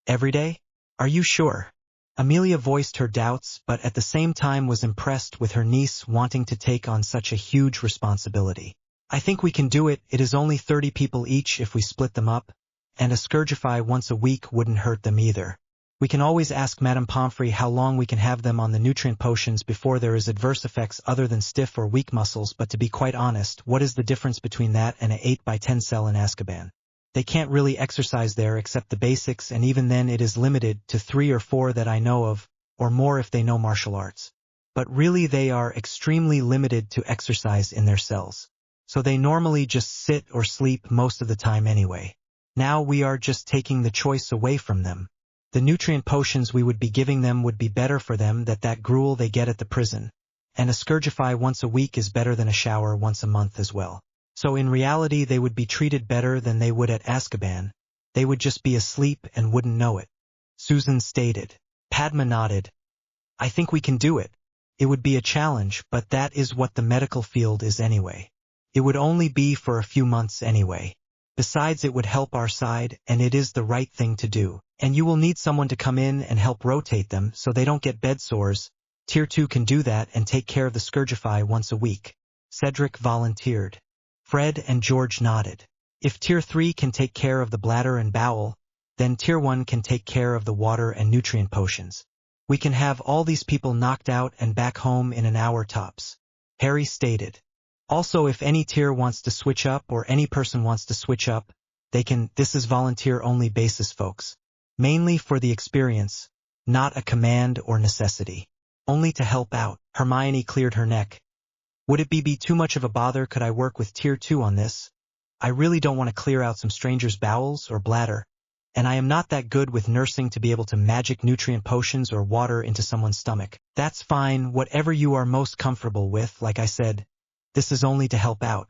Every day? Are you sure? Amelia voiced her doubts, but at the same time was impressed with her niece wanting to take on such a huge responsibility. I think we can do it. It is only 30 people each if we split them up, and a Scourgify once a week wouldn't hurt them either. We can always ask Madame Pomfrey how long we can have them on the nutrient potions before there is adverse effects other than stiff or weak muscles, but to be quite honest, what is the difference between that and an 8x10 cell in Azkaban? They can't really exercise there except the basics, and even then it is limited to 3 or 4 that I know of, or more if they know martial arts. But really they are extremely limited to exercise in their cells. So they normally just sit or sleep most of the time anyway. Now we are just taking the choice away from them. The nutrient potions we would be giving them would be better for them than that gruel they get at the prison. And a Scourgify once a week is better than a shower once a month as well. So in reality they would be treated better than they would at Azkaban. They would just be asleep and wouldn't know it. Susan stated. Padma nodded. I think we can do it. It would be a challenge, but that is what the medical field is anyway. It would only be for a few months anyway. Besides, it would help our side, and it is the right thing to do. And you will need someone to come in and help rotate them so they don't get bed sores. Tier 2 can do that and take care of the Scourgify once a week. Cedric volunteered. Fred and George nodded. If Tier 3 can take care of the bladder and bowel, then Tier 1 can take care of the water and nutrient potions. We can have all these people knocked out and back home in an hour tops. Harry stated. Also, if any tier wants to switch up or any person wants to switch up, they can. This is volunteer-only basis, folks. Mainly for the experience, not a command or necessity. Only to help out. Hermione cleared her neck. Would it be too much of a bother? Could I work with Tier 2 on this? I really don't want to clear out some stranger's bowels or bladder, and I am not that good with nursing to be able to magic nutrient potions or water into someone's stomach. That's fine, whatever you are most comfortable with. Like I said, This is only to help out.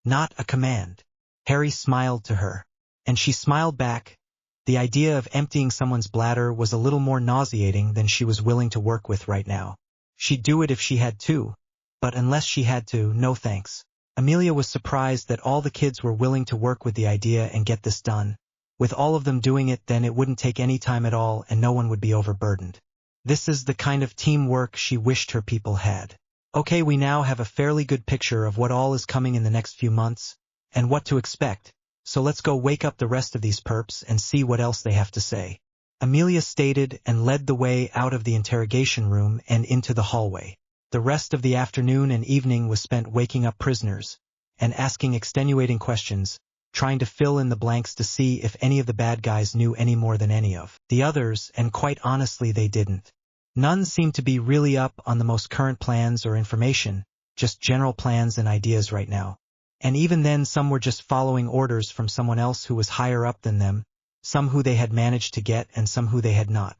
Not a command. Harry smiled to her. And she smiled back. The idea of emptying someone's bladder was a little more nauseating than she was willing to work with right now. She'd do it if she had to. But unless she had to, no thanks. Amelia was surprised that all the kids were willing to work with the idea and get this done. With all of them doing it, then it wouldn't take any time at all and no one would be overburdened. This is the kind of teamwork she wished her people had. Okay, we now have a fairly good picture of what all is coming in the next few months, and what to expect, so let's go wake up the rest of these perps and see what else they have to say. Amelia stated and led the way out of the interrogation room and into the hallway. The rest of the afternoon and evening was spent waking up prisoners, and asking extenuating questions, trying to fill in the blanks to see if any of the bad guys knew any more than any of the others, and quite honestly they didn't. None seemed to be really up on the most current plans or information, just general plans and ideas right now. And even then some were just following orders from someone else who was higher up than them, some who they had managed to get and some who they had not.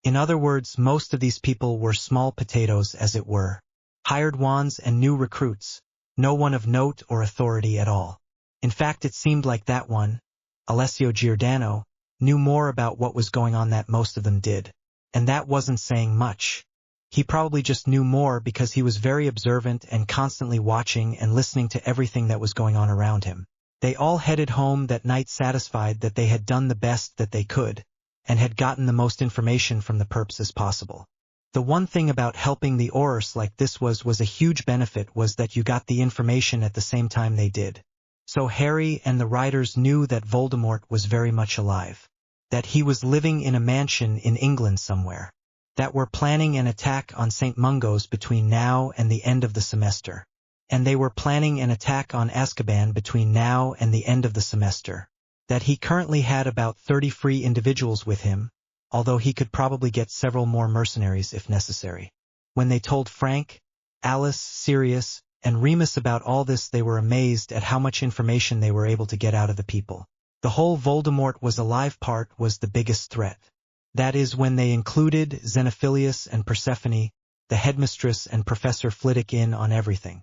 In other words, most of these people were small potatoes, as it were. Hired wands and new recruits, no one of note or authority at all. In fact, it seemed like that one, Alessio Giordano, knew more about what was going on than most of them did. And that wasn't saying much. He probably just knew more because he was very observant and constantly watching and listening to everything that was going on around him. They all headed home that night satisfied that they had done the best that they could, and had gotten the most information from the perps as possible. The one thing about helping the Aurors like this was a huge benefit was that you got the information at the same time they did. So Harry and the writers knew that Voldemort was very much alive. That he was living in a mansion in England somewhere. That we're planning an attack on St. Mungo's between now and the end of the semester. And they were planning an attack on Azkaban between now and the end of the semester. That he currently had about 30 free individuals with him, although he could probably get several more mercenaries if necessary. When they told Frank, Alice, Sirius, and Remus about all this, they were amazed at how much information they were able to get out of the people. The whole Voldemort was alive part was the biggest threat. That is when they included Xenophilius and Persephone, the headmistress and Professor Flitwick in on everything.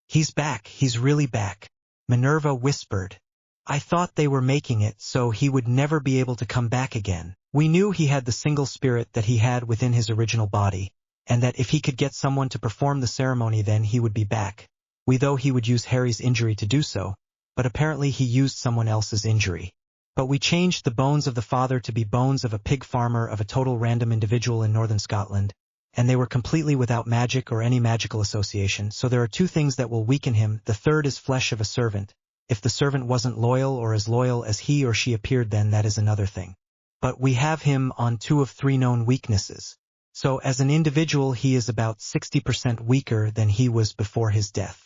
He's back, he's really back, Minerva whispered. I thought they were making it so he would never be able to come back again. We knew he had the single spirit that he had within his original body, and that if he could get someone to perform the ceremony then he would be back. Though he would use Harry's injury to do so, but apparently he used someone else's injury. But we changed the bones of the father to be bones of a pig farmer of a total random individual in northern Scotland, and they were completely without magic or any magical association, so there are two things that will weaken him. The third is flesh of a servant. If the servant wasn't loyal or as loyal as he or she appeared, then that is another thing. But we have him on 2 of 3 known weaknesses. So as an individual he is about 60% weaker than he was before his death.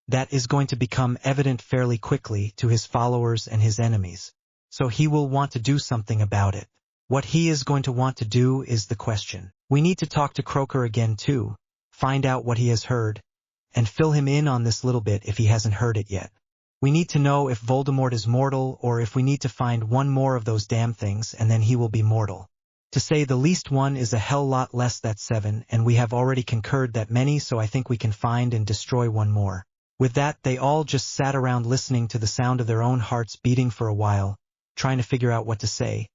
That is going to become evident fairly quickly to his followers and his enemies. So he will want to do something about it. What he is going to want to do is the question. We need to talk to Croker again too, find out what he has heard, and fill him in on this little bit if he hasn't heard it yet. We need to know if Voldemort is mortal or if we need to find one more of those damn things and then he will be mortal. To say the least, one is a hell lot less than 7, and we have already concurred that many, so I think we can find and destroy one more. With that, they all just sat around listening to the sound of their own hearts beating for a while, trying to figure out what to say.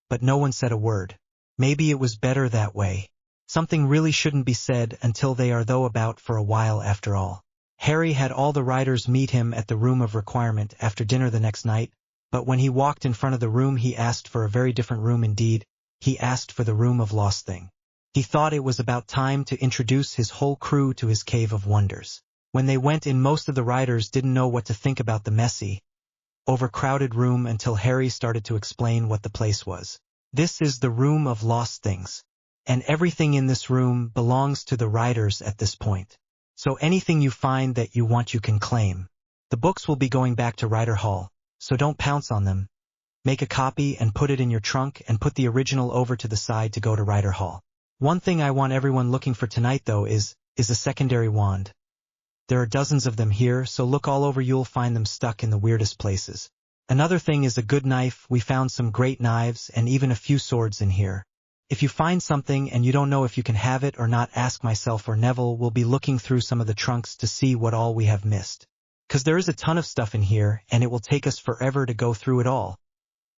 But no one said a word. Maybe it was better that way. Something really shouldn't be said until they are though about for a while after all. Harry had all the writers meet him at the room of requirement after dinner the next night, but when he walked in front of the room he asked for a very different room indeed. He asked for the room of Lost Thing. He thought it was about time to introduce his whole crew to his Cave of Wonders. When they went in, most of the writers didn't know what to think about the messy, overcrowded room until Harry started to explain what the place was. This is the room of lost things, and everything in this room belongs to the writers at this point. So anything you find that you want you can claim. The books will be going back to Writer Hall, so don't pounce on them. Make a copy and put it in your trunk and put the original over to the side to go to Writer Hall. One thing I want everyone looking for tonight though is a secondary wand. There are dozens of them here, so look all over, you'll find them stuck in the weirdest places. Another thing is a good knife. We found some great knives and even a few swords in here. If you find something and you don't know if you can have it or not, ask myself or Neville. We'll be looking through some of the trunks to see what all we have missed. 'Cause there is a ton of stuff in here and it will take us forever to go through it all.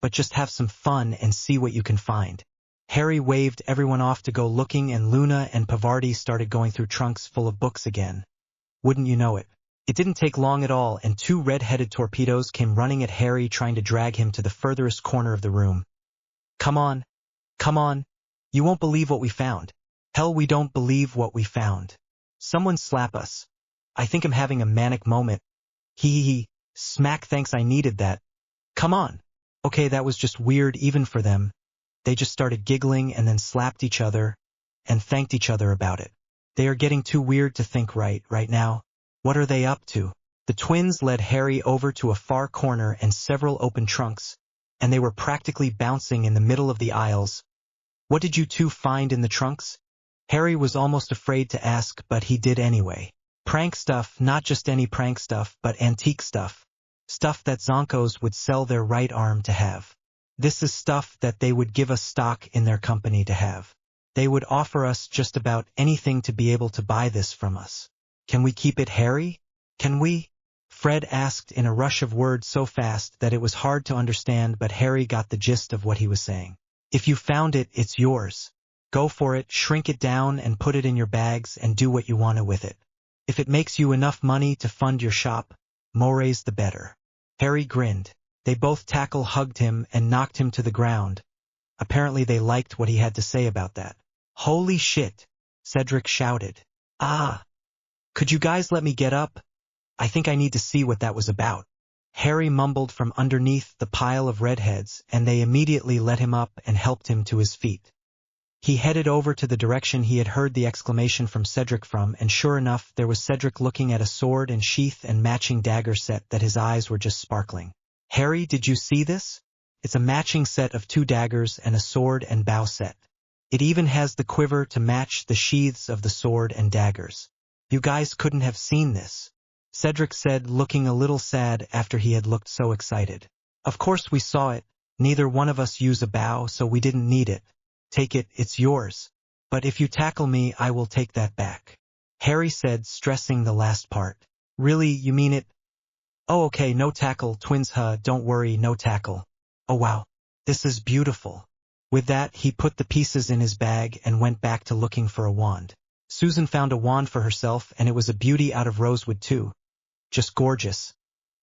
But just have some fun and see what you can find. Harry waved everyone off to go looking, and Luna and Pavarti started going through trunks full of books again. Wouldn't you know it? It didn't take long at all, and two red-headed torpedoes came running at Harry, trying to drag him to the furthest corner of the room. Come on. Come on. You won't believe what we found. Hell, we don't believe what we found. Someone slap us. I think I'm having a manic moment. Hee. Smack, thanks, I needed that. Come on. Okay, that was just weird even for them. They just started giggling and then slapped each other and thanked each other about it. They are getting too weird to think right now. What are they up to? The twins led Harry over to a far corner and several open trunks, and they were practically bouncing in the middle of the aisles. What did you two find in the trunks? Harry was almost afraid to ask, but he did anyway. Prank stuff, not just any prank stuff, but antique stuff. Stuff that Zonkos would sell their right arm to have. This is stuff that they would give us stock in their company to have. They would offer us just about anything to be able to buy this from us. Can we keep it, Harry? Can we? Fred asked in a rush of words so fast that it was hard to understand, but Harry got the gist of what he was saying. If you found it, it's yours. Go for it, shrink it down and put it in your bags and do what you want to with it. If it makes you enough money to fund your shop, more's the better. Harry grinned. They both hugged him and knocked him to the ground. Apparently they liked what he had to say about that. Holy shit, Cedric shouted. Ah! Could you guys let me get up? I think I need to see what that was about. Harry mumbled from underneath the pile of redheads, and they immediately let him up and helped him to his feet. He headed over to the direction he had heard the exclamation from Cedric from, and sure enough, there was Cedric looking at a sword and sheath and matching dagger set that his eyes were just sparkling. Harry, did you see this? It's a matching set of 2 daggers and a sword and bow set. It even has the quiver to match the sheaths of the sword and daggers. You guys couldn't have seen this, Cedric said, looking a little sad after he had looked so excited. Of course we saw it. Neither one of us use a bow, so we didn't need it. Take it, it's yours. But if you tackle me, I will take that back, Harry said, stressing the last part. Really, you mean it? Oh, okay, no tackle, twins, don't worry, no tackle. Oh wow, this is beautiful. With that, he put the pieces in his bag and went back to looking for a wand. Susan found a wand for herself, and it was a beauty out of rosewood too. Just gorgeous.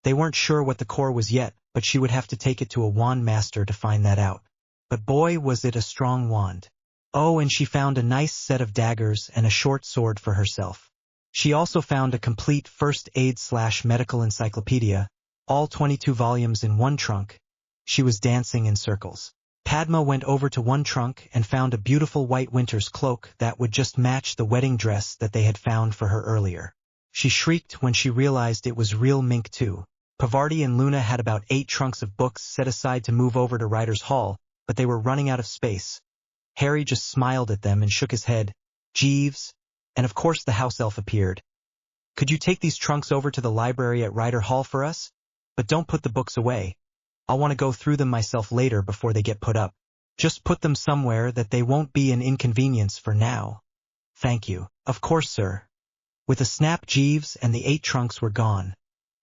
They weren't sure what the core was yet, but she would have to take it to a wand master to find that out. But boy, was it a strong wand. Oh, and she found a nice set of daggers and a short sword for herself. She also found a complete first aid/medical encyclopedia, all 22 volumes in one trunk. She was dancing in circles. Padma went over to one trunk and found a beautiful white winter's cloak that would just match the wedding dress that they had found for her earlier. She shrieked when she realized it was real mink too. Pavarti and Luna had about 8 trunks of books set aside to move over to Writer's Hall, but they were running out of space. Harry just smiled at them and shook his head. Jeeves. And of course the house elf appeared. Could you take these trunks over to the library at Writer Hall for us? But don't put the books away. I'll want to go through them myself later before they get put up. Just put them somewhere that they won't be an inconvenience for now. Thank you. Of course, sir. With a snap, Jeeves and the 8 trunks were gone,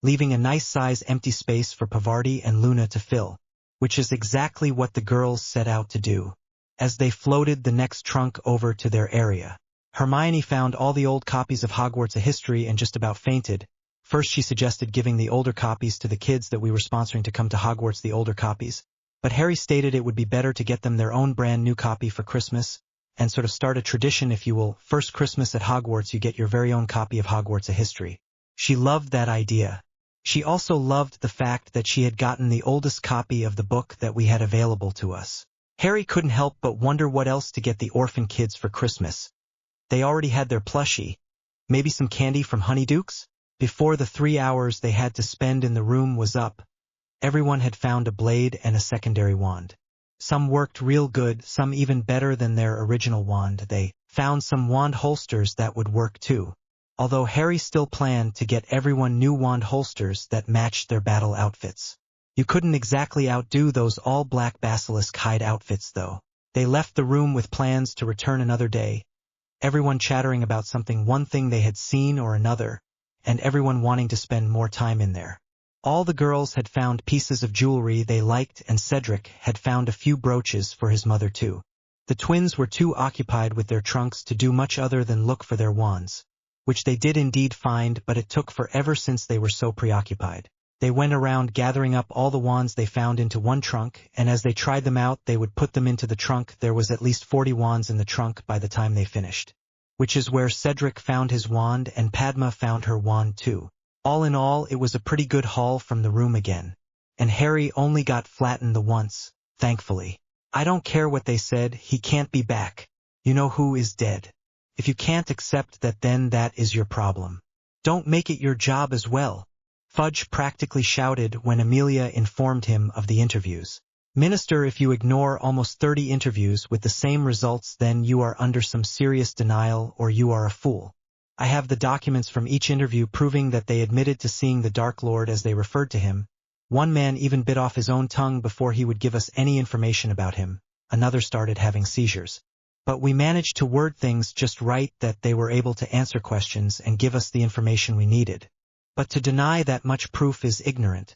leaving a nice size empty space for Pavarti and Luna to fill, which is exactly what the girls set out to do. As they floated the next trunk over to their area, Hermione found all the old copies of Hogwarts A History and just about fainted. First she suggested giving the older copies to the kids that we were sponsoring to come to Hogwarts, the older copies, but Harry stated it would be better to get them their own brand new copy for Christmas, and sort of start a tradition, if you will. First Christmas at Hogwarts you get your very own copy of Hogwarts A History. She loved that idea. She also loved the fact that she had gotten the oldest copy of the book that we had available to us. Harry couldn't help but wonder what else to get the orphan kids for Christmas. They already had their plushie. Maybe some candy from Honeydukes? Before the 3 hours they had to spend in the room was up, everyone had found a blade and a secondary wand. Some worked real good, some even better than their original wand. They found some wand holsters that would work too, although Harry still planned to get everyone new wand holsters that matched their battle outfits. You couldn't exactly outdo those all-black basilisk hide outfits though. They left the room with plans to return another day, everyone chattering about something, one thing they had seen or another, and everyone wanting to spend more time in there. All the girls had found pieces of jewelry they liked, and Cedric had found a few brooches for his mother too. The twins were too occupied with their trunks to do much other than look for their wands, which they did indeed find, but it took forever since they were so preoccupied. They went around gathering up all the wands they found into one trunk, and as they tried them out they would put them into the trunk. There was at least 40 wands in the trunk by the time they finished. Which is where Cedric found his wand and Padma found her wand too. All in all, it was a pretty good haul from the room again. And Harry only got flattened the once, thankfully. I don't care what they said, he can't be back. You know who is dead. If you can't accept that, then that is your problem. Don't make it your job as well. Fudge practically shouted when Amelia informed him of the interviews. Minister, if you ignore almost 30 interviews with the same results, then you are under some serious denial, or you are a fool. I have the documents from each interview proving that they admitted to seeing the Dark Lord as they referred to him. One man even bit off his own tongue before he would give us any information about him. Another started having seizures. But we managed to word things just right that they were able to answer questions and give us the information we needed. But to deny that much proof is ignorant.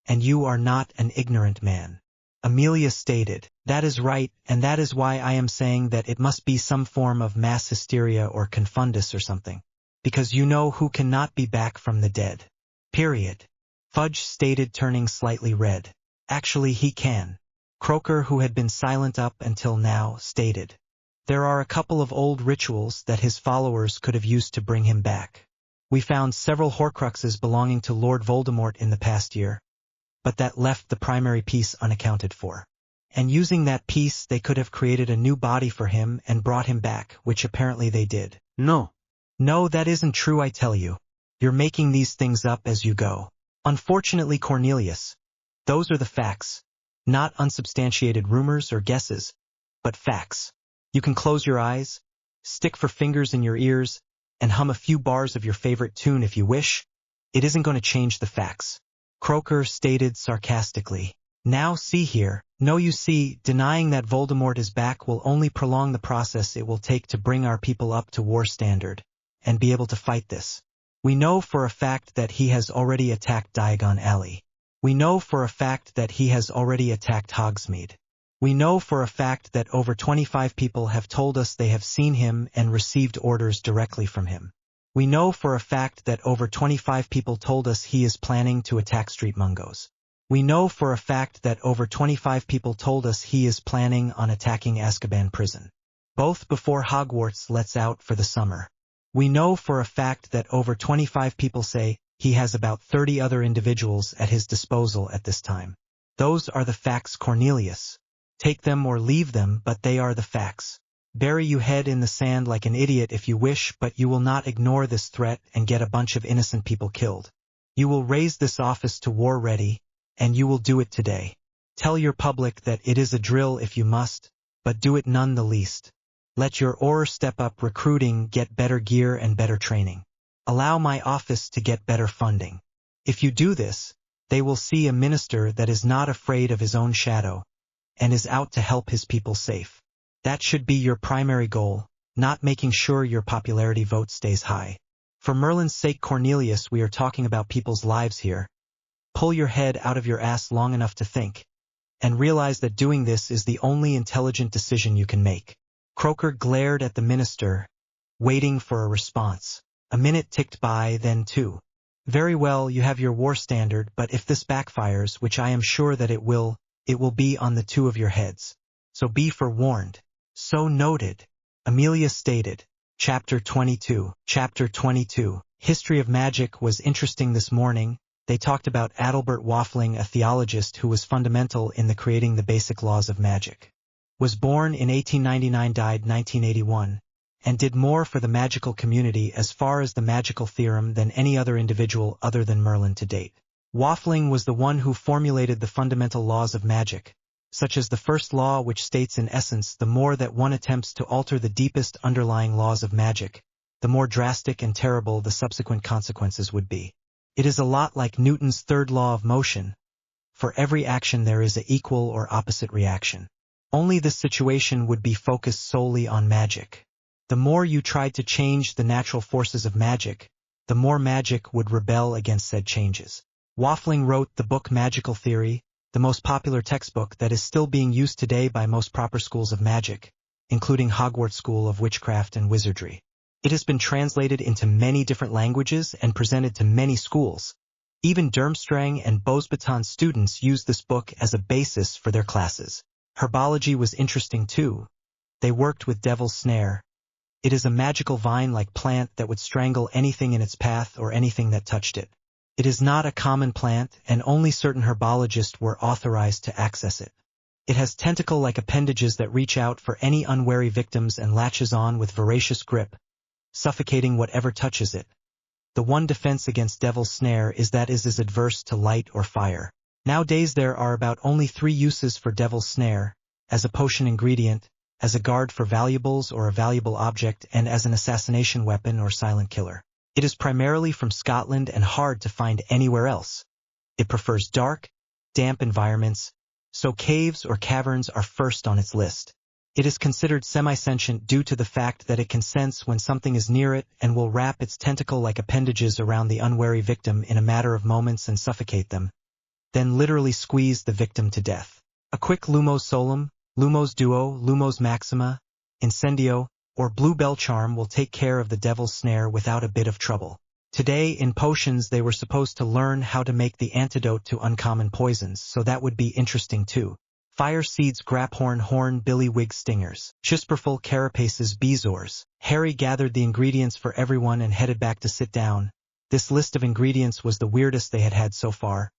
And you are not an ignorant man. Amelia stated. That is right, and that is why I am saying that it must be some form of mass hysteria or confundus or something. Because you know who cannot be back from the dead. Period. Fudge stated, turning slightly red. Actually he can. Croaker, who had been silent up until now, stated. There are a couple of old rituals that his followers could have used to bring him back. We found several Horcruxes belonging to Lord Voldemort in the past year, but that left the primary piece unaccounted for. And using that piece they could have created a new body for him and brought him back, which apparently they did. No. No, that isn't true, I tell you. You're making these things up as you go. Unfortunately, Cornelius, those are the facts. Not unsubstantiated rumors or guesses, but facts. You can close your eyes, stick four fingers in your ears, and hum a few bars of your favorite tune if you wish. It isn't going to change the facts. Croaker stated sarcastically. Now see here. No, you see, denying that Voldemort is back will only prolong the process it will take to bring our people up to war standard, and be able to fight this. We know for a fact that he has already attacked Diagon Alley. We know for a fact that he has already attacked Hogsmeade. We know for a fact that over 25 people have told us they have seen him and received orders directly from him. We know for a fact that over 25 people told us he is planning to attack Street Mungos. We know for a fact that over 25 people told us he is planning on attacking Azkaban prison, both before Hogwarts lets out for the summer. We know for a fact that over 25 people say he has about 30 other individuals at his disposal at this time. Those are the facts, Cornelius. Take them or leave them, but they are the facts. Bury your head in the sand like an idiot if you wish, but you will not ignore this threat and get a bunch of innocent people killed. You will raise this office to war ready, and you will do it today. Tell your public that it is a drill if you must, but do it none the least. Let your Auror step up recruiting, get better gear and better training. Allow my office to get better funding. If you do this, they will see a minister that is not afraid of his own shadow, and is out to help his people safe. That should be your primary goal, not making sure your popularity vote stays high. For Merlin's sake, Cornelius, we are talking about people's lives here. Pull your head out of your ass long enough to think, and realize that doing this is the only intelligent decision you can make. Croaker glared at the minister, waiting for a response. A minute ticked by, then two. Very well, you have your war standard, but if this backfires, which I am sure that it will be on the two of your heads. So be forewarned. So noted. Amelia stated. Chapter 22. Chapter 22. History of Magic was interesting this morning. They talked about Adalbert Waffling, a theologist who was fundamental in the creating the basic laws of magic. Was born in 1899, died 1981, and did more for the magical community as far as the magical theorem than any other individual other than Merlin to date. Waffling was the one who formulated the fundamental laws of magic, such as the first law, which states in essence the more that one attempts to alter the deepest underlying laws of magic, the more drastic and terrible the subsequent consequences would be. It is a lot like Newton's third law of motion. For every action there is an equal or opposite reaction. Only this situation would be focused solely on magic. The more you tried to change the natural forces of magic, the more magic would rebel against said changes. Waffling wrote the book Magical Theory, the most popular textbook that is still being used today by most proper schools of magic, including Hogwarts School of Witchcraft and Wizardry. It has been translated into many different languages and presented to many schools. Even Durmstrang and Bosbaton students use this book as a basis for their classes. Herbology was interesting too. They worked with Devil's Snare. It is a magical vine-like plant that would strangle anything in its path or anything that touched it. It is not a common plant, and only certain herbologists were authorized to access it. It has tentacle-like appendages that reach out for any unwary victims and latches on with voracious grip, suffocating whatever touches it. The one defense against Devil's Snare is that it is adverse to light or fire. Nowadays there are about only 3 uses for Devil's Snare: as a potion ingredient, as a guard for valuables or a valuable object, and as an assassination weapon or silent killer. It is primarily from Scotland and hard to find anywhere else. It prefers dark, damp environments, so caves or caverns are first on its list. It is considered semi-sentient due to the fact that it can sense when something is near it and will wrap its tentacle-like appendages around the unwary victim in a matter of moments and suffocate them, then literally squeeze the victim to death. A quick Lumos Solum, Lumos Duo, Lumos Maxima, Incendio, or Bluebell Charm will take care of the Devil's Snare without a bit of trouble. Today, in potions they were supposed to learn how to make the antidote to uncommon poisons, so that would be interesting too. Fire Seeds, Graphorn, Horn, Billywig Stingers, Chisperful, Carapaces, Bezoars. Harry gathered the ingredients for everyone and headed back to sit down. This list of ingredients was the weirdest they had had so far,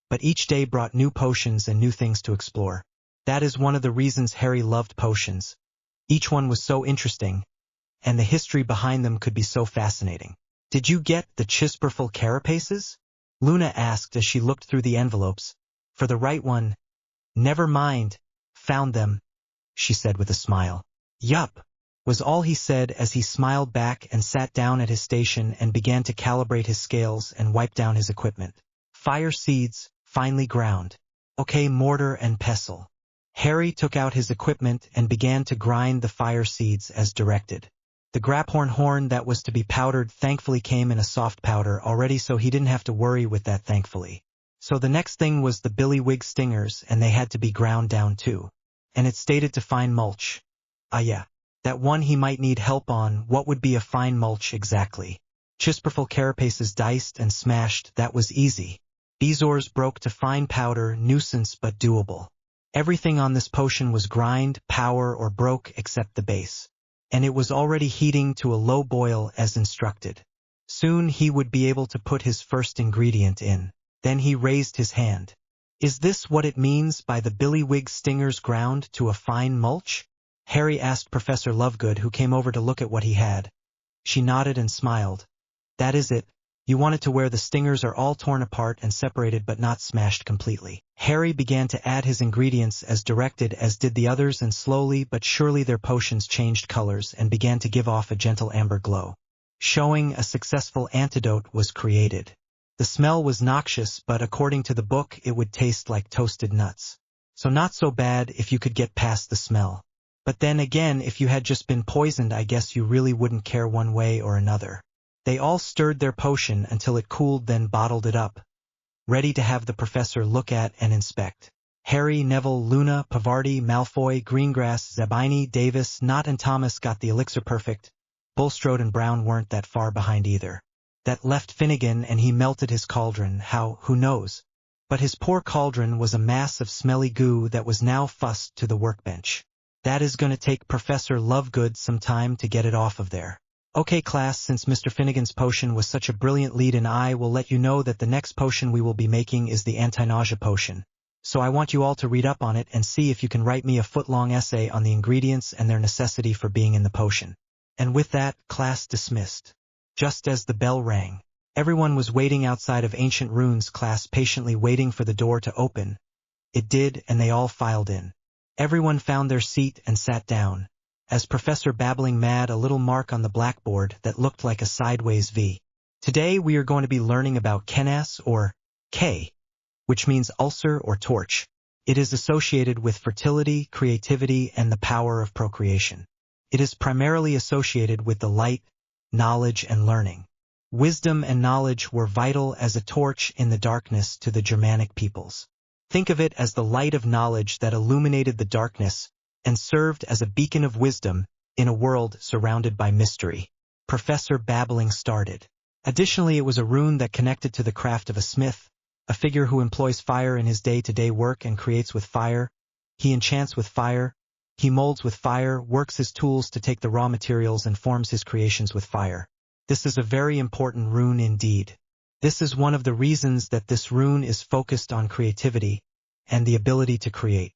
but each day brought new potions and new things to explore. That is one of the reasons Harry loved potions. Each one was so interesting, and the history behind them could be so fascinating. "Did you get the Chisperful Carapaces?" Luna asked as she looked through the envelopes. "For the right one." "Never mind, found them," she said with a smile. "Yup," was all he said as he smiled back and sat down at his station and began to calibrate his scales and wipe down his equipment. Fire Seeds, finely ground. Okay, mortar and pestle. Harry took out his equipment and began to grind the fire seeds as directed. The Graphorn horn that was to be powdered thankfully came in a soft powder already, so he didn't have to worry with that thankfully. So the next thing was the Billywig Stingers, and they had to be ground down too. And it stated to fine mulch. Ah yeah, that one he might need help on. What would be a fine mulch exactly? Chisperful Carapaces diced and smashed, that was easy. Bezoars broke to fine powder, nuisance but doable. Everything on this potion was grind, power, or broke except the base. And it was already heating to a low boil as instructed. Soon he would be able to put his first ingredient in. Then he raised his hand. "Is this what it means by the Billywig Stingers ground to a fine mulch?" Harry asked Professor Lovegood, who came over to look at what he had. She nodded and smiled. "That is it. You want it to where the stingers are all torn apart and separated but not smashed completely." Harry began to add his ingredients as directed, as did the others, and slowly but surely their potions changed colors and began to give off a gentle amber glow, showing a successful antidote was created. The smell was noxious, but according to the book it would taste like toasted nuts. So not so bad if you could get past the smell. But then again, if you had just been poisoned, I guess you really wouldn't care one way or another. They all stirred their potion until it cooled, then bottled it up, ready to have the professor look at and inspect. Harry, Neville, Luna, Pavarti, Malfoy, Greengrass, Zabini, Davis, Knott and Thomas got the elixir perfect. Bulstrode and Brown weren't that far behind either. That left Finnegan, and he melted his cauldron. How, who knows? But his poor cauldron was a mass of smelly goo that was now fussed to the workbench. That is going to take Professor Lovegood some time to get it off of there. Okay class, since Mr. Finnegan's potion was such a brilliant lead, and I will let you know that the next potion we will be making is the anti-nausea potion. So I want you all to read up on it and see if you can write me a foot-long essay on the ingredients and their necessity for being in the potion. And with that, class dismissed. Just as the bell rang, everyone was waiting outside of Ancient Runes class, patiently waiting for the door to open. It did, and they all filed in. Everyone found their seat and sat down. As Professor babbling mad, a little mark on the blackboard that looked like a sideways V. Today we are going to be learning about Kenas, or K, which means ulcer or torch. It is associated with fertility, creativity, and the power of procreation. It is primarily associated with the light, knowledge, and learning. Wisdom and knowledge were vital as a torch in the darkness to the Germanic peoples. Think of it as the light of knowledge that illuminated the darkness and served as a beacon of wisdom in a world surrounded by mystery. Professor Babbling started. Additionally, it was a rune that connected to the craft of a smith, a figure who employs fire in his day-to-day work and creates with fire. He enchants with fire, he molds with fire, works his tools to take the raw materials and forms his creations with fire. This is a very important rune indeed. This is one of the reasons that this rune is focused on creativity and the ability to create.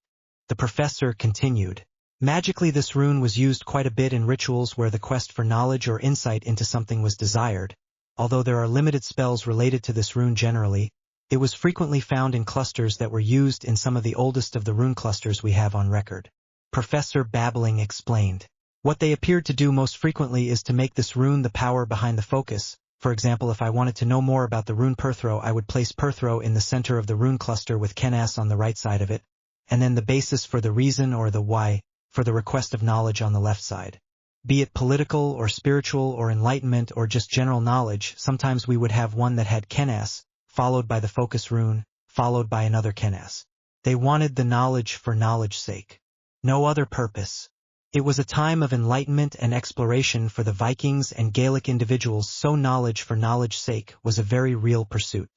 The professor continued. Magically, this rune was used quite a bit in rituals where the quest for knowledge or insight into something was desired. Although there are limited spells related to this rune generally, it was frequently found in clusters that were used in some of the oldest of the rune clusters we have on record. Professor Babbling explained. What they appeared to do most frequently is to make this rune the power behind the focus. For example, if I wanted to know more about the rune Perthro, I would place Perthro in the center of the rune cluster with Kenas on the right side of it, and then the basis for the reason or the why for the request of knowledge on the left side. Be it political or spiritual or enlightenment or just general knowledge, sometimes we would have one that had Kenas, followed by the focus rune, followed by another Kenas. They wanted the knowledge for knowledge's sake. No other purpose. It was a time of enlightenment and exploration for the Vikings and Gaelic individuals, so knowledge for knowledge's sake was a very real pursuit.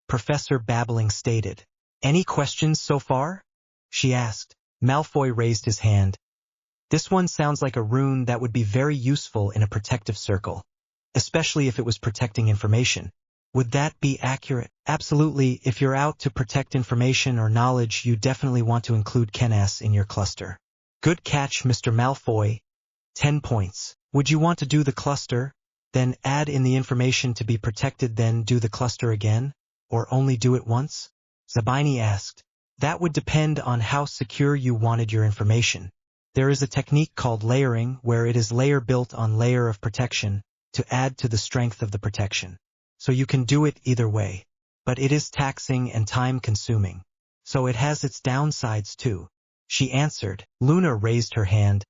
Professor Babbling stated. Any questions so far? She asked. Malfoy raised his hand. This one sounds like a rune that would be very useful in a protective circle, especially if it was protecting information. Would that be accurate? Absolutely. If you're out to protect information or knowledge, you definitely want to include Kenas in your cluster. Good catch, Mr. Malfoy. 10 points. Would you want to do the cluster, then add in the information to be protected, then do the cluster again, or only do it once? Zabini asked. That would depend on how secure you wanted your information. There is a technique called layering where it is layer built on layer of protection to add to the strength of the protection. So you can do it either way. But it is taxing and time-consuming. So it has its downsides too. She answered. Luna raised her hand.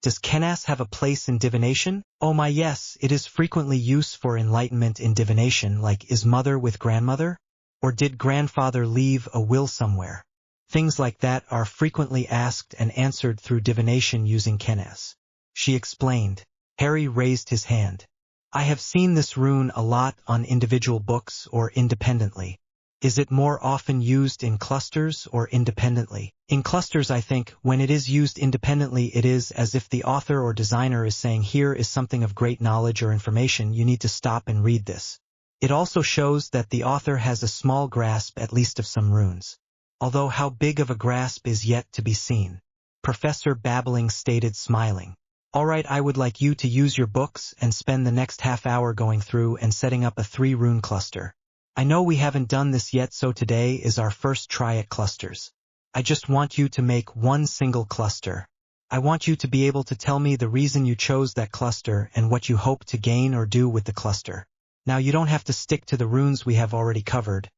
Does Kenas have a place in divination? Oh my yes, it is frequently used for enlightenment in divination, like is mother with grandmother? Or did grandfather leave a will somewhere? Things like that are frequently asked and answered through divination using Kenas. She explained. Harry raised his hand. I have seen this rune a lot on individual books or independently. Is it more often used in clusters or independently? In clusters, I think, when it is used independently, it is as if the author or designer is saying, here is something of great knowledge or information, you need to stop and read this. It also shows that the author has a small grasp at least of some runes. Although how big of a grasp is yet to be seen. Professor Babbling stated, smiling. All right, I would like you to use your books and spend the next half hour going through and setting up a 3-rune cluster. I know we haven't done this yet, so today is our first try at clusters. I just want you to make one single cluster. I want you to be able to tell me the reason you chose that cluster and what you hope to gain or do with the cluster. Now you don't have to stick to the runes we have already covered.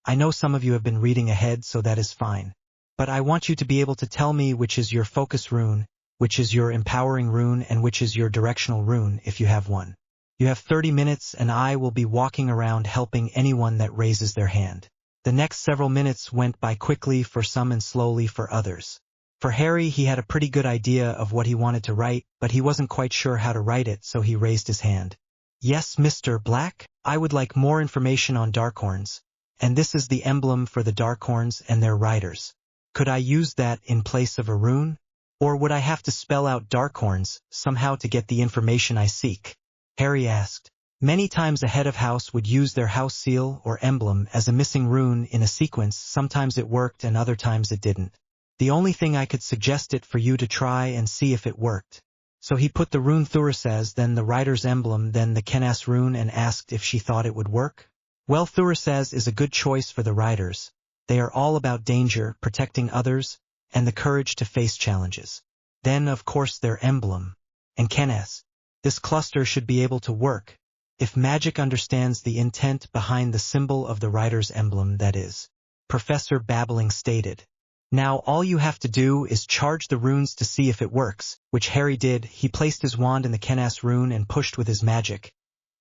I know some of you have been reading ahead, so that is fine. But I want you to be able to tell me which is your focus rune, which is your empowering rune, and which is your directional rune if you have one. You have 30 minutes and I will be walking around helping anyone that raises their hand. The next several minutes went by quickly for some and slowly for others. For Harry, he had a pretty good idea of what he wanted to write, but he wasn't quite sure how to write it, so he raised his hand. Yes, Mr. Black, I would like more information on Darkhorns. And this is the emblem for the Darkhorns and their riders. Could I use that in place of a rune? Or would I have to spell out Darkhorns somehow to get the information I seek? Harry asked. Many times a head of house would use their house seal or emblem as a missing rune in a sequence. Sometimes it worked and other times it didn't. The only thing I could suggest it for you to try and see if it worked. So he put the rune Thurisaz, then the rider's emblem, then the Kenas rune, and asked if she thought it would work. Well, Thurisaz is a good choice for the riders. They are all about danger, protecting others, and the courage to face challenges. Then, of course, their emblem. And Kenas. This cluster should be able to work, if magic understands the intent behind the symbol of the rider's emblem, that is. Professor Babbling stated. Now all you have to do is charge the runes to see if it works, which Harry did. He placed his wand in the Kenas rune and pushed with his magic.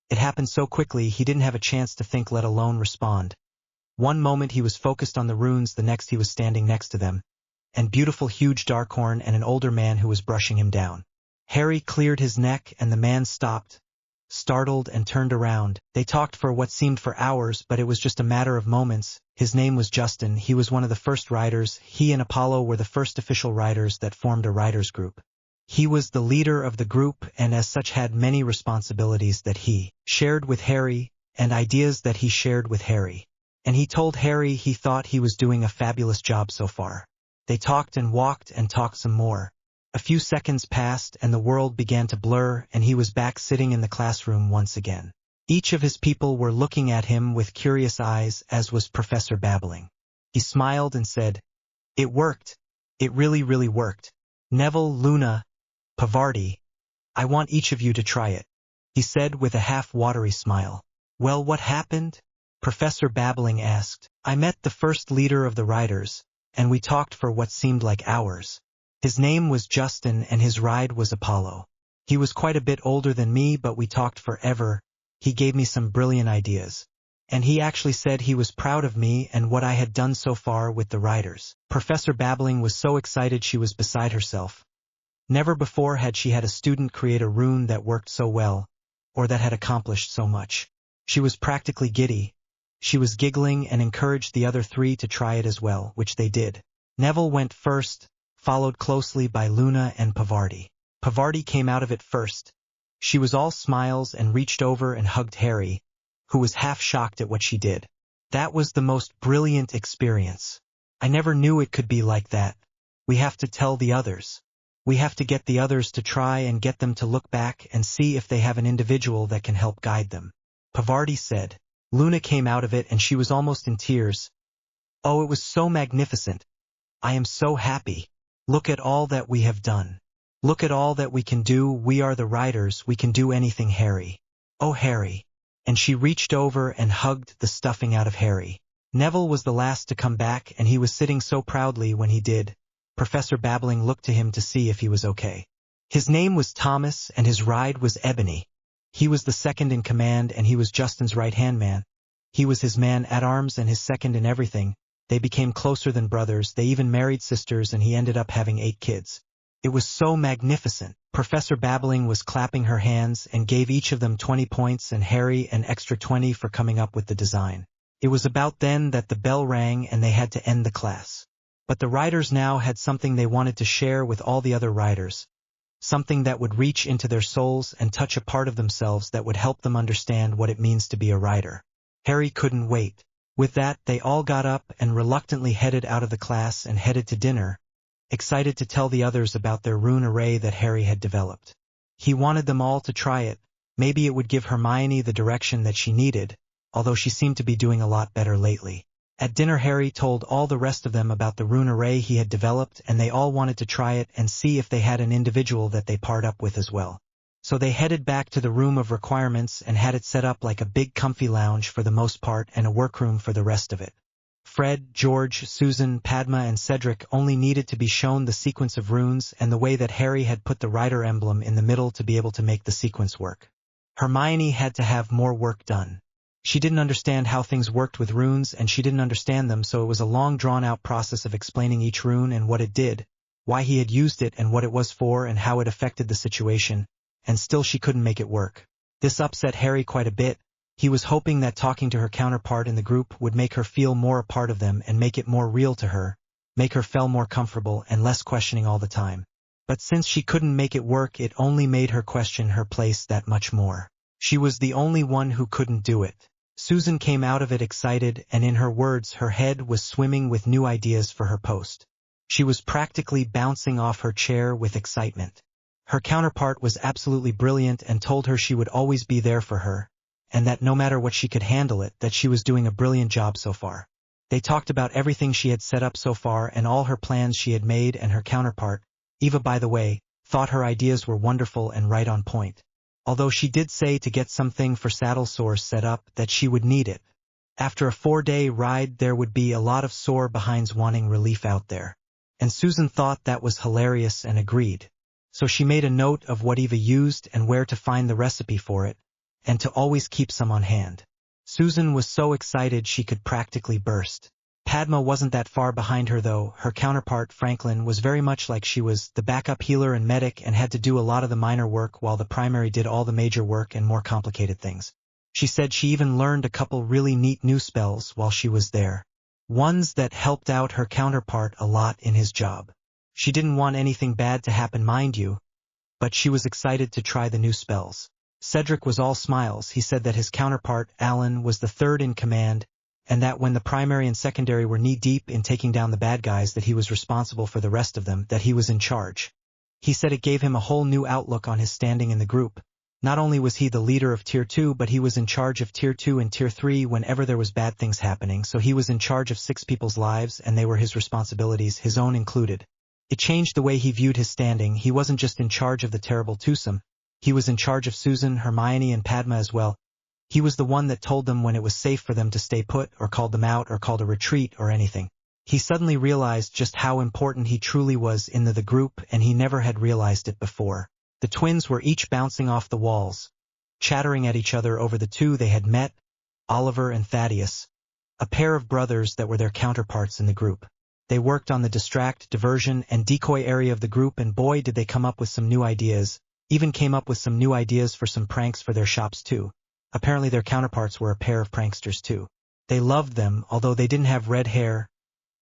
It happened so quickly he didn't have a chance to think, let alone respond. One moment he was focused on the runes, the next he was standing next to them, and beautiful huge Darkhorn and an older man who was brushing him down. Harry cleared his neck and the man stopped, startled, and turned around. They talked for what seemed for hours, but it was just a matter of moments. His name was Justin. He was one of the first riders. He and Apollo were the first official riders that formed a riders group. He was the leader of the group and as such had many responsibilities that he shared with Harry and ideas that he shared with Harry. And he told Harry he thought he was doing a fabulous job so far. They talked and walked and talked some more. A few seconds passed and the world began to blur and he was back sitting in the classroom once again. Each of his people were looking at him with curious eyes, as was Professor Babbling. He smiled and said, "It worked. It really, really worked. Neville, Luna, Pavarti, I want each of you to try it," he said with a half-watery smile. "Well, what happened?" Professor Babbling asked. "I met the first leader of the riders, and we talked for what seemed like hours. His name was Justin and his ride was Apollo. He was quite a bit older than me, but we talked forever. He gave me some brilliant ideas. And he actually said he was proud of me and what I had done so far with the riders." Professor Babbling was so excited she was beside herself. Never before had she had a student create a rune that worked so well, or that had accomplished so much. She was practically giddy. She was giggling and encouraged the other three to try it as well, which they did. Neville went first, followed closely by Luna and Pavarti. Pavarti came out of it first. She was all smiles and reached over and hugged Harry, who was half shocked at what she did. "That was the most brilliant experience. I never knew it could be like that. We have to tell the others. We have to get the others to try and get them to look back and see if they have an individual that can help guide them," Pavarti said. Luna came out of it and she was almost in tears. "Oh, it was so magnificent. I am so happy. Look at all that we have done. Look at all that we can do. We are the riders. We can do anything, Harry. Oh, Harry." And she reached over and hugged the stuffing out of Harry. Neville was the last to come back and he was sitting so proudly when he did. Professor Babbling looked to him to see if he was okay. His name was Thomas and his ride was Ebony. He was the second in command and he was Justin's right-hand man. He was his man-at-arms and his second in everything. They became closer than brothers. They even married sisters and he ended up having 8 kids. It was so magnificent. Professor Babbling was clapping her hands and gave each of them 20 points and Harry an extra 20 for coming up with the design. It was about then that the bell rang and they had to end the class. But the riders now had something they wanted to share with all the other riders. Something that would reach into their souls and touch a part of themselves that would help them understand what it means to be a rider. Harry couldn't wait. With that, they all got up and reluctantly headed out of the class and headed to dinner, excited to tell the others about their rune array that Harry had developed. He wanted them all to try it. Maybe it would give Hermione the direction that she needed, although she seemed to be doing a lot better lately. At dinner, Harry told all the rest of them about the rune array he had developed, and they all wanted to try it and see if they had an individual that they paired up with as well. So they headed back to the room of requirements and had it set up like a big comfy lounge for the most part and a workroom for the rest of it. Fred, George, Susan, Padma and Cedric only needed to be shown the sequence of runes and the way that Harry had put the rider emblem in the middle to be able to make the sequence work. Hermione had to have more work done. She didn't understand how things worked with runes and she didn't understand them, so it was a long drawn-out process of explaining each rune and what it did, why he had used it and what it was for and how it affected the situation, and still she couldn't make it work. This upset Harry quite a bit. He was hoping that talking to her counterpart in the group would make her feel more a part of them and make it more real to her, make her feel more comfortable and less questioning all the time. But since she couldn't make it work, it only made her question her place that much more. She was the only one who couldn't do it. Susan came out of it excited, and in her words, her head was swimming with new ideas for her post. She was practically bouncing off her chair with excitement. Her counterpart was absolutely brilliant and told her she would always be there for her, and that no matter what she could handle it, that she was doing a brilliant job so far. They talked about everything she had set up so far and all her plans she had made, and her counterpart, Eva by the way, thought her ideas were wonderful and right on point. Although she did say to get something for saddle sores set up that she would need it. After a 4-day ride there would be a lot of sore behinds wanting relief out there. And Susan thought that was hilarious and agreed. So she made a note of what Eva used and where to find the recipe for it, and to always keep some on hand. Susan was so excited she could practically burst. Padma wasn't that far behind her though. Her counterpart, Franklin, was very much like she was the backup healer and medic and had to do a lot of the minor work while the primary did all the major work and more complicated things. She said she even learned a couple really neat new spells while she was there. Ones that helped out her counterpart a lot in his job. She didn't want anything bad to happen, mind you, but she was excited to try the new spells. Cedric was all smiles. He said that his counterpart, Alan, was the third in command, and that when the primary and secondary were knee-deep in taking down the bad guys that he was responsible for the rest of them, that he was in charge. He said it gave him a whole new outlook on his standing in the group. Not only was he the leader of Tier 2, but he was in charge of Tier 2 and Tier 3 whenever there was bad things happening, so he was in charge of 6 people's lives and they were his responsibilities, his own included. It changed the way he viewed his standing. He wasn't just in charge of the terrible twosome. He was in charge of Susan, Hermione, and Padma as well. He was the one that told them when it was safe for them to stay put, or called them out, or called a retreat, or anything. He suddenly realized just how important he truly was in the group, and he never had realized it before. The twins were each bouncing off the walls, chattering at each other over the two they had met, Oliver and Thaddeus, a pair of brothers that were their counterparts in the group. They worked on the distract, diversion, and decoy area of the group, and boy did they come up with some new ideas, even came up with some new ideas for some pranks for their shops too. Apparently their counterparts were a pair of pranksters too. They loved them, although they didn't have red hair.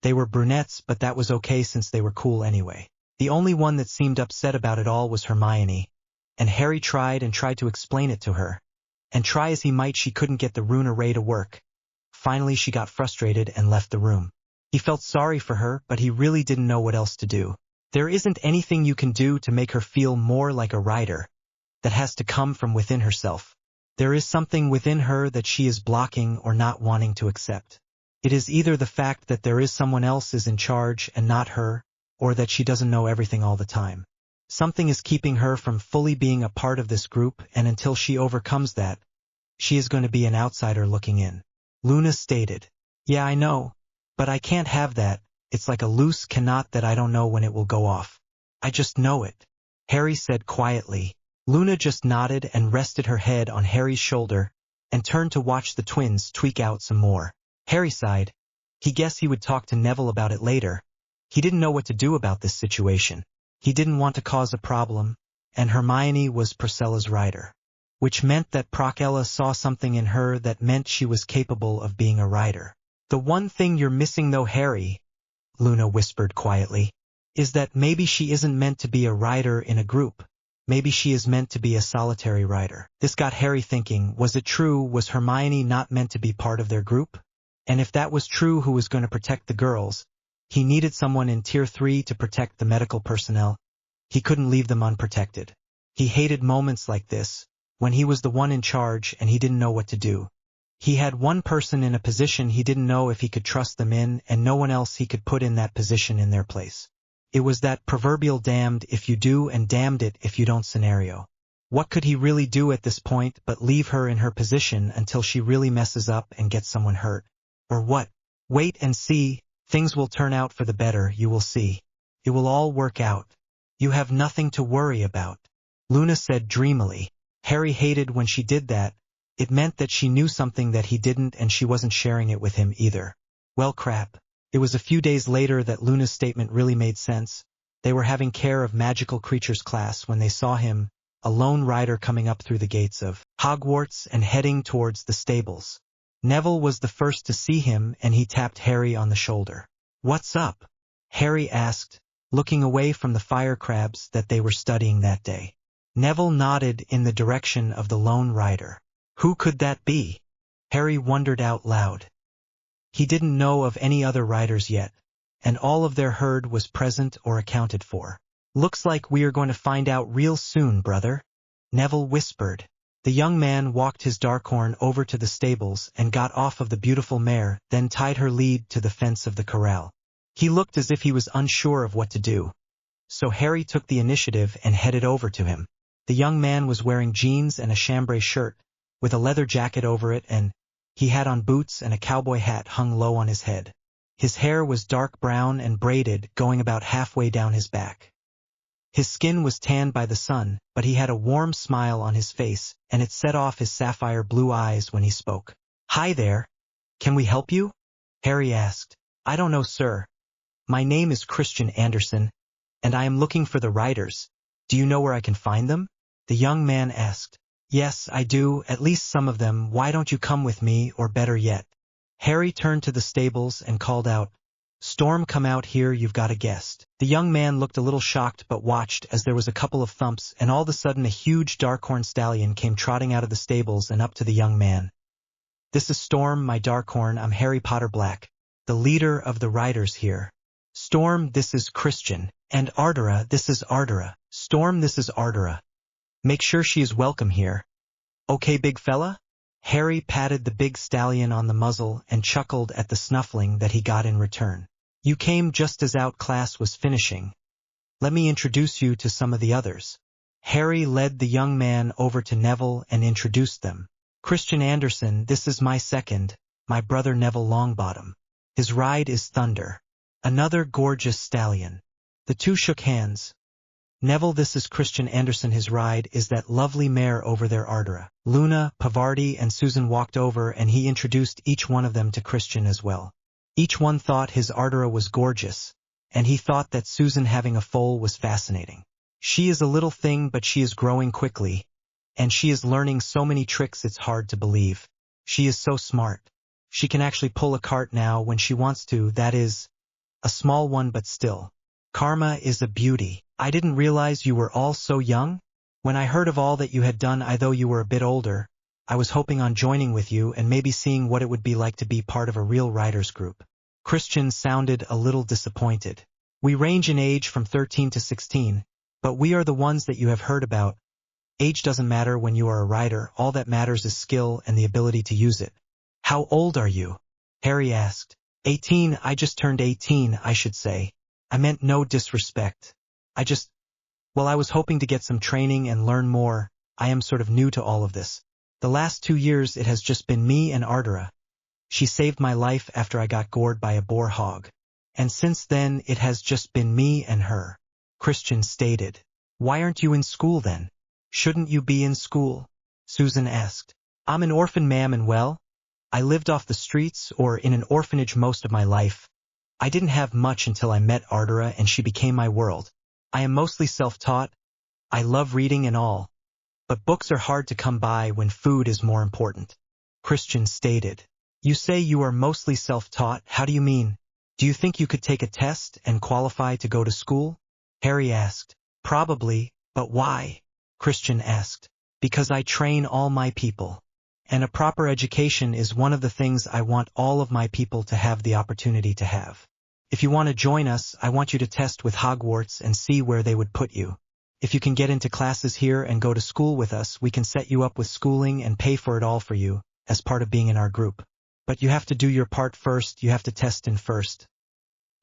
They were brunettes, but that was okay since they were cool anyway. The only one that seemed upset about it all was Hermione, and Harry tried to explain it to her. And try as he might, she couldn't get the rune array to work. Finally she got frustrated and left the room. He felt sorry for her, but he really didn't know what else to do. There isn't anything you can do to make her feel more like a rider. That has to come from within herself. There is something within her that she is blocking or not wanting to accept. It is either the fact that there is someone else is in charge and not her, or that she doesn't know everything all the time. Something is keeping her from fully being a part of this group, and until she overcomes that, she is going to be an outsider looking in. Luna stated, "Yeah, I know. But I can't have that. It's like a loose cannot that I don't know when it will go off. I just know it," Harry said quietly. Luna just nodded and rested her head on Harry's shoulder, and turned to watch the twins tweak out some more. Harry sighed. He guessed he would talk to Neville about it later. He didn't know what to do about this situation. He didn't want to cause a problem, and Hermione was Priscilla's rider. Which meant that Procella saw something in her that meant she was capable of being a rider. "The one thing you're missing though, Harry," Luna whispered quietly, "is that maybe she isn't meant to be a rider in a group. Maybe she is meant to be a solitary rider." This got Harry thinking, was it true? Was Hermione not meant to be part of their group? And if that was true, who was going to protect the girls? He needed someone in Tier 3 to protect the medical personnel. He couldn't leave them unprotected. He hated moments like this, when he was the one in charge and he didn't know what to do. He had one person in a position he didn't know if he could trust them in, and no one else he could put in that position in their place. It was that proverbial damned if you do and damned it if you don't scenario. What could he really do at this point but leave her in her position until she really messes up and gets someone hurt? Or what? Wait and see. Things will turn out for the better, you will see. It will all work out. You have nothing to worry about," Luna said dreamily. Harry hated when she did that. It meant that she knew something that he didn't, and she wasn't sharing it with him either. Well, crap. It was a few days later that Luna's statement really made sense. They were having care of magical creatures class when they saw him, a lone rider, coming up through the gates of Hogwarts and heading towards the stables. Neville was the first to see him, and he tapped Harry on the shoulder. "What's up?" Harry asked, looking away from the fire crabs that they were studying that day. Neville nodded in the direction of the lone rider. Who could that be? Harry wondered out loud. He didn't know of any other riders yet, and all of their herd was present or accounted for. "Looks like we are going to find out real soon, brother," Neville whispered. The young man walked his Darkhorn over to the stables and got off of the beautiful mare, then tied her lead to the fence of the corral. He looked as if he was unsure of what to do. So Harry took the initiative and headed over to him. The young man was wearing jeans and a chambray shirt, with a leather jacket over it, and He had on boots and a cowboy hat hung low on his head. His hair was dark brown and braided, going about halfway down his back. His skin was tanned by the sun, but he had a warm smile on his face, and it set off his sapphire blue eyes when he spoke. "Hi there. Can we help you?" Harry asked. "I don't know, sir. My name is Christian Anderson, and I am looking for the writers. Do you know where I can find them?" The young man asked. "Yes, I do, at least some of them. Why don't you come with me, or better yet?" Harry turned to the stables and called out, "Storm, come out here, you've got a guest." The young man looked a little shocked but watched as there was a couple of thumps, and all of a sudden a huge dark-horn stallion came trotting out of the stables and up to the young man. "This is Storm, my darkhorn. I'm Harry Potter Black, the leader of the riders here." "Storm, this is Christian. And Ardora, this is Ardora." "Storm, this is Ardora. Make sure she is welcome here." "Okay, big fella?" Harry patted the big stallion on the muzzle and chuckled at the snuffling that he got in return. "You came just as out class was finishing. Let me introduce you to some of the others." Harry led the young man over to Neville and introduced them. "Christian Anderson, this is my second, my brother Neville Longbottom. His ride is Thunder, another gorgeous stallion." The two shook hands. "Neville, this is Christian Anderson. His ride is that lovely mare over there, Ardora." Luna, Pavardi, and Susan walked over and he introduced each one of them to Christian as well. Each one thought his Ardora was gorgeous, and he thought that Susan having a foal was fascinating. "She is a little thing, but she is growing quickly, and she is learning so many tricks it's hard to believe. She is so smart. She can actually pull a cart now when she wants to, that is, a small one but still. Karma is a beauty. I didn't realize you were all so young. When I heard of all that you had done, though you were a bit older, I was hoping on joining with you and maybe seeing what it would be like to be part of a real writers group." Christian sounded a little disappointed. "We range in age from 13 to 16, but we are the ones that you have heard about. Age doesn't matter when you are a writer, all that matters is skill and the ability to use it." "How old are you?" Harry asked. 18, I just turned 18, I should say. I meant no disrespect. I was hoping to get some training and learn more. I am sort of new to all of this. The last 2 years it has just been me and Ardora. She saved my life after I got gored by a boar hog. And since then it has just been me and her," Christian stated. "Why aren't you in school then?" "Shouldn't you be in school?" Susan asked. "I'm an orphan, ma'am, and well, I lived off the streets or in an orphanage most of my life. I didn't have much until I met Ardora and she became my world. I am mostly self-taught. I love reading and all. But books are hard to come by when food is more important," Christian stated. "You say you are mostly self-taught. How do you mean? Do you think you could take a test and qualify to go to school?" Harry asked. "Probably, but why?" Christian asked. "Because I train all my people. And a proper education is one of the things I want all of my people to have the opportunity to have. If you want to join us, I want you to test with Hogwarts and see where they would put you. If you can get into classes here and go to school with us, we can set you up with schooling and pay for it all for you, as part of being in our group. But you have to do your part first, you have to test in first.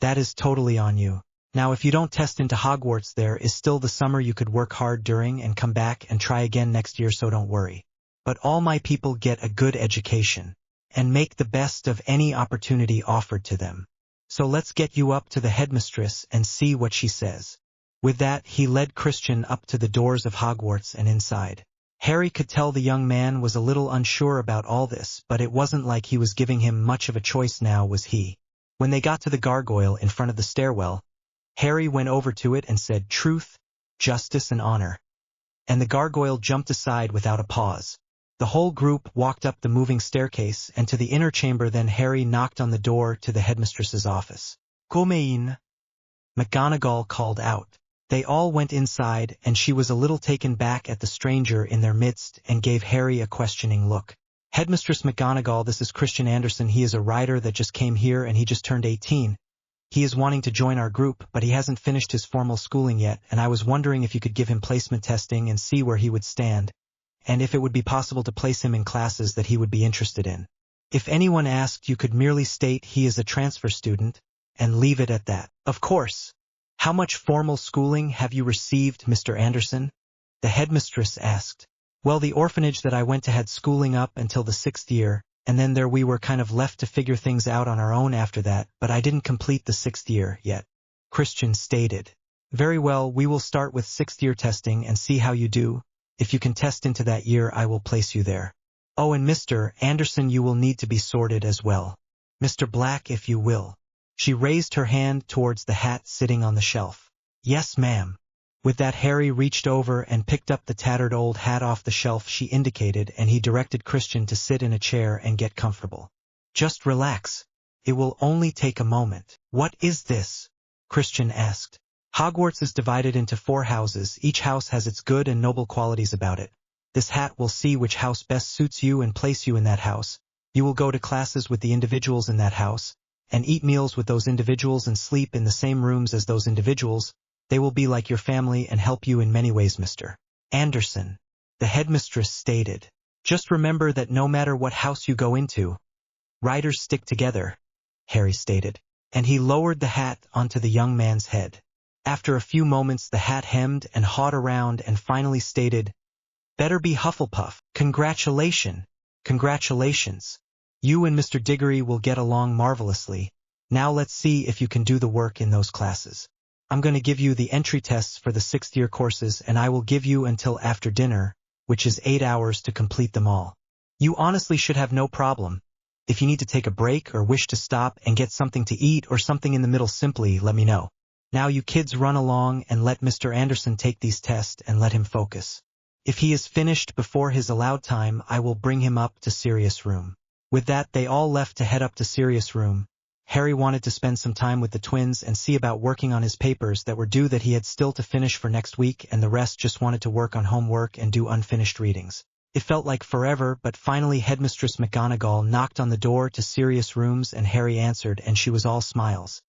That is totally on you. Now if you don't test into Hogwarts, there is still the summer you could work hard during and come back and try again next year, so don't worry. But all my people get a good education, and make the best of any opportunity offered to them. So let's get you up to the headmistress and see what she says." With that, he led Christian up to the doors of Hogwarts and inside. Harry could tell the young man was a little unsure about all this, but it wasn't like he was giving him much of a choice now, was he? When they got to the gargoyle in front of the stairwell, Harry went over to it and said, "Truth, justice, and honor." And the gargoyle jumped aside without a pause. The whole group walked up the moving staircase and to the inner chamber. Then Harry knocked on the door to the headmistress's office. "Come in," McGonagall called out. They all went inside, and she was a little taken back at the stranger in their midst and gave Harry a questioning look. "Headmistress McGonagall, this is Christian Anderson. He is a writer that just came here and he just turned 18. He is wanting to join our group, but he hasn't finished his formal schooling yet, and I was wondering if you could give him placement testing and see where he would stand, and if it would be possible to place him in classes that he would be interested in. If anyone asked, you could merely state he is a transfer student, and leave it at that. Of course. How much formal schooling have you received, Mr. Anderson?" the headmistress asked. "Well, the orphanage that I went to had schooling up until the 6th year, and then there we were kind of left to figure things out on our own after that, but I didn't complete the 6th year yet. Christian stated. Very well, we will start with 6th year testing and see how you do. If you can test into that year, I will place you there. Oh, and Mr. Anderson, you will need to be sorted as well. Mr. Black, if you will. She raised her hand towards the hat sitting on the shelf. Yes, ma'am. With that, Harry reached over and picked up the tattered old hat off the shelf she indicated, and he directed Christian to sit in a chair and get comfortable. Just relax. It will only take a moment. What is this? Christian asked. Hogwarts is divided into 4 houses. Each house has its good and noble qualities about it. This hat will see which house best suits you and place you in that house. You will go to classes with the individuals in that house, and eat meals with those individuals and sleep in the same rooms as those individuals. They will be like your family and help you in many ways, Mr. Anderson. The headmistress stated. Just remember that no matter what house you go into, riders stick together, Harry stated, and he lowered the hat onto the young man's head. After a few moments, the hat hemmed and hawed around and finally stated, Better be Hufflepuff. Congratulations. Congratulations. You and Mr. Diggory will get along marvelously. Now let's see if you can do the work in those classes. I'm going to give you the entry tests for the 6th year courses, and I will give you until after dinner, which is 8 hours, to complete them all. You honestly should have no problem. If you need to take a break or wish to stop and get something to eat or something in the middle, simply let me know. Now you kids run along and let Mr. Anderson take these tests and let him focus. If he is finished before his allowed time, I will bring him up to Sirius' room. With that, they all left to head up to Sirius' room. Harry wanted to spend some time with the twins and see about working on his papers that were due that he had still to finish for next week, and the rest just wanted to work on homework and do unfinished readings. It felt like forever, but finally Headmistress McGonagall knocked on the door to Sirius' rooms and Harry answered, and she was all smiles.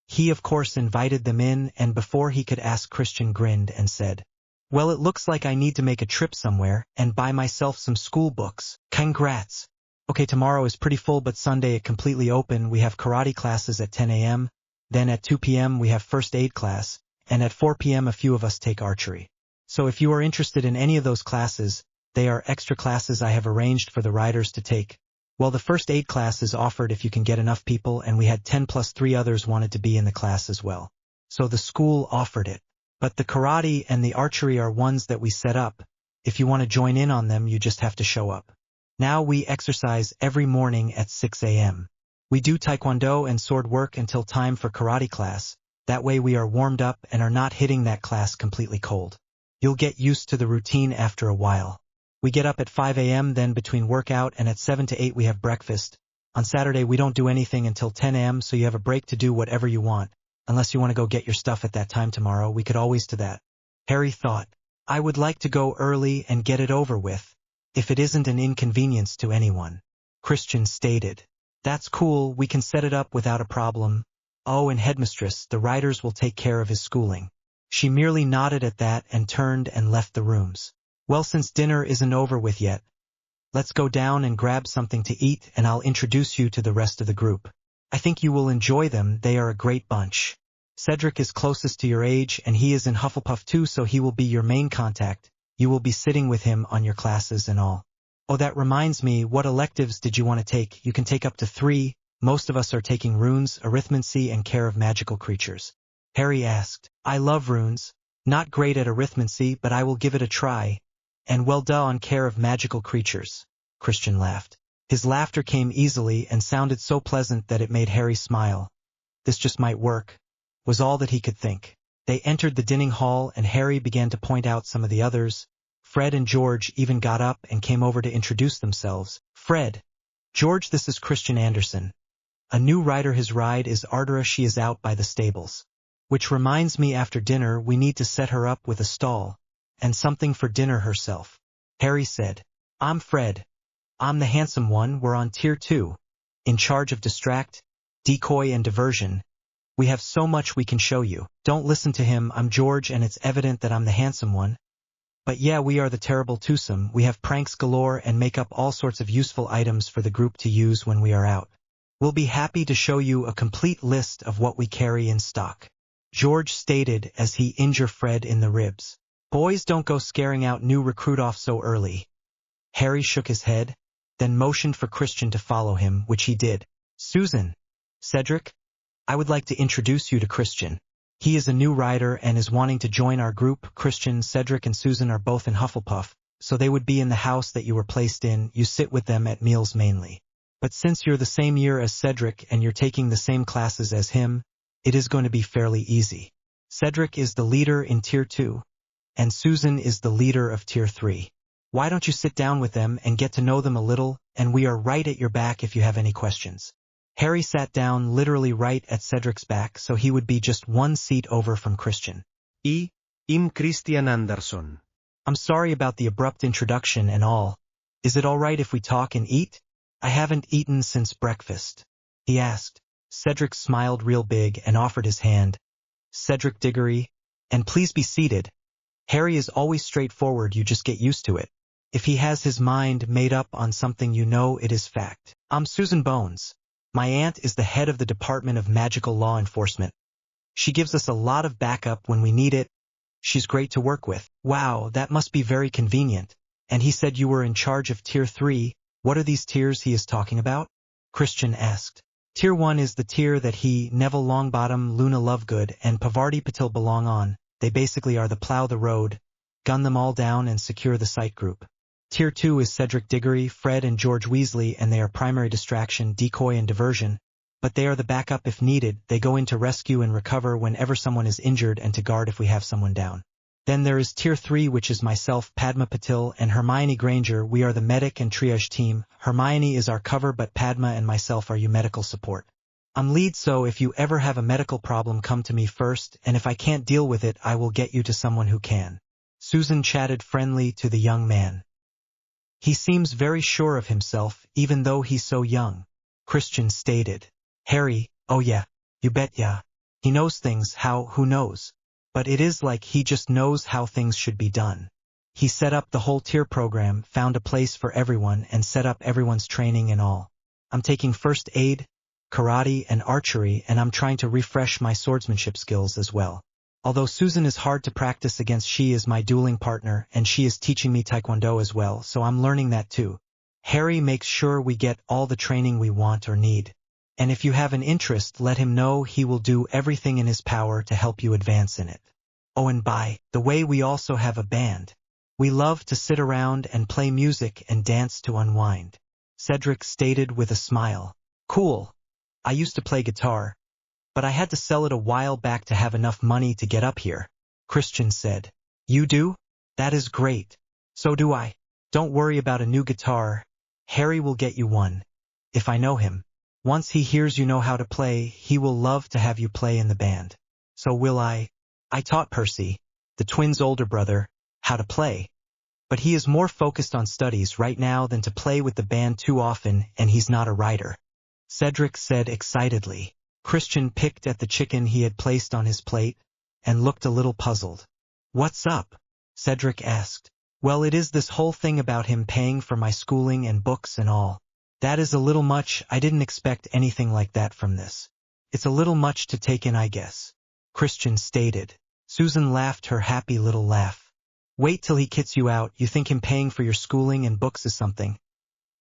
He of course invited them in, and before he could ask, Christian grinned and said, Well, it looks like I need to make a trip somewhere and buy myself some school books. Congrats. Okay, tomorrow is pretty full, but Sunday it completely open. We have karate classes at 10 a.m., then at 2 p.m. we have first aid class, and at 4 p.m. a few of us take archery. So if you are interested in any of those classes, they are extra classes I have arranged for the riders to take. Well, the first aid class is offered if you can get enough people, and we had 10 plus 3 others wanted to be in the class as well. So the school offered it. But the karate and the archery are ones that we set up. If you want to join in on them, you just have to show up. Now we exercise every morning at 6 a.m. We do taekwondo and sword work until time for karate class. That way we are warmed up and are not hitting that class completely cold. You'll get used to the routine after a while. We get up at 5 a.m. then between workout, and at 7 to 8 we have breakfast. On Saturday we don't do anything until 10 a.m. so you have a break to do whatever you want. Unless you want to go get your stuff at that time tomorrow, we could always do that. Harry thought, I would like to go early and get it over with, if it isn't an inconvenience to anyone. Christian stated, That's cool, we can set it up without a problem. Oh, and Headmistress, the riders will take care of his schooling. She merely nodded at that and turned and left the rooms. Well, since dinner isn't over with yet, let's go down and grab something to eat, and I'll introduce you to the rest of the group. I think you will enjoy them, they are a great bunch. Cedric is closest to your age, and he is in Hufflepuff too, so he will be your main contact. You will be sitting with him on your classes and all. Oh, that reminds me, what electives did you want to take? You can take up to 3. Most of us are taking runes, arithmancy, and care of magical creatures. Harry asked, I love runes. Not great at arithmancy, but I will give it a try. And well done on care of magical creatures. Christian laughed. His laughter came easily and sounded so pleasant that it made Harry smile. This just might work, was all that he could think. They entered the dining hall, and Harry began to point out some of the others. Fred and George even got up and came over to introduce themselves. Fred. George, this is Christian Anderson. A new rider, his ride is Ardra, she is out by the stables. Which reminds me, after dinner we need to set her up with a stall, and something for dinner herself. Harry said, I'm Fred. I'm the handsome one, we're on tier 2. In charge of distract, decoy and diversion. We have so much we can show you. Don't listen to him, I'm George, and it's evident that I'm the handsome one. But yeah, we are the terrible twosome. We have pranks galore and make up all sorts of useful items for the group to use when we are out. We'll be happy to show you a complete list of what we carry in stock. George stated as he injured Fred in the ribs. Boys, don't go scaring out new recruit off so early. Harry shook his head. then motioned for Christian to follow him, which he did. Susan. Cedric, I would like to introduce you to Christian. He is a new rider and is wanting to join our group. Christian, Cedric, and Susan are both in Hufflepuff, so they would be in the house that you were placed in. You sit with them at meals mainly. But since you're the same year as Cedric and you're taking the same classes as him, it is going to be fairly easy. Cedric is the leader in Tier 2, and Susan is the leader of Tier 3. Why don't you sit down with them and get to know them a little, and we are right at your back if you have any questions. Harry sat down literally right at Cedric's back, so he would be just one seat over from Christian. I'm Christian Anderson. I'm sorry about the abrupt introduction and all. Is it all right if we talk and eat? I haven't eaten since breakfast, he asked. Cedric smiled real big and offered his hand. Cedric Diggory, and please be seated. Harry is always straightforward, you just get used to it. If he has his mind made up on something, you know it is fact. I'm Susan Bones. My aunt is the head of the Department of Magical Law Enforcement. She gives us a lot of backup when we need it. She's great to work with. Wow, that must be very convenient. And he said you were in charge of Tier 3. What are these tiers he is talking about? Christian asked. Tier 1 is the tier that he, Neville Longbottom, Luna Lovegood, and Pavarti Patil belong on. They basically are the plow the road, gun them all down and secure the site group. Tier 2 is Cedric Diggory, Fred and George Weasley, and they are primary distraction, decoy and diversion, but they are the backup if needed. They go in to rescue and recover whenever someone is injured and to guard if we have someone down. Then there is Tier 3, which is myself, Padma Patil, and Hermione Granger. We are the medic and triage team. Hermione is our cover, but Padma and myself are your medical support. I'm lead, so if you ever have a medical problem, come to me first, and if I can't deal with it, I will get you to someone who can. Susan chatted friendly to the young man. He seems very sure of himself, even though he's so young. Christian stated. Harry, oh yeah, you bet yeah. He knows things, how, who knows? But it is like he just knows how things should be done. He set up the whole tier program, found a place for everyone, and set up everyone's training and all. I'm taking first aid, karate, and archery, and I'm trying to refresh my swordsmanship skills as well. Although Susan is hard to practice against, she is my dueling partner, and she is teaching me taekwondo as well, so I'm learning that too. Harry makes sure we get all the training we want or need. And if you have an interest, let him know. He will do everything in his power to help you advance in it. Oh, and by the way, we also have a band. We love to sit around and play music and dance to unwind. Cedric stated with a smile. Cool. I used to play guitar, but I had to sell it a while back to have enough money to get up here. Christian said. You do? That is great. So do I. Don't worry about a new guitar. Harry will get you one. If I know him. Once he hears you know how to play, he will love to have you play in the band. So will I. I taught Percy, the twins' older brother, how to play. But he is more focused on studies right now than to play with the band too often, and he's not a writer. Cedric said excitedly. Christian picked at the chicken he had placed on his plate, and looked a little puzzled. What's up? Cedric asked. Well, it is this whole thing about him paying for my schooling and books and all. That is a little much. I didn't expect anything like that from this. It's a little much to take in, I guess. Christian stated. Susan laughed her happy little laugh. Wait till he kits you out. You think him paying for your schooling and books is something.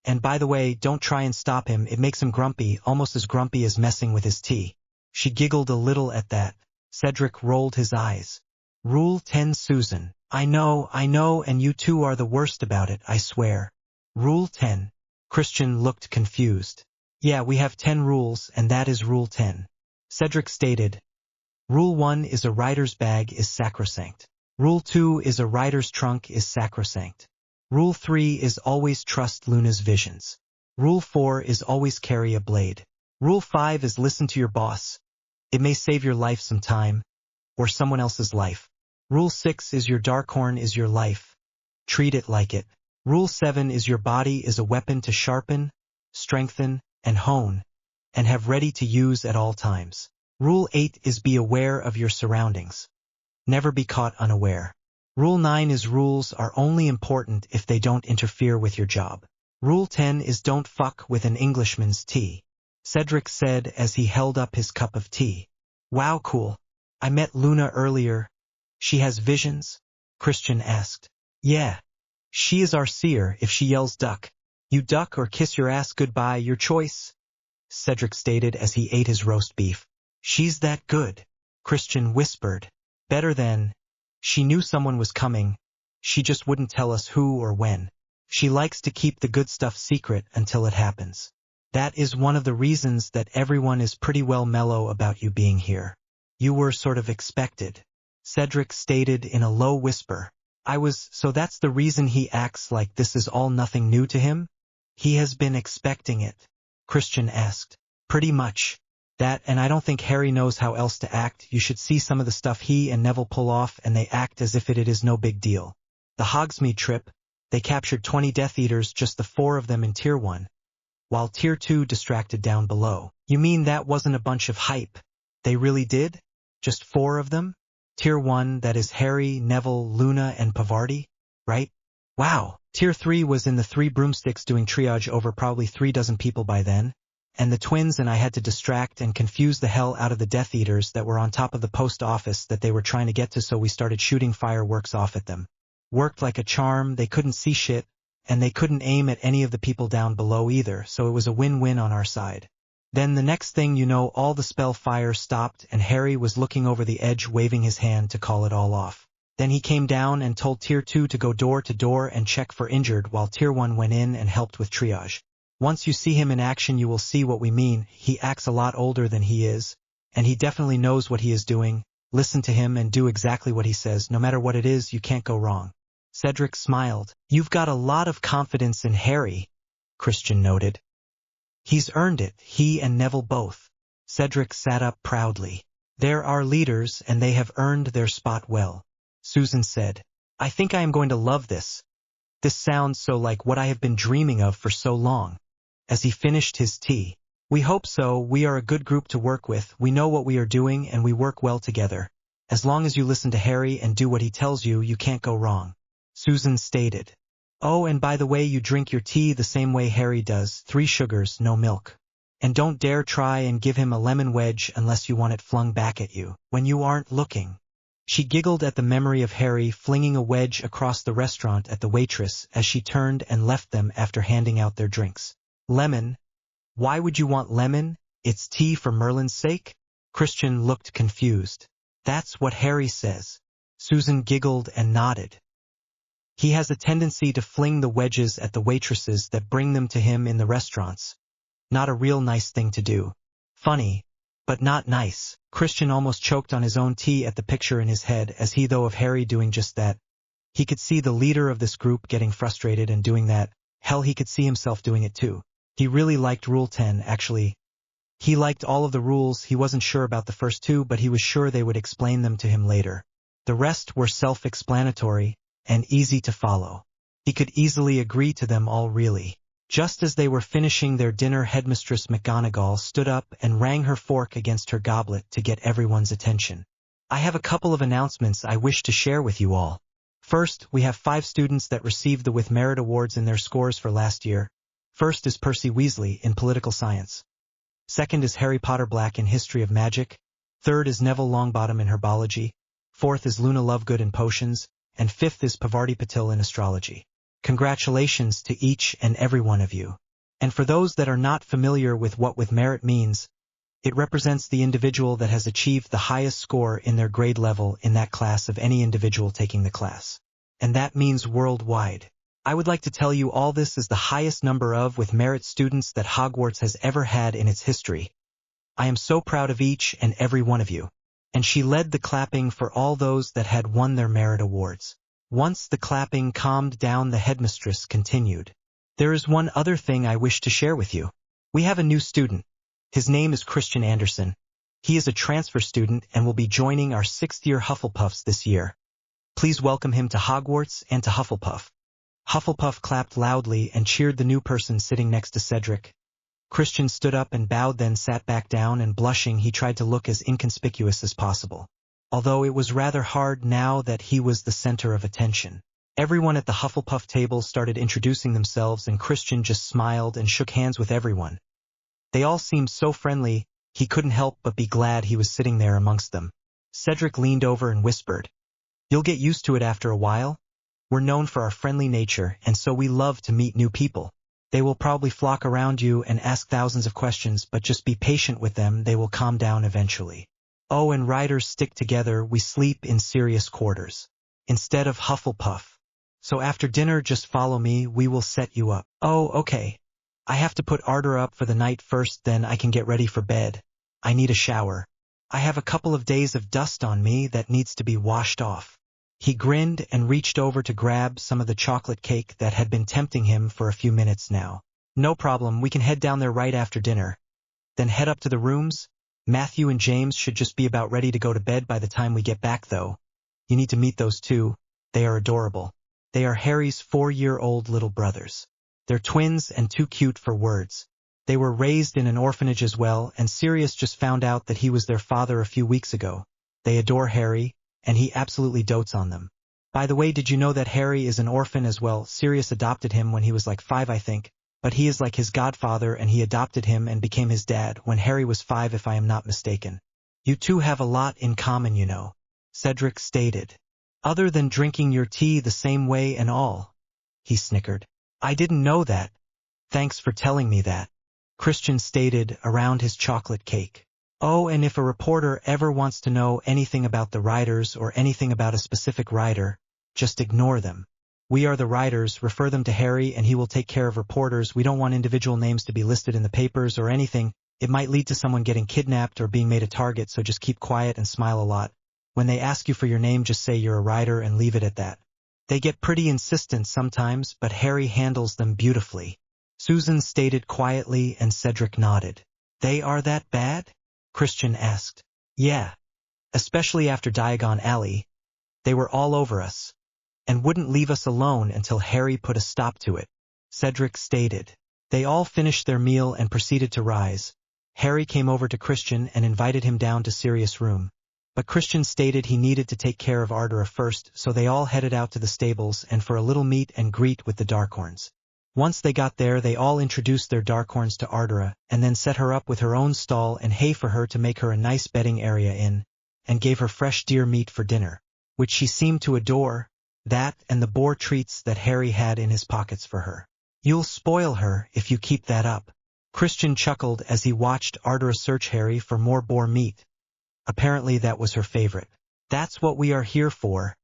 And by the way, don't try and stop him. It makes him grumpy, almost as grumpy as messing with his tea. She giggled a little at that. Cedric rolled his eyes. Rule 10, Susan. I know, and you two are the worst about it, I swear. Rule 10. Christian looked confused. Yeah, we have 10 rules, and that is Rule 10. Cedric stated. Rule 1 is a rider's bag is sacrosanct. Rule 2 is a rider's trunk is sacrosanct. Rule 3 is always trust Luna's visions. Rule 4 is always carry a blade. Rule 5 is listen to your boss. It may save your life some time, or someone else's life. Rule 6 is your darkhorn is your life. Treat it like it. Rule 7 is your body is a weapon to sharpen, strengthen, and hone, and have ready to use at all times. Rule 8 is be aware of your surroundings. Never be caught unaware. Rule 9 is rules are only important if they don't interfere with your job. Rule 10 is don't fuck with an Englishman's tea. Cedric said as he held up his cup of tea. Wow, cool. I met Luna earlier. She has visions? Christian asked. Yeah. She is our seer. If she yells duck, You duck or kiss your ass goodbye, your choice, Cedric stated as he ate his roast beef. She's that good, Christian whispered. Better than. She knew someone was coming. She just wouldn't tell us who or when. She likes to keep the good stuff secret until it happens. That is one of the reasons that everyone is pretty well mellow about you being here. You were sort of expected, Cedric stated in a low whisper. So that's the reason he acts like this is all nothing new to him? He has been expecting it, Christian asked. Pretty much. That, and I don't think Harry knows how else to act. You should see some of the stuff he and Neville pull off, and they act as if it is no big deal. The Hogsmeade trip, they captured 20 Death Eaters, just the 4 of them in Tier 1, while Tier 2 distracted down below. You mean that wasn't a bunch of hype? They really did? Just 4 of them? Tier 1, that is Harry, Neville, Luna, and Pavarti, right? Wow. Tier 3 was in the 3 broomsticks doing triage over probably 3 dozen people by then, and the twins and I had to distract and confuse the hell out of the Death Eaters that were on top of the post office that they were trying to get to, so we started shooting fireworks off at them. Worked like a charm. They couldn't see shit, and they couldn't aim at any of the people down below either, so it was a win-win on our side. Then the next thing you know, all the spell fire stopped and Harry was looking over the edge waving his hand to call it all off. Then he came down and told Tier 2 to go door to door and check for injured while Tier 1 went in and helped with triage. Once you see him in action you will see what we mean. He acts a lot older than he is, and he definitely knows what he is doing. Listen to him and do exactly what he says. No matter what it is, you can't go wrong. Cedric smiled. You've got a lot of confidence in Harry, Christian noted. He's earned it, he and Neville both. Cedric sat up proudly. They're our leaders and they have earned their spot well, Susan said. I think I am going to love this. This sounds so like what I have been dreaming of for so long. As he finished his tea. We hope so. We are a good group to work with. We know what we are doing and we work well together. As long as you listen to Harry and do what he tells you, you can't go wrong, Susan stated. Oh, and by the way, you drink your tea the same way Harry does, 3 sugars, no milk. And don't dare try and give him a lemon wedge unless you want it flung back at you, when you aren't looking. She giggled at the memory of Harry flinging a wedge across the restaurant at the waitress as she turned and left them after handing out their drinks. Lemon? Why would you want lemon? It's tea for Merlin's sake? Christian looked confused. That's what Harry says. Susan giggled and nodded. He has a tendency to fling the wedges at the waitresses that bring them to him in the restaurants. Not a real nice thing to do. Funny, but not nice. Christian almost choked on his own tea at the picture in his head as he thought of Harry doing just that. He could see the leader of this group getting frustrated and doing that. Hell, he could see himself doing it too. He really liked Rule 10, actually. He liked all of the rules. He wasn't sure about the first 2, but he was sure they would explain them to him later. The rest were self-explanatory and easy to follow. He could easily agree to them all, really. Just as they were finishing their dinner, Headmistress McGonagall stood up and rang her fork against her goblet to get everyone's attention. I have a couple of announcements I wish to share with you all. First, we have 5 students that received the With Merit Awards in their scores for last year. First is Percy Weasley in Political Science. Second is Harry Potter Black in History of Magic. Third is Neville Longbottom in Herbology. Fourth is Luna Lovegood in Potions. And fifth is Pavarti Patil in Astrology. Congratulations to each and every one of you. And for those that are not familiar with what With Merit means, it represents the individual that has achieved the highest score in their grade level in that class of any individual taking the class. And that means worldwide. I would like to tell you all this is the highest number of With Merit students that Hogwarts has ever had in its history. I am so proud of each and every one of you. And she led the clapping for all those that had won their merit awards. Once the clapping calmed down, the headmistress continued. There is one other thing I wish to share with you. We have a new student. His name is Christian Anderson. He is a transfer student and will be joining our 6th-year Hufflepuffs this year. Please welcome him to Hogwarts and to Hufflepuff. Hufflepuff clapped loudly and cheered the new person sitting next to Cedric. Christian stood up and bowed, then sat back down, and blushing he tried to look as inconspicuous as possible. Although it was rather hard now that he was the center of attention. Everyone at the Hufflepuff table started introducing themselves and Christian just smiled and shook hands with everyone. They all seemed so friendly, he couldn't help but be glad he was sitting there amongst them. Cedric leaned over and whispered, "You'll get used to it after a while. We're known for our friendly nature, and so we love to meet new people." They will probably flock around you and ask thousands of questions, but just be patient with them, they will calm down eventually. Oh, and riders stick together, we sleep in Sirius quarters. Instead of Hufflepuff. So after dinner just follow me, we will set you up. Oh, okay. I have to put Ardra up for the night first, then I can get ready for bed. I need a shower. I have a couple of days of dust on me that needs to be washed off. He grinned and reached over to grab some of the chocolate cake that had been tempting him for a few minutes now. No problem, we can head down there right after dinner. Then head up to the rooms. Matthew and James should just be about ready to go to bed by the time we get back though. You need to meet those two. They are adorable. They are Harry's 4-year-old little brothers. They're twins and too cute for words. They were raised in an orphanage as well, and Sirius just found out that he was their father a few weeks ago. They adore Harry, and he absolutely dotes on them. By the way, did you know that Harry is an orphan as well? Sirius adopted him when he was like 5, I think, but he is like his godfather and he adopted him and became his dad when Harry was 5 if I am not mistaken. You two have a lot in common, you know, Cedric stated. Other than drinking your tea the same way and all. He snickered. I didn't know that. Thanks for telling me that. Christian stated around his chocolate cake. Oh, and if a reporter ever wants to know anything about the riders or anything about a specific rider, just ignore them. We are the riders, refer them to Harry and he will take care of reporters. We don't want individual names to be listed in the papers or anything. It might lead to someone getting kidnapped or being made a target, so just keep quiet and smile a lot. When they ask you for your name, just say you're a rider and leave it at that. They get pretty insistent sometimes, but Harry handles them beautifully. Susan stated quietly and Cedric nodded. They are that bad? Christian asked. Yeah. Especially after Diagon Alley. They were all over us. And wouldn't leave us alone until Harry put a stop to it. Cedric stated. They all finished their meal and proceeded to rise. Harry came over to Christian and invited him down to Sirius' room. But Christian stated he needed to take care of Ardra first, so they all headed out to the stables and for a little meet and greet with the Darkhorns. Once they got there, they all introduced their Darkhorns to Ardra, and then set her up with her own stall and hay for her to make her a nice bedding area in, and gave her fresh deer meat for dinner, which she seemed to adore, that and the boar treats that Harry had in his pockets for her. You'll spoil her if you keep that up. Christian chuckled as he watched Ardra search Harry for more boar meat. Apparently that was her favorite. That's what we are here for.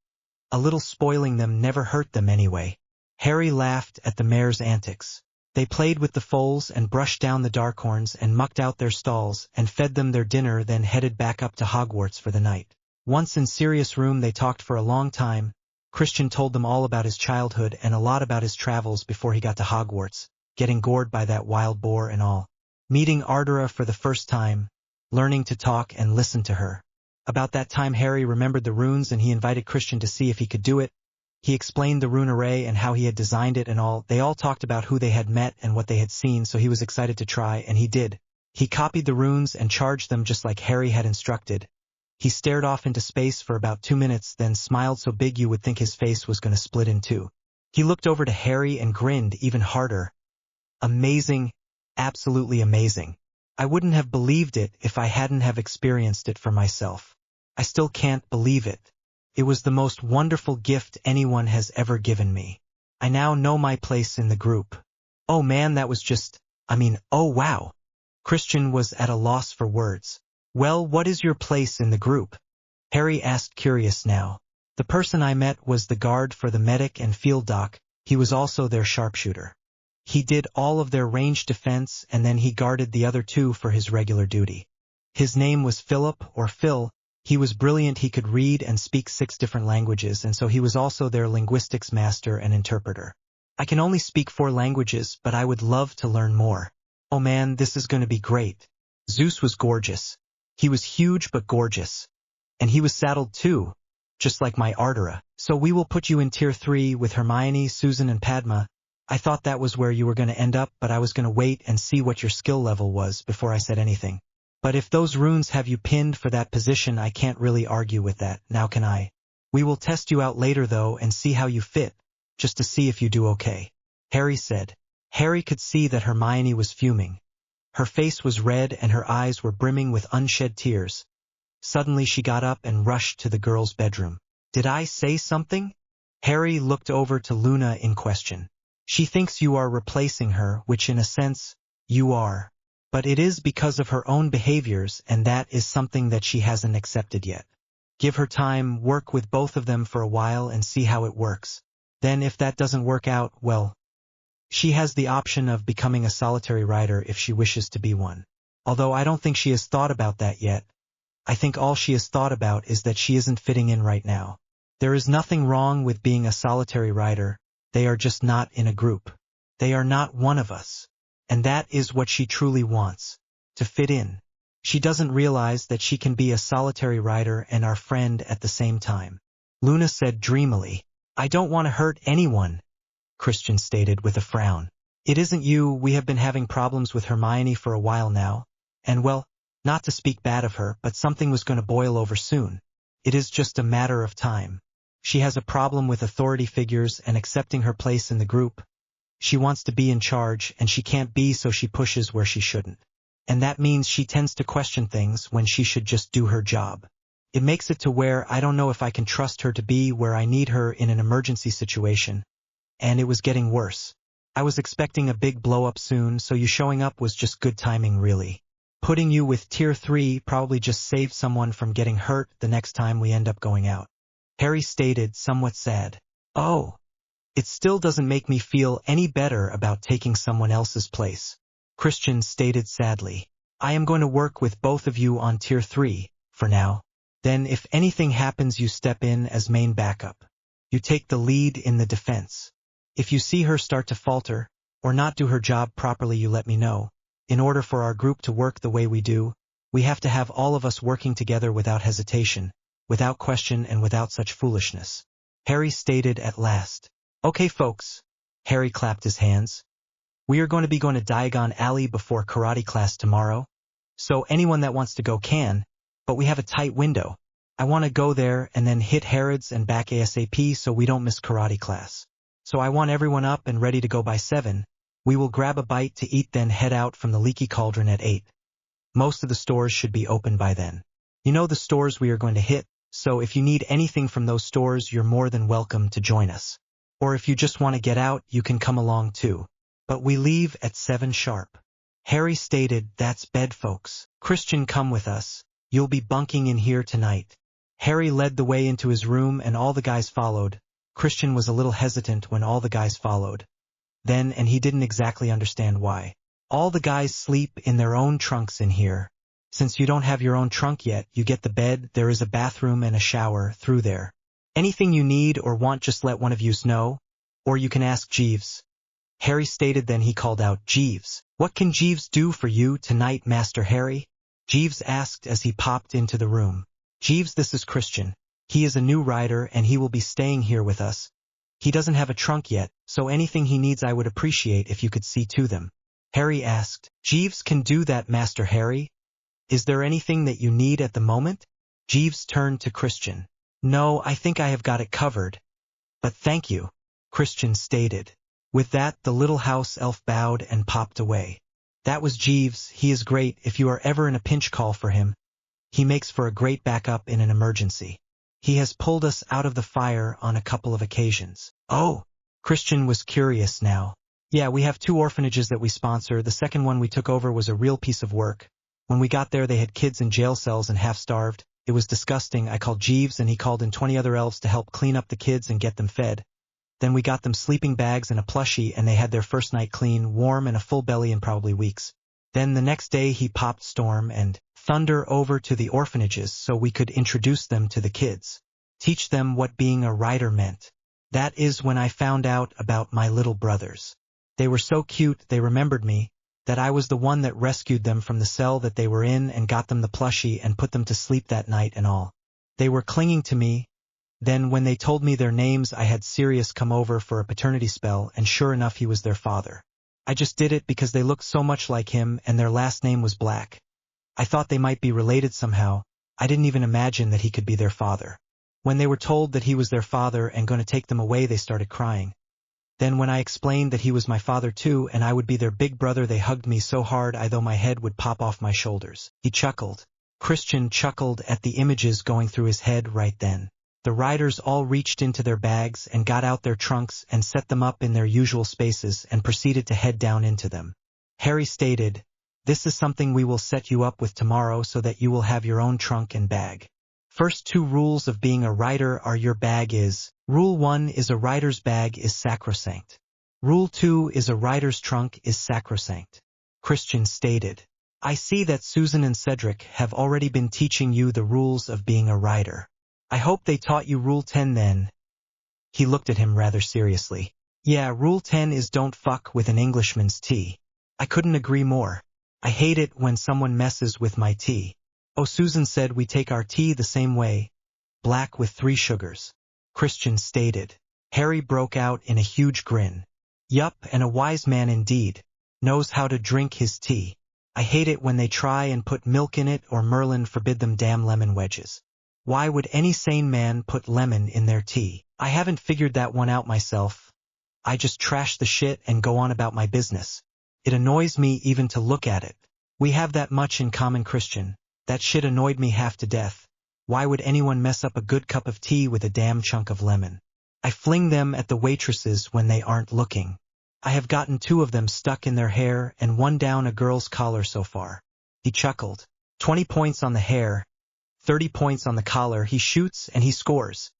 A little spoiling them never hurt them anyway. Harry laughed at the mare's antics. They played with the foals and brushed down the Darkhorns and mucked out their stalls and fed them their dinner, then headed back up to Hogwarts for the night. Once in Sirius' room they talked for a long time. Christian told them all about his childhood and a lot about his travels before he got to Hogwarts, getting gored by that wild boar and all. Meeting Ardra for the first time, learning to talk and listen to her. About that time Harry remembered the runes and he invited Christian to see if he could do it. He explained the rune array and how he had designed it and all. They all talked about who they had met and what they had seen, so he was excited to try, and he did. He copied the runes and charged them just like Harry had instructed. He stared off into space for about 2 minutes, then smiled so big you would think his face was going to split in two. He looked over to Harry and grinned even harder. Amazing, absolutely amazing. I wouldn't have believed it if I hadn't have experienced it for myself. I still can't believe it. It was the most wonderful gift anyone has ever given me. I now know my place in the group. Oh man, that was just, oh wow. Christian was at a loss for words. Well, what is your place in the group? Harry asked, curious now. The person I met was the guard for the medic and field doc. He was also their sharpshooter. He did all of their ranged defense and then he guarded the other two for his regular duty. His name was Philip or Phil. He was brilliant. He could read and speak 6 different languages, and so he was also their linguistics master and interpreter. I can only speak 4 languages, but I would love to learn more. Oh man, this is going to be great. Zeus was gorgeous. He was huge but gorgeous. And he was saddled too, just like my Ardra. So we will put you in tier 3 with Hermione, Susan and Padma. I thought that was where you were going to end up, but I was going to wait and see what your skill level was before I said anything. But if those runes have you pinned for that position, I can't really argue with that, now can I? We will test you out later though and see how you fit, just to see if you do okay. Harry said. Harry could see that Hermione was fuming. Her face was red and her eyes were brimming with unshed tears. Suddenly she got up and rushed to the girls' bedroom. Did I say something? Harry looked over to Luna in question. She thinks you are replacing her, which in a sense, you are. But it is because of her own behaviors, and that is something that she hasn't accepted yet. Give her time, work with both of them for a while and see how it works. Then if that doesn't work out, well, she has the option of becoming a solitary rider if she wishes to be one. Although I don't think she has thought about that yet. I think all she has thought about is that she isn't fitting in right now. There is nothing wrong with being a solitary rider, they are just not in a group. They are not one of us. And that is what she truly wants, to fit in. She doesn't realize that she can be a solitary rider and our friend at the same time. Luna said dreamily, I don't want to hurt anyone, Christian stated with a frown. It isn't you, we have been having problems with Hermione for a while now. And well, not to speak bad of her, but something was going to boil over soon. It is just a matter of time. She has a problem with authority figures and accepting her place in the group. She wants to be in charge, and she can't be, so she pushes where she shouldn't. And that means she tends to question things when she should just do her job. It makes it to where I don't know if I can trust her to be where I need her in an emergency situation. And it was getting worse. I was expecting a big blow-up soon, so you showing up was just good timing, really. Putting you with Tier 3 probably just saved someone from getting hurt the next time we end up going out. Harry stated, somewhat sad. Oh. It still doesn't make me feel any better about taking someone else's place. Christian stated sadly. I am going to work with both of you on Tier 3, for now. Then if anything happens you step in as main backup. You take the lead in the defense. If you see her start to falter, or not do her job properly you let me know. In order for our group to work the way we do, we have to have all of us working together without hesitation, without question and without such foolishness. Harry stated at last. Okay folks. Harry clapped his hands. We are going to be going to Diagon Alley before karate class tomorrow. So anyone that wants to go can, but we have a tight window. I want to go there and then hit Harrods and back ASAP so we don't miss karate class. So I want everyone up and ready to go by 7. We will grab a bite to eat then head out from the Leaky Cauldron at 8. Most of the stores should be open by then. You know the stores we are going to hit, so if you need anything from those stores you're more than welcome to join us. Or if you just want to get out, you can come along too. But we leave at 7 sharp. Harry stated, that's bed folks. Christian, come with us. You'll be bunking in here tonight. Harry led the way into his room and all the guys followed. Christian was a little hesitant when all the guys followed. Then, and he didn't exactly understand why. All the guys sleep in their own trunks in here. Since you don't have your own trunk yet, you get the bed, there is a bathroom and a shower through there. Anything you need or want just let one of yous know, or you can ask Jeeves. Harry stated, then he called out, Jeeves. What can Jeeves do for you tonight, Master Harry? Jeeves asked as he popped into the room. Jeeves, this is Christian. He is a new rider and he will be staying here with us. He doesn't have a trunk yet, so anything he needs I would appreciate if you could see to them. Harry asked, Jeeves can do that, Master Harry. Is there anything that you need at the moment? Jeeves turned to Christian. No, I think I have got it covered. But thank you, Christian stated. With that, the little house elf bowed and popped away. That was Jeeves. He is great if you are ever in a pinch, call for him. He makes for a great backup in an emergency. He has pulled us out of the fire on a couple of occasions. Oh, Christian was curious now. Yeah, we have 2 orphanages that we sponsor. The second one we took over was a real piece of work. When we got there they had kids in jail cells and half-starved. It was disgusting. I called Jeeves and he called in 20 other elves to help clean up the kids and get them fed. Then we got them sleeping bags and a plushie and they had their first night clean, warm and a full belly in probably weeks. Then the next day he popped Storm and Thunder over to the orphanages so we could introduce them to the kids. Teach them what being a rider meant. That is when I found out about my little brothers. They were so cute they remembered me, that I was the one that rescued them from the cell that they were in and got them the plushie and put them to sleep that night and all. They were clinging to me. Then when they told me their names I had Sirius come over for a paternity spell and sure enough he was their father. I just did it because they looked so much like him and their last name was Black. I thought they might be related somehow. I didn't even imagine that he could be their father. When they were told that he was their father and going to take them away they started crying. Then when I explained that he was my father too and I would be their big brother they hugged me so hard I thought my head would pop off my shoulders. He chuckled. Christian chuckled at the images going through his head right then. The riders all reached into their bags and got out their trunks and set them up in their usual spaces and proceeded to head down into them. Harry stated, "This is something we will set you up with tomorrow so that you will have your own trunk and bag. First two rules of being a rider are your bag is, Rule 1 is a rider's bag is sacrosanct. Rule 2 is a rider's trunk is sacrosanct." Christian stated, "I see that Susan and Cedric have already been teaching you the rules of being a rider. I hope they taught you Rule 10 then." He looked at him rather seriously. "Yeah, Rule 10 is don't fuck with an Englishman's tea." I couldn't agree more. I hate it when someone messes with my tea. Oh, Susan said we take our tea the same way, black with 3 sugars. Christian stated. Harry broke out in a huge grin. Yup, and a wise man indeed. Knows how to drink his tea. I hate it when they try and put milk in it or Merlin forbid them damn lemon wedges. Why would any sane man put lemon in their tea? I haven't figured that one out myself. I just trash the shit and go on about my business. It annoys me even to look at it. We have that much in common, Christian. That shit annoyed me half to death. Why would anyone mess up a good cup of tea with a damn chunk of lemon? I fling them at the waitresses when they aren't looking. I have gotten 2 of them stuck in their hair and 1 down a girl's collar so far. He chuckled. 20 points on the hair, 30 points on the collar. He shoots and he scores.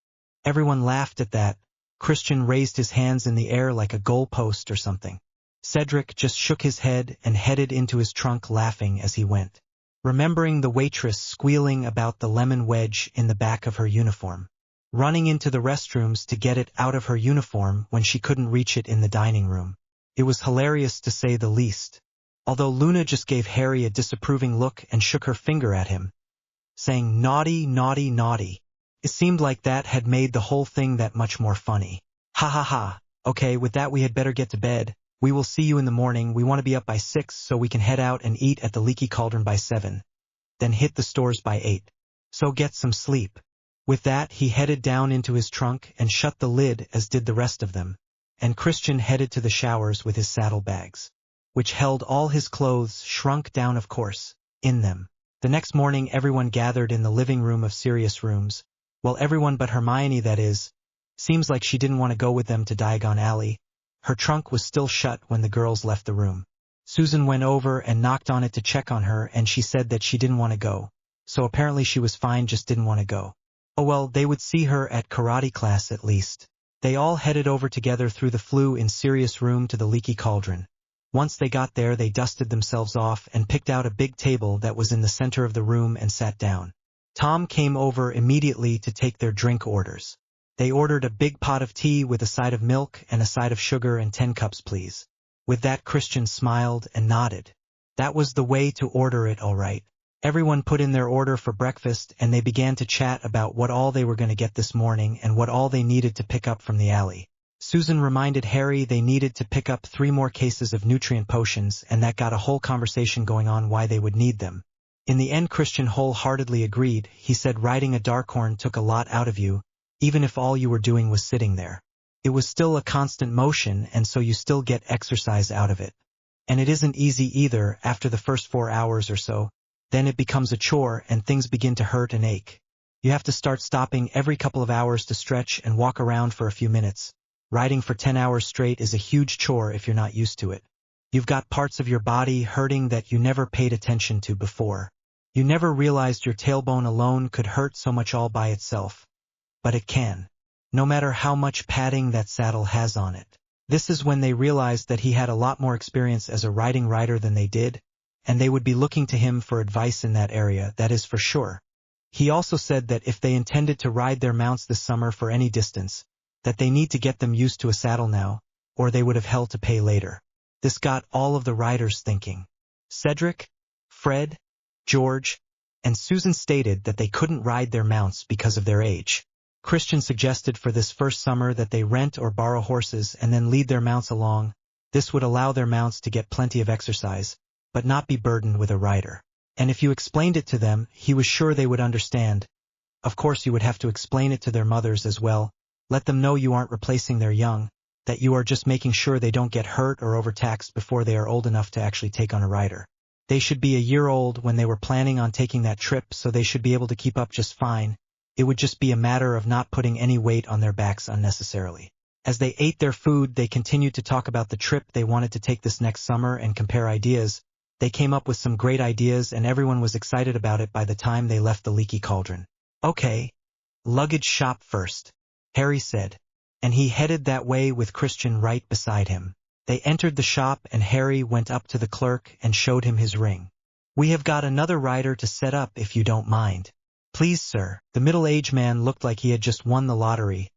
Everyone laughed at that. Christian raised his hands in the air like a goal post or something. Cedric just shook his head and headed into his trunk laughing as he went, remembering the waitress squealing about the lemon wedge in the back of her uniform, running into the restrooms to get it out of her uniform when she couldn't reach it in the dining room. It was hilarious to say the least, although Luna just gave Harry a disapproving look and shook her finger at him, saying naughty, naughty, naughty. It seemed like that had made the whole thing that much more funny. Ha ha ha. Okay, with that we had better get to bed. We will see you in the morning. We want to be up by 6 so we can head out and eat at the Leaky Cauldron by 7. Then hit the stores by 8. So get some sleep. With that he headed down into his trunk and shut the lid as did the rest of them. And Christian headed to the showers with his saddlebags, which held all his clothes shrunk down of course, in them. The next morning everyone gathered in the living room of Sirius rooms. Well, everyone but Hermione, that is. Seems like she didn't want to go with them to Diagon Alley. Her trunk was still shut when the girls left the room. Susan went over and knocked on it to check on her and she said that she didn't want to go. So apparently she was fine, just didn't want to go. Oh well, they would see her at karate class at least. They all headed over together through the flue in Sirius' room to the Leaky Cauldron. Once they got there they dusted themselves off and picked out a big table that was in the center of the room and sat down. Tom came over immediately to take their drink orders. They ordered a big pot of tea with a side of milk and a side of sugar and 10 cups please. With that Christian smiled and nodded. That was the way to order it, all right. Everyone put in their order for breakfast and they began to chat about what all they were going to get this morning and what all they needed to pick up from the alley. Susan reminded Harry they needed to pick up 3 more cases of nutrient potions and that got a whole conversation going on why they would need them. In the end Christian wholeheartedly agreed. He said riding a Darkhorn took a lot out of you, even if all you were doing was sitting there. It was still a constant motion and so you still get exercise out of it. And it isn't easy either after the first 4 hours or so. Then it becomes a chore and things begin to hurt and ache. You have to start stopping every couple of hours to stretch and walk around for a few minutes. Riding for 10 hours straight is a huge chore if you're not used to it. You've got parts of your body hurting that you never paid attention to before. You never realized your tailbone alone could hurt so much all by itself. But it can. No matter how much padding that saddle has on it. This is when they realized that he had a lot more experience as a riding rider than they did, and they would be looking to him for advice in that area, that is for sure. He also said that if they intended to ride their mounts this summer for any distance, that they need to get them used to a saddle now, or they would have hell to pay later. This got all of the riders thinking. Cedric, Fred, George, and Susan stated that they couldn't ride their mounts because of their age. Christian suggested for this first summer that they rent or borrow horses and then lead their mounts along. This would allow their mounts to get plenty of exercise, but not be burdened with a rider. And if you explained it to them, he was sure they would understand. Of course you would have to explain it to their mothers as well. Let them know you aren't replacing their young, that you are just making sure they don't get hurt or overtaxed before they are old enough to actually take on a rider. They should be a year old when they were planning on taking that trip, so they should be able to keep up just fine. It would just be a matter of not putting any weight on their backs unnecessarily. As they ate their food, they continued to talk about the trip they wanted to take this next summer and compare ideas. They came up with some great ideas and everyone was excited about it by the time they left the leaky cauldron. Okay, luggage shop first, Harry said, and he headed that way with Christian right beside him. They entered the shop and Harry went up to the clerk and showed him his ring. We have got another rider to set up if you don't mind. Please, sir. The middle-aged man looked like he had just won the lottery.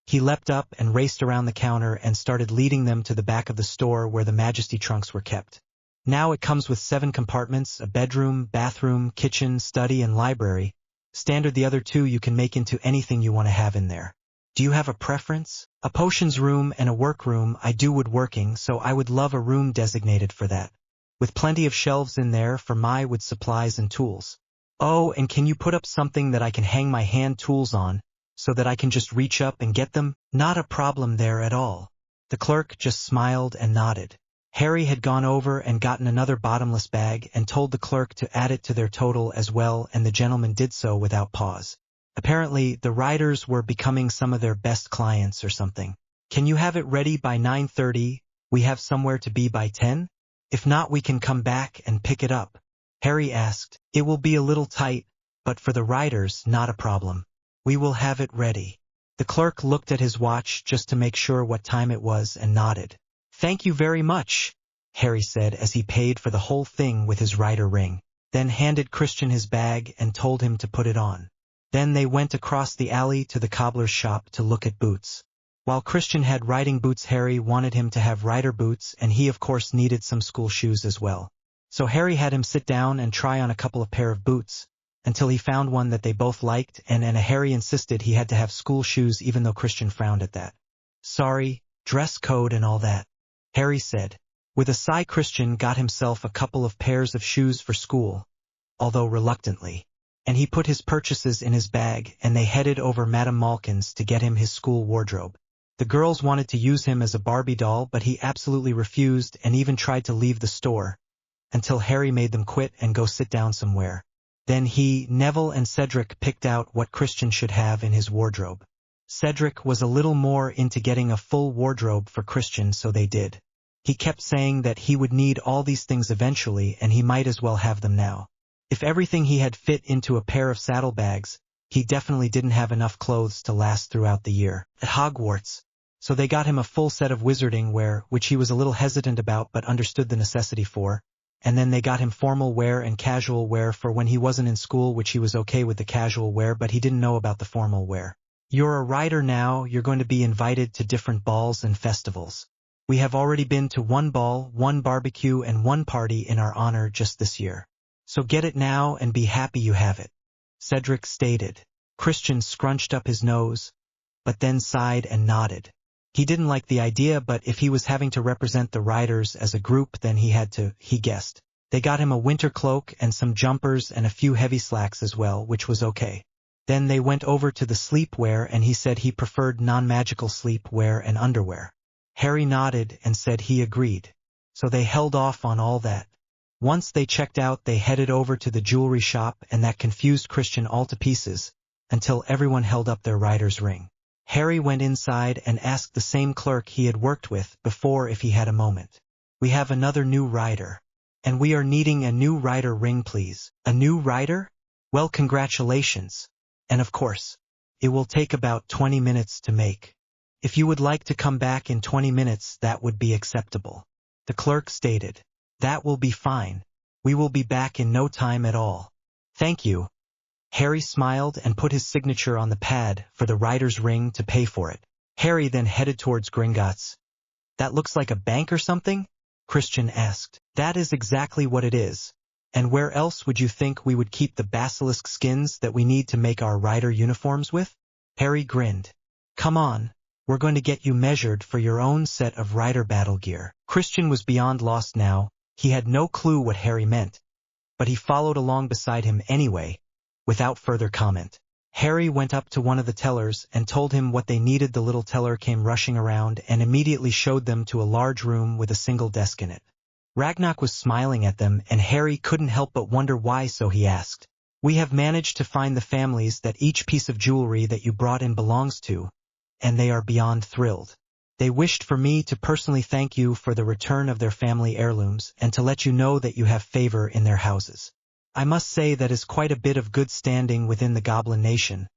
He leapt up and raced around the counter and started leading them to the back of the store where the Majesty trunks were kept. Now it comes with 7 compartments, a bedroom, bathroom, kitchen, study, and library. Standard the other 2 you can make into anything you want to have in there. Do you have a preference? A potions room and a workroom I do woodworking, so I would love a room designated for that, with plenty of shelves in there for my wood supplies and tools. Oh, and can you put up something that I can hang my hand tools on, so that I can just reach up and get them? Not a problem there at all. The clerk just smiled and nodded. Harry had gone over and gotten another bottomless bag and told the clerk to add it to their total as well, and the gentleman did so without pause. Apparently, the riders were becoming some of their best clients or something. Can you have it ready by 9:30? We have somewhere to be by 10? If not, we can come back and pick it up. Harry asked. It will be a little tight, but for the riders, not a problem. We will have it ready. The clerk looked at his watch just to make sure what time it was and nodded. Thank you very much, Harry said as he paid for the whole thing with his rider ring, then handed Christian his bag and told him to put it on. Then they went across the alley to the cobbler's shop to look at boots. While Christian had riding boots, Harry wanted him to have rider boots, and he of course needed some school shoes as well. So Harry had him sit down and try on a couple of pair of boots, until he found one that they both liked, and Harry insisted he had to have school shoes even though Christian frowned at that. Sorry, dress code and all that, Harry said. With a sigh, Christian got himself a couple of pairs of shoes for school, although reluctantly, and he put his purchases in his bag and they headed over Madame Malkin's to get him his school wardrobe. The girls wanted to use him as a Barbie doll, but he absolutely refused and even tried to leave the store, until Harry made them quit and go sit down somewhere. Then he, Neville and Cedric picked out what Christian should have in his wardrobe. Cedric was a little more into getting a full wardrobe for Christian, so they did. He kept saying that he would need all these things eventually and he might as well have them now. If everything he had fit into a pair of saddlebags, he definitely didn't have enough clothes to last throughout the year at Hogwarts. So they got him a full set of wizarding wear, which he was a little hesitant about but understood the necessity for, and then they got him formal wear and casual wear for when he wasn't in school, which he was okay with the casual wear, but he didn't know about the formal wear. You're a rider now, you're going to be invited to different balls and festivals. We have already been to 1 ball, 1 barbecue, and 1 party in our honor just this year. So get it now and be happy you have it, Cedric stated. Christian scrunched up his nose, but then sighed and nodded. He didn't like the idea, but if he was having to represent the riders as a group, then he had to, he guessed. They got him a winter cloak and some jumpers and a few heavy slacks as well, which was okay. Then they went over to the sleepwear and he said he preferred non-magical sleepwear and underwear. Harry nodded and said he agreed. So they held off on all that. Once they checked out, they headed over to the jewelry shop, and that confused Christian all to pieces, until everyone held up their rider's ring. Harry went inside and asked the same clerk he had worked with before if he had a moment. We have another new rider, and we are needing a new rider ring, please. A new rider? Well, congratulations. And of course, it will take about 20 minutes to make. If you would like to come back in 20 minutes, that would be acceptable, the clerk stated. That will be fine. We will be back in no time at all. Thank you. Harry smiled and put his signature on the pad for the rider's ring to pay for it. Harry then headed towards Gringotts. That looks like a bank or something? Christian asked. That is exactly what it is. And where else would you think we would keep the basilisk skins that we need to make our rider uniforms with? Harry grinned. Come on. We're going to get you measured for your own set of rider battle gear. Christian was beyond lost now. He had no clue what Harry meant, but he followed along beside him anyway, without further comment. Harry went up to one of the tellers and told him what they needed. The little teller came rushing around and immediately showed them to a large room with a single desk in it. Ragnar was smiling at them, and Harry couldn't help but wonder why, so he asked, We have managed to find the families that each piece of jewelry that you brought in belongs to, and they are beyond thrilled. They wished for me to personally thank you for the return of their family heirlooms and to let you know that you have favor in their houses. I must say that is quite a bit of good standing within the Goblin Nation,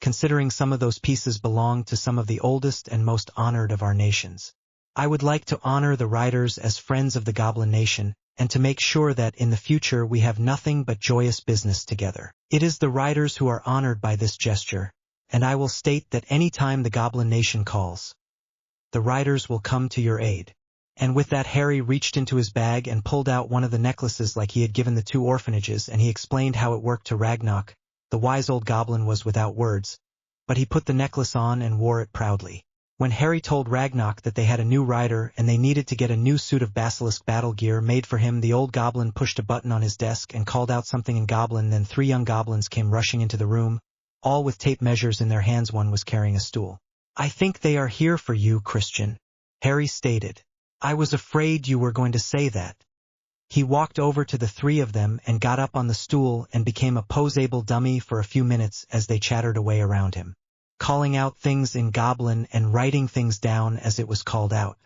considering some of those pieces belong to some of the oldest and most honored of our nations. I would like to honor the riders as friends of the Goblin Nation, and to make sure that in the future we have nothing but joyous business together. It is the riders who are honored by this gesture, and I will state that any time the Goblin Nation calls, the riders will come to your aid. And with that, Harry reached into his bag and pulled out one of the necklaces like he had given the 2 orphanages, and he explained how it worked to Ragnarok. The wise old goblin was without words, but he put the necklace on and wore it proudly. When Harry told Ragnarok that they had a new rider and they needed to get a new suit of basilisk battle gear made for him, the old goblin pushed a button on his desk and called out something in Goblin. Then 3 young goblins came rushing into the room, all with tape measures in their hands. One was carrying a stool. "I think they are here for you, Christian," Harry stated. "I was afraid you were going to say that." He walked over to the 3 of them and got up on the stool and became a poseable dummy for a few minutes as they chattered away around him, calling out things in Goblin and writing things down as it was called out.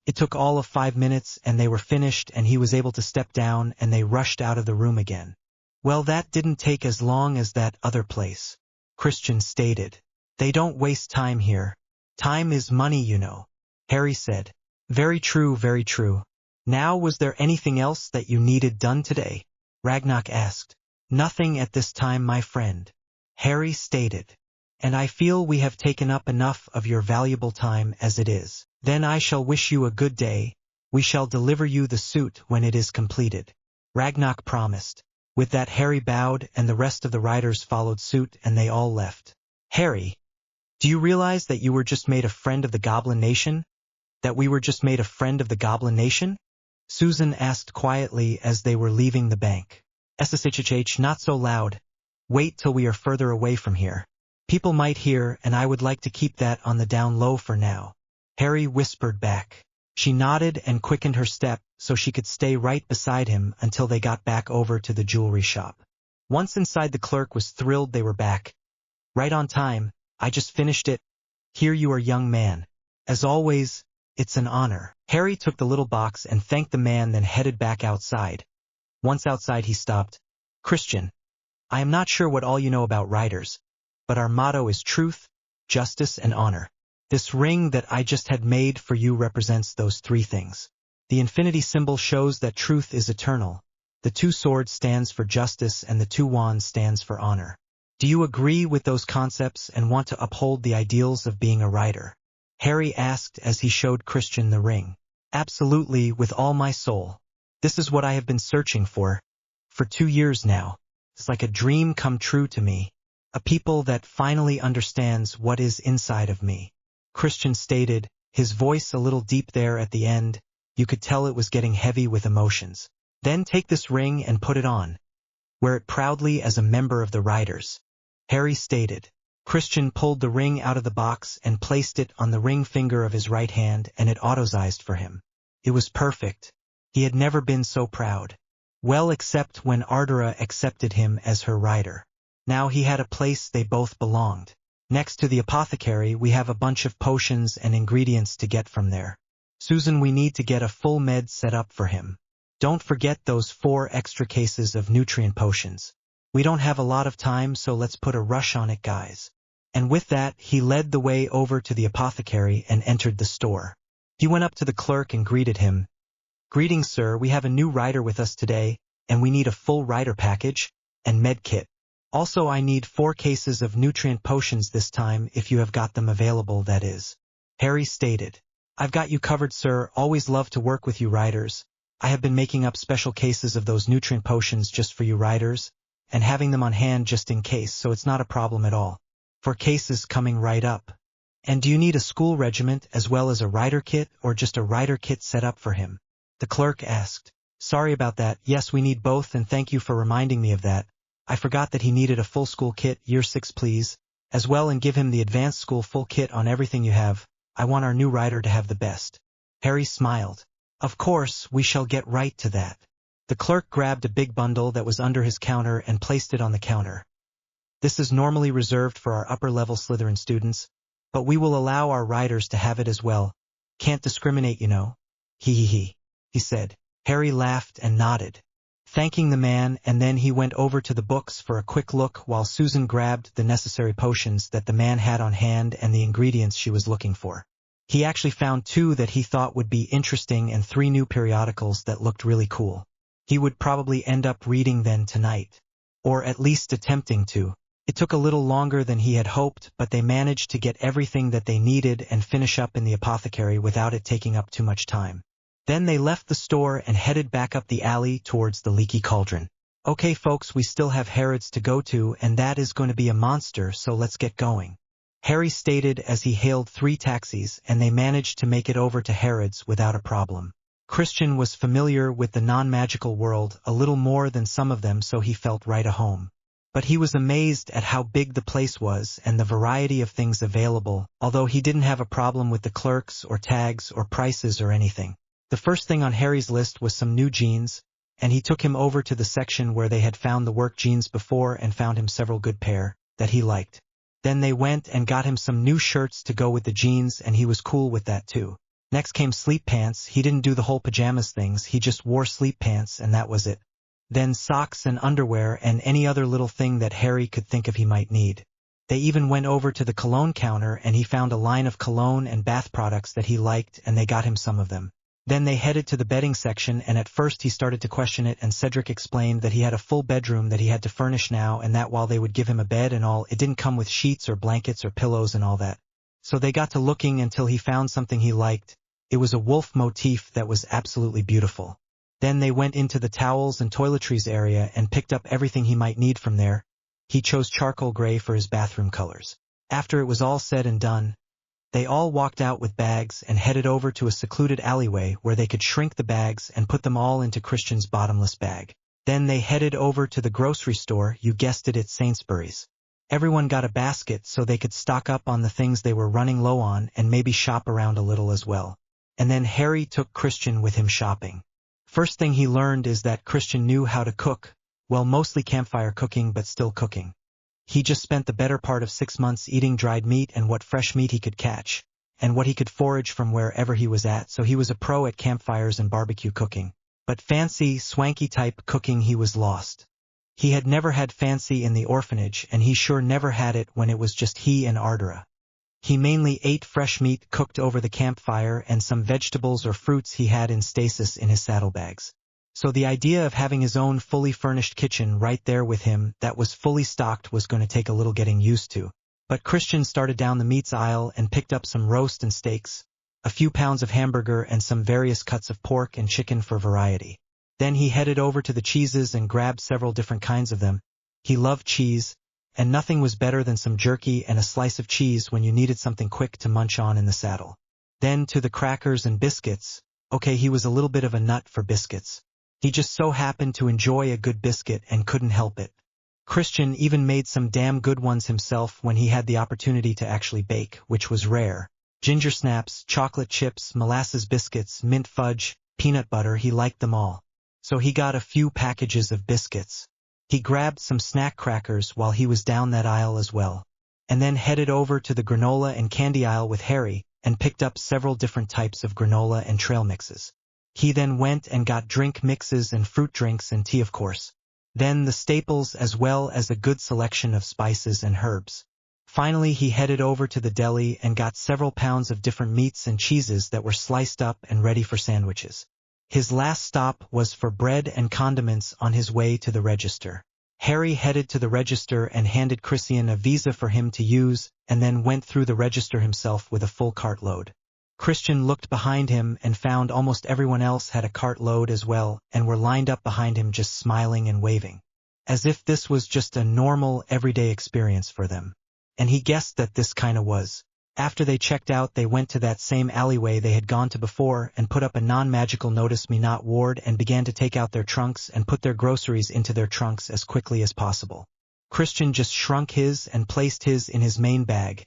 It took all of 5 minutes and they were finished, and he was able to step down and they rushed out of the room again. "Well, that didn't take as long as that other place," Christian stated. "They don't waste time here. Time is money, you know," Harry said. "Very true, very true. Now, was there anything else that you needed done today?" Ragnarok asked. "Nothing at this time, my friend," Harry stated. "And I feel we have taken up enough of your valuable time as it is. Then I shall wish you a good day. We shall deliver you the suit when it is completed," Ragnarok promised. With that, Harry bowed and the rest of the riders followed suit and they all left. "Harry, do you realize that you were just made a friend of the Goblin Nation? That we were just made a friend of the Goblin Nation?" Susan asked quietly as they were leaving the bank. "SSHH, not so loud. Wait till we are further away from here. People might hear, and I would like to keep that on the down low for now," Harry whispered back. She nodded and quickened her step so she could stay right beside him until they got back over to the jewelry shop. Once inside, the clerk was thrilled they were back. "Right on time. I just finished it. Here you are, young man. As always, it's an honor." Harry took the little box and thanked the man, then headed back outside. Once outside, he stopped. "Christian, I am not sure what all you know about riders, but our motto is truth, justice, and honor. This ring that I just had made for you represents those 3 things. The infinity symbol shows that truth is eternal. The 2 swords stands for justice and the 2 wands stands for honor. Do you agree with those concepts and want to uphold the ideals of being a rider?" Harry asked as he showed Christian the ring. "Absolutely, with all my soul. This is what I have been searching for 2 years now. It's like a dream come true to me. A people that finally understands what is inside of me," Christian stated, his voice a little deep there at the end. You could tell it was getting heavy with emotions. "Then take this ring and put it on. Wear it proudly as a member of the riders," Harry stated. Christian pulled the ring out of the box and placed it on the ring finger of his right hand, and it auto-sized for him. It was perfect. He had never been so proud. Well, except when Ardora accepted him as her rider. Now he had a place they both belonged. Next to the apothecary, we have a bunch of potions and ingredients to get from there. Susan, we need to get a full med set up for him. Don't forget those 4 extra cases of nutrient potions. We don't have a lot of time, so let's put a rush on it, guys. And with that, he led the way over to the apothecary and entered the store. He went up to the clerk and greeted him. "Greetings, sir. We have a new rider with us today, and we need a full rider package and med kit. Also, I need 4 cases of nutrient potions this time, if you have got them available, that is," Harry stated. "I've got you covered, sir. Always love to work with you riders. I have been making up special cases of those nutrient potions just for you riders, and having them on hand just in case, so it's not a problem at all. 4 cases coming right up. And do you need a school regiment as well as a rider kit, or just a rider kit set up for him?" the clerk asked. "Sorry about that. Yes, we need both, and thank you for reminding me of that. I forgot that he needed a full school kit, year 6 please, as well, and give him the advanced school full kit on everything you have. I want our new rider to have the best." Harry smiled. "Of course, we shall get right to that." The clerk grabbed a big bundle that was under his counter and placed it on the counter. This is normally reserved for our upper-level Slytherin students, but we will allow our riders to have it as well. Can't discriminate, you know. He said. Harry laughed and nodded, thanking the man, and then he went over to the books for a quick look while Susan grabbed the necessary potions that the man had on hand and the ingredients she was looking for. He actually found 2 that he thought would be interesting and 3 new periodicals that looked really cool. He would probably end up reading them tonight. Or at least attempting to. It took a little longer than he had hoped, but they managed to get everything that they needed and finish up in the apothecary without it taking up too much time. Then they left the store and headed back up the alley towards the leaky cauldron. Okay folks, we still have Harrods to go to, and that is going to be a monster, so let's get going. Harry stated as he hailed 3 taxis, and they managed to make it over to Harrods without a problem. Christian was familiar with the non-magical world a little more than some of them, so he felt right at home. But he was amazed at how big the place was and the variety of things available, although he didn't have a problem with the clerks or tags or prices or anything. The first thing on Harry's list was some new jeans, and he took him over to the section where they had found the work jeans before and found him several good pair that he liked. Then they went and got him some new shirts to go with the jeans, and he was cool with that too. Next came sleep pants. He didn't do the whole pajamas things, he just wore sleep pants and that was it. Then socks and underwear and any other little thing that Harry could think of he might need. They even went over to the cologne counter and he found a line of cologne and bath products that he liked, and they got him some of them. Then they headed to the bedding section, and at first he started to question it, and Cedric explained that he had a full bedroom that he had to furnish now, and that while they would give him a bed and all, it didn't come with sheets or blankets or pillows and all that. So they got to looking until he found something he liked. It was a wolf motif that was absolutely beautiful. Then they went into the towels and toiletries area and picked up everything he might need from there. He chose charcoal gray for his bathroom colors. After it was all said and done, they all walked out with bags and headed over to a secluded alleyway where they could shrink the bags and put them all into Christian's bottomless bag. Then they headed over to the grocery store, you guessed it, at Sainsbury's. Everyone got a basket so they could stock up on the things they were running low on and maybe shop around a little as well. And then Harry took Christian with him shopping. First thing he learned is that Christian knew how to cook, well, mostly campfire cooking, but still cooking. He just spent the better part of 6 months eating dried meat and what fresh meat he could catch, and what he could forage from wherever he was at, so he was a pro at campfires and barbecue cooking. But fancy, swanky type cooking he was lost. He had never had fancy in the orphanage, and he sure never had it when it was just he and Ardra. He mainly ate fresh meat cooked over the campfire and some vegetables or fruits he had in stasis in his saddlebags. So the idea of having his own fully furnished kitchen right there with him that was fully stocked was going to take a little getting used to. But Christian started down the meats aisle and picked up some roast and steaks, a few pounds of hamburger and some various cuts of pork and chicken for variety. Then he headed over to the cheeses and grabbed several different kinds of them. He loved cheese, and nothing was better than some jerky and a slice of cheese when you needed something quick to munch on in the saddle. Then to the crackers and biscuits. Okay, he was a little bit of a nut for biscuits. He just so happened to enjoy a good biscuit and couldn't help it. Christian even made some damn good ones himself when he had the opportunity to actually bake, which was rare. Ginger snaps, chocolate chips, molasses biscuits, mint fudge, peanut butter, he liked them all. So he got a few packages of biscuits. He grabbed some snack crackers while he was down that aisle as well. And then headed over to the granola and candy aisle with Harry and picked up several different types of granola and trail mixes. He then went and got drink mixes and fruit drinks and tea, of course. Then the staples as well as a good selection of spices and herbs. Finally, he headed over to the deli and got several pounds of different meats and cheeses that were sliced up and ready for sandwiches. His last stop was for bread and condiments on his way to the register. Harry headed to the register and handed Christian a visa for him to use, and then went through the register himself with a full cartload. Christian looked behind him and found almost everyone else had a cartload as well and were lined up behind him just smiling and waving. As if this was just a normal, everyday experience for them. And he guessed that this kinda was. After they checked out, they went to that same alleyway they had gone to before and put up a non-magical notice me not ward and began to take out their trunks and put their groceries into their trunks as quickly as possible. Christian just shrunk his and placed his in his main bag,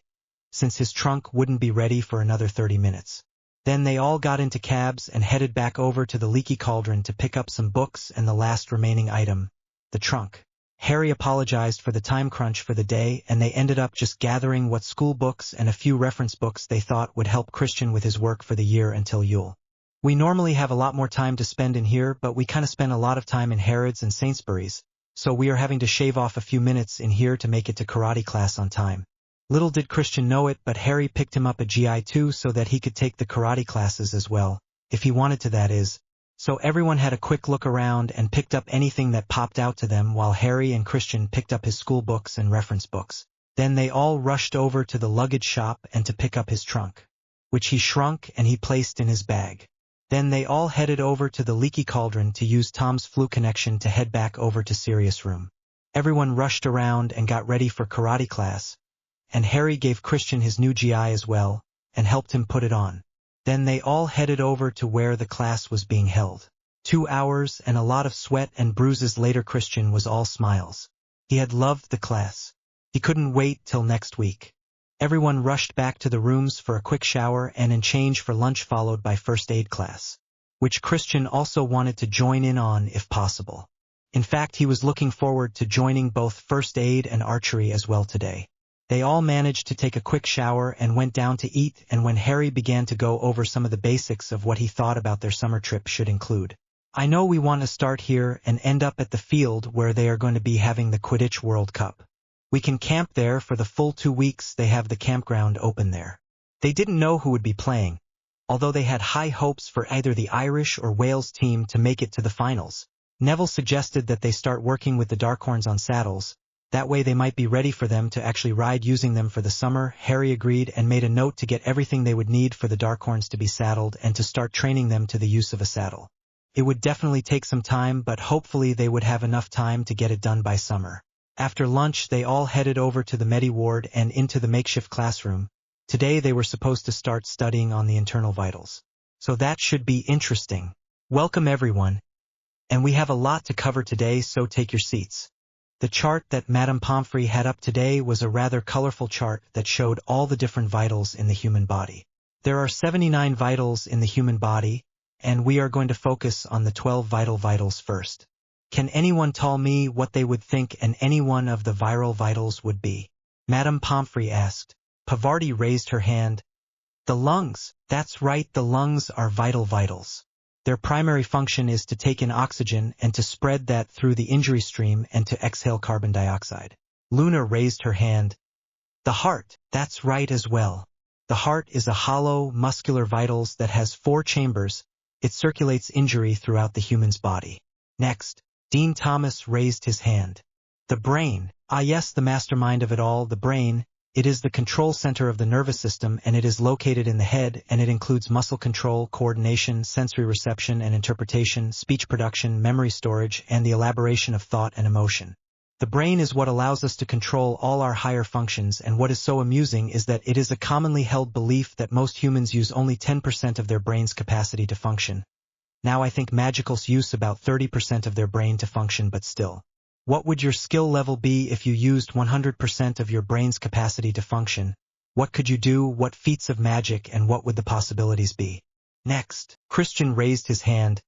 since his trunk wouldn't be ready for another 30 minutes. Then they all got into cabs and headed back over to the leaky cauldron to pick up some books and the last remaining item, the trunk. Harry apologized for the time crunch for the day, and they ended up just gathering what school books and a few reference books they thought would help Christian with his work for the year until Yule. We normally have a lot more time to spend in here, but we kind of spend a lot of time in Harrods and Sainsbury's, so we are having to shave off a few minutes in here to make it to karate class on time. Little did Christian know it, but Harry picked him up a GI too so that he could take the karate classes as well, if he wanted to, that is. So everyone had a quick look around and picked up anything that popped out to them while Harry and Christian picked up his school books and reference books. Then they all rushed over to the luggage shop and to pick up his trunk, which he shrunk and he placed in his bag. Then they all headed over to the leaky cauldron to use Tom's flu connection to head back over to Sirius' room. Everyone rushed around and got ready for karate class, and Harry gave Christian his new GI as well, and helped him put it on. Then they all headed over to where the class was being held. 2 hours and a lot of sweat and bruises later, Christian was all smiles. He had loved the class. He couldn't wait till next week. Everyone rushed back to the rooms for a quick shower and in change for lunch, followed by first aid class, which Christian also wanted to join in on if possible. In fact, he was looking forward to joining both first aid and archery as well today. They all managed to take a quick shower and went down to eat, and when Harry began to go over some of the basics of what he thought about their summer trip should include. I know we want to start here and end up at the field where they are going to be having the Quidditch World Cup. We can camp there for the full 2 weeks they have the campground open there. They didn't know who would be playing, although they had high hopes for either the Irish or Wales team to make it to the finals. Neville suggested that they start working with the Darkhorns on saddles. That way they might be ready for them to actually ride using them for the summer. Harry agreed and made a note to get everything they would need for the Darkhorns to be saddled and to start training them to the use of a saddle. It would definitely take some time, but hopefully they would have enough time to get it done by summer. After lunch, they all headed over to the Medi ward and into the makeshift classroom. Today they were supposed to start studying on the internal vitals. So that should be interesting. Welcome everyone. And we have a lot to cover today, so take your seats. The chart that Madame Pomfrey had up today was a rather colorful chart that showed all the different vitals in the human body. There are 79 vitals in the human body, and we are going to focus on the 12 vitals first. Can anyone tell me what they would think and any one of the viral vitals would be? Madame Pomfrey asked. Pavarti raised her hand. The lungs. That's right, the lungs are vitals. Their primary function is to take in oxygen and to spread that through the injury stream and to exhale carbon dioxide. Luna raised her hand. The heart. That's right as well. The heart is a hollow, muscular vitals that has 4 chambers. It circulates injury throughout the human's body. Next, Dean Thomas raised his hand. The brain. Ah yes, the mastermind of it all, the brain. It is the control center of the nervous system, and it is located in the head, and it includes muscle control, coordination, sensory reception and interpretation, speech production, memory storage, and the elaboration of thought and emotion. The brain is what allows us to control all our higher functions, and what is so amusing is that it is a commonly held belief that most humans use only 10% of their brain's capacity to function. Now I think magicals use about 30% of their brain to function, but still. What would your skill level be if you used 100% of your brain's capacity to function? What could you do, what feats of magic, and what would the possibilities be? Next, Christian raised his hand.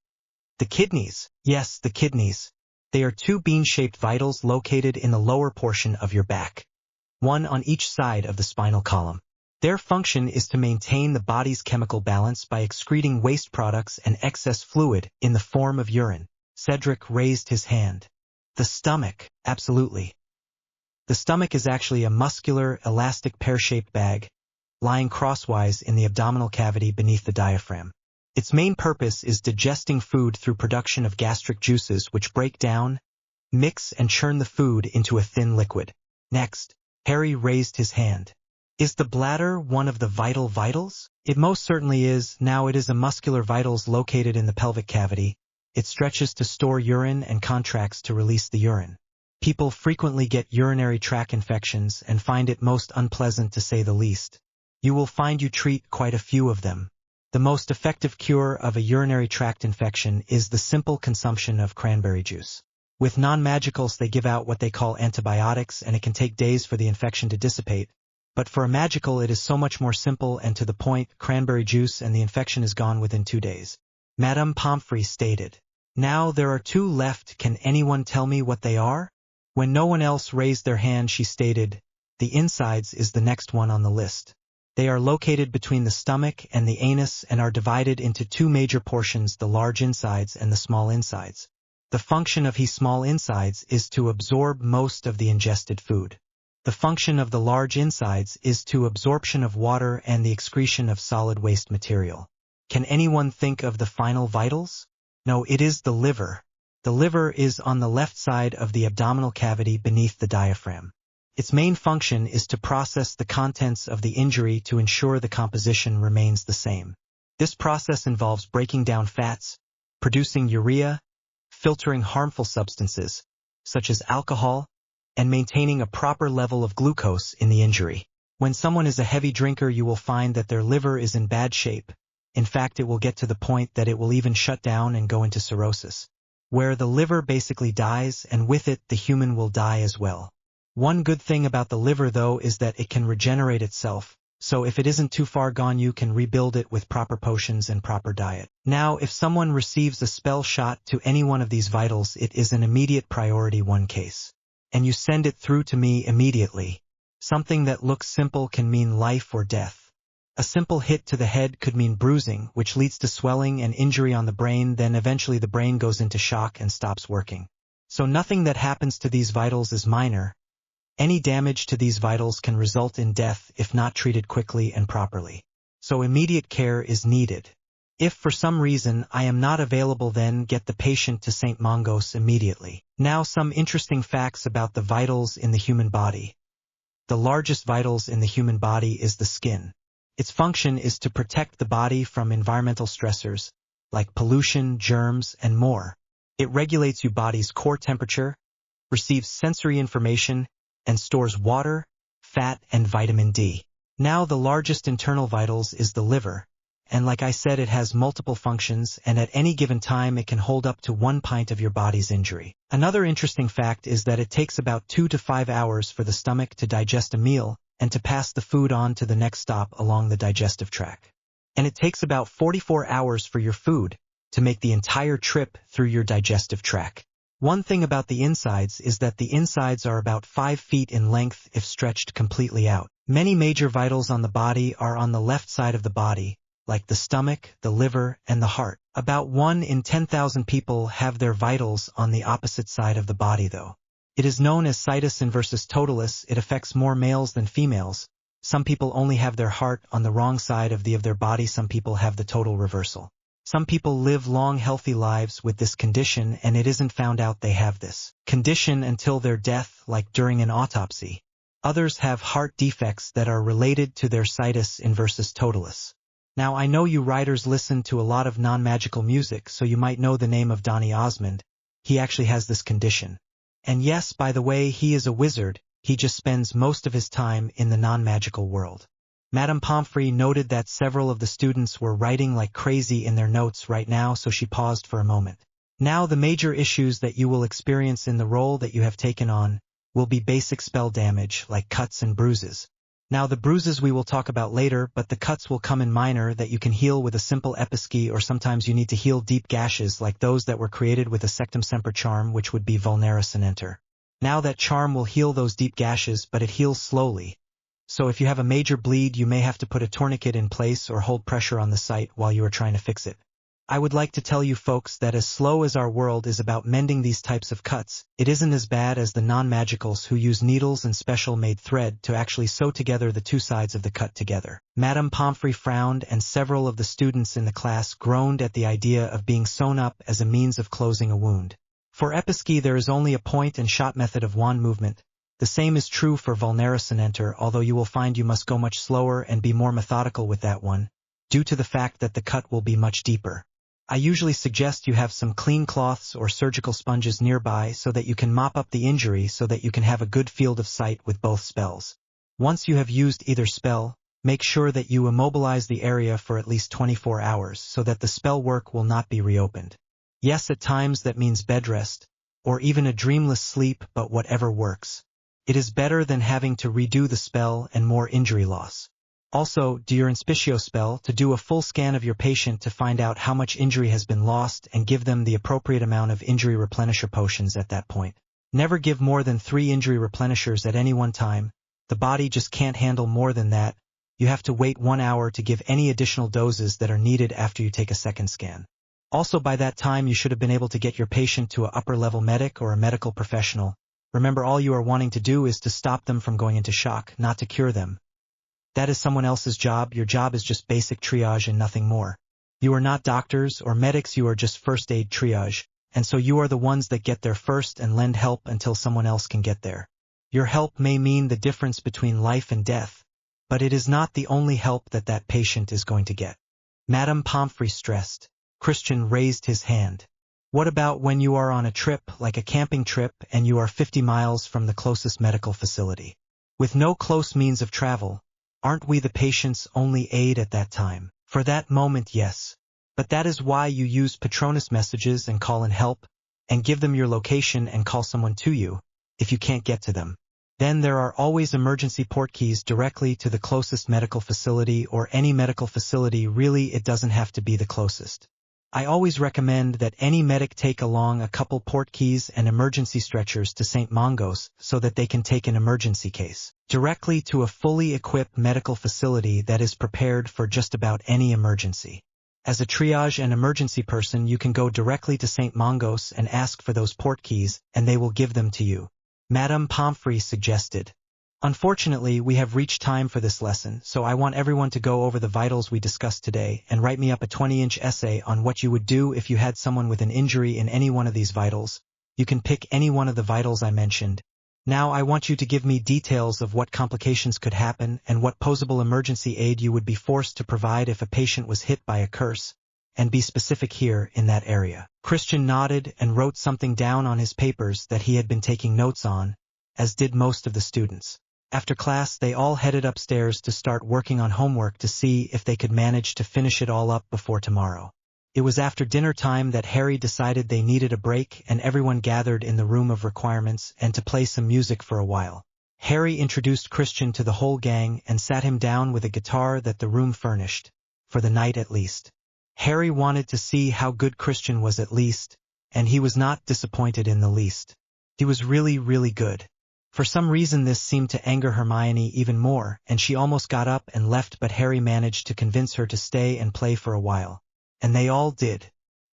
The kidneys. Yes, the kidneys. They are 2 bean-shaped vitals located in the lower portion of your back, one on each side of the spinal column. Their function is to maintain the body's chemical balance by excreting waste products and excess fluid in the form of urine. Cedric raised his hand. The stomach. Absolutely. The stomach is actually a muscular, elastic pear-shaped bag, lying crosswise in the abdominal cavity beneath the diaphragm. Its main purpose is digesting food through production of gastric juices which break down, mix and churn the food into a thin liquid. Next, Harry raised his hand. Is the bladder one of the vitals? It most certainly is. Now it is a muscular vitals located in the pelvic cavity. It stretches to store urine and contracts to release the urine. People frequently get urinary tract infections and find it most unpleasant, to say the least. You will find you treat quite a few of them. The most effective cure of a urinary tract infection is the simple consumption of cranberry juice. With non-magicals they give out what they call antibiotics, and it can take days for the infection to dissipate, But for a magical it is so much more simple and to the point, cranberry juice, and the infection is gone within 2 days. Madame Pomfrey stated. Now there are 2 left, can anyone tell me what they are? When no one else raised their hand she stated, the insides is the next one on the list. They are located between the stomach and the anus and are divided into 2 major portions, the large insides and the small insides. The function of the small insides is to absorb most of the ingested food. The function of the large insides is to absorption of water and the excretion of solid waste material. Can anyone think of the final vitals? No, it is the liver. The liver is on the left side of the abdominal cavity beneath the diaphragm. Its main function is to process the contents of the injury to ensure the composition remains the same. This process involves breaking down fats, producing urea, filtering harmful substances, such as alcohol, and maintaining a proper level of glucose in the injury. When someone is a heavy drinker, you will find that their liver is in bad shape. In fact, it will get to the point that it will even shut down and go into cirrhosis, where the liver basically dies, and with it the human will die as well. One good thing about the liver though is that it can regenerate itself, so if it isn't too far gone you can rebuild it with proper potions and proper diet. Now if someone receives a spell shot to any one of these vitals, it is an immediate priority 1 case. And you send it through to me immediately. Something that looks simple can mean life or death. A simple hit to the head could mean bruising, which leads to swelling and injury on the brain, then eventually the brain goes into shock and stops working. So nothing that happens to these vitals is minor. Any damage to these vitals can result in death if not treated quickly and properly. So immediate care is needed. If for some reason I am not available, then get the patient to St. Mongos immediately. Now some interesting facts about the vitals in the human body. The largest vitals in the human body is the skin. Its function is to protect the body from environmental stressors, like pollution, germs, and more. It regulates your body's core temperature, receives sensory information, and stores water, fat, and vitamin D. Now the largest internal vitals is the liver, and like I said, it has multiple functions, and at any given time it can hold up to 1 pint of your body's injury. Another interesting fact is that it takes about 2 to 5 hours for the stomach to digest a meal and to pass the food on to the next stop along the digestive tract. And it takes about 44 hours for your food to make the entire trip through your digestive tract. One thing about the insides is that the insides are about 5 feet in length if stretched completely out. Many major vitals on the body are on the left side of the body, like the stomach, the liver, and the heart. About 1 in 10,000 people have their vitals on the opposite side of the body though. It is known as situs inversus totalis. It affects more males than females. Some people only have their heart on the wrong side of their body. Some people have the total reversal. Some people live long, healthy lives with this condition, and it isn't found out they have this condition until their death, like during an autopsy. Others have heart defects that are related to their situs inversus totalis. Now I know you writers listen to a lot of non-magical music, so you might know the name of Donny Osmond. He actually has this condition. And yes, by the way, he is a wizard. He just spends most of his time in the non-magical world. Madame Pomfrey noted that several of the students were writing like crazy in their notes right now, so she paused for a moment. Now the major issues that you will experience in the role that you have taken on will be basic spell damage, like cuts and bruises. Now the bruises we will talk about later, but the cuts will come in minor that you can heal with a simple episki, or sometimes you need to heal deep gashes like those that were created with a Sectum Semper charm, which would be Vulnera Sinenter. Now that charm will heal those deep gashes, but it heals slowly. So if you have a major bleed, you may have to put a tourniquet in place or hold pressure on the site while you are trying to fix it. I would like to tell you folks that as slow as our world is about mending these types of cuts, it isn't as bad as the non-magicals who use needles and special-made thread to actually sew together the 2 sides of the cut together. Madame Pomfrey frowned, and several of the students in the class groaned at the idea of being sewn up as a means of closing a wound. For episki there is only a point and shot method of wand movement. The same is true for Vulnera Sinenter, although you will find you must go much slower and be more methodical with that one, due to the fact that the cut will be much deeper. I usually suggest you have some clean cloths or surgical sponges nearby so that you can mop up the injury so that you can have a good field of sight with both spells. Once you have used either spell, make sure that you immobilize the area for at least 24 hours so that the spell work will not be reopened. Yes, at times that means bed rest, or even a dreamless sleep, but whatever works. It is better than having to redo the spell and more injury loss. Also, do your Inspitio spell to do a full scan of your patient to find out how much injury has been lost and give them the appropriate amount of injury replenisher potions at that point. Never give more than 3 injury replenishers at any one time. The body just can't handle more than that. You have to wait 1 hour to give any additional doses that are needed after you take a second scan. Also, by that time you should have been able to get your patient to an upper-level medic or a medical professional. Remember, all you are wanting to do is to stop them from going into shock, not to cure them. That is someone else's job. Your job is just basic triage and nothing more. You are not doctors or medics, you are just first aid triage, and so you are the ones that get there first and lend help until someone else can get there. Your help may mean the difference between life and death, but it is not the only help that that patient is going to get. Madame Pomfrey stressed. Christian raised his hand. What about when you are on a trip, like a camping trip, and you are 50 miles from the closest medical facility? With no close means of travel, aren't we the patient's only aid at that time? For that moment, yes. But that is why you use Patronus messages and call in help, and give them your location and call someone to you, if you can't get to them. Then there are always emergency port keys directly to the closest medical facility or any medical facility. Really, it doesn't have to be the closest. I always recommend that any medic take along a couple port keys and emergency stretchers to St. Mongos so that they can take an emergency case directly to a fully equipped medical facility that is prepared for just about any emergency. As a triage and emergency person, you can go directly to St. Mongos and ask for those port keys, and they will give them to you. Madame Pomfrey suggested. Unfortunately, we have reached time for this lesson, so I want everyone to go over the vitals we discussed today and write me up a 20-inch essay on what you would do if you had someone with an injury in any one of these vitals. You can pick any one of the vitals I mentioned. Now I want you to give me details of what complications could happen and what possible emergency aid you would be forced to provide if a patient was hit by a curse, and be specific here in that area. Christian nodded and wrote something down on his papers that he had been taking notes on, as did most of the students. After class, they all headed upstairs to start working on homework to see if they could manage to finish it all up before tomorrow. It was after dinner time that Harry decided they needed a break, and everyone gathered in the room of requirements and to play some music for a while. Harry introduced Christian to the whole gang and sat him down with a guitar that the room furnished, for the night at least. Harry wanted to see how good Christian was at least, and he was not disappointed in the least. He was really, really good. For some reason this seemed to anger Hermione even more, and she almost got up and left, but Harry managed to convince her to stay and play for a while. And they all did.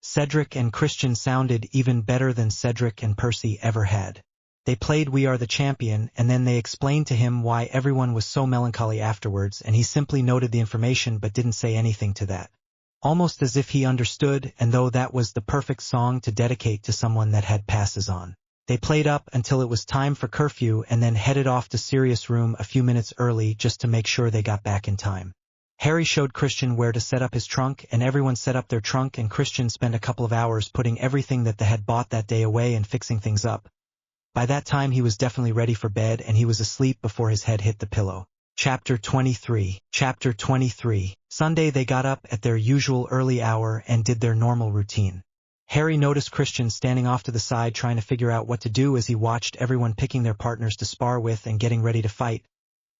Cedric and Christian sounded even better than Cedric and Percy ever had. They played We Are the Champion, and then they explained to him why everyone was so melancholy afterwards, and he simply noted the information but didn't say anything to that. Almost as if he understood, and though that was the perfect song to dedicate to someone that had passes on. They played up until it was time for curfew and then headed off to Sirius' room a few minutes early just to make sure they got back in time. Harry showed Christian where to set up his trunk, and everyone set up their trunk, and Christian spent a couple of hours putting everything that they had bought that day away and fixing things up. By that time he was definitely ready for bed, and he was asleep before his head hit the pillow. Chapter 23. Chapter 23. Sunday they got up at their usual early hour and did their normal routine. Harry noticed Christian standing off to the side trying to figure out what to do as he watched everyone picking their partners to spar with and getting ready to fight.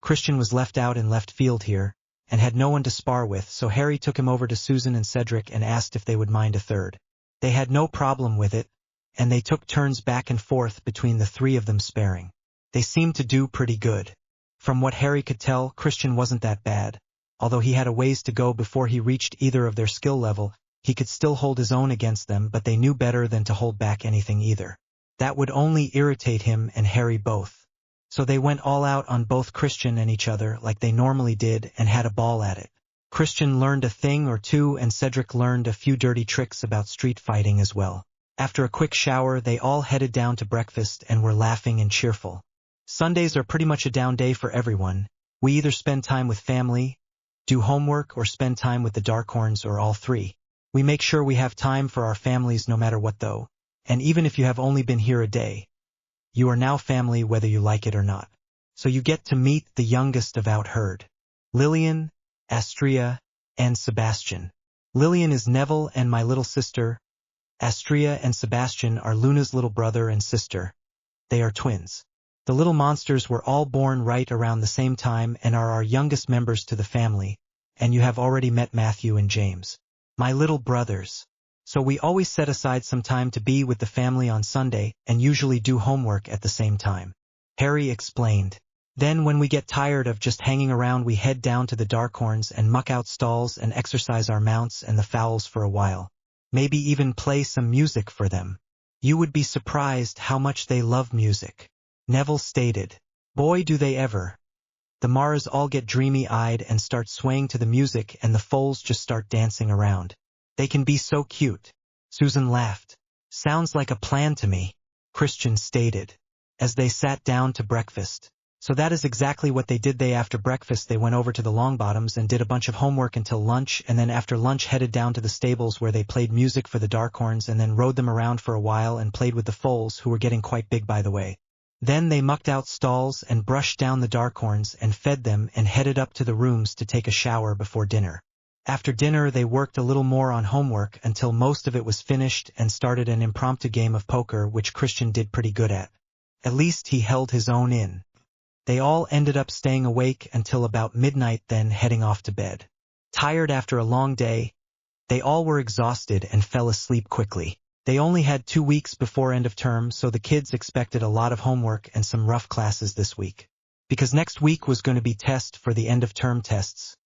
Christian was left out in left field here, and had no one to spar with, so Harry took him over to Susan and Cedric and asked if they would mind a third. They had no problem with it, and they took turns back and forth between the three of them sparring. They seemed to do pretty good. From what Harry could tell, Christian wasn't that bad. Although he had a ways to go before he reached either of their skill level, he could still hold his own against them, but they knew better than to hold back anything either. That would only irritate him and Harry both. So they went all out on both Christian and each other like they normally did and had a ball at it. Christian learned a thing or two and Cedric learned a few dirty tricks about street fighting as well. After a quick shower, they all headed down to breakfast and were laughing and cheerful. Sundays are pretty much a down day for everyone. We either spend time with family, do homework, or spend time with the Darkhorns, or all three. We make sure we have time for our families no matter what though, and even if you have only been here a day, you are now family whether you like it or not. So you get to meet the youngest of out herd. Lillian, Astria, and Sebastian. Lillian is Neville and my little sister. Astria and Sebastian are Luna's little brother and sister. They are twins. The little monsters were all born right around the same time and are our youngest members to the family, and you have already met Matthew and James. My little brothers. So we always set aside some time to be with the family on Sunday and usually do homework at the same time. Harry explained. Then when we get tired of just hanging around we head down to the Darkhorns and muck out stalls and exercise our mounts and the fowls for a while. Maybe even play some music for them. You would be surprised how much they love music. Neville stated. Boy do they ever. The Mars all get dreamy-eyed and start swaying to the music and the foals just start dancing around. They can be so cute. Susan laughed. Sounds like a plan to me, Christian stated, as they sat down to breakfast. So that is exactly what they did. After breakfast they went over to the Longbottoms and did a bunch of homework until lunch, and then after lunch headed down to the stables where they played music for the Darkhorns and then rode them around for a while and played with the foals, who were getting quite big by the way. Then they mucked out stalls and brushed down the Darkhorns and fed them and headed up to the rooms to take a shower before dinner. After dinner they worked a little more on homework until most of it was finished and started an impromptu game of poker which Christian did pretty good at. At least he held his own in. They all ended up staying awake until about midnight, then heading off to bed. Tired after a long day, they all were exhausted and fell asleep quickly. They only had 2 weeks before end of term, so the kids expected a lot of homework and some rough classes this week. Because next week was going to be test for the end of term tests.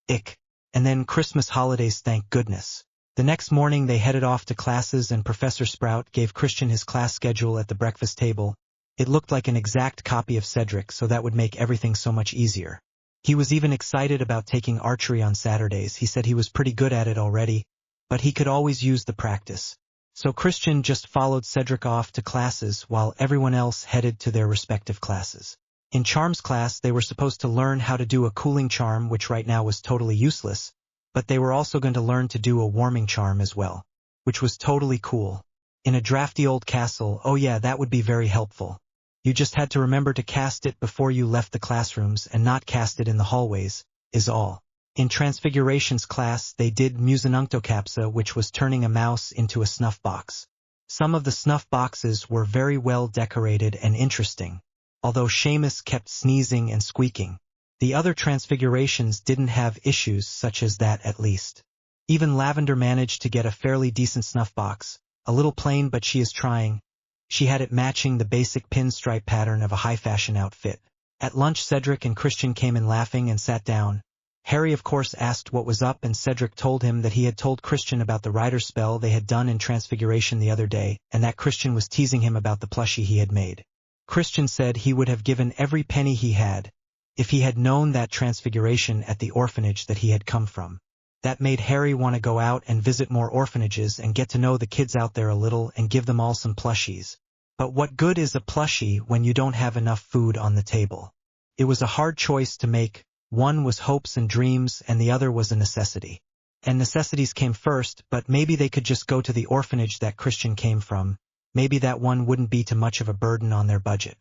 And then Christmas holidays, thank goodness. The next morning they headed off to classes and Professor Sprout gave Christian his class schedule at the breakfast table. It looked like an exact copy of Cedric, so that would make everything so much easier. He was even excited about taking archery on Saturdays. He said he was pretty good at it already, but he could always use the practice. So Christian just followed Cedric off to classes while everyone else headed to their respective classes. In Charms class they were supposed to learn how to do a cooling charm, which right now was totally useless, but they were also going to learn to do a warming charm as well, which was totally cool. In a drafty old castle, oh yeah, that would be very helpful. You just had to remember to cast it before you left the classrooms and not cast it in the hallways, is all. In Transfigurations class they did Musenunctocapsa, which was turning a mouse into a snuff box. Some of the snuff boxes were very well decorated and interesting, although Seamus kept sneezing and squeaking. The other transfigurations didn't have issues such as that, at least. Even Lavender managed to get a fairly decent snuff box, a little plain, but she is trying. She had it matching the basic pinstripe pattern of a high-fashion outfit. At lunch Cedric and Christian came in laughing and sat down. Harry of course asked what was up, and Cedric told him that he had told Christian about the rider spell they had done in Transfiguration the other day, and that Christian was teasing him about the plushie he had made. Christian said he would have given every penny he had if he had known that Transfiguration at the orphanage that he had come from. That made Harry want to go out and visit more orphanages and get to know the kids out there a little and give them all some plushies. But what good is a plushie when you don't have enough food on the table? It was a hard choice to make. One was hopes and dreams and the other was a necessity. And necessities came first, but maybe they could just go to the orphanage that Christian came from. Maybe that one wouldn't be too much of a burden on their budget.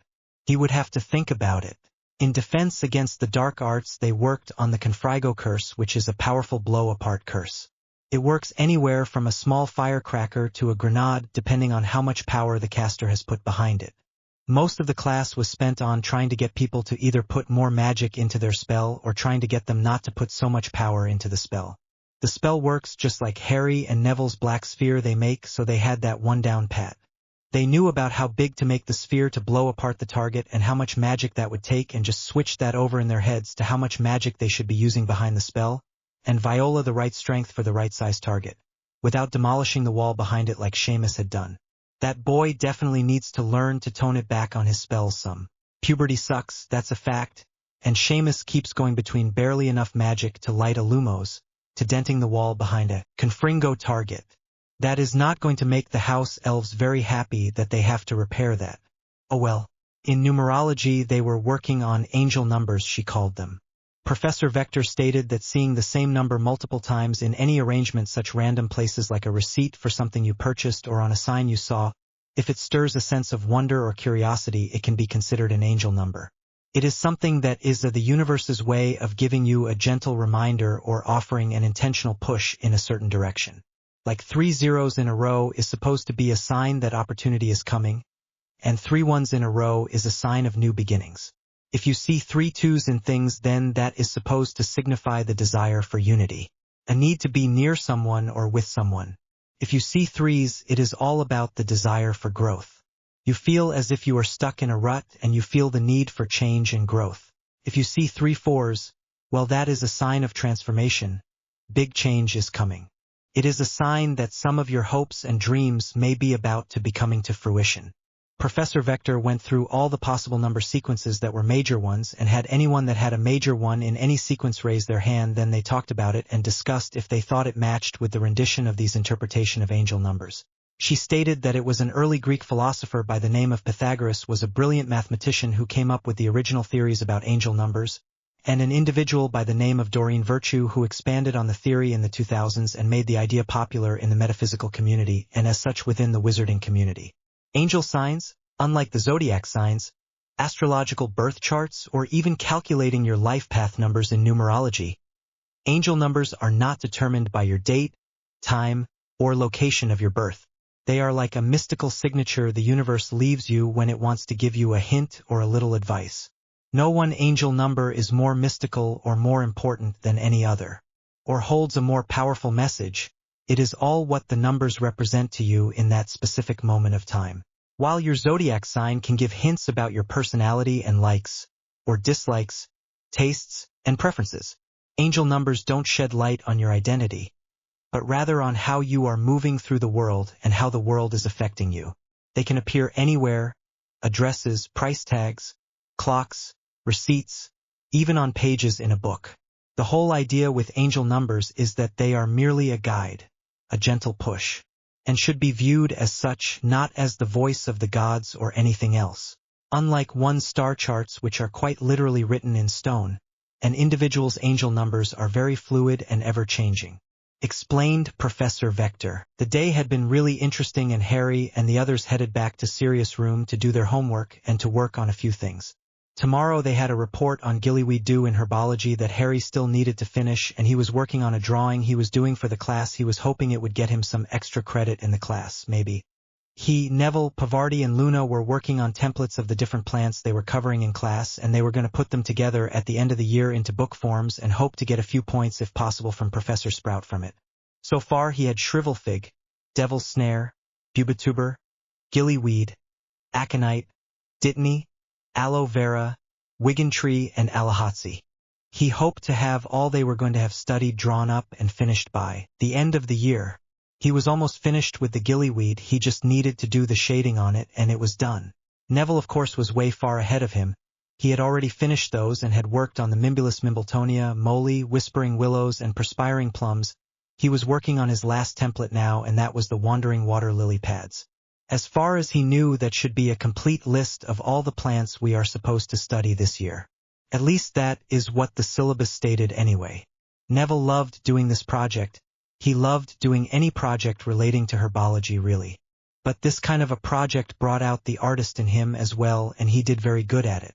He would have to think about it. In defense against the dark arts they worked on the Confrigo curse, which is a powerful blow-apart curse. It works anywhere from a small firecracker to a grenade, depending on how much power the caster has put behind it. Most of the class was spent on trying to get people to either put more magic into their spell or trying to get them not to put so much power into the spell. The spell works just like Harry and Neville's black sphere they make, so they had that one down pat. They knew about how big to make the sphere to blow apart the target and how much magic that would take, and just switched that over in their heads to how much magic they should be using behind the spell, and Viola the right strength for the right size target, without demolishing the wall behind it like Seamus had done. That boy definitely needs to learn to tone it back on his spells some. Puberty sucks, that's a fact, and Seamus keeps going between barely enough magic to light a Lumos, to denting the wall behind a Confringo target. That is not going to make the house elves very happy that they have to repair that. Oh well. In numerology they were working on angel numbers, she called them. Professor Vector stated that seeing the same number multiple times in any arrangement, such random places like a receipt for something you purchased or on a sign you saw, if it stirs a sense of wonder or curiosity, it can be considered an angel number. It is something that is the universe's way of giving you a gentle reminder or offering an intentional push in a certain direction. Like 3 zeros in a row is supposed to be a sign that opportunity is coming. and 3 ones in a row is a sign of new beginnings. If you see 3 twos in things, then that is supposed to signify the desire for unity, a need to be near someone or with someone. If you see 3s, it is all about the desire for growth. You feel as if you are stuck in a rut and you feel the need for change and growth. If you see 3 4s, well, that is a sign of transformation. Big change is coming. It is a sign that some of your hopes and dreams may be about to be coming to fruition. Professor Vector went through all the possible number sequences that were major ones, and had anyone that had a major one in any sequence raise their hand, then they talked about it and discussed if they thought it matched with the rendition of these interpretation of angel numbers. She stated that it was an early Greek philosopher by the name of Pythagoras was a brilliant mathematician who came up with the original theories about angel numbers, and an individual by the name of Doreen Virtue who expanded on the theory in the 2000s and made the idea popular in the metaphysical community and as such within the wizarding community. Angel signs, unlike the zodiac signs, astrological birth charts, or even calculating your life path numbers in numerology, angel numbers are not determined by your date, time, or location of your birth. They are like a mystical signature the universe leaves you when it wants to give you a hint or a little advice. No one angel number is more mystical or more important than any other, or holds a more powerful message. It is all what the numbers represent to you in that specific moment of time. While your zodiac sign can give hints about your personality and likes, or dislikes, tastes, and preferences, angel numbers don't shed light on your identity, but rather on how you are moving through the world and how the world is affecting you. They can appear anywhere: addresses, price tags, clocks, receipts, even on pages in a book. The whole idea with angel numbers is that they are merely a guide, a gentle push, and should be viewed as such, not as the voice of the gods or anything else. Unlike one star charts, which are quite literally written in stone, an individual's angel numbers are very fluid and ever-changing. Explained Professor Vector. The day had been really interesting, and Harry and the others headed back to Sirius' room to do their homework and to work on a few things. Tomorrow they had a report on gillyweed dew in herbology that Harry still needed to finish, and he was working on a drawing he was doing for the class. He was hoping it would get him some extra credit in the class, maybe. He, Neville, Pavarti, and Luna were working on templates of the different plants they were covering in class, and they were going to put them together at the end of the year into book forms and hope to get a few points if possible from Professor Sprout from it. So far he had shrivelfig, devil's snare, bubituber, gillyweed, aconite, dittany, aloe vera, wiggentree, and alahatsi. He hoped to have all they were going to have studied drawn up and finished by the end of the year. He was almost finished with the gillyweed, he just needed to do the shading on it, and it was done. Neville, of course, was way far ahead of him. He had already finished those and had worked on the Mimbulus Mimbletonia, Moly, Whispering Willows, and Perspiring Plums. He was working on his last template now, and that was the Wandering Water Lily Pads. As far as he knew, that should be a complete list of all the plants we are supposed to study this year. At least that is what the syllabus stated anyway. Neville loved doing this project. He loved doing any project relating to herbology, really. But this kind of a project brought out the artist in him as well, and he did very good at it.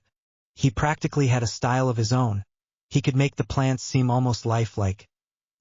He practically had a style of his own. He could make the plants seem almost lifelike,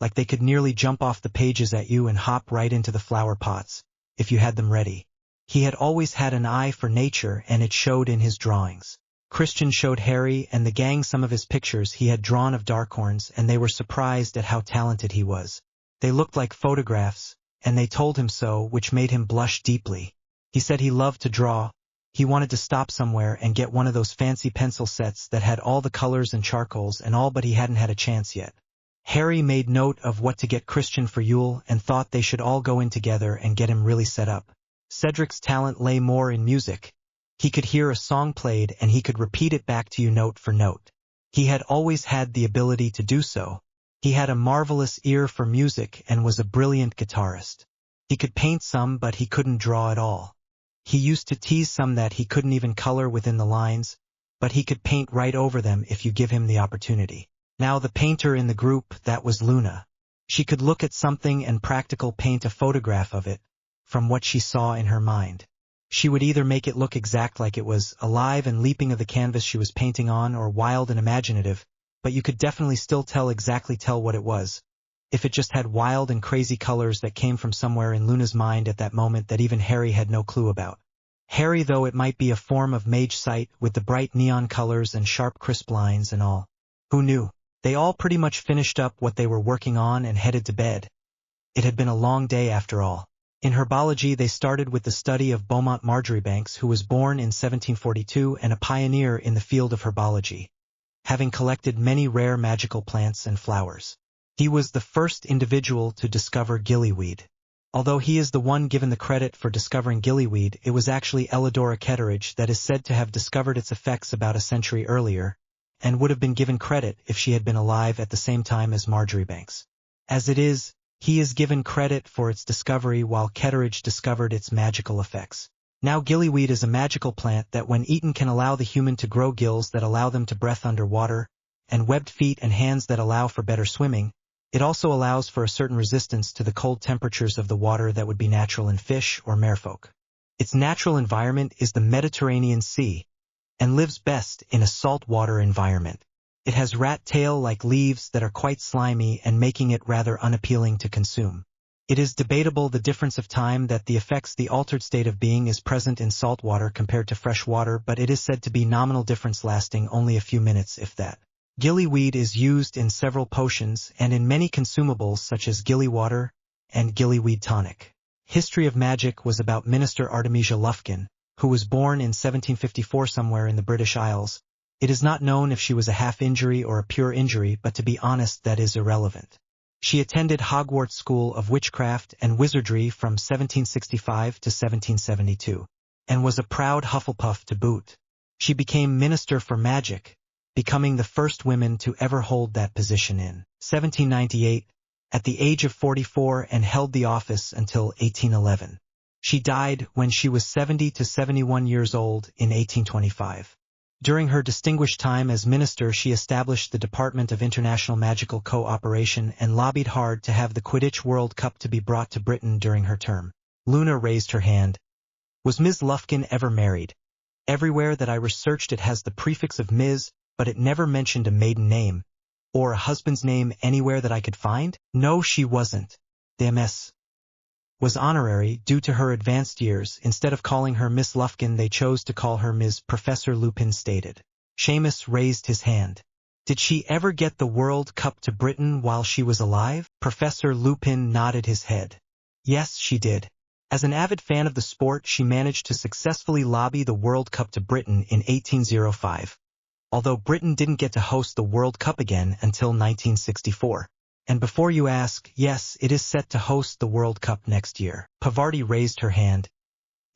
like they could nearly jump off the pages at you and hop right into the flower pots, if you had them ready. He had always had an eye for nature, and it showed in his drawings. Christian showed Harry and the gang some of his pictures he had drawn of Darkhorns, and they were surprised at how talented he was. They looked like photographs, and they told him so, which made him blush deeply. He said he loved to draw. He wanted to stop somewhere and get one of those fancy pencil sets that had all the colors and charcoals and all, but he hadn't had a chance yet. Harry made note of what to get Christian for Yule and thought they should all go in together and get him really set up. Cedric's talent lay more in music. He could hear a song played and he could repeat it back to you note for note. He had always had the ability to do so. He had a marvelous ear for music and was a brilliant guitarist. He could paint some, but he couldn't draw at all. He used to tease some that he couldn't even color within the lines, but he could paint right over them if you give him the opportunity. Now the painter in the group, that was Luna. She could look at something and practical paint a photograph of it, from what she saw in her mind. She would either make it look exact like it was alive and leaping of the canvas she was painting on, or wild and imaginative, but you could definitely still tell what it was, if it just had wild and crazy colors that came from somewhere in Luna's mind at that moment that even Harry had no clue about. Hairy though it might be, a form of mage sight with the bright neon colors and sharp crisp lines and all. Who knew? They all pretty much finished up what they were working on and headed to bed. It had been a long day after all. In herbology they started with the study of Beaumont Marjoribanks, who was born in 1742 and a pioneer in the field of herbology, having collected many rare magical plants and flowers. He was the first individual to discover gillyweed. Although he is the one given the credit for discovering gillyweed, it was actually Elidora Ketteridge that is said to have discovered its effects about a century earlier, and would have been given credit if she had been alive at the same time as Marjoribanks. As it is, he is given credit for its discovery while Ketteridge discovered its magical effects. Now gillyweed is a magical plant that when eaten can allow the human to grow gills that allow them to breathe underwater, and webbed feet and hands that allow for better swimming. It also allows for a certain resistance to the cold temperatures of the water that would be natural in fish or merfolk. Its natural environment is the Mediterranean Sea, and lives best in a saltwater environment. It has rat tail-like leaves that are quite slimy and making it rather unappealing to consume. It is debatable the difference of time that the affects the altered state of being is present in salt water compared to fresh water, but it is said to be nominal difference lasting only a few minutes if that. Gillyweed is used in several potions and in many consumables such as gillywater and gillyweed tonic. History of Magic was about Minister Artemisia Lufkin, who was born in 1754 somewhere in the British Isles. It is not known if she was a half-injury or a pure injury, but to be honest that is irrelevant. She attended Hogwarts School of Witchcraft and Wizardry from 1765 to 1772, and was a proud Hufflepuff to boot. She became Minister for Magic, becoming the first woman to ever hold that position in 1798, at the age of 44, and held the office until 1811. She died when she was 70 to 71 years old in 1825. During her distinguished time as minister, she established the Department of International Magical Cooperation and lobbied hard to have the Quidditch World Cup to be brought to Britain during her term. Luna raised her hand. Was Ms. Lufkin ever married? Everywhere that I researched it has the prefix of Ms., but it never mentioned a maiden name, or a husband's name anywhere that I could find? No, she wasn't. The MS was honorary due to her advanced years. Instead of calling her Miss Lufkin, they chose to call her Ms. Professor Lupin stated. Seamus raised his hand. Did she ever get the World Cup to Britain while she was alive? Professor Lupin nodded his head. Yes, she did. As an avid fan of the sport, she managed to successfully lobby the World Cup to Britain in 1805. Although Britain didn't get to host the World Cup again until 1964. And before you ask, yes, it is set to host the World Cup next year. Pavarti raised her hand.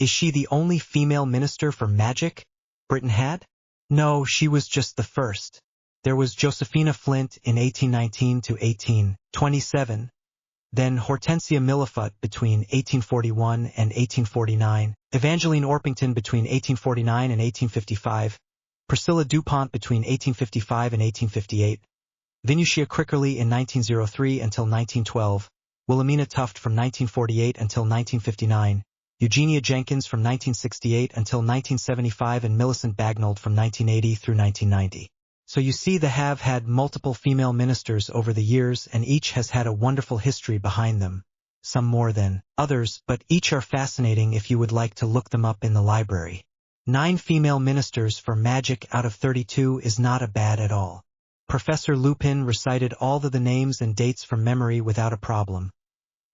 Is she the only female minister for magic Britain had? No, she was just the first. There was Josephina Flint in 1819 to 1827, then Hortensia Millifut between 1841 and 1849, Evangeline Orpington between 1849 and 1855, Priscilla DuPont between 1855 and 1858, Venusia Crickerley in 1903 until 1912, Wilhelmina Tuft from 1948 until 1959, Eugenia Jenkins from 1968 until 1975, and Millicent Bagnold from 1980 through 1990. So you see, they have had multiple female ministers over the years, and each has had a wonderful history behind them, some more than others, but each are fascinating if you would like to look them up in the library. 9 female ministers for magic out of 32 is not a bad at all. Professor Lupin recited all of the names and dates from memory without a problem,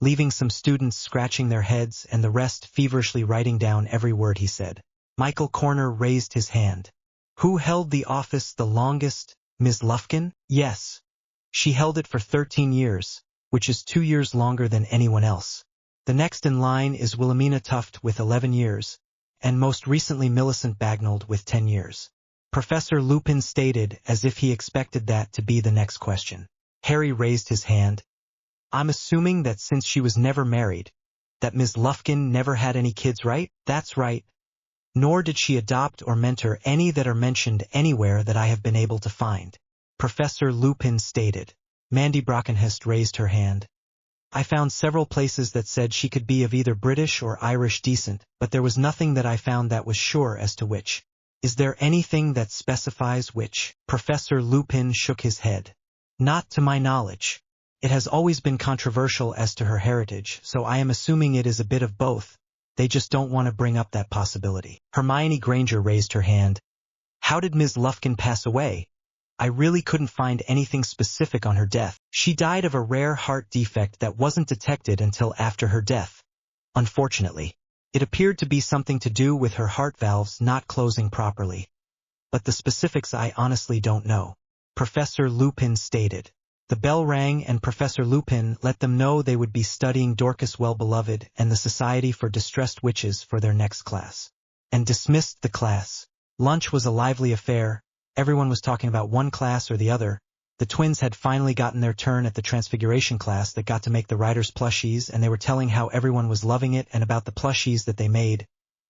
leaving some students scratching their heads and the rest feverishly writing down every word he said. Michael Corner raised his hand. Who held the office the longest? Ms. Lufkin? Yes. She held it for 13 years, which is 2 years longer than anyone else. The next in line is Wilhelmina Tuft with 11 years, and most recently Millicent Bagnold with 10 years. Professor Lupin stated as if he expected that to be the next question. Harry raised his hand. I'm assuming that since she was never married, that Ms. Lufkin never had any kids, right? That's right. Nor did she adopt or mentor any that are mentioned anywhere that I have been able to find. Professor Lupin stated. Mandy Brockenhurst raised her hand. I found several places that said she could be of either British or Irish descent, but there was nothing that I found that was sure as to which. Is there anything that specifies which? Professor Lupin shook his head. Not to my knowledge. It has always been controversial as to her heritage, so I am assuming it is a bit of both. They just don't want to bring up that possibility. Hermione Granger raised her hand. How did Ms. Lufkin pass away? I really couldn't find anything specific on her death. She died of a rare heart defect that wasn't detected until after her death. Unfortunately, it appeared to be something to do with her heart valves not closing properly. But the specifics I honestly don't know. Professor Lupin stated. The bell rang and Professor Lupin let them know they would be studying Dorcas Well-Beloved and the Society for Distressed Witches for their next class. And dismissed the class. Lunch was a lively affair. Everyone was talking about one class or the other. The twins had finally gotten their turn at the Transfiguration class that got to make the writers' plushies, and they were telling how everyone was loving it and about the plushies that they made.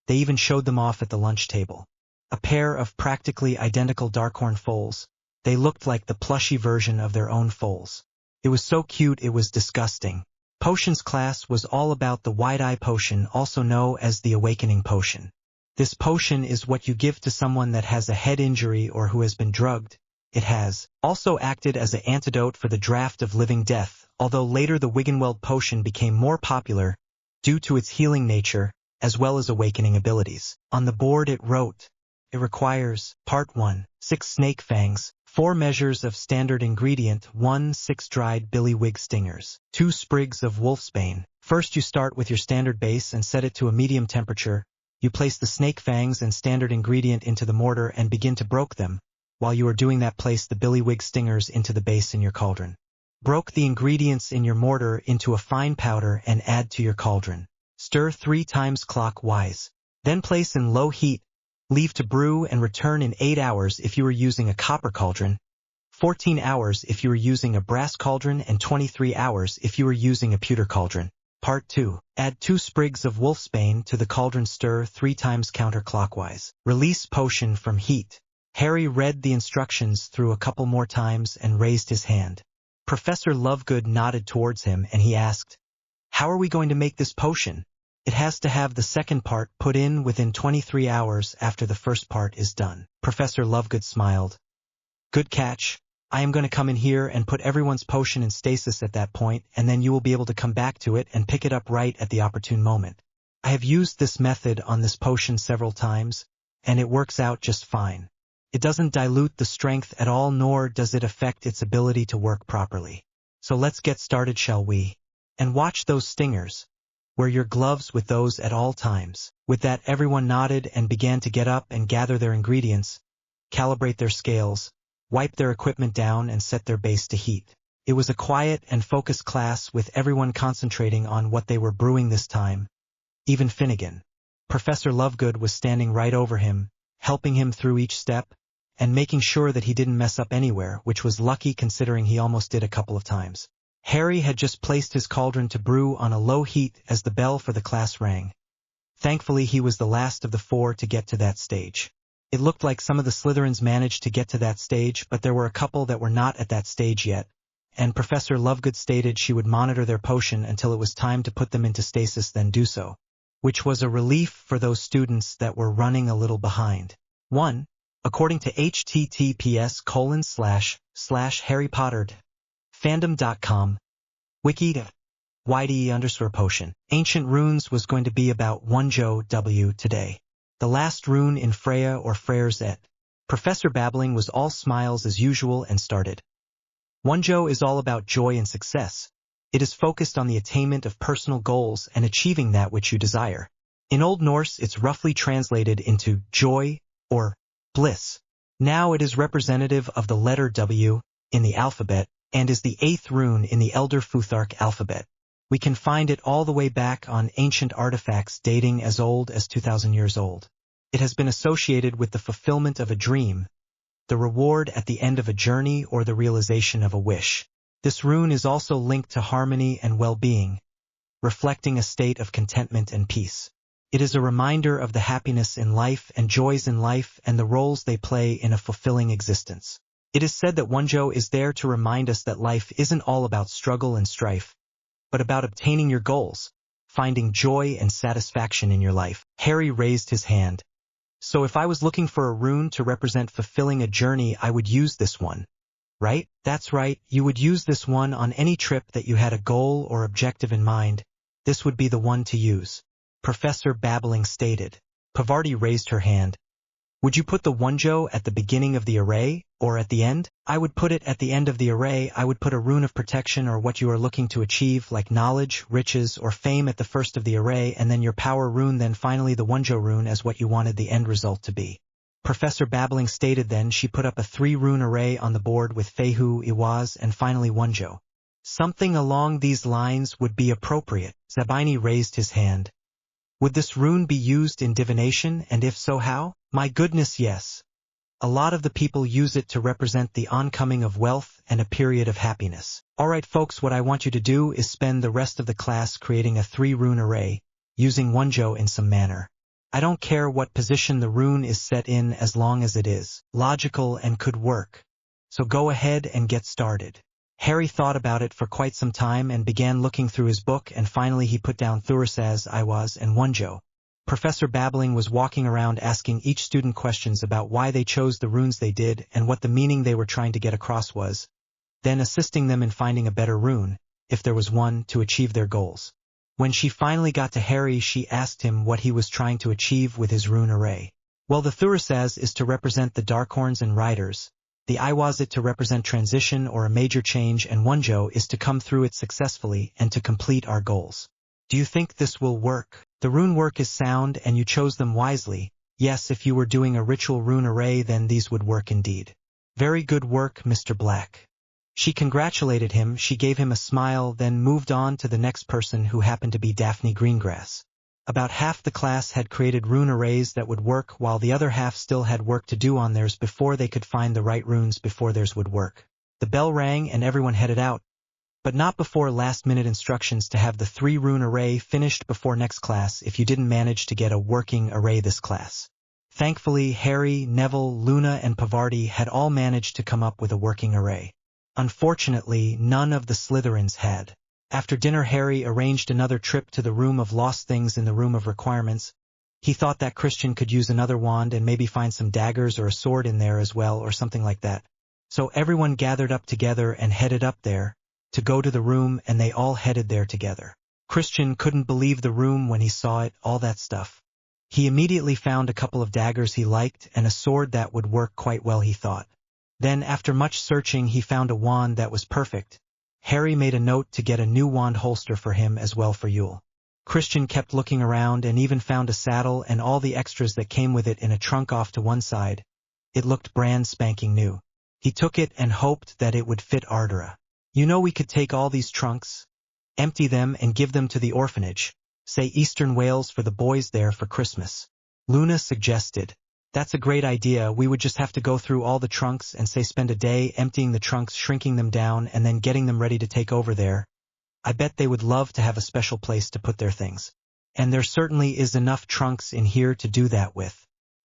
They even showed them off at the lunch table. A pair of practically identical Darkhorn foals. They looked like the plushy version of their own foals. It was so cute it was disgusting. Potions class was all about the Wide-Eye Potion, also known as the Awakening Potion. This potion is what you give to someone that has a head injury or who has been drugged. It has also acted as an antidote for the draft of living death, although later the Wiggenweld potion became more popular due to its healing nature as well as awakening abilities. On the board it wrote, it requires, Part 1, 6 snake fangs, 4 measures of standard ingredient, 1 6 dried billywig stingers, 2 sprigs of wolfsbane. First you start with your standard base and set it to a medium temperature. You place the snake fangs and standard ingredient into the mortar and begin to broke them. While you are doing that, place the billywig stingers into the base in your cauldron. Broke the ingredients in your mortar into a fine powder and add to your cauldron. Stir 3 times clockwise. Then place in low heat. Leave to brew and return in 8 hours if you are using a copper cauldron, 14 hours if you are using a brass cauldron, and 23 hours if you are using a pewter cauldron. Part 2. Add 2 sprigs of wolfsbane to the cauldron. Stir 3 times counterclockwise. Release potion from heat. Harry read the instructions through a couple more times and raised his hand. Professor Lovegood nodded towards him and he asked, how are we going to make this potion? It has to have the second part put in within 23 hours after the first part is done. Professor Lovegood smiled. Good catch. I am going to come in here and put everyone's potion in stasis at that point, and then you will be able to come back to it and pick it up right at the opportune moment. I have used this method on this potion several times, and it works out just fine. It doesn't dilute the strength at all, nor does it affect its ability to work properly. So let's get started, shall we? And watch those stingers. Wear your gloves with those at all times. With that, everyone nodded and began to get up and gather their ingredients, calibrate their scales, wipe their equipment down and set their base to heat. It was a quiet and focused class with everyone concentrating on what they were brewing this time. Even Finnegan. Professor Lovegood was standing right over him, helping him through each step, and making sure that he didn't mess up anywhere, which was lucky considering he almost did a couple of times. Harry had just placed his cauldron to brew on a low heat as the bell for the class rang. Thankfully he was the last of the 4 to get to that stage. It looked like some of the Slytherins managed to get to that stage, but there were a couple that were not at that stage yet, and Professor Lovegood stated she would monitor their potion until it was time to put them into stasis, then do so, which was a relief for those students that were running a little behind. 1. According to https://harrypotter.fandom.com, wiki YDE_potion. Ancient runes was going to be about Wonjo W today. The last rune in Freya or Freyr's Et. Professor Babbling was all smiles as usual and started. Wonjo is all about joy and success. It is focused on the attainment of personal goals and achieving that which you desire. In Old Norse, it's roughly translated into joy or bliss. Now it is representative of the letter W in the alphabet and is the 8th rune in the Elder Futhark alphabet. We can find it all the way back on ancient artifacts dating as old as 2,000 years old. It has been associated with the fulfillment of a dream, the reward at the end of a journey, or the realization of a wish. This rune is also linked to harmony and well-being, reflecting a state of contentment and peace. It is a reminder of the happiness in life and joys in life and the roles they play in a fulfilling existence. It is said that Wonjo is there to remind us that life isn't all about struggle and strife, but about obtaining your goals, finding joy and satisfaction in your life. Harry raised his hand. So if I was looking for a rune to represent fulfilling a journey, I would use this one. Right? That's right, you would use this one on any trip that you had a goal or objective in mind. This would be the one to use. Professor Babbling stated. Pavarti raised her hand. Would you put the wonjo at the beginning of the array, or at the end? I would put it at the end of the array. I would put a rune of protection or what you are looking to achieve, like knowledge, riches, or fame at the first of the array, and then your power rune, then finally the wonjo rune as what you wanted the end result to be. Professor Babbling stated. Then she put up a 3-rune array on the board with Fehu, Iwaz, and finally wonjo. Something along these lines would be appropriate. Zabini raised his hand. Would this rune be used in divination, and if so, how? My goodness, yes. A lot of the people use it to represent the oncoming of wealth and a period of happiness. Alright folks, what I want you to do is spend the rest of the class creating a 3-rune array, using wonjo in some manner. I don't care what position the rune is set in as long as it is logical and could work. So go ahead and get started. Harry thought about it for quite some time and began looking through his book, and finally he put down Thurisaz, Iwaz, and wonjo. Professor Babbling was walking around asking each student questions about why they chose the runes they did and what the meaning they were trying to get across was, then assisting them in finding a better rune, if there was one, to achieve their goals. When she finally got to Harry, she asked him what he was trying to achieve with his rune array. Well, the Thurisaz is to represent the Darkhorns and Riders, the Iwazit to represent transition or a major change, and wonjo is to come through it successfully and to complete our goals. Do you think this will work? The rune work is sound and you chose them wisely. Yes, if you were doing a ritual rune array, then these would work indeed. Very good work, Mr. Black. She congratulated him, she gave him a smile, then moved on to the next person, who happened to be Daphne Greengrass. About half the class had created rune arrays that would work, while the other half still had work to do on theirs before they could find the right runes before theirs would work. The bell rang and everyone headed out, but not before last-minute instructions to have the 3-rune array finished before next class if you didn't manage to get a working array this class. Thankfully, Harry, Neville, Luna, and Pavarti had all managed to come up with a working array. Unfortunately, none of the Slytherins had. After dinner, Harry arranged another trip to the room of lost things in the room of requirements. He thought that Christian could use another wand and maybe find some daggers or a sword in there as well, or something like that. So everyone gathered up together and headed up there to go to the room, and they all headed there together. Christian couldn't believe the room when he saw it, all that stuff. He immediately found a couple of daggers he liked and a sword that would work quite well, he thought. Then, after much searching, he found a wand that was perfect. Harry made a note to get a new wand holster for him as well for Yule. Christian kept looking around and even found a saddle and all the extras that came with it in a trunk off to one side. It looked brand spanking new. He took it and hoped that it would fit Ardra. You know, we could take all these trunks, empty them and give them to the orphanage, say Eastern Wales, for the boys there for Christmas. Luna suggested. That's a great idea. We would just have to go through all the trunks and say spend a day emptying the trunks, shrinking them down, and then getting them ready to take over there. I bet they would love to have a special place to put their things. And there certainly is enough trunks in here to do that with.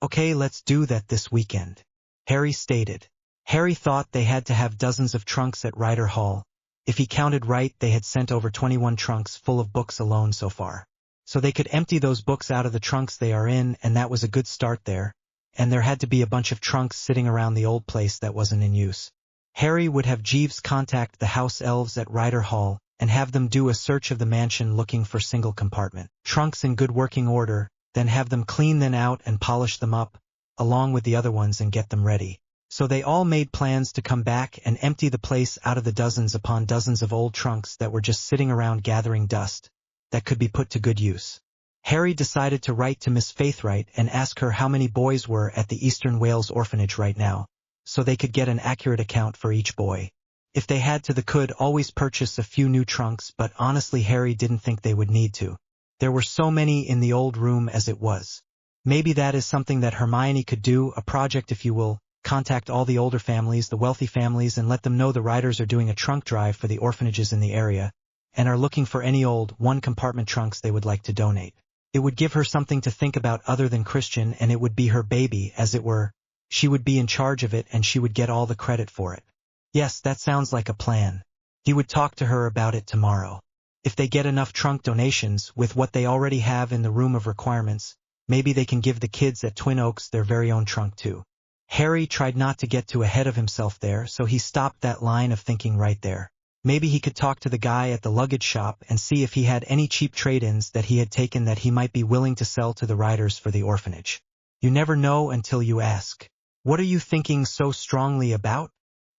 Okay, let's do that this weekend, Harry stated. Harry thought they had to have dozens of trunks at Ryder Hall. If he counted right, they had sent over 21 trunks full of books alone so far. So they could empty those books out of the trunks they are in, and that was a good start there. And there had to be a bunch of trunks sitting around the old place that wasn't in use. Harry would have Jeeves contact the house elves at Ryder Hall and have them do a search of the mansion looking for single compartment trunks in good working order, then have them clean them out and polish them up, along with the other ones, and get them ready. So they all made plans to come back and empty the place out of the dozens upon dozens of old trunks that were just sitting around gathering dust, that could be put to good use. Harry decided to write to Miss Faithright and ask her how many boys were at the Eastern Wales orphanage right now, so they could get an accurate account for each boy. If they had to, they could always purchase a few new trunks, but honestly Harry didn't think they would need to. There were so many in the old room as it was. Maybe that is something that Hermione could do, a project if you will. Contact all the older families, the wealthy families, and let them know the Riders are doing a trunk drive for the orphanages in the area, and are looking for any old, one-compartment trunks they would like to donate. It would give her something to think about other than Christian, and it would be her baby, as it were. She would be in charge of it, and she would get all the credit for it. Yes, that sounds like a plan. He would talk to her about it tomorrow. If they get enough trunk donations, with what they already have in the room of requirements, maybe they can give the kids at Twin Oaks their very own trunk too. Harry tried not to get too ahead of himself there, so he stopped that line of thinking right there. Maybe he could talk to the guy at the luggage shop and see if he had any cheap trade-ins that he had taken that he might be willing to sell to the riders for the orphanage. You never know until you ask. What are you thinking so strongly about?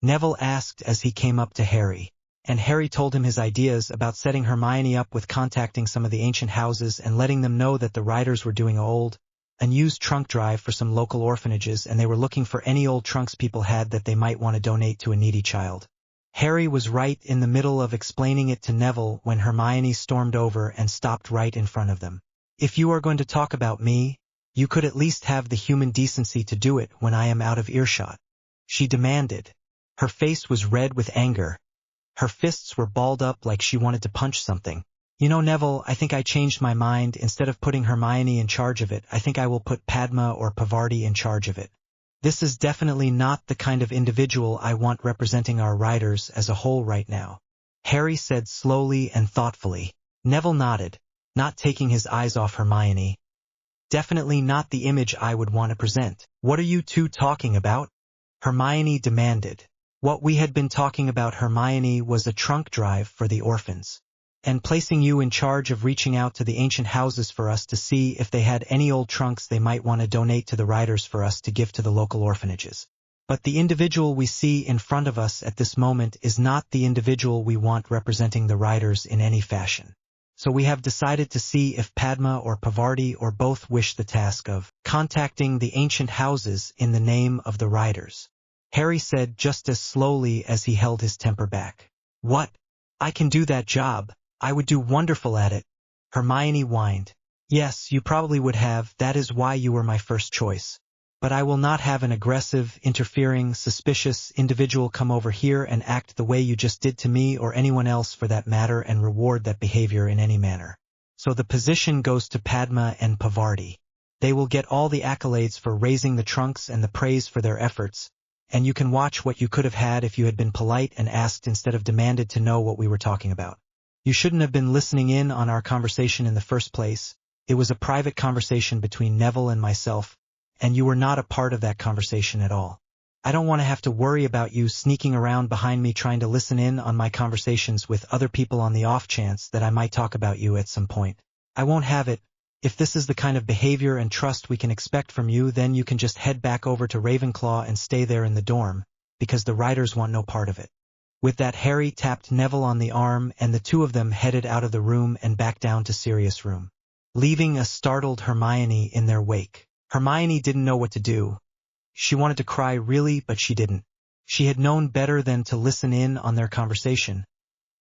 Neville asked as he came up to Harry. And Harry told him his ideas about setting Hermione up with contacting some of the ancient houses and letting them know that the riders were doing a used trunk drive for some local orphanages and they were looking for any old trunks people had that they might want to donate to a needy child. Harry was right in the middle of explaining it to Neville when Hermione stormed over and stopped right in front of them. If you are going to talk about me, you could at least have the human decency to do it when I am out of earshot, she demanded. Her face was red with anger. Her fists were balled up like she wanted to punch something. You know, Neville, I think I changed my mind. Instead of putting Hermione in charge of it, I think I will put Padma or Pavarti in charge of it. This is definitely not the kind of individual I want representing our riders as a whole right now, Harry said slowly and thoughtfully. Neville nodded, not taking his eyes off Hermione. Definitely not the image I would want to present. What are you two talking about? Hermione demanded. What we had been talking about, Hermione, was a trunk drive for the orphans. And placing you in charge of reaching out to the ancient houses for us to see if they had any old trunks they might want to donate to the riders for us to give to the local orphanages. But the individual we see in front of us at this moment is not the individual we want representing the riders in any fashion. So we have decided to see if Padma or Pavarti or both wish the task of contacting the ancient houses in the name of the riders, Harry said just as slowly as he held his temper back. What? I can do that job. I would do wonderful at it, Hermione whined. Yes, you probably would have, that is why you were my first choice. But I will not have an aggressive, interfering, suspicious individual come over here and act the way you just did to me or anyone else for that matter and reward that behavior in any manner. So the position goes to Padma and Pavarti. They will get all the accolades for raising the trunks and the praise for their efforts, and you can watch what you could have had if you had been polite and asked instead of demanded to know what we were talking about. You shouldn't have been listening in on our conversation in the first place. It was a private conversation between Neville and myself, and you were not a part of that conversation at all. I don't want to have to worry about you sneaking around behind me trying to listen in on my conversations with other people on the off chance that I might talk about you at some point. I won't have it. If this is the kind of behavior and trust we can expect from you, then you can just head back over to Ravenclaw and stay there in the dorm, because the riders want no part of it. With that, Harry tapped Neville on the arm and the two of them headed out of the room and back down to Sirius' room, leaving a startled Hermione in their wake. Hermione didn't know what to do. She wanted to cry really, but she didn't. She had known better than to listen in on their conversation.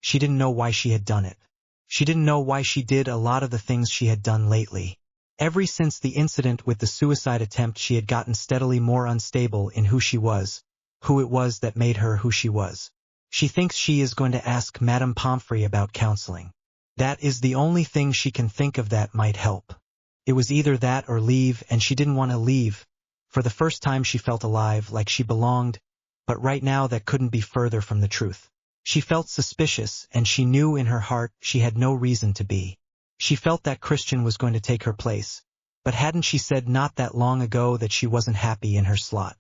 She didn't know why she had done it. She didn't know why she did a lot of the things she had done lately. Ever since the incident with the suicide attempt, she had gotten steadily more unstable in who she was, who it was that made her who she was. She thinks she is going to ask Madame Pomfrey about counseling. That is the only thing she can think of that might help. It was either that or leave, and she didn't want to leave. For the first time she felt alive, like she belonged, but right now that couldn't be further from the truth. She felt suspicious, and she knew in her heart she had no reason to be. She felt that Christian was going to take her place. But hadn't she said not that long ago that she wasn't happy in her slot?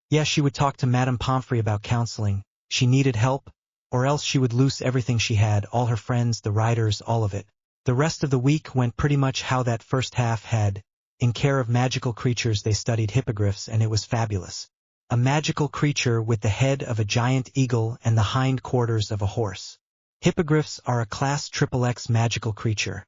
Yes, she would talk to Madame Pomfrey about counseling. She needed help, or else she would lose everything she had, all her friends, the riders, all of it. The rest of the week went pretty much how that first half had. In care of magical creatures they studied hippogriffs, and it was fabulous. A magical creature with the head of a giant eagle and the hind quarters of a horse. Hippogriffs are a class XXX magical creature,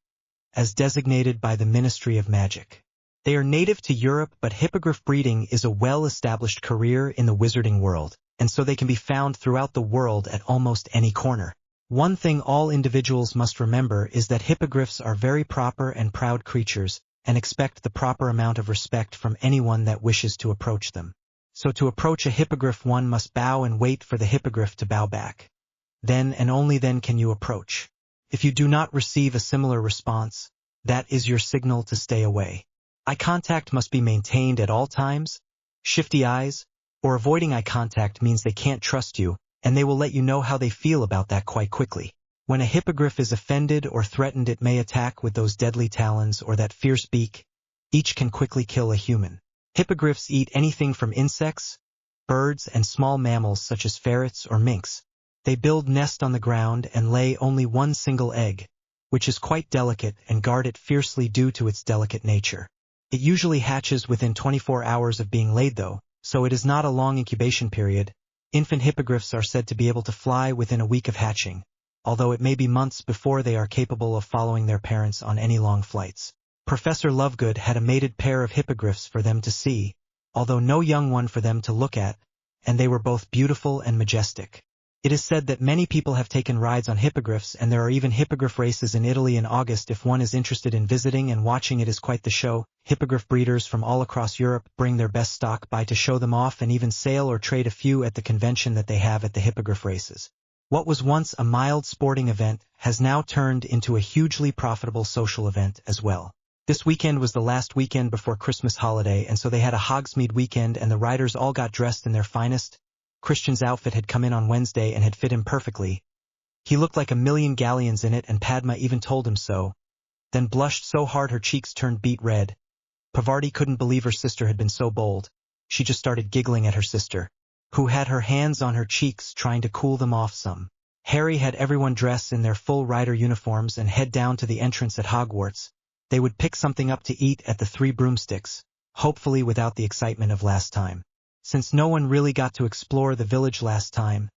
as designated by the Ministry of Magic. They are native to Europe, but hippogriff breeding is a well-established career in the wizarding world, and so they can be found throughout the world at almost any corner. One thing all individuals must remember is that hippogriffs are very proper and proud creatures, and expect the proper amount of respect from anyone that wishes to approach them. So to approach a hippogriff, one must bow and wait for the hippogriff to bow back. Then and only then can you approach. If you do not receive a similar response, that is your signal to stay away. Eye contact must be maintained at all times. Shifty eyes, or avoiding eye contact means they can't trust you, and they will let you know how they feel about that quite quickly. When a hippogriff is offended or threatened, it may attack with those deadly talons or that fierce beak. Each can quickly kill a human. Hippogriffs eat anything from insects, birds, and small mammals such as ferrets or minks. They build nest on the ground and lay only one single egg, which is quite delicate, and guard it fiercely due to its delicate nature. It usually hatches within 24 hours of being laid though, so it is not a long incubation period. Infant hippogriffs are said to be able to fly within a week of hatching, although it may be months before they are capable of following their parents on any long flights. Professor Lovegood had a mated pair of hippogriffs for them to see, although no young one for them to look at, and they were both beautiful and majestic. It is said that many people have taken rides on hippogriffs, and there are even hippogriff races in Italy in August if one is interested in visiting and watching. It is quite the show. Hippogriff breeders from all across Europe bring their best stock by to show them off and even sale or trade a few at the convention that they have at the hippogriff races. What was once a mild sporting event has now turned into a hugely profitable social event as well. This weekend was the last weekend before Christmas holiday, and so they had a Hogsmeade weekend, and the riders all got dressed in their finest. Christian's outfit had come in on Wednesday and had fit him perfectly. He looked like a million galleons in it, and Padma even told him so, then blushed so hard her cheeks turned beet red. Parvati couldn't believe her sister had been so bold. She just started giggling at her sister, who had her hands on her cheeks trying to cool them off some. Harry had everyone dress in their full rider uniforms and head down to the entrance at Hogwarts. They would pick something up to eat at the Three Broomsticks, hopefully without the excitement of last time. Since no one really got to explore the village last time,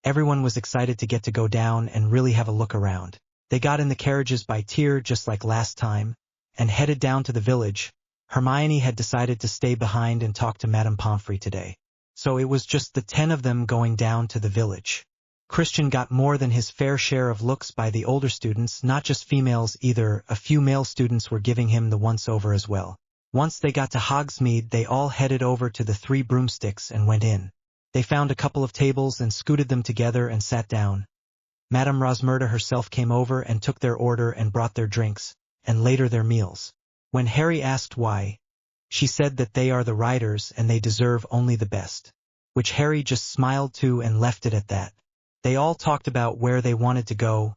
everyone was excited to get to go down and really have a look around. They got in the carriages by tier just like last time, and headed down to the village. Hermione had decided to stay behind and talk to Madame Pomfrey today, so it was just the 10 of them going down to the village. Christian got more than his fair share of looks by the older students, not just females either. A few male students were giving him the once-over as well. Once they got to Hogsmeade, they all headed over to the Three Broomsticks and went in. They found a couple of tables and scooted them together and sat down. Madame Rosmerta herself came over and took their order and brought their drinks, and later their meals. When Harry asked why, she said that they are the riders and they deserve only the best, which Harry just smiled to and left it at that. They all talked about where they wanted to go.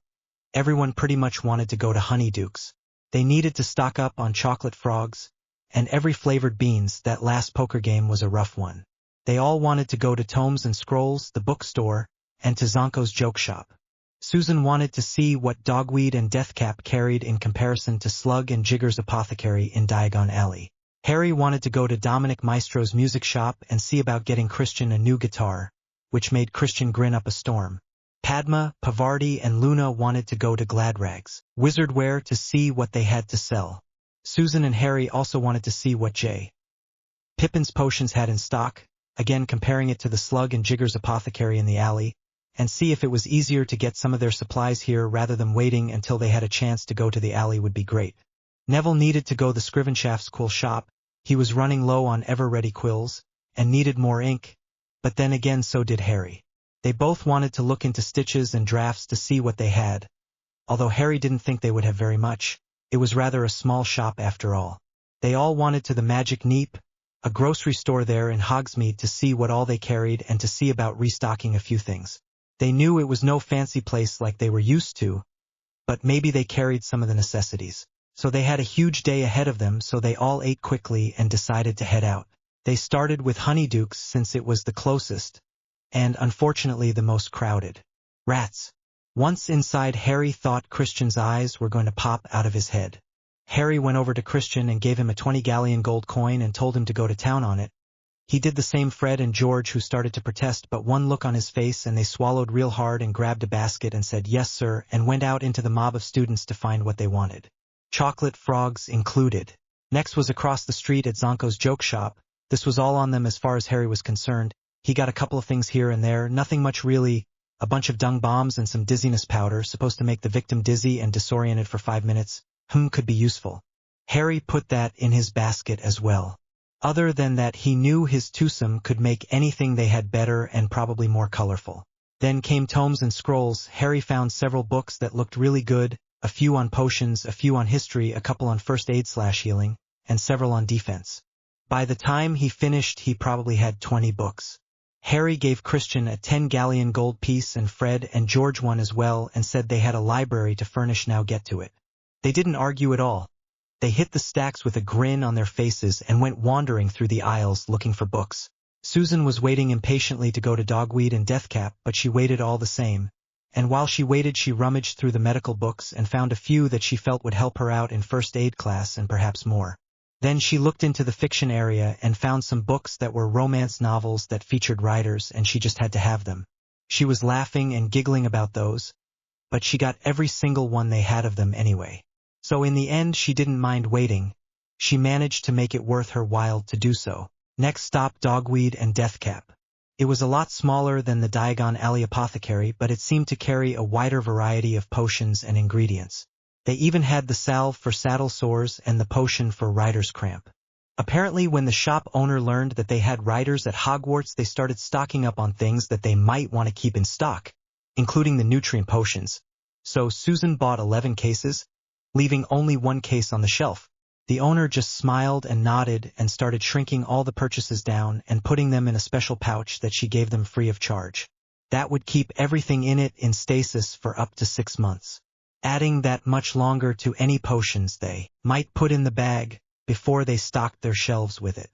Everyone pretty much wanted to go to Honeydukes. They needed to stock up on chocolate frogs and every flavored beans. That last poker game was a rough one. They all wanted to go to Tomes and Scrolls, the bookstore, and to Zonko's joke shop. Susan wanted to see what Dogweed and Deathcap carried in comparison to Slug and Jigger's apothecary in Diagon Alley. Harry wanted to go to Dominic Maestro's music shop and see about getting Christian a new guitar, which made Christian grin up a storm. Padma, Parvati, and Luna wanted to go to Gladrags Wizardwear to see what they had to sell. Susan and Harry also wanted to see what J. Pippin's potions had in stock, again comparing it to the Slug and Jigger's apothecary in the alley, and see if it was easier to get some of their supplies here rather than waiting until they had a chance to go to the alley would be great. Neville needed to go to the Scrivenshaft's quill shop. He was running low on ever-ready quills, and needed more ink. But then again so did Harry. They both wanted to look into Stitches and Drafts to see what they had. Although Harry didn't think they would have very much, it was rather a small shop after all. They all wanted to the Magic Neep, a grocery store there in Hogsmeade, to see what all they carried and to see about restocking a few things. They knew it was no fancy place like they were used to, but maybe they carried some of the necessities. So they had a huge day ahead of them, so they all ate quickly and decided to head out. They started with Honeydukes since it was the closest, and unfortunately the most crowded. Rats. Once inside, Harry thought Christian's eyes were going to pop out of his head. Harry went over to Christian and gave him a 20 galleon gold coin and told him to go to town on it. He did the same Fred and George, who started to protest, but one look on his face and they swallowed real hard and grabbed a basket and said yes sir and went out into the mob of students to find what they wanted. Chocolate frogs included. Next was across the street at Zonko's joke shop. This was all on them as far as Harry was concerned. He got a couple of things here and there, nothing much really, a bunch of dung bombs and some dizziness powder, supposed to make the victim dizzy and disoriented for 5 minutes. Could be useful. Harry put that in his basket as well. Other than that, he knew his twosome could make anything they had better and probably more colorful. Then came Tomes and Scrolls. Harry found several books that looked really good, a few on potions, a few on history, a couple on first aid/healing, and several on defense. By the time he finished, he probably had 20 books. Harry gave Christian a 10 galleon gold piece and Fred and George one as well and said they had a library to furnish. Now get to it. They didn't argue at all. They hit the stacks with a grin on their faces and went wandering through the aisles looking for books. Susan was waiting impatiently to go to Dogweed and Deathcap, but she waited all the same. And while she waited, she rummaged through the medical books and found a few that she felt would help her out in first aid class and perhaps more. Then she looked into the fiction area and found some books that were romance novels that featured writers, and she just had to have them. She was laughing and giggling about those, but she got every single one they had of them anyway. So in the end she didn't mind waiting. She managed to make it worth her while to do so. Next stop, Dogweed and Deathcap. It was a lot smaller than the Diagon Alley Apothecary, but it seemed to carry a wider variety of potions and ingredients. They even had the salve for saddle sores and the potion for rider's cramp. Apparently when the shop owner learned that they had riders at Hogwarts, they started stocking up on things that they might want to keep in stock, including the nutrient potions. So Susan bought 11 cases, leaving only one case on the shelf. The owner just smiled and nodded and started shrinking all the purchases down and putting them in a special pouch that she gave them free of charge. That would keep everything in it in stasis for up to 6 months, adding that much longer to any potions they might put in the bag before they stocked their shelves with it.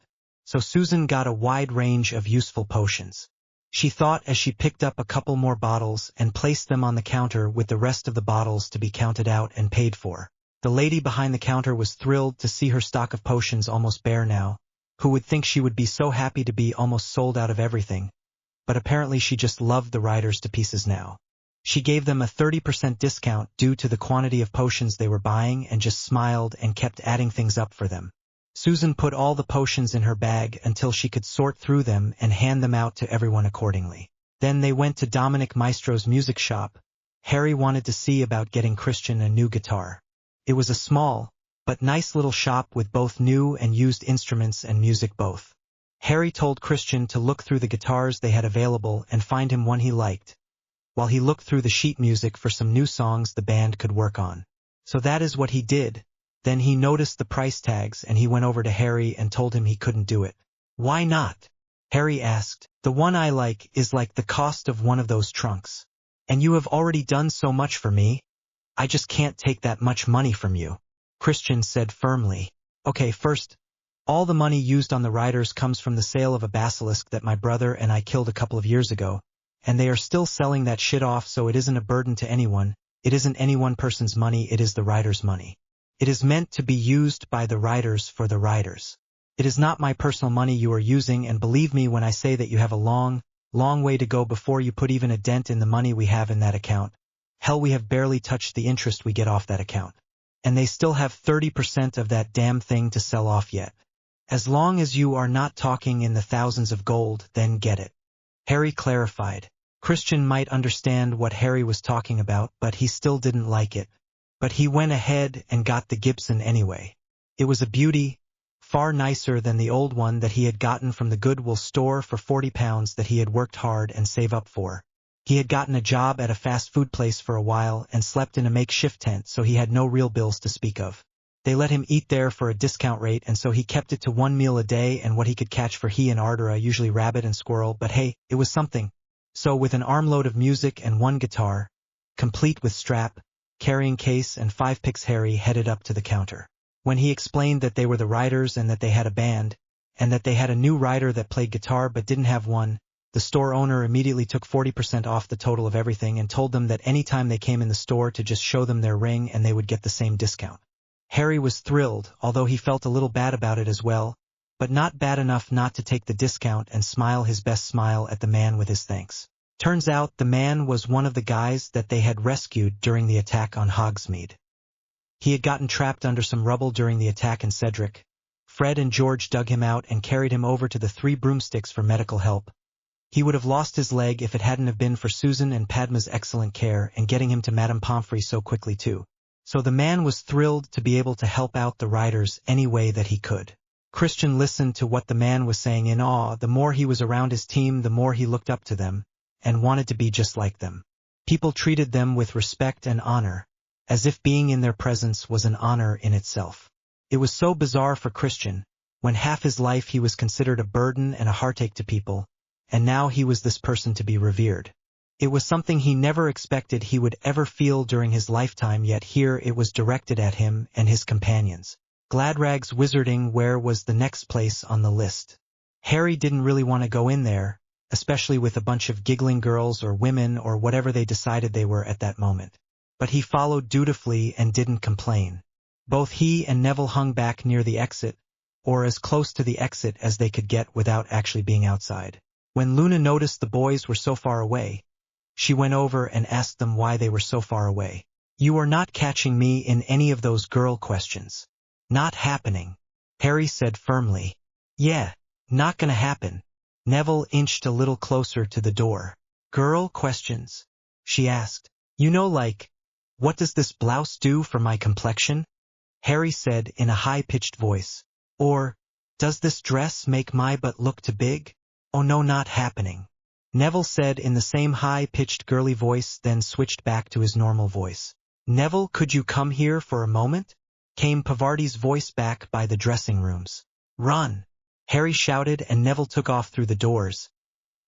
So Susan got a wide range of useful potions. She thought as she picked up a couple more bottles and placed them on the counter with the rest of the bottles to be counted out and paid for. The lady behind the counter was thrilled to see her stock of potions almost bare now. Who would think she would be so happy to be almost sold out of everything? But apparently she just loved the riders to pieces now. She gave them a 30% discount due to the quantity of potions they were buying and just smiled and kept adding things up for them. Susan put all the potions in her bag until she could sort through them and hand them out to everyone accordingly. Then they went to Dominic Maestro's music shop. Harry wanted to see about getting Christian a new guitar. It was a small, but nice little shop with both new and used instruments and music both. Harry told Christian to look through the guitars they had available and find him one he liked, while he looked through the sheet music for some new songs the band could work on. So that is what he did. Then he noticed the price tags and he went over to Harry and told him he couldn't do it. Why not? Harry asked. The one I like is like the cost of one of those trunks. And you have already done so much for me. I just can't take that much money from you, Christian said firmly. Okay, first, all the money used on the riders comes from the sale of a basilisk that my brother and I killed a couple of years ago, and they are still selling that shit off, so it isn't a burden to anyone. It isn't any one person's money, it is the riders' money. It is meant to be used by the riders for the riders. It is not my personal money you are using, and believe me when I say that you have a long, long way to go before you put even a dent in the money we have in that account. Hell, we have barely touched the interest we get off that account. And they still have 30% of that damn thing to sell off yet. As long as you are not talking in the thousands of gold, then get it. Harry clarified. Christian might understand what Harry was talking about, but he still didn't like it. But he went ahead and got the Gibson anyway. It was a beauty, far nicer than the old one that he had gotten from the Goodwill store for £40 that he had worked hard and saved up for. He had gotten a job at a fast food place for a while and slept in a makeshift tent, so he had no real bills to speak of. They let him eat there for a discount rate, and so he kept it to 1 meal a day and what he could catch for he and Ardora, usually rabbit and squirrel, but hey, it was something. So with an armload of music and one guitar, complete with strap, carrying case and 5 picks, Harry headed up to the counter. When he explained that they were the riders and that they had a band, and that they had a new rider that played guitar but didn't have one, the store owner immediately took 40% off the total of everything and told them that any time they came in the store to just show them their ring and they would get the same discount. Harry was thrilled, although he felt a little bad about it as well, but not bad enough not to take the discount and smile his best smile at the man with his thanks. Turns out the man was one of the guys that they had rescued during the attack on Hogsmeade. He had gotten trapped under some rubble during the attack in Cedric. Fred and George dug him out and carried him over to the 3 broomsticks for medical help. He would have lost his leg if it hadn't have been for Susan and Padma's excellent care and getting him to Madame Pomfrey so quickly too. So the man was thrilled to be able to help out the riders any way that he could. Christian listened to what the man was saying in awe. The more he was around his team, the more he looked up to them and wanted to be just like them. People treated them with respect and honor, as if being in their presence was an honor in itself. It was so bizarre for Christian, when half his life he was considered a burden and a heartache to people, and now he was this person to be revered. It was something he never expected he would ever feel during his lifetime, yet here it was directed at him and his companions. Gladrag's Wizarding, where was the next place on the list? Harry didn't really want to go in there, especially with a bunch of giggling girls or women or whatever they decided they were at that moment. But he followed dutifully and didn't complain. Both he and Neville hung back near the exit, or as close to the exit as they could get without actually being outside. When Luna noticed the boys were so far away, she went over and asked them why they were so far away. "You are not catching me in any of those girl questions." "Not happening," Harry said firmly. "Yeah, not gonna happen." Neville inched a little closer to the door. "Girl questions?" she asked. "You know, like, what does this blouse do for my complexion?" Harry said in a high-pitched voice. Or, "Does this dress make my butt look too big?" "Oh no, not happening," Neville said in the same high-pitched girly voice, then switched back to his normal voice. "Neville, could you come here for a moment?" came Pavarti's voice back by the dressing rooms. "Run!" Harry shouted, and Neville took off through the doors.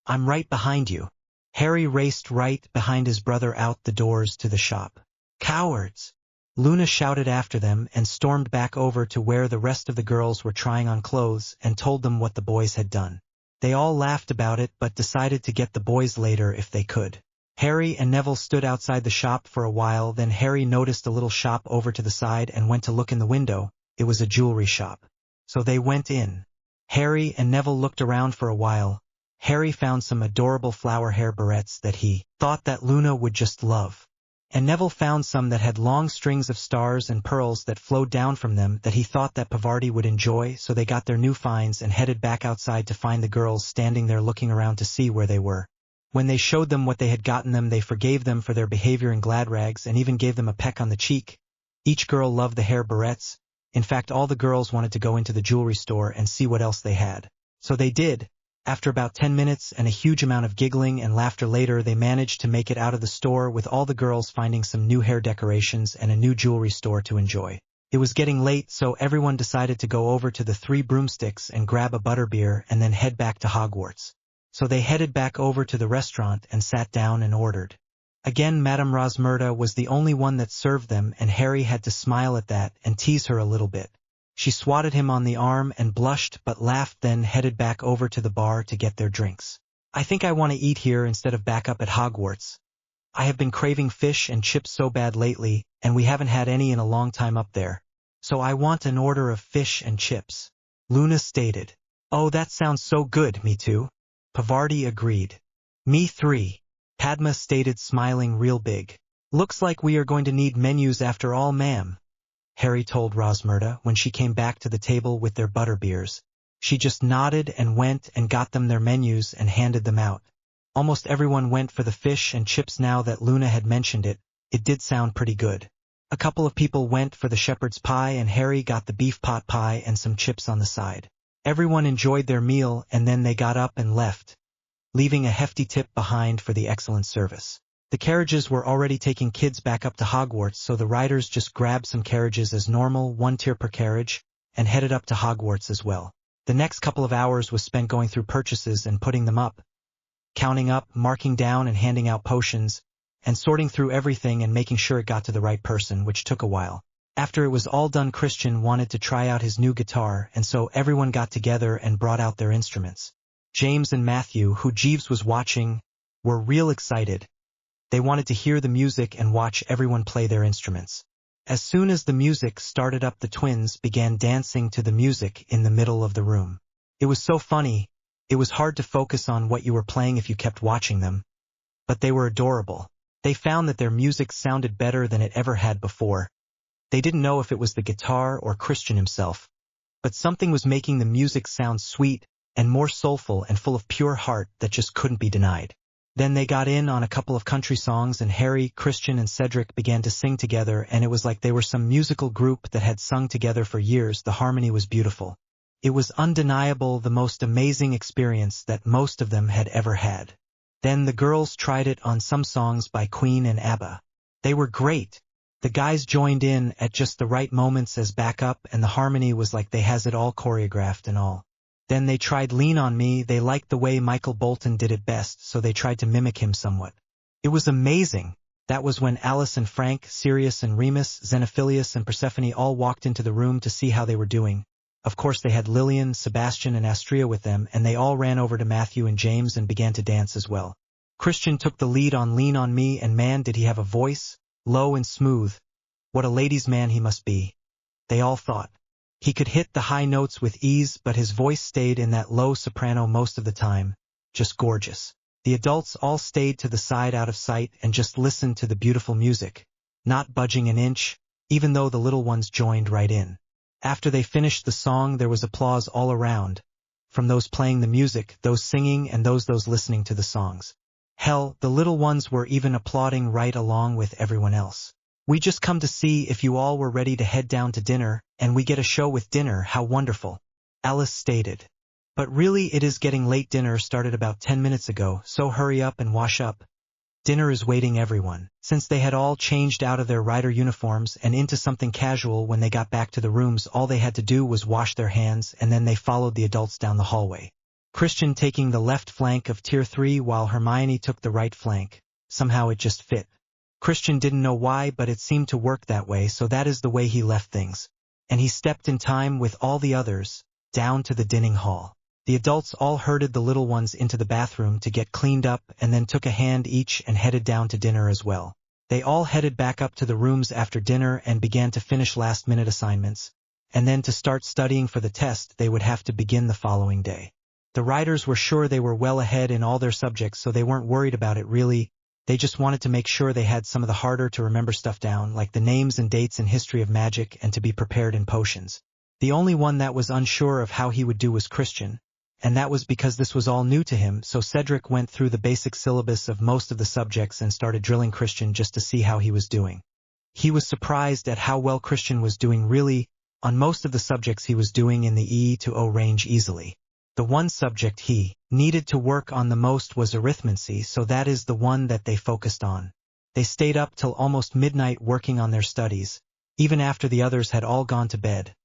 "I'm right behind you." Harry raced right behind his brother out the doors to the shop. "Cowards!" Luna shouted after them and stormed back over to where the rest of the girls were trying on clothes and told them what the boys had done. They all laughed about it but decided to get the boys later if they could. Harry and Neville stood outside the shop for a while, then Harry noticed a little shop over to the side and went to look in the window. It was a jewelry shop. So they went in. Harry and Neville looked around for a while. Harry found some adorable flower hair barrettes that he thought that Luna would just love. And Neville found some that had long strings of stars and pearls that flowed down from them that he thought that Pavarti would enjoy, so they got their new finds and headed back outside to find the girls standing there looking around to see where they were. When they showed them what they had gotten them, they forgave them for their behavior in glad rags and even gave them a peck on the cheek. Each girl loved the hair barrettes. In fact, all the girls wanted to go into the jewelry store and see what else they had. So they did. After about 10 minutes and a huge amount of giggling and laughter later, they managed to make it out of the store with all the girls finding some new hair decorations and a new jewelry store to enjoy. It was getting late, so everyone decided to go over to the Three Broomsticks and grab a butterbeer and then head back to Hogwarts. So they headed back over to the restaurant and sat down and ordered. Again, Madame Rosmerta was the only one that served them, and Harry had to smile at that and tease her a little bit. She swatted him on the arm and blushed but laughed, then headed back over to the bar to get their drinks. "I think I want to eat here instead of back up at Hogwarts. I have been craving fish and chips so bad lately, and we haven't had any in a long time up there. So I want an order of fish and chips," Luna stated. "Oh, that sounds so good, me too," Pavarti agreed. "Me three," Padma stated, smiling real big. "Looks like we are going to need menus after all, ma'am," Harry told Rosmerta when she came back to the table with their butterbeers. She just nodded and went and got them their menus and handed them out. Almost everyone went for the fish and chips now that Luna had mentioned it. It did sound pretty good. A couple of people went for the shepherd's pie, and Harry got the beef pot pie and some chips on the side. Everyone enjoyed their meal, and then they got up and left, leaving a hefty tip behind for the excellent service. The carriages were already taking kids back up to Hogwarts, so the riders just grabbed some carriages as normal, 1 tier per carriage, and headed up to Hogwarts as well. The next couple of hours was spent going through purchases and putting them up, counting up, marking down and handing out potions, and sorting through everything and making sure it got to the right person, which took a while. After it was all done, Christian wanted to try out his new guitar, and so everyone got together and brought out their instruments. James and Matthew, who Jeeves was watching, were real excited. They wanted to hear the music and watch everyone play their instruments. As soon as the music started up, the twins began dancing to the music in the middle of the room. It was so funny. It was hard to focus on what you were playing if you kept watching them. But they were adorable. They found that their music sounded better than it ever had before. They didn't know if it was the guitar or Christian himself, but something was making the music sound sweet and more soulful and full of pure heart that just couldn't be denied. Then they got in on a couple of country songs, and Harry, Christian, and Cedric began to sing together, and it was like they were some musical group that had sung together for years. The harmony was beautiful. It was undeniable, the most amazing experience that most of them had ever had. Then the girls tried it on some songs by Queen and ABBA. They were great. The guys joined in at just the right moments as backup, and the harmony was like they has it all choreographed and all. Then they tried Lean on Me. They liked the way Michael Bolton did it best, so they tried to mimic him somewhat. It was amazing. That was when Alice and Frank, Sirius and Remus, Xenophilius and Persephone all walked into the room to see how they were doing. Of course they had Lillian, Sebastian and Astria with them, and they all ran over to Matthew and James and began to dance as well. Christian took the lead on Lean on Me, and man did he have a voice, low and smooth. What a ladies' man he must be, they all thought. He could hit the high notes with ease, but his voice stayed in that low soprano most of the time. Just gorgeous. The adults all stayed to the side out of sight and just listened to the beautiful music, not budging an inch, even though the little ones joined right in. After they finished the song, there was applause all around, from those playing the music, those singing, and those listening to the songs. Hell, the little ones were even applauding right along with everyone else. We just come to see if you all were ready to head down to dinner, and we get a show with dinner, how wonderful, Alice stated. But really it is getting late. Dinner started about 10 minutes ago, so hurry up and wash up. Dinner is waiting everyone. Since they had all changed out of their rider uniforms and into something casual when they got back to the rooms, all they had to do was wash their hands, and then they followed the adults down the hallway. Christian taking the left flank of Tier 3 while Hermione took the right flank. Somehow it just fit. Christian didn't know why, but it seemed to work that way, so that is the way he left things. And he stepped in time with all the others, down to the dining hall. The adults all herded the little ones into the bathroom to get cleaned up and then took a hand each and headed down to dinner as well. They all headed back up to the rooms after dinner and began to finish last-minute assignments, and then to start studying for the test they would have to begin the following day. The riders were sure they were well ahead in all their subjects, so they weren't worried about it really. They just wanted to make sure they had some of the harder to remember stuff down, like the names and dates in history of magic, and to be prepared in potions. The only one that was unsure of how he would do was Christian, and that was because this was all new to him, so Cedric went through the basic syllabus of most of the subjects and started drilling Christian just to see how he was doing. He was surprised at how well Christian was doing really. On most of the subjects he was doing in the E to O range easily. The one subject he needed to work on the most was arithmancy, so that is the one that they focused on. They stayed up till almost midnight working on their studies, even after the others had all gone to bed.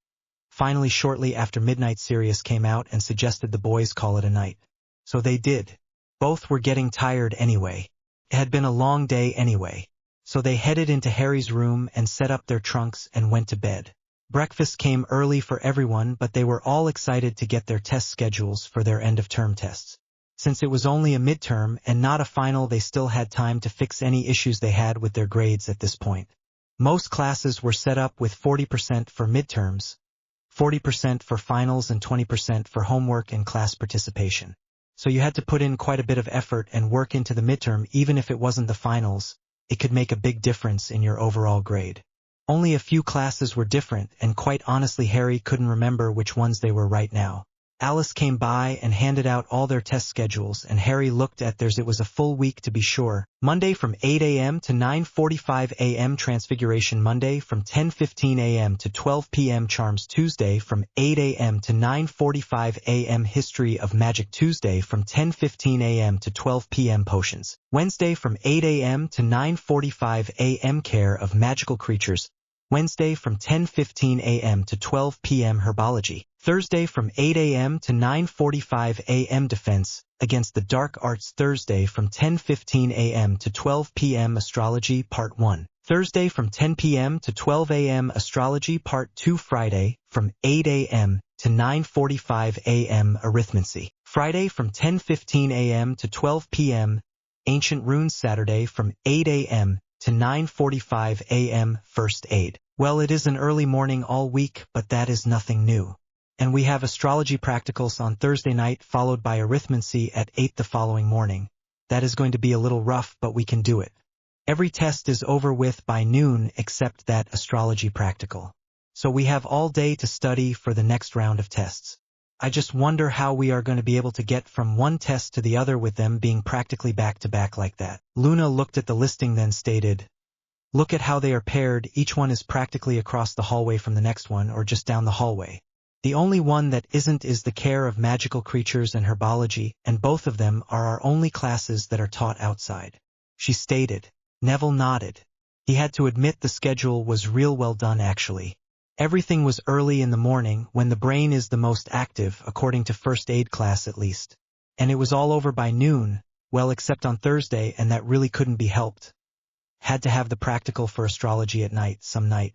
Finally, shortly after midnight, Sirius came out and suggested the boys call it a night. So they did. Both were getting tired anyway. It had been a long day anyway. So they headed into Harry's room and set up their trunks and went to bed. Breakfast came early for everyone, but they were all excited to get their test schedules for their end-of-term tests. Since it was only a midterm and not a final, they still had time to fix any issues they had with their grades at this point. Most classes were set up with 40% for midterms, 40% for finals and 20% for homework and class participation. So you had to put in quite a bit of effort and work into the midterm. Even if it wasn't the finals, it could make a big difference in your overall grade. Only a few classes were different, and quite honestly Harry couldn't remember which ones they were right now. Alice came by and handed out all their test schedules, and Harry looked at theirs. It was a full week to be sure. Monday from 8 a.m. to 9:45 a.m. Transfiguration. Monday from 10:15 a.m. to 12 p.m. Charms. Tuesday from 8 a.m. to 9:45 a.m. History of Magic. Tuesday from 10:15 a.m. to 12 p.m. Potions. Wednesday from 8 a.m. to 9:45 a.m. Care of Magical Creatures. Wednesday from 10:15 a.m. to 12 p.m. Herbology. Thursday from 8 a.m. to 9:45 a.m. Defense Against the Dark Arts. Thursday from 10:15 a.m. to 12 p.m. Astrology Part 1. Thursday from 10 p.m. to 12 a.m. Astrology Part 2. Friday from 8 a.m. to 9:45 a.m. Arithmancy. Friday from 10:15 a.m. to 12 p.m. Ancient Runes. Saturday from 8 a.m. to 9:45 a.m. First Aid. Well, it is an early morning all week, but that is nothing new. And we have astrology practicals on Thursday night, followed by arithmancy at 8 the following morning. That is going to be a little rough, but we can do it. Every test is over with by noon except that astrology practical. So we have all day to study for the next round of tests. I just wonder how we are going to be able to get from one test to the other with them being practically back-to-back like that. Luna looked at the listing, then stated, "Look at how they are paired. Each one is practically across the hallway from the next one, or just down the hallway. The only one that isn't is the Care of Magical Creatures and Herbology, and both of them are our only classes that are taught outside," she stated. Neville nodded. He had to admit the schedule was real well done actually. Everything was early in the morning, when the brain is the most active, according to first aid class at least. And it was all over by noon, well except on Thursday, and that really couldn't be helped. Had to have the practical for astrology at night, some night.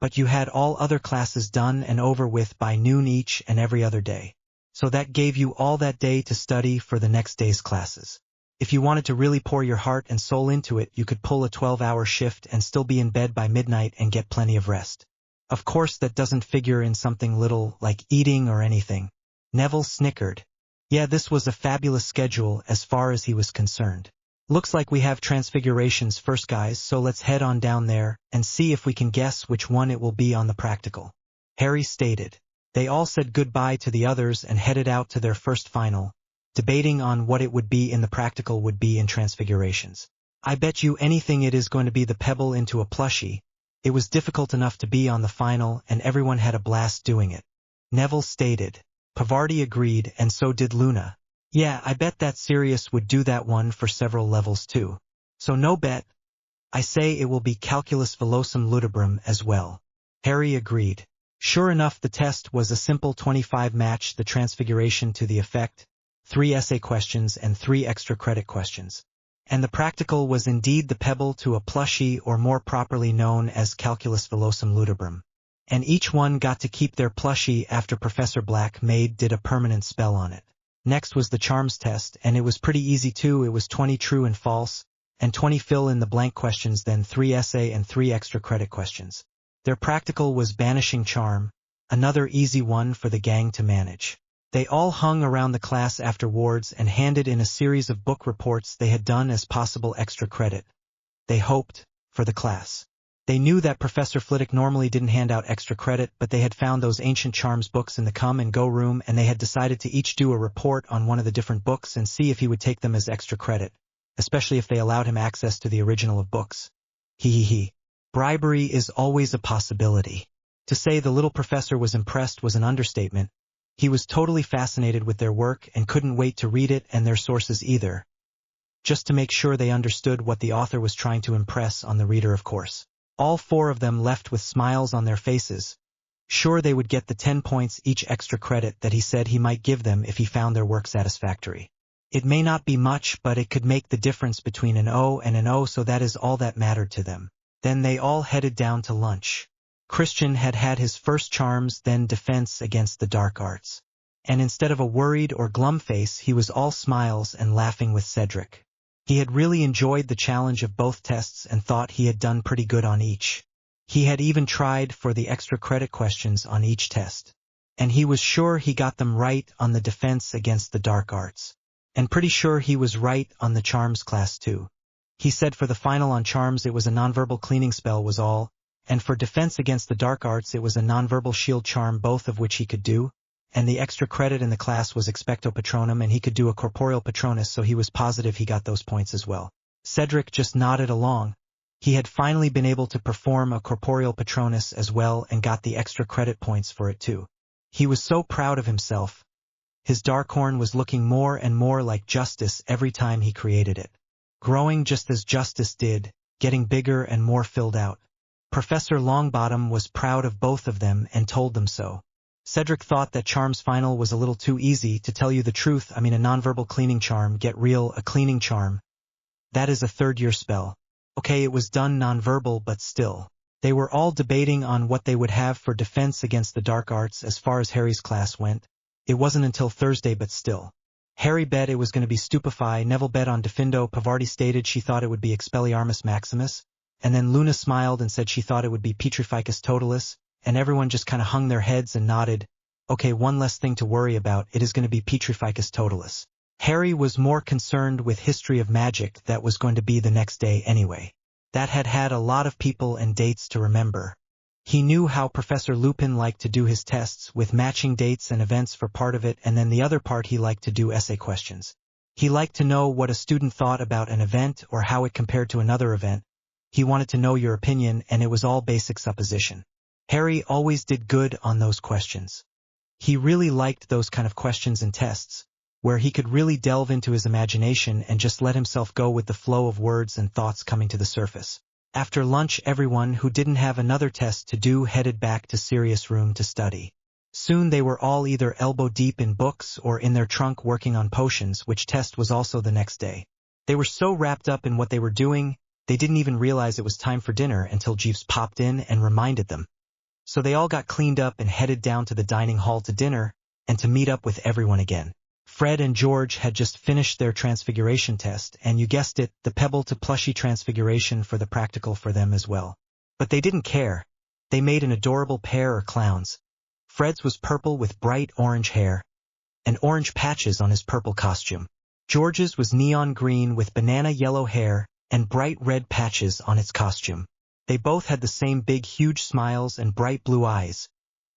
but you had all other classes done and over with by noon each and every other day. So that gave you all that day to study for the next day's classes. If you wanted to really pour your heart and soul into it, you could pull a 12-hour shift and still be in bed by midnight and get plenty of rest. Of course, that doesn't figure in something little like eating or anything. Neville snickered. Yeah, this was a fabulous schedule as far as he was concerned. Looks like we have transfigurations first, guys, so let's head on down there and see if we can guess which one it will be on the practical. Harry stated. They all said goodbye to the others and headed out to their first final, debating on what it would be in the practical would be in transfigurations. I bet you anything it is going to be the pebble into a plushie. It was difficult enough to be on the final and everyone had a blast doing it. Neville stated. Pavarti agreed and so did Luna. Yeah, I bet that Sirius would do that one for several levels too. So no bet. I say it will be calculus velocum ludibrum as well. Harry agreed. Sure enough, the test was a simple 25 match the transfiguration to the effect, 3 essay questions and 3 extra credit questions. And the practical was indeed the pebble to a plushie, or more properly known as calculus velocum ludibrum. And each one got to keep their plushie after Professor Black did a permanent spell on it. Next was the charms test, and it was pretty easy too. It was 20 true and false, and 20 fill-in-the-blank questions, then 3 essay and 3 extra credit questions. Their practical was banishing charm, another easy one for the gang to manage. They all hung around the class afterwards and handed in a series of book reports they had done as possible extra credit. They hoped for the class. They knew that Professor Flitwick normally didn't hand out extra credit, but they had found those ancient charms books in the come and go room, and they had decided to each do a report on one of the different books and see if he would take them as extra credit, especially if they allowed him access to the original of books. Bribery is always a possibility. To say the little professor was impressed was an understatement. He was totally fascinated with their work and couldn't wait to read it and their sources either. Just to make sure they understood what the author was trying to impress on the reader, of course. All 4 of them left with smiles on their faces. Sure, they would get the 10 points each extra credit that he said he might give them if he found their work satisfactory. It may not be much, but it could make the difference between an O and an O, so that is all that mattered to them. Then they all headed down to lunch. Christian had had his first charms, then defense against the dark arts. And instead of a worried or glum face, he was all smiles and laughing with Cedric. He had really enjoyed the challenge of both tests and thought he had done pretty good on each. He had even tried for the extra credit questions on each test. And he was sure he got them right on the defense against the dark arts. And pretty sure he was right on the charms class too. He said for the final on charms it was a nonverbal cleaning spell was all, and for defense against the dark arts it was a nonverbal shield charm, both of which he could do. And the extra credit in the class was expecto patronum, and he could do a corporeal patronus, so he was positive he got those points as well. Cedric just nodded along. He had finally been able to perform a corporeal patronus as well and got the extra credit points for it too. He was so proud of himself. His Darkhorn was looking more and more like Justice every time he created it. Growing just as Justice did, getting bigger and more filled out. Professor Longbottom was proud of both of them and told them so. Cedric thought that Charm's final was a little too easy. To tell you the truth, I mean, a nonverbal cleaning charm, get real, a cleaning charm. That is a 3rd-year spell. Okay, it was done nonverbal, but still. They were all debating on what they would have for defense against the dark arts as far as Harry's class went. It wasn't until Thursday, but still. Harry bet it was going to be Stupefy, Neville bet on Defindo, Pavarti stated she thought it would be Expelliarmus Maximus, and then Luna smiled and said she thought it would be Petrificus Totalis, and everyone just kind of hung their heads and nodded. Okay, one less thing to worry about, it is going to be Petrificus Totalis. Harry was more concerned with History of Magic that was going to be the next day anyway. That had had a lot of people and dates to remember. He knew how Professor Lupin liked to do his tests, with matching dates and events for part of it, and then the other part he liked to do essay questions. He liked to know what a student thought about an event or how it compared to another event. He wanted to know your opinion, and it was all basic supposition. Harry always did good on those questions. He really liked those kind of questions and tests, where he could really delve into his imagination and just let himself go with the flow of words and thoughts coming to the surface. After lunch, everyone who didn't have another test to do headed back to Sirius' room to study. Soon they were all either elbow deep in books or in their trunk working on potions, which test was also the next day. They were so wrapped up in what they were doing, they didn't even realize it was time for dinner until Jeeves popped in and reminded them. So they all got cleaned up and headed down to the dining hall to dinner, and to meet up with everyone again. Fred and George had just finished their transfiguration test, and you guessed it, the pebble to plushy transfiguration for the practical for them as well. But they didn't care. They made an adorable pair of clowns. Fred's was purple with bright orange hair, and orange patches on his purple costume. George's was neon green with banana yellow hair and bright red patches on its costume. They both had the same big huge smiles and bright blue eyes,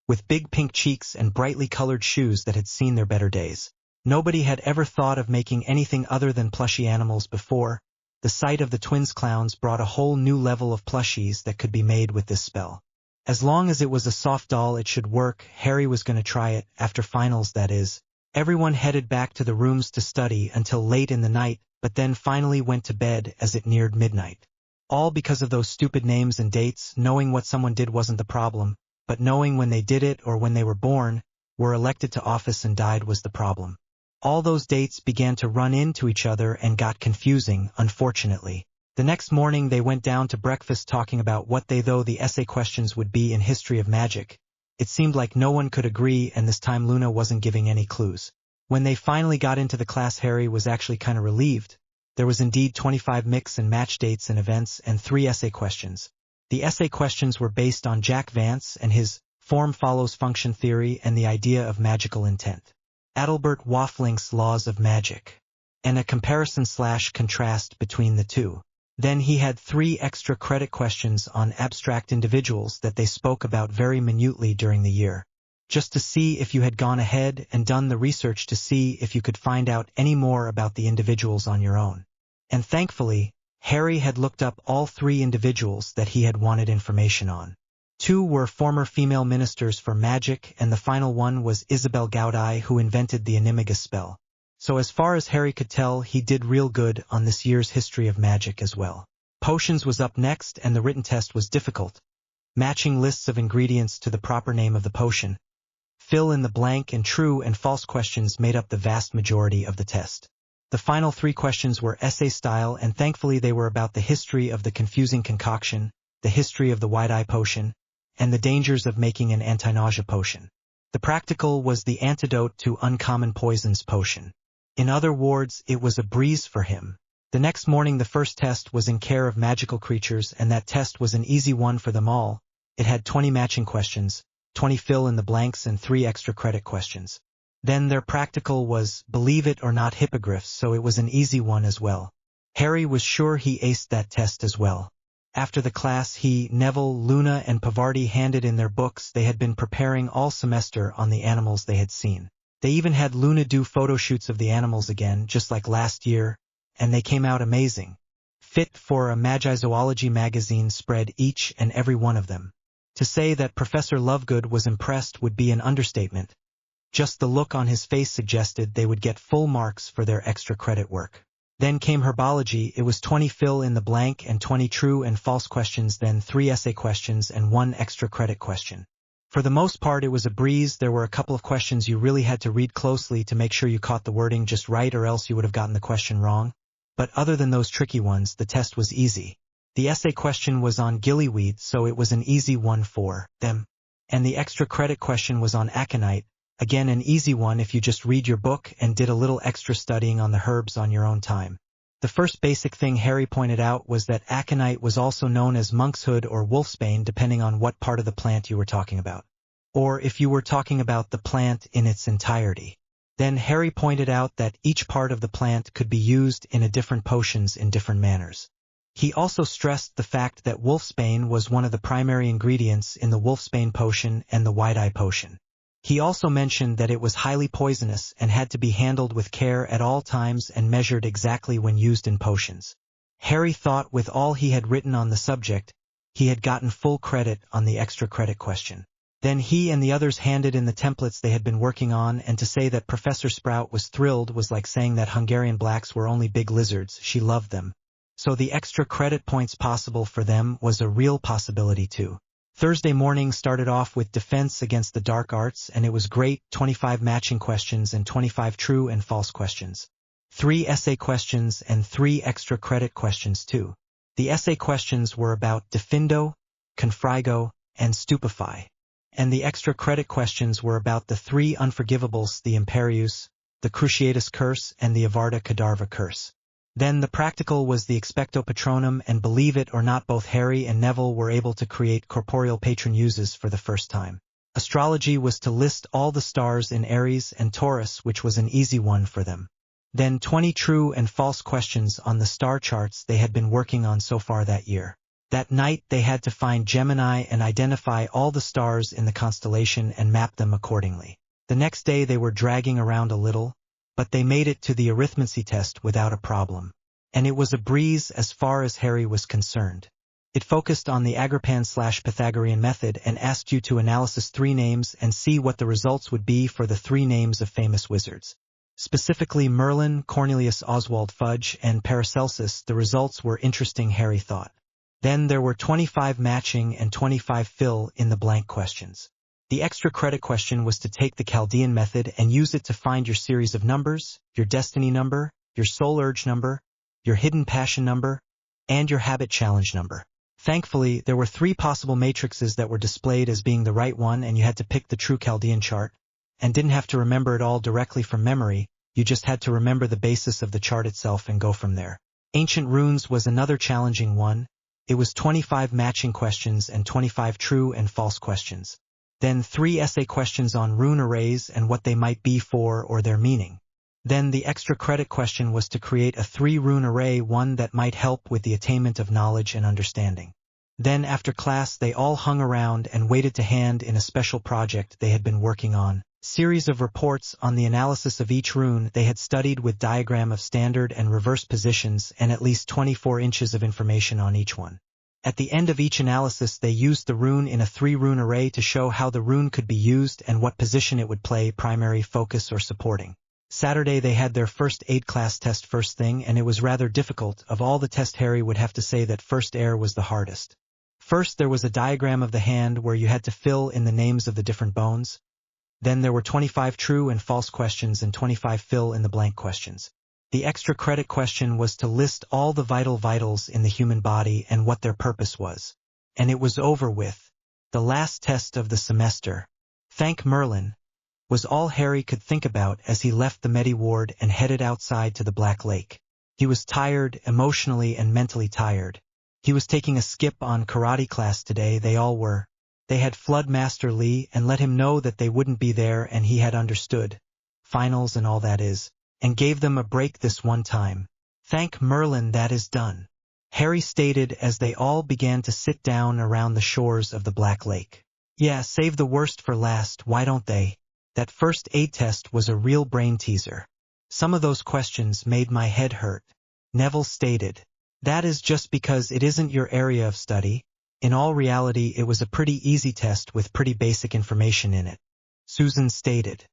with big pink cheeks and brightly colored shoes that had seen their better days. Nobody had ever thought of making anything other than plushy animals before. The sight of the twins clowns brought a whole new level of plushies that could be made with this spell. As long as it was a soft doll it should work. Harry was going to try it, after finals that is. Everyone headed back to the rooms to study until late in the night, but then finally went to bed as it neared midnight. All because of those stupid names and dates. Knowing what someone did wasn't the problem, but knowing when they did it or when they were born, were elected to office and died was the problem. All those dates began to run into each other and got confusing, unfortunately. The next morning they went down to breakfast talking about what they thought the essay questions would be in history of magic. It seemed like no one could agree, and this time Luna wasn't giving any clues. When they finally got into the class, Harry was actually kind of relieved. There was indeed 25 mix and match dates and events and 3 essay questions. The essay questions were based on Jack Vance and his form follows function theory and the idea of magical intent, Adalbert Wafflink's laws of magic, and a comparison/contrast between the two. Then he had 3 extra credit questions on abstract individuals that they spoke about very minutely during the year, just to see if you had gone ahead and done the research to see if you could find out any more about the individuals on your own. And thankfully, Harry had looked up all 3 individuals that he had wanted information on. 2 were former female ministers for magic, and the final one was Isabel Gaudi, who invented the Animagus spell. So as far as Harry could tell, he did real good on this year's history of magic as well. Potions was up next, and the written test was difficult. Matching lists of ingredients to the proper name of the potion. Fill in the blank, and true and false questions made up the vast majority of the test. The final 3 questions were essay style, and thankfully they were about the history of the confusing concoction, the history of the wide-eye potion, and the dangers of making an anti-nausea potion. The practical was the antidote to uncommon poisons potion. In other words, it was a breeze for him. The next morning the first test was in care of magical creatures, and that test was an easy one for them all. It had 20 matching questions, 20 fill in the blanks, and 3 extra credit questions. Then their practical was believe it or not hippogriffs, so it was an easy one as well. Harry was sure he aced that test as well. After the class he, Neville, Luna and Pavarti handed in their books they had been preparing all semester on the animals they had seen. They even had Luna do photo shoots of the animals again, just like last year, and they came out amazing. Fit for a Magizoology magazine spread, each and every one of them. To say that Professor Lovegood was impressed would be an understatement. Just the look on his face suggested they would get full marks for their extra credit work. Then came herbology. It was 20 fill in the blank and 20 true and false questions, then 3 essay questions and 1 extra credit question. For the most part it was a breeze. There were a couple of questions you really had to read closely to make sure you caught the wording just right, or else you would have gotten the question wrong. But other than those tricky ones, the test was easy. The essay question was on gillyweed, so it was an easy one for them. And the extra credit question was on aconite, again an easy one if you just read your book and did a little extra studying on the herbs on your own time. The first basic thing Harry pointed out was that aconite was also known as monkshood or wolfsbane, depending on what part of the plant you were talking about, or if you were talking about the plant in its entirety. Then Harry pointed out that each part of the plant could be used in a different potions in different manners. He also stressed the fact that wolfsbane was one of the primary ingredients in the wolfsbane potion and the wide-eye potion. He also mentioned that it was highly poisonous and had to be handled with care at all times and measured exactly when used in potions. Harry thought with all he had written on the subject, he had gotten full credit on the extra credit question. Then he and the others handed in the templates they had been working on, and to say that Professor Sprout was thrilled was like saying that Hungarian blacks were only big lizards. She loved them. So the extra credit points possible for them was a real possibility too. Thursday morning started off with defense against the dark arts, and it was great. 25 matching questions and 25 true and false questions. 3 essay questions and 3 extra credit questions too. The essay questions were about Defindo, Confrigo, and Stupefy. and the extra credit questions were about the 3 unforgivables, the Imperius, the Cruciatus curse, and the Avarta Kedavra curse. Then the practical was the Expecto Patronum, and believe it or not, both Harry and Neville were able to create corporeal patron uses for the first time. Astrology was to list all the stars in Aries and Taurus, which was an easy one for them. Then 20 true and false questions on the star charts they had been working on so far that year. That night they had to find Gemini and identify all the stars in the constellation and map them accordingly. The next day they were dragging around a little, but they made it to the arithmancy test without a problem. And it was a breeze as far as Harry was concerned. It focused on the Agripan/Pythagorean method and asked you to analysis 3 names and see what the results would be for the 3 names of famous wizards. Specifically Merlin, Cornelius Oswald Fudge, and Paracelsus. The results were interesting, Harry thought. Then there were 25 matching and 25 fill-in-the-blank questions. The extra credit question was to take the Chaldean method and use it to find your series of numbers, your destiny number, your soul urge number, your hidden passion number, and your habit challenge number. Thankfully, there were 3 possible matrices that were displayed as being the right one, and you had to pick the true Chaldean chart, and didn't have to remember it all directly from memory. You just had to remember the basis of the chart itself and go from there. Ancient runes was another challenging one. It was 25 matching questions and 25 true and false questions. Then 3 essay questions on rune arrays and what they might be for or their meaning. Then the extra credit question was to create a 3 rune array, one that might help with the attainment of knowledge and understanding. Then after class they all hung around and waited to hand in a special project they had been working on. Series of reports on the analysis of each rune they had studied with diagram of standard and reverse positions and at least 24 inches of information on each one. At the end of each analysis they used the rune in a 3 rune array to show how the rune could be used and what position it would play, primary, focus, or supporting. Saturday they had their first aid class test first thing, and it was rather difficult. Of all the tests, Harry would have to say that first air was the hardest. First there was a diagram of the hand where you had to fill in the names of the different bones. Then there were 25 true and false questions and 25 fill-in-the-blank questions. The extra credit question was to list all the vitals in the human body and what their purpose was. And it was over with. The last test of the semester, thank Merlin, was all Harry could think about as he left the Medi ward and headed outside to the Black Lake. He was tired, emotionally and mentally tired. He was taking a skip on karate class today, they all were. They had flood Master Lee and let him know that they wouldn't be there, and he had understood. Finals and all that is. And gave them a break this one time. Thank Merlin that is done, Harry stated as they all began to sit down around the shores of the Black Lake. Yeah, save the worst for last, why don't they? That first aid test was a real brain teaser. Some of those questions made my head hurt, Neville stated. That is just because it isn't your area of study. In all reality, it was a pretty easy test with pretty basic information in it, Susan stated.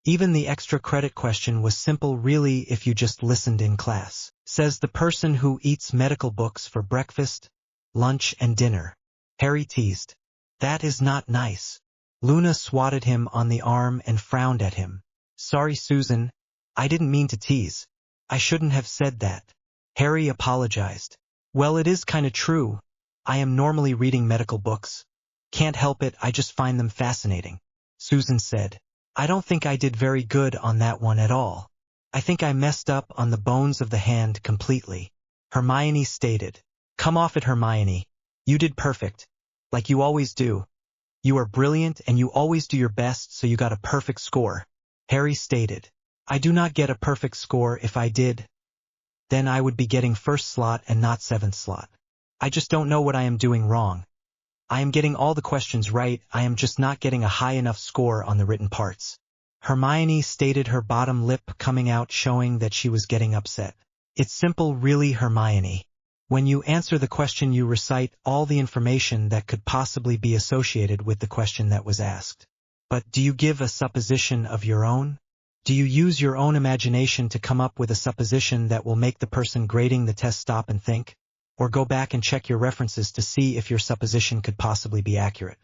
Even the extra credit question was simple really if you just listened in class, says the person who eats medical books for breakfast, lunch, and dinner. Harry teased. That is not nice. Luna swatted him on the arm and frowned at him. Sorry, Susan. I didn't mean to tease. I shouldn't have said that. Harry apologized. Well, it is kinda true. I am normally reading medical books. Can't help it, I just find them fascinating, Susan said. I don't think I did very good on that one at all. I think I messed up on the bones of the hand completely, Hermione stated. Come off it, Hermione. You did perfect. Like you always do. You are brilliant and you always do your best, so you got a perfect score, Harry stated. I do not get a perfect score. If I did, then I would be getting first slot and not 7th slot. I just don't know what I am doing wrong. I am getting all the questions right, I am just not getting a high enough score on the written parts, Hermione stated, her bottom lip coming out, showing that she was getting upset. It's simple really, Hermione. When you answer the question you recite all the information that could possibly be associated with the question that was asked. But do you give a supposition of your own? Do you use your own imagination to come up with a supposition that will make the person grading the test stop and think? Or go back and check your references to see if your supposition could possibly be accurate?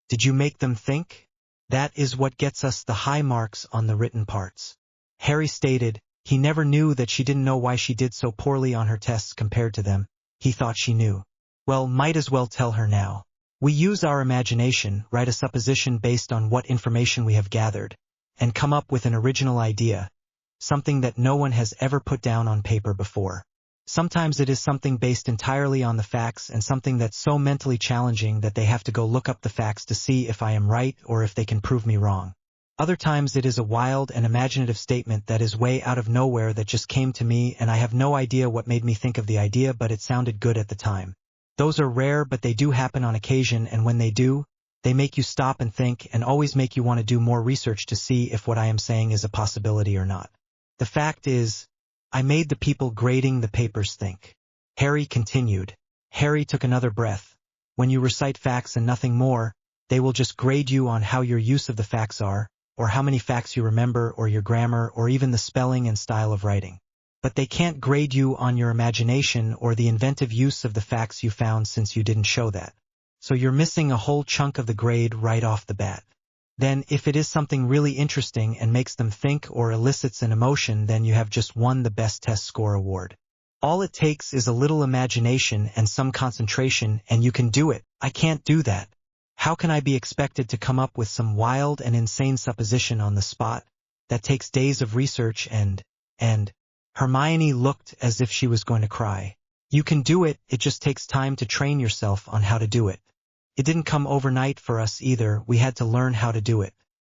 Did you make them think? That is what gets us the high marks on the written parts. Harry stated. He never knew that she didn't know why she did so poorly on her tests compared to them. He thought she knew. Well, might as well tell her now. We use our imagination, write a supposition based on what information we have gathered, and come up with an original idea, something that no one has ever put down on paper before. Sometimes it is something based entirely on the facts and something that's so mentally challenging that they have to go look up the facts to see if I am right or if they can prove me wrong. Other times it is a wild and imaginative statement that is way out of nowhere that just came to me and I have no idea what made me think of the idea, but it sounded good at the time. Those are rare, but they do happen on occasion, and when they do, they make you stop and think and always make you want to do more research to see if what I am saying is a possibility or not. The fact is, I made the people grading the papers think. Harry continued. Harry took another breath. When you recite facts and nothing more, they will just grade you on how your use of the facts are, or how many facts you remember, or your grammar, or even the spelling and style of writing. But they can't grade you on your imagination or the inventive use of the facts you found, since you didn't show that. So you're missing a whole chunk of the grade right off the bat. Then, if it is something really interesting and makes them think or elicits an emotion, then you have just won the best test score award. All it takes is a little imagination and some concentration, and you can do it. I can't do that. How can I be expected to come up with some wild and insane supposition on the spot? That takes days of research and Hermione looked as if she was going to cry. You can do it, it just takes time to train yourself on how to do it. It didn't come overnight for us either, we had to learn how to do it.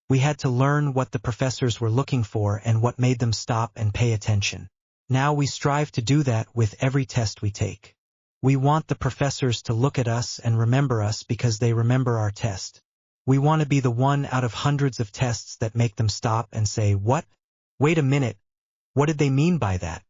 We had to learn what the professors were looking for and what made them stop and pay attention. Now we strive to do that with every test we take. We want the professors to look at us and remember us because they remember our test. We want to be the one out of hundreds of tests that make them stop and say, "What? Wait a minute. What did they mean by that?"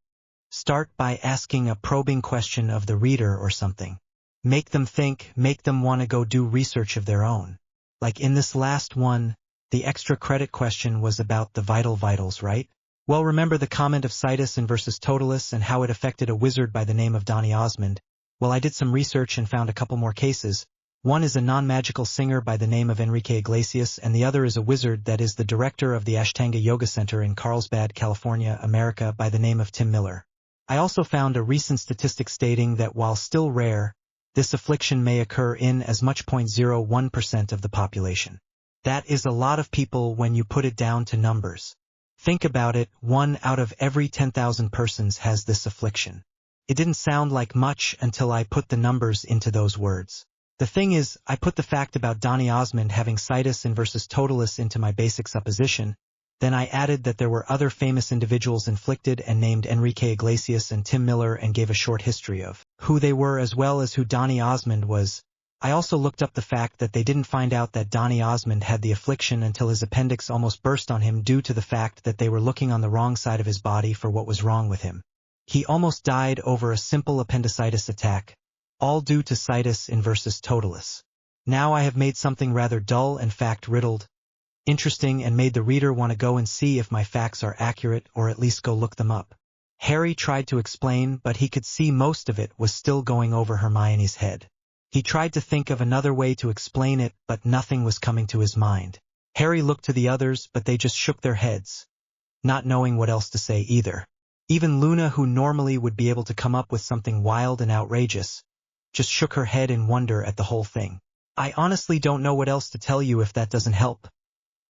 Start by asking a probing question of the reader or something. Make them think, make them want to go do research of their own. Like in this last one, the extra credit question was about the vitals, right? Well, remember the comment of Sirius versus Totalis and how it affected a wizard by the name of Donny Osmond? Well, I did some research and found a couple more cases. One is a non-magical singer by the name of Enrique Iglesias, and the other is a wizard that is the director of the Ashtanga Yoga Center in Carlsbad, California, America, by the name of Tim Miller. I also found a recent statistic stating that while still rare, this affliction may occur in as much 0.01% of the population. That is a lot of people when you put it down to numbers. Think about it, 1 out of every 10,000 persons has this affliction. It didn't sound like much until I put the numbers into those words. The thing is, I put the fact about Donny Osmond having Sirius versus Totalis into my basic supposition, then I added that there were other famous individuals inflicted and named Enrique Iglesias and Tim Miller and gave a short history of who they were as well as who Donny Osmond was. I also looked up the fact that they didn't find out that Donny Osmond had the affliction until his appendix almost burst on him due to the fact that they were looking on the wrong side of his body for what was wrong with him. He almost died over a simple appendicitis attack, all due to Sirius versus Totalis. Now I have made something rather dull and fact-riddled, interesting, and made the reader want to go and see if my facts are accurate or at least go look them up. Harry tried to explain, but he could see most of it was still going over Hermione's head. He tried to think of another way to explain it, but nothing was coming to his mind. Harry looked to the others, but they just shook their heads, not knowing what else to say either. Even Luna, who normally would be able to come up with something wild and outrageous, just shook her head in wonder at the whole thing. I honestly don't know what else to tell you if that doesn't help.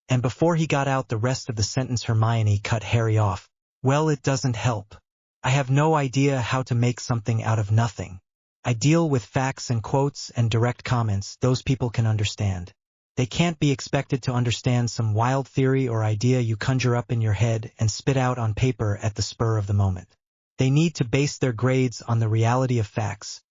And before he got out the rest of the sentence, Hermione cut Harry off. Well, it doesn't help. I have no idea how to make something out of nothing. I deal with facts and quotes and direct comments those people can understand. They can't be expected to understand some wild theory or idea you conjure up in your head and spit out on paper at the spur of the moment. They need to base their grades on the reality of facts,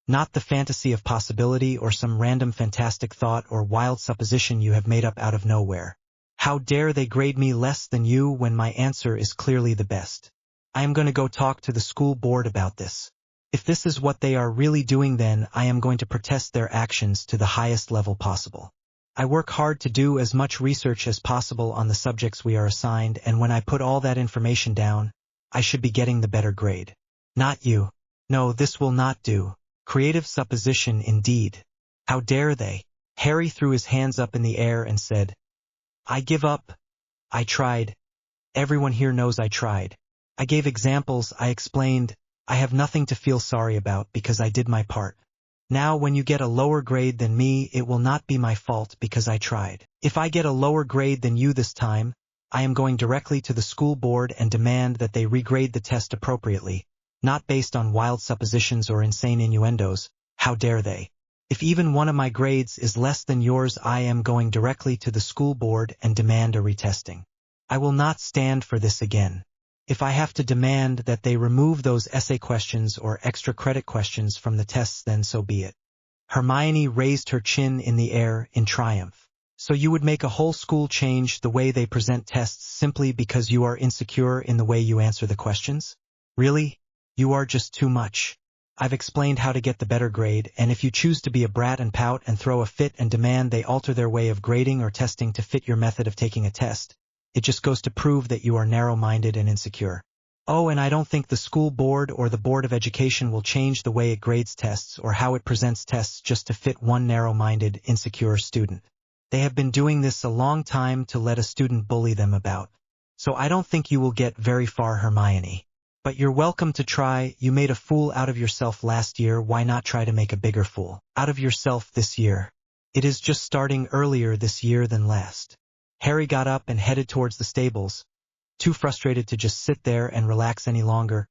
not the fantasy of possibility or some random fantastic thought or wild supposition you have made up out of nowhere. How dare they grade me less than you when my answer is clearly the best? I am going to go talk to the school board about this. If this is what they are really doing, then I am going to protest their actions to the highest level possible. I work hard to do as much research as possible on the subjects we are assigned, and when I put all that information down, I should be getting the better grade. Not you. No, this will not do. Creative supposition indeed. How dare they? Harry threw his hands up in the air and said, I give up. I tried. Everyone here knows I tried. I gave examples, I explained. I have nothing to feel sorry about because I did my part. Now when you get a lower grade than me, it will not be my fault because I tried. If I get a lower grade than you this time, I am going directly to the school board and demand that they regrade the test appropriately, not based on wild suppositions or insane innuendos. How dare they? If even one of my grades is less than yours, I am going directly to the school board and demand a retesting. I will not stand for this again. If I have to demand that they remove those essay questions or extra credit questions from the tests, then so be it. Hermione raised her chin in the air in triumph. So you would make a whole school change the way they present tests simply because you are insecure in the way you answer the questions? Really? You are just too much. I've explained how to get the better grade, and if you choose to be a brat and pout and throw a fit and demand they alter their way of grading or testing to fit your method of taking a test, it just goes to prove that you are narrow-minded and insecure. Oh, and I don't think the school board or the Board of Education will change the way it grades tests or how it presents tests just to fit one narrow-minded, insecure student. They have been doing this a long time to let a student bully them about. So I don't think you will get very far, Hermione. But you're welcome to try. You made a fool out of yourself last year. Why not try to make a bigger fool out of yourself this year? It is just starting earlier this year than last. Harry got up and headed towards the stables, too frustrated to just sit there and relax any longer.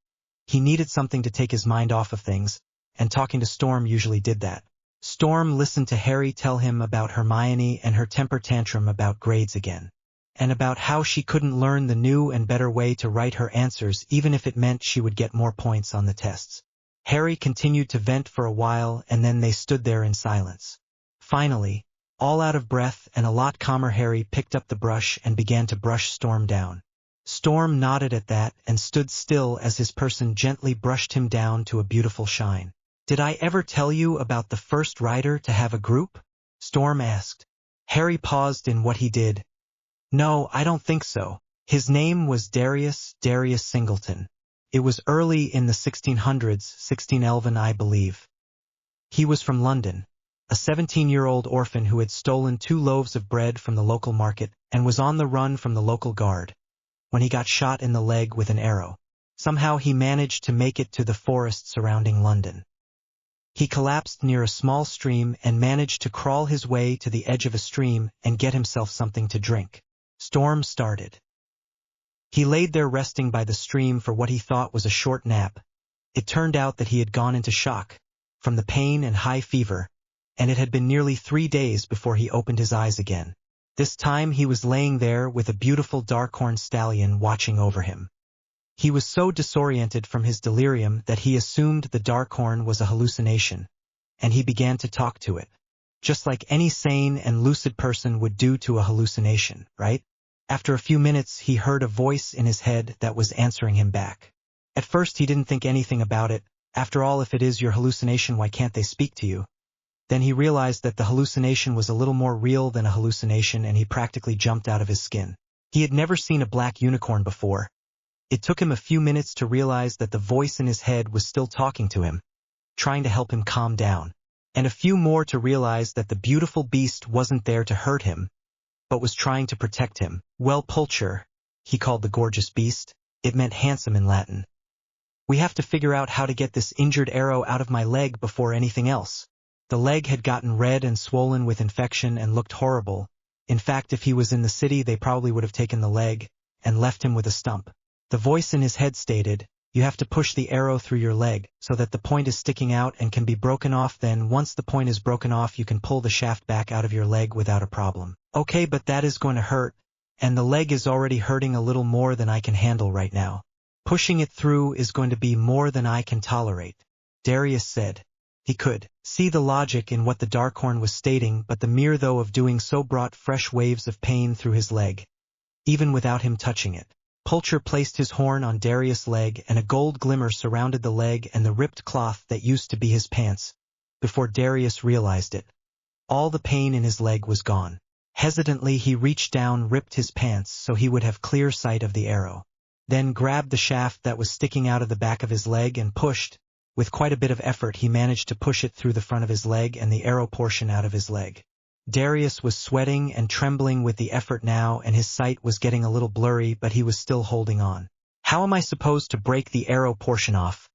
He needed something to take his mind off of things, and talking to Storm usually did that. Storm listened to Harry tell him about Hermione and her temper tantrum about grades again, and about how she couldn't learn the new and better way to write her answers even if it meant she would get more points on the tests. Harry continued to vent for a while, and then they stood there in silence. Finally, all out of breath and a lot calmer, Harry picked up the brush and began to brush Storm down. Storm nodded at that and stood still as his person gently brushed him down to a beautiful shine. "Did I ever tell you about the first rider to have a group?" Storm asked. Harry paused in what he did. "No, I don't think so. His name was Darius Singleton. It was early in the 1600s, 1611 I believe. He was from London, a 17-year-old orphan who had stolen 2 loaves of bread from the local market and was on the run from the local guard, when he got shot in the leg with an arrow. Somehow he managed to make it to the forest surrounding London. He collapsed near a small stream and managed to crawl his way to the edge of a stream and get himself something to drink." Storm started. He laid there resting by the stream for what he thought was a short nap. It turned out that he had gone into shock from the pain and high fever, and it had been nearly 3 days before he opened his eyes again. This time he was laying there with a beautiful dark-horned stallion watching over him. He was so disoriented from his delirium that he assumed the Darkhorn was a hallucination, and he began to talk to it, just like any sane and lucid person would do to a hallucination, right? After a few minutes, he heard a voice in his head that was answering him back. At first he didn't think anything about it. After all, if it is your hallucination, why can't they speak to you? Then he realized that the hallucination was a little more real than a hallucination, and he practically jumped out of his skin. He had never seen a black unicorn before. It took him a few minutes to realize that the voice in his head was still talking to him, trying to help him calm down, and a few more to realize that the beautiful beast wasn't there to hurt him, but was trying to protect him. "Well, Pulcher," he called the gorgeous beast. It meant handsome in Latin. "We have to figure out how to get this injured arrow out of my leg before anything else." The leg had gotten red and swollen with infection and looked horrible. In fact, if he was in the city, they probably would have taken the leg and left him with a stump. The voice in his head stated, "You have to push the arrow through your leg so that the point is sticking out and can be broken off. Then once the point is broken off, you can pull the shaft back out of your leg without a problem." "Okay, but that is going to hurt, and the leg is already hurting a little more than I can handle right now. Pushing it through is going to be more than I can tolerate," Darius said. He could see the logic in what the Darkhorn was stating, but the mere though of doing so brought fresh waves of pain through his leg, even without him touching it. Pulcher placed his horn on Darius' leg, and a gold glimmer surrounded the leg and the ripped cloth that used to be his pants. Before Darius realized it, all the pain in his leg was gone. Hesitantly he reached down, ripped his pants so he would have clear sight of the arrow, then grabbed the shaft that was sticking out of the back of his leg and pushed. With quite a bit of effort he managed to push it through the front of his leg and the arrow portion out of his leg. Darius was sweating and trembling with the effort now, and his sight was getting a little blurry, but he was still holding on. "How am I supposed to break the arrow portion off?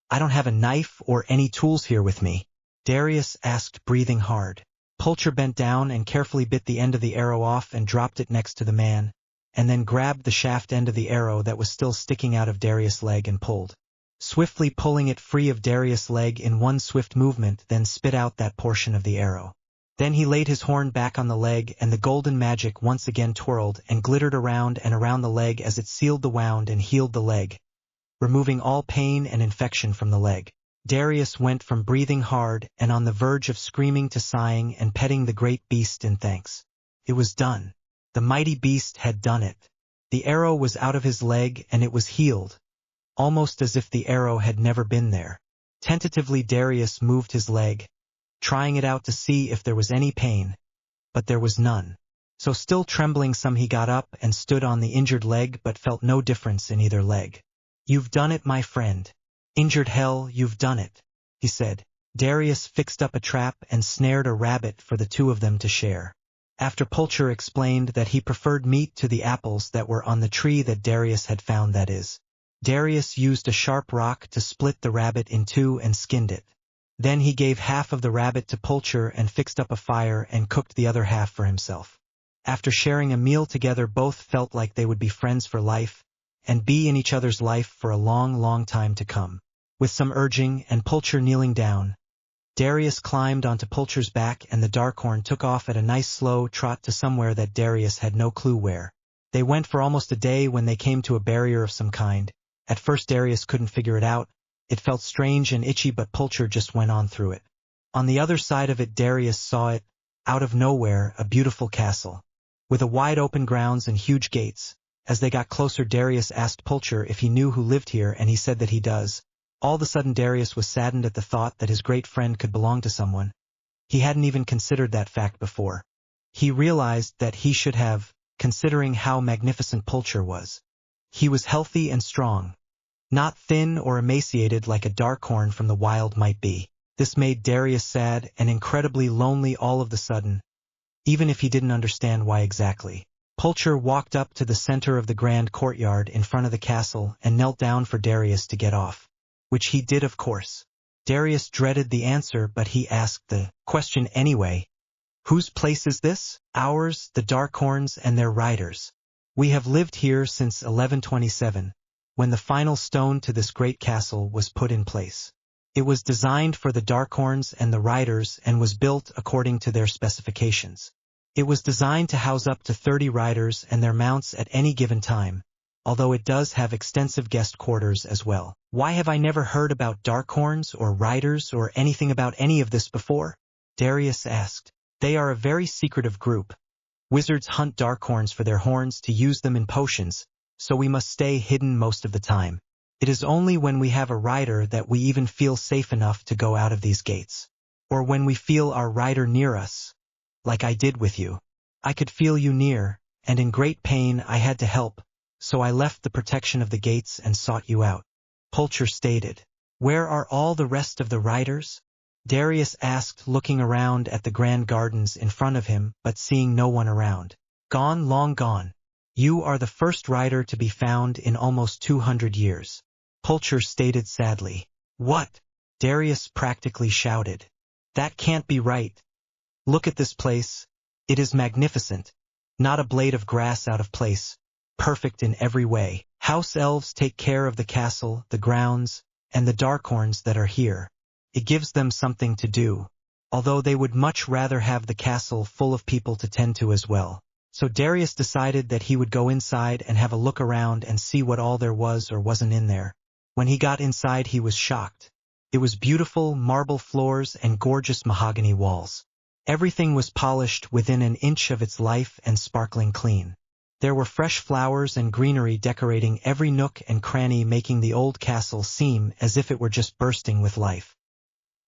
I don't have a knife or any tools here with me," Darius asked, breathing hard. Pulcher bent down and carefully bit the end of the arrow off and dropped it next to the man, and then grabbed the shaft end of the arrow that was still sticking out of Darius' leg and pulled. Swiftly pulling it free of Darius' leg in one swift movement, then spit out that portion of the arrow. Then he laid his horn back on the leg, and the golden magic once again twirled and glittered around and around the leg as it sealed the wound and healed the leg, removing all pain and infection from the leg. Darius went from breathing hard and on the verge of screaming to sighing and petting the great beast in thanks. It was done. The mighty beast had done it. The arrow was out of his leg and it was healed, almost as if the arrow had never been there. Tentatively Darius moved his leg, trying it out to see if there was any pain, but there was none. So still trembling some, he got up and stood on the injured leg but felt no difference in either leg. "You've done it, my friend. Injured hell, you've done it," he said. Darius fixed up a trap and snared a rabbit for the two of them to share. After Pulcher explained that he preferred meat to the apples that were on the tree that Darius had found, that is, Darius used a sharp rock to split the rabbit in two and skinned it. Then he gave half of the rabbit to Pulcher and fixed up a fire and cooked the other half for himself. After sharing a meal together, both felt like they would be friends for life and be in each other's life for a long, long time to come. With some urging and Pulcher kneeling down, Darius climbed onto Pulcher's back and the Darkhorn took off at a nice slow trot to somewhere that Darius had no clue where. They went for almost a day when they came to a barrier of some kind. At first Darius couldn't figure it out. It felt strange and itchy, but Pulcher just went on through it. On the other side of it Darius saw it, out of nowhere, a beautiful castle, with a wide open grounds and huge gates. As they got closer Darius asked Pulcher if he knew who lived here, and he said that he does. All of a sudden Darius was saddened at the thought that his great friend could belong to someone. He hadn't even considered that fact before. He realized that he should have, considering how magnificent Pulcher was. He was healthy and strong, not thin or emaciated like a Darkhorn from the wild might be. This made Darius sad and incredibly lonely all of the sudden, even if he didn't understand why exactly. Pulcher walked up to the center of the grand courtyard in front of the castle and knelt down for Darius to get off. Which he did, of course. Darius dreaded the answer, but he asked the question anyway. "Whose place is this?" "Ours, the Darkhorns and their riders. We have lived here since 1127, when the final stone to this great castle was put in place. It was designed for the Darkhorns and the riders and was built according to their specifications. It was designed to house up to 30 riders and their mounts at any given time, although it does have extensive guest quarters as well." "Why have I never heard about Darkhorns or riders or anything about any of this before?" Darius asked. "They are a very secretive group. Wizards hunt Darkhorns for their horns to use them in potions, so we must stay hidden most of the time. It is only when we have a rider that we even feel safe enough to go out of these gates. Or when we feel our rider near us, like I did with you. I could feel you near, and in great pain I had to help, so I left the protection of the gates and sought you out," Pulcher stated. "Where are all the rest of the riders?" Darius asked, looking around at the grand gardens in front of him but seeing no one around. "Gone, long gone. You are the first rider to be found in almost 200 years, Pulcher stated sadly. "What?" Darius practically shouted. "That can't be right. Look at this place. It is magnificent. Not a blade of grass out of place. Perfect in every way. House elves take care of the castle, the grounds, and the Darkhorns that are here. It gives them something to do, although they would much rather have the castle full of people to tend to as well." So Darius decided that he would go inside and have a look around and see what all there was or wasn't in there. When he got inside he was shocked. It was beautiful marble floors and gorgeous mahogany walls. Everything was polished within an inch of its life and sparkling clean. There were fresh flowers and greenery decorating every nook and cranny, making the old castle seem as if it were just bursting with life.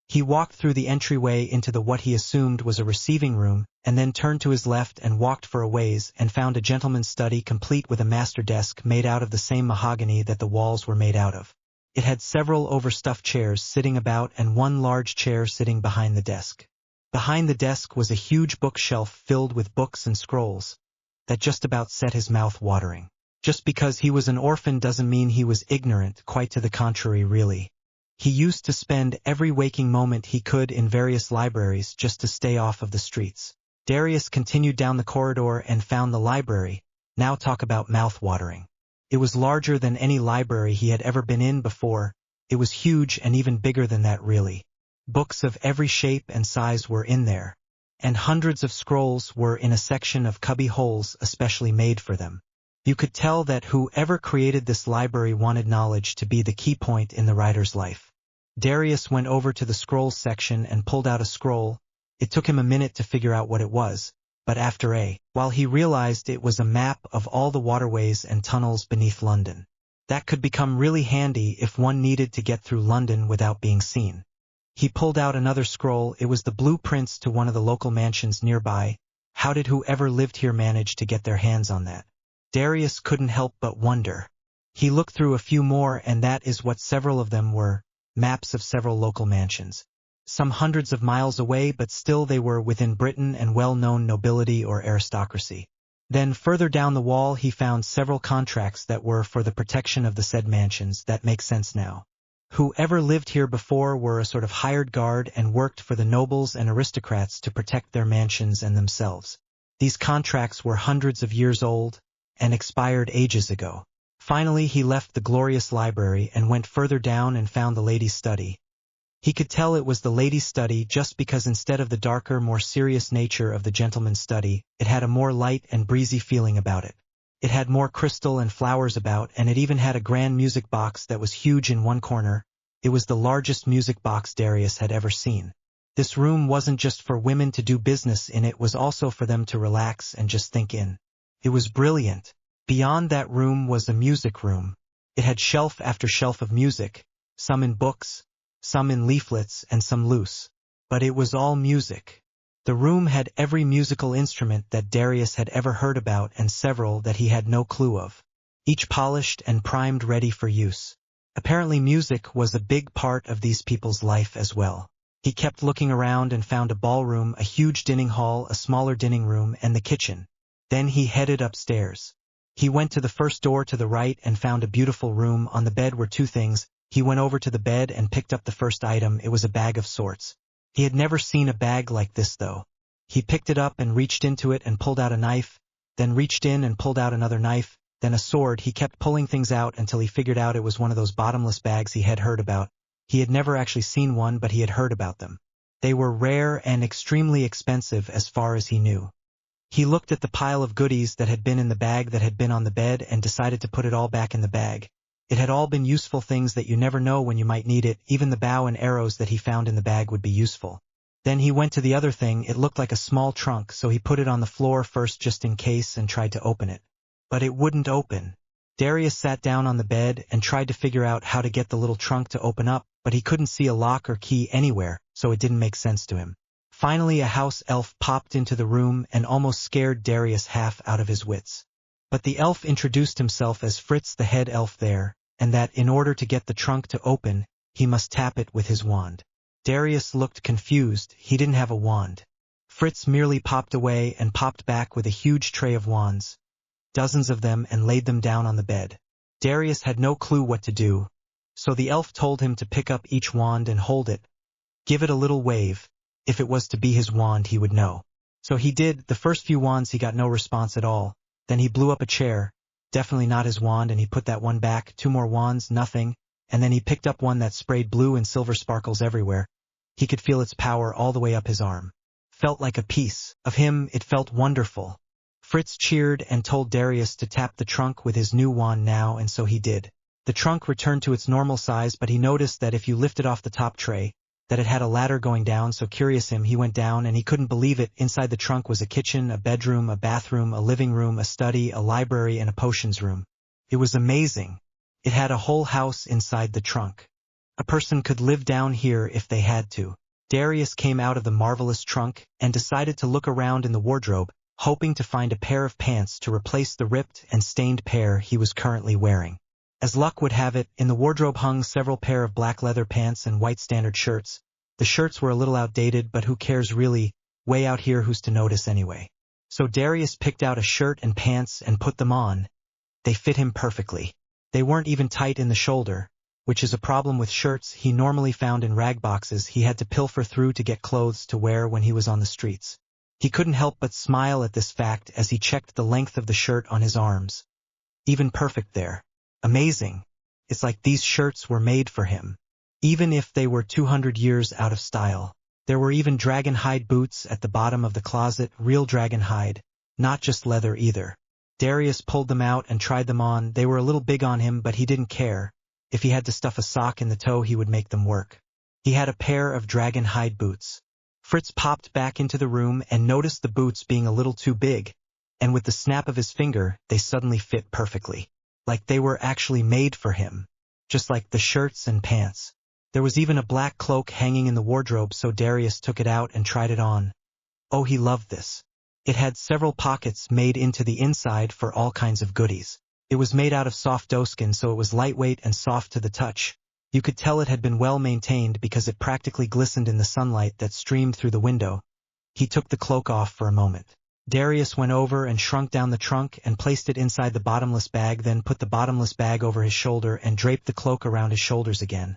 He walked through the entryway into the what he assumed was a receiving room, and then turned to his left and walked for a ways and found a gentleman's study complete with a master desk made out of the same mahogany that the walls were made out of. It had several overstuffed chairs sitting about and one large chair sitting behind the desk. Behind the desk was a huge bookshelf filled with books and scrolls that just about set his mouth watering. Just because he was an orphan doesn't mean he was ignorant, quite to the contrary really. He used to spend every waking moment he could in various libraries just to stay off of the streets. Darius continued down the corridor and found the library. Now talk about mouth-watering. It was larger than any library he had ever been in before. It was huge and even bigger than that really. Books of every shape and size were in there, and hundreds of scrolls were in a section of cubby holes especially made for them. You could tell that whoever created this library wanted knowledge to be the key point in the writer's life. Darius went over to the scrolls section and pulled out a scroll. It took him a minute to figure out what it was, but after while he realized it was a map of all the waterways and tunnels beneath London. That could become really handy if one needed to get through London without being seen. He pulled out another scroll. It was the blueprints to one of the local mansions nearby. How did whoever lived here manage to get their hands on that? Darius couldn't help but wonder. He looked through a few more, and that is what several of them were, maps of several local mansions. Some hundreds of miles away, but still they were within Britain and well-known nobility or aristocracy. Then further down the wall he found several contracts that were for the protection of the said mansions. That makes sense now. Whoever lived here before were a sort of hired guard and worked for the nobles and aristocrats to protect their mansions and themselves. These contracts were hundreds of years old and expired ages ago. Finally he left the glorious library and went further down and found the lady's study. He could tell it was the lady's study just because instead of the darker, more serious nature of the gentleman's study, it had a more light and breezy feeling about it. It had more crystal and flowers about, and it even had a grand music box that was huge in one corner. It was the largest music box Darius had ever seen. This room wasn't just for women to do business in, it was also for them to relax and just think in. It was brilliant. Beyond that room was a music room. It had shelf after shelf of music, some in books, some in leaflets, and some loose. But it was all music. The room had every musical instrument that Darius had ever heard about and several that he had no clue of, each polished and primed ready for use. Apparently music was a big part of these people's life as well. He kept looking around and found a ballroom, a huge dining hall, a smaller dining room, and the kitchen. Then he headed upstairs. He went to the first door to the right and found a beautiful room. On the bed were two things. He went over to the bed and picked up the first item. It was a bag of sorts. He had never seen a bag like this though. He picked it up and reached into it and pulled out a knife, then reached in and pulled out another knife, then a sword. He kept pulling things out until he figured out it was one of those bottomless bags he had heard about. He had never actually seen one, but he had heard about them. They were rare and extremely expensive as far as he knew. He looked at the pile of goodies that had been in the bag that had been on the bed and decided to put it all back in the bag. It had all been useful things that you never know when you might need it. Even the bow and arrows that he found in the bag would be useful. Then he went to the other thing. It looked like a small trunk, so he put it on the floor first just in case and tried to open it. But it wouldn't open. Darius sat down on the bed and tried to figure out how to get the little trunk to open up, but he couldn't see a lock or key anywhere, so it didn't make sense to him. Finally a house elf popped into the room and almost scared Darius half out of his wits. But the elf introduced himself as Fritz, the head elf there, and that in order to get the trunk to open, he must tap it with his wand. Darius looked confused. He didn't have a wand. Fritz merely popped away and popped back with a huge tray of wands, dozens of them, and laid them down on the bed. Darius had no clue what to do, so the elf told him to pick up each wand and hold it, give it a little wave. If it was to be his wand, he would know. So he did. The first few wands he got no response at all. Then he blew up a chair. Definitely not his wand, and he put that one back. Two more wands, nothing. And then he picked up one that sprayed blue and silver sparkles everywhere. He could feel its power all the way up his arm. Felt like a piece of him. It felt wonderful. Fritz cheered and told Darius to tap the trunk with his new wand now, and so he did. The trunk returned to its normal size, but he noticed that if you lifted off the top tray, that it had a ladder going down. So curious him, he went down and he couldn't believe it. Inside the trunk was a kitchen, a bedroom, a bathroom, a living room, a study, a library, and a potions room. It was amazing. It had a whole house inside the trunk. A person could live down here if they had to. Darius came out of the marvelous trunk and decided to look around in the wardrobe, hoping to find a pair of pants to replace the ripped and stained pair he was currently wearing. As luck would have it, in the wardrobe hung several pair of black leather pants and white standard shirts. The shirts were a little outdated, but who cares really? Way out here, who's to notice anyway? So Darius picked out a shirt and pants and put them on. They fit him perfectly. They weren't even tight in the shoulder, which is a problem with shirts he normally found in rag boxes he had to pilfer through to get clothes to wear when he was on the streets. He couldn't help but smile at this fact as he checked the length of the shirt on his arms. Even perfect there. Amazing. It's like these shirts were made for him. Even if they were 200 years out of style. There were even dragon hide boots at the bottom of the closet, real dragon hide, not just leather either. Darius pulled them out and tried them on. They were a little big on him, but he didn't care. If he had to stuff a sock in the toe, he would make them work. He had a pair of dragon hide boots. Fritz popped back into the room and noticed the boots being a little too big, and with the snap of his finger, they suddenly fit perfectly. Like they were actually made for him. Just like the shirts and pants. There was even a black cloak hanging in the wardrobe, so Darius took it out and tried it on. Oh, he loved this. It had several pockets made into the inside for all kinds of goodies. It was made out of soft doeskin, so it was lightweight and soft to the touch. You could tell it had been well maintained because it practically glistened in the sunlight that streamed through the window. He took the cloak off for a moment. Darius went over and shrunk down the trunk and placed it inside the bottomless bag, then put the bottomless bag over his shoulder and draped the cloak around his shoulders again.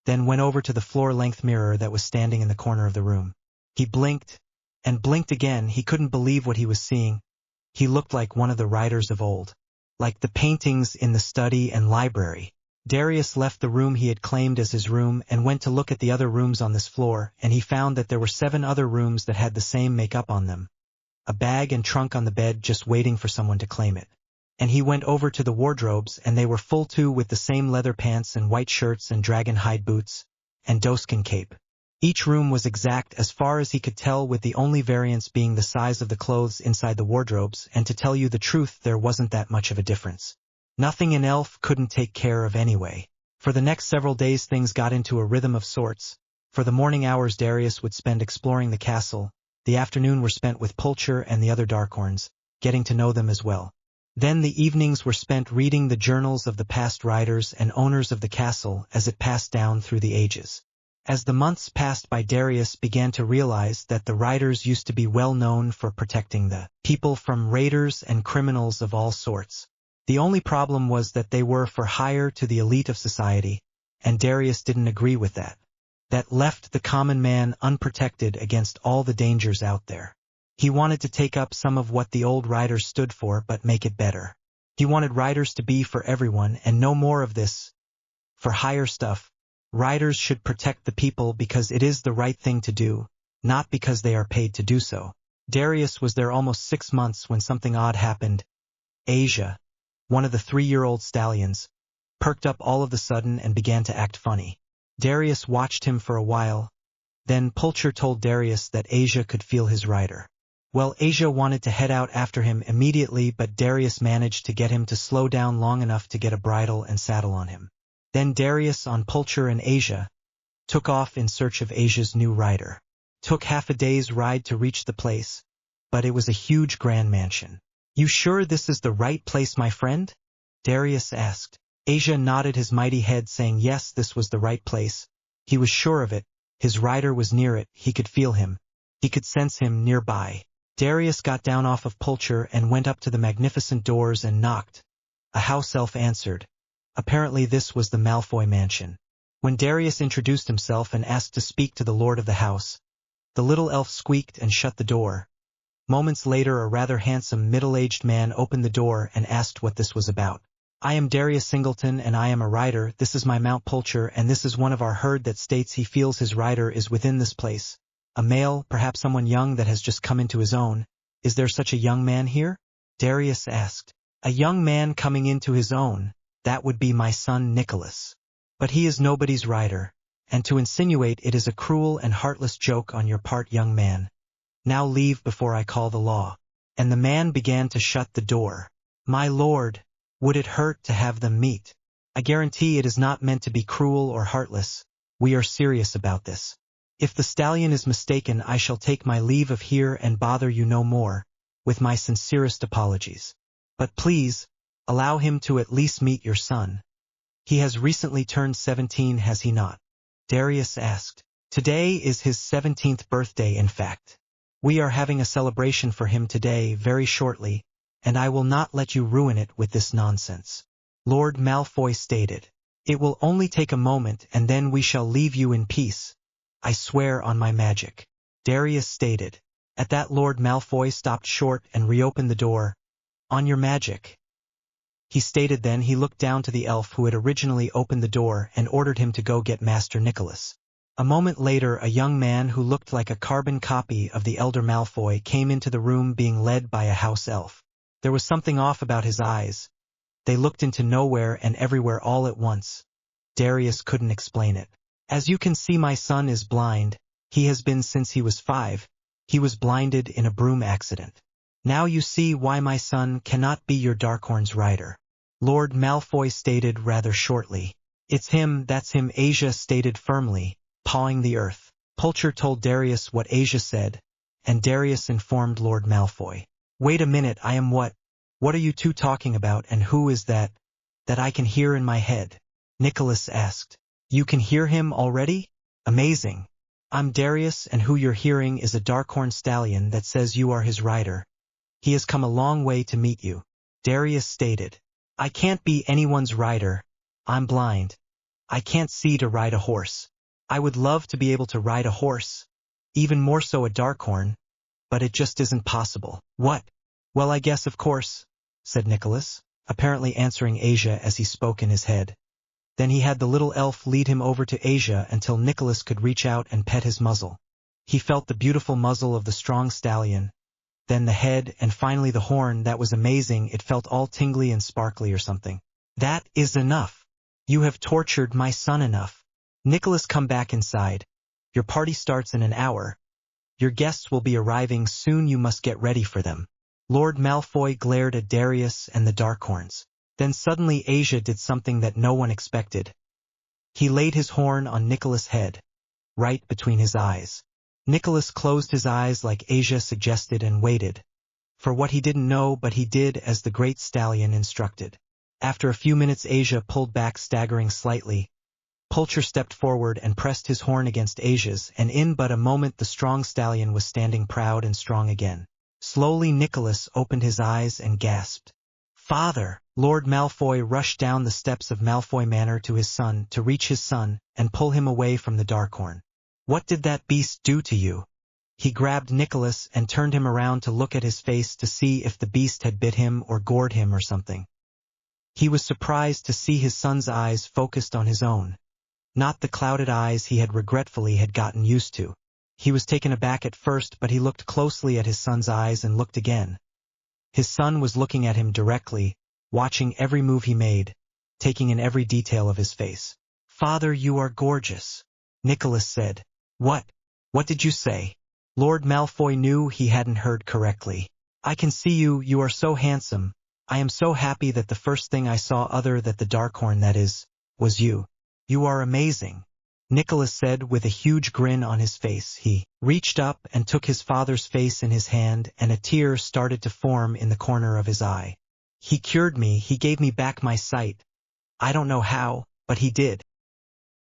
Then went over to the floor-length mirror that was standing in the corner of the room. He blinked, and blinked again. He couldn't believe what he was seeing. He looked like one of the writers of old. Like the paintings in the study and library. Darius left the room he had claimed as his room and went to look at the other rooms on this floor, and he found that there were 7 other rooms that had the same makeup on them. A bag and trunk on the bed just waiting for someone to claim it. And he went over to the wardrobes, and they were full too, with the same leather pants and white shirts and dragon hide boots and doeskin cape. Each room was exact as far as he could tell, with the only variance being the size of the clothes inside the wardrobes, and to tell you the truth, there wasn't that much of a difference. Nothing an elf couldn't take care of anyway. For the next several days things got into a rhythm of sorts. For the morning hours Darius would spend exploring the castle. The afternoon were spent with Pulcher and the other Darkhorns, getting to know them as well. Then the evenings were spent reading the journals of the past riders and owners of the castle as it passed down through the ages. As the months passed by, Darius began to realize that the riders used to be well known for protecting the people from raiders and criminals of all sorts. The only problem was that they were for hire to the elite of society, and Darius didn't agree with that. That left the common man unprotected against all the dangers out there. He wanted to take up some of what the old riders stood for, but make it better. He wanted riders to be for everyone and no more of this for hire stuff. Riders should protect the people because it is the right thing to do, not because they are paid to do so. Darius was there almost 6 months when something odd happened. Asia, one of the 3-year-old stallions, perked up all of a sudden and began to act funny. Darius watched him for a while. Then Pulcher told Darius that Asia could feel his rider. Well, Asia wanted to head out after him immediately, but Darius managed to get him to slow down long enough to get a bridle and saddle on him. Then Darius, on Pulcher and Asia, took off in search of Asia's new rider. Took half a day's ride to reach the place, but it was a huge grand mansion. "You sure this is the right place, my friend?" Darius asked. Asia nodded his mighty head, saying yes, this was the right place. He was sure of it. His rider was near it. He could feel him. He could sense him nearby. Darius got down off of Pulcher and went up to the magnificent doors and knocked. A house elf answered. Apparently this was the Malfoy mansion. When Darius introduced himself and asked to speak to the lord of the house, the little elf squeaked and shut the door. Moments later, a rather handsome middle-aged man opened the door and asked what this was about. "I am Darius Singleton, and I am a rider. This is my Mount Pulcher, and this is one of our herd that states he feels his rider is within this place. A male, perhaps someone young that has just come into his own. Is there such a young man here?" Darius asked. "A young man coming into his own? That would be my son Nicholas. But he is nobody's rider, and to insinuate it is a cruel and heartless joke on your part, young man. Now leave before I call the law." And the man began to shut the door. "My lord, would it hurt to have them meet? I guarantee it is not meant to be cruel or heartless. We are serious about this. If the stallion is mistaken, I shall take my leave of here and bother you no more, with my sincerest apologies. But please, allow him to at least meet your son. He has recently turned 17, has he not?" Darius asked. "Today is his 17th birthday, in fact. We are having a celebration for him today, very shortly, and I will not let you ruin it with this nonsense," Lord Malfoy stated. It will only take a moment and then we shall leave you in peace. I swear on my magic. Darius stated. At that Lord Malfoy stopped short and reopened the door. On your magic. He stated. Then he looked down to the elf who had originally opened the door and ordered him to go get Master Nicholas. A moment later a young man who looked like a carbon copy of the elder Malfoy came into the room being led by a house elf. There was something off about his eyes. They looked into nowhere and everywhere all at once. Darius couldn't explain it. As you can see, my son is blind. He has been since he was 5. He was blinded in a broom accident. Now you see why my son cannot be your Darkhorn's rider. Lord Malfoy stated rather shortly. It's him, that's him, Asia stated firmly, pawing the earth. Poulcher told Darius what Asia said, and Darius informed Lord Malfoy. Wait a minute, I am what? What are you two talking about, and who is that I can hear in my head? Nicholas asked. You can hear him already? Amazing. I'm Darius, and who you're hearing is a Darkhorn stallion that says you are his rider. He has come a long way to meet you. Darius stated. I can't be anyone's rider. I'm blind. I can't see to ride a horse. I would love to be able to ride a horse, even more so a Darkhorn, but it just isn't possible. What? Well, I guess of course, said Nicholas, apparently answering Asia as he spoke in his head. Then he had the little elf lead him over to Asia until Nicholas could reach out and pet his muzzle. He felt the beautiful muzzle of the strong stallion, then the head, and finally the horn. That was amazing. It felt all tingly and sparkly or something. That is enough. You have tortured my son enough. Nicholas, come back inside. Your party starts in an hour. Your guests will be arriving soon. You must get ready for them. Lord Malfoy glared at Darius and the Darkhorns. Then suddenly Asia did something that no one expected. He laid his horn on Nicholas' head, right between his eyes. Nicholas closed his eyes like Asia suggested and waited for what he didn't know, but he did as the great stallion instructed. After a few minutes Asia pulled back, staggering slightly. Poulcher stepped forward and pressed his horn against Asia's, and in but a moment the strong stallion was standing proud and strong again. Slowly Nicholas opened his eyes and gasped. Father! Lord Malfoy rushed down the steps of Malfoy Manor to his son to reach his son and pull him away from the Darkhorn. What did that beast do to you? He grabbed Nicholas and turned him around to look at his face to see if the beast had bit him or gored him or something. He was surprised to see his son's eyes focused on his own, not the clouded eyes he had regretfully gotten used to. He was taken aback at first, but he looked closely at his son's eyes and looked again. His son was looking at him directly, watching every move he made, taking in every detail of his face. Father, you are gorgeous, Nicholas said. What? What did you say? Lord Malfoy knew he hadn't heard correctly. I can see you, you are so handsome. I am so happy that the first thing I saw other than the Darkhorn, that is, was you. You are amazing, Nicholas said with a huge grin on his face. He reached up and took his father's face in his hand, and a tear started to form in the corner of his eye. He cured me, he gave me back my sight. I don't know how, but he did.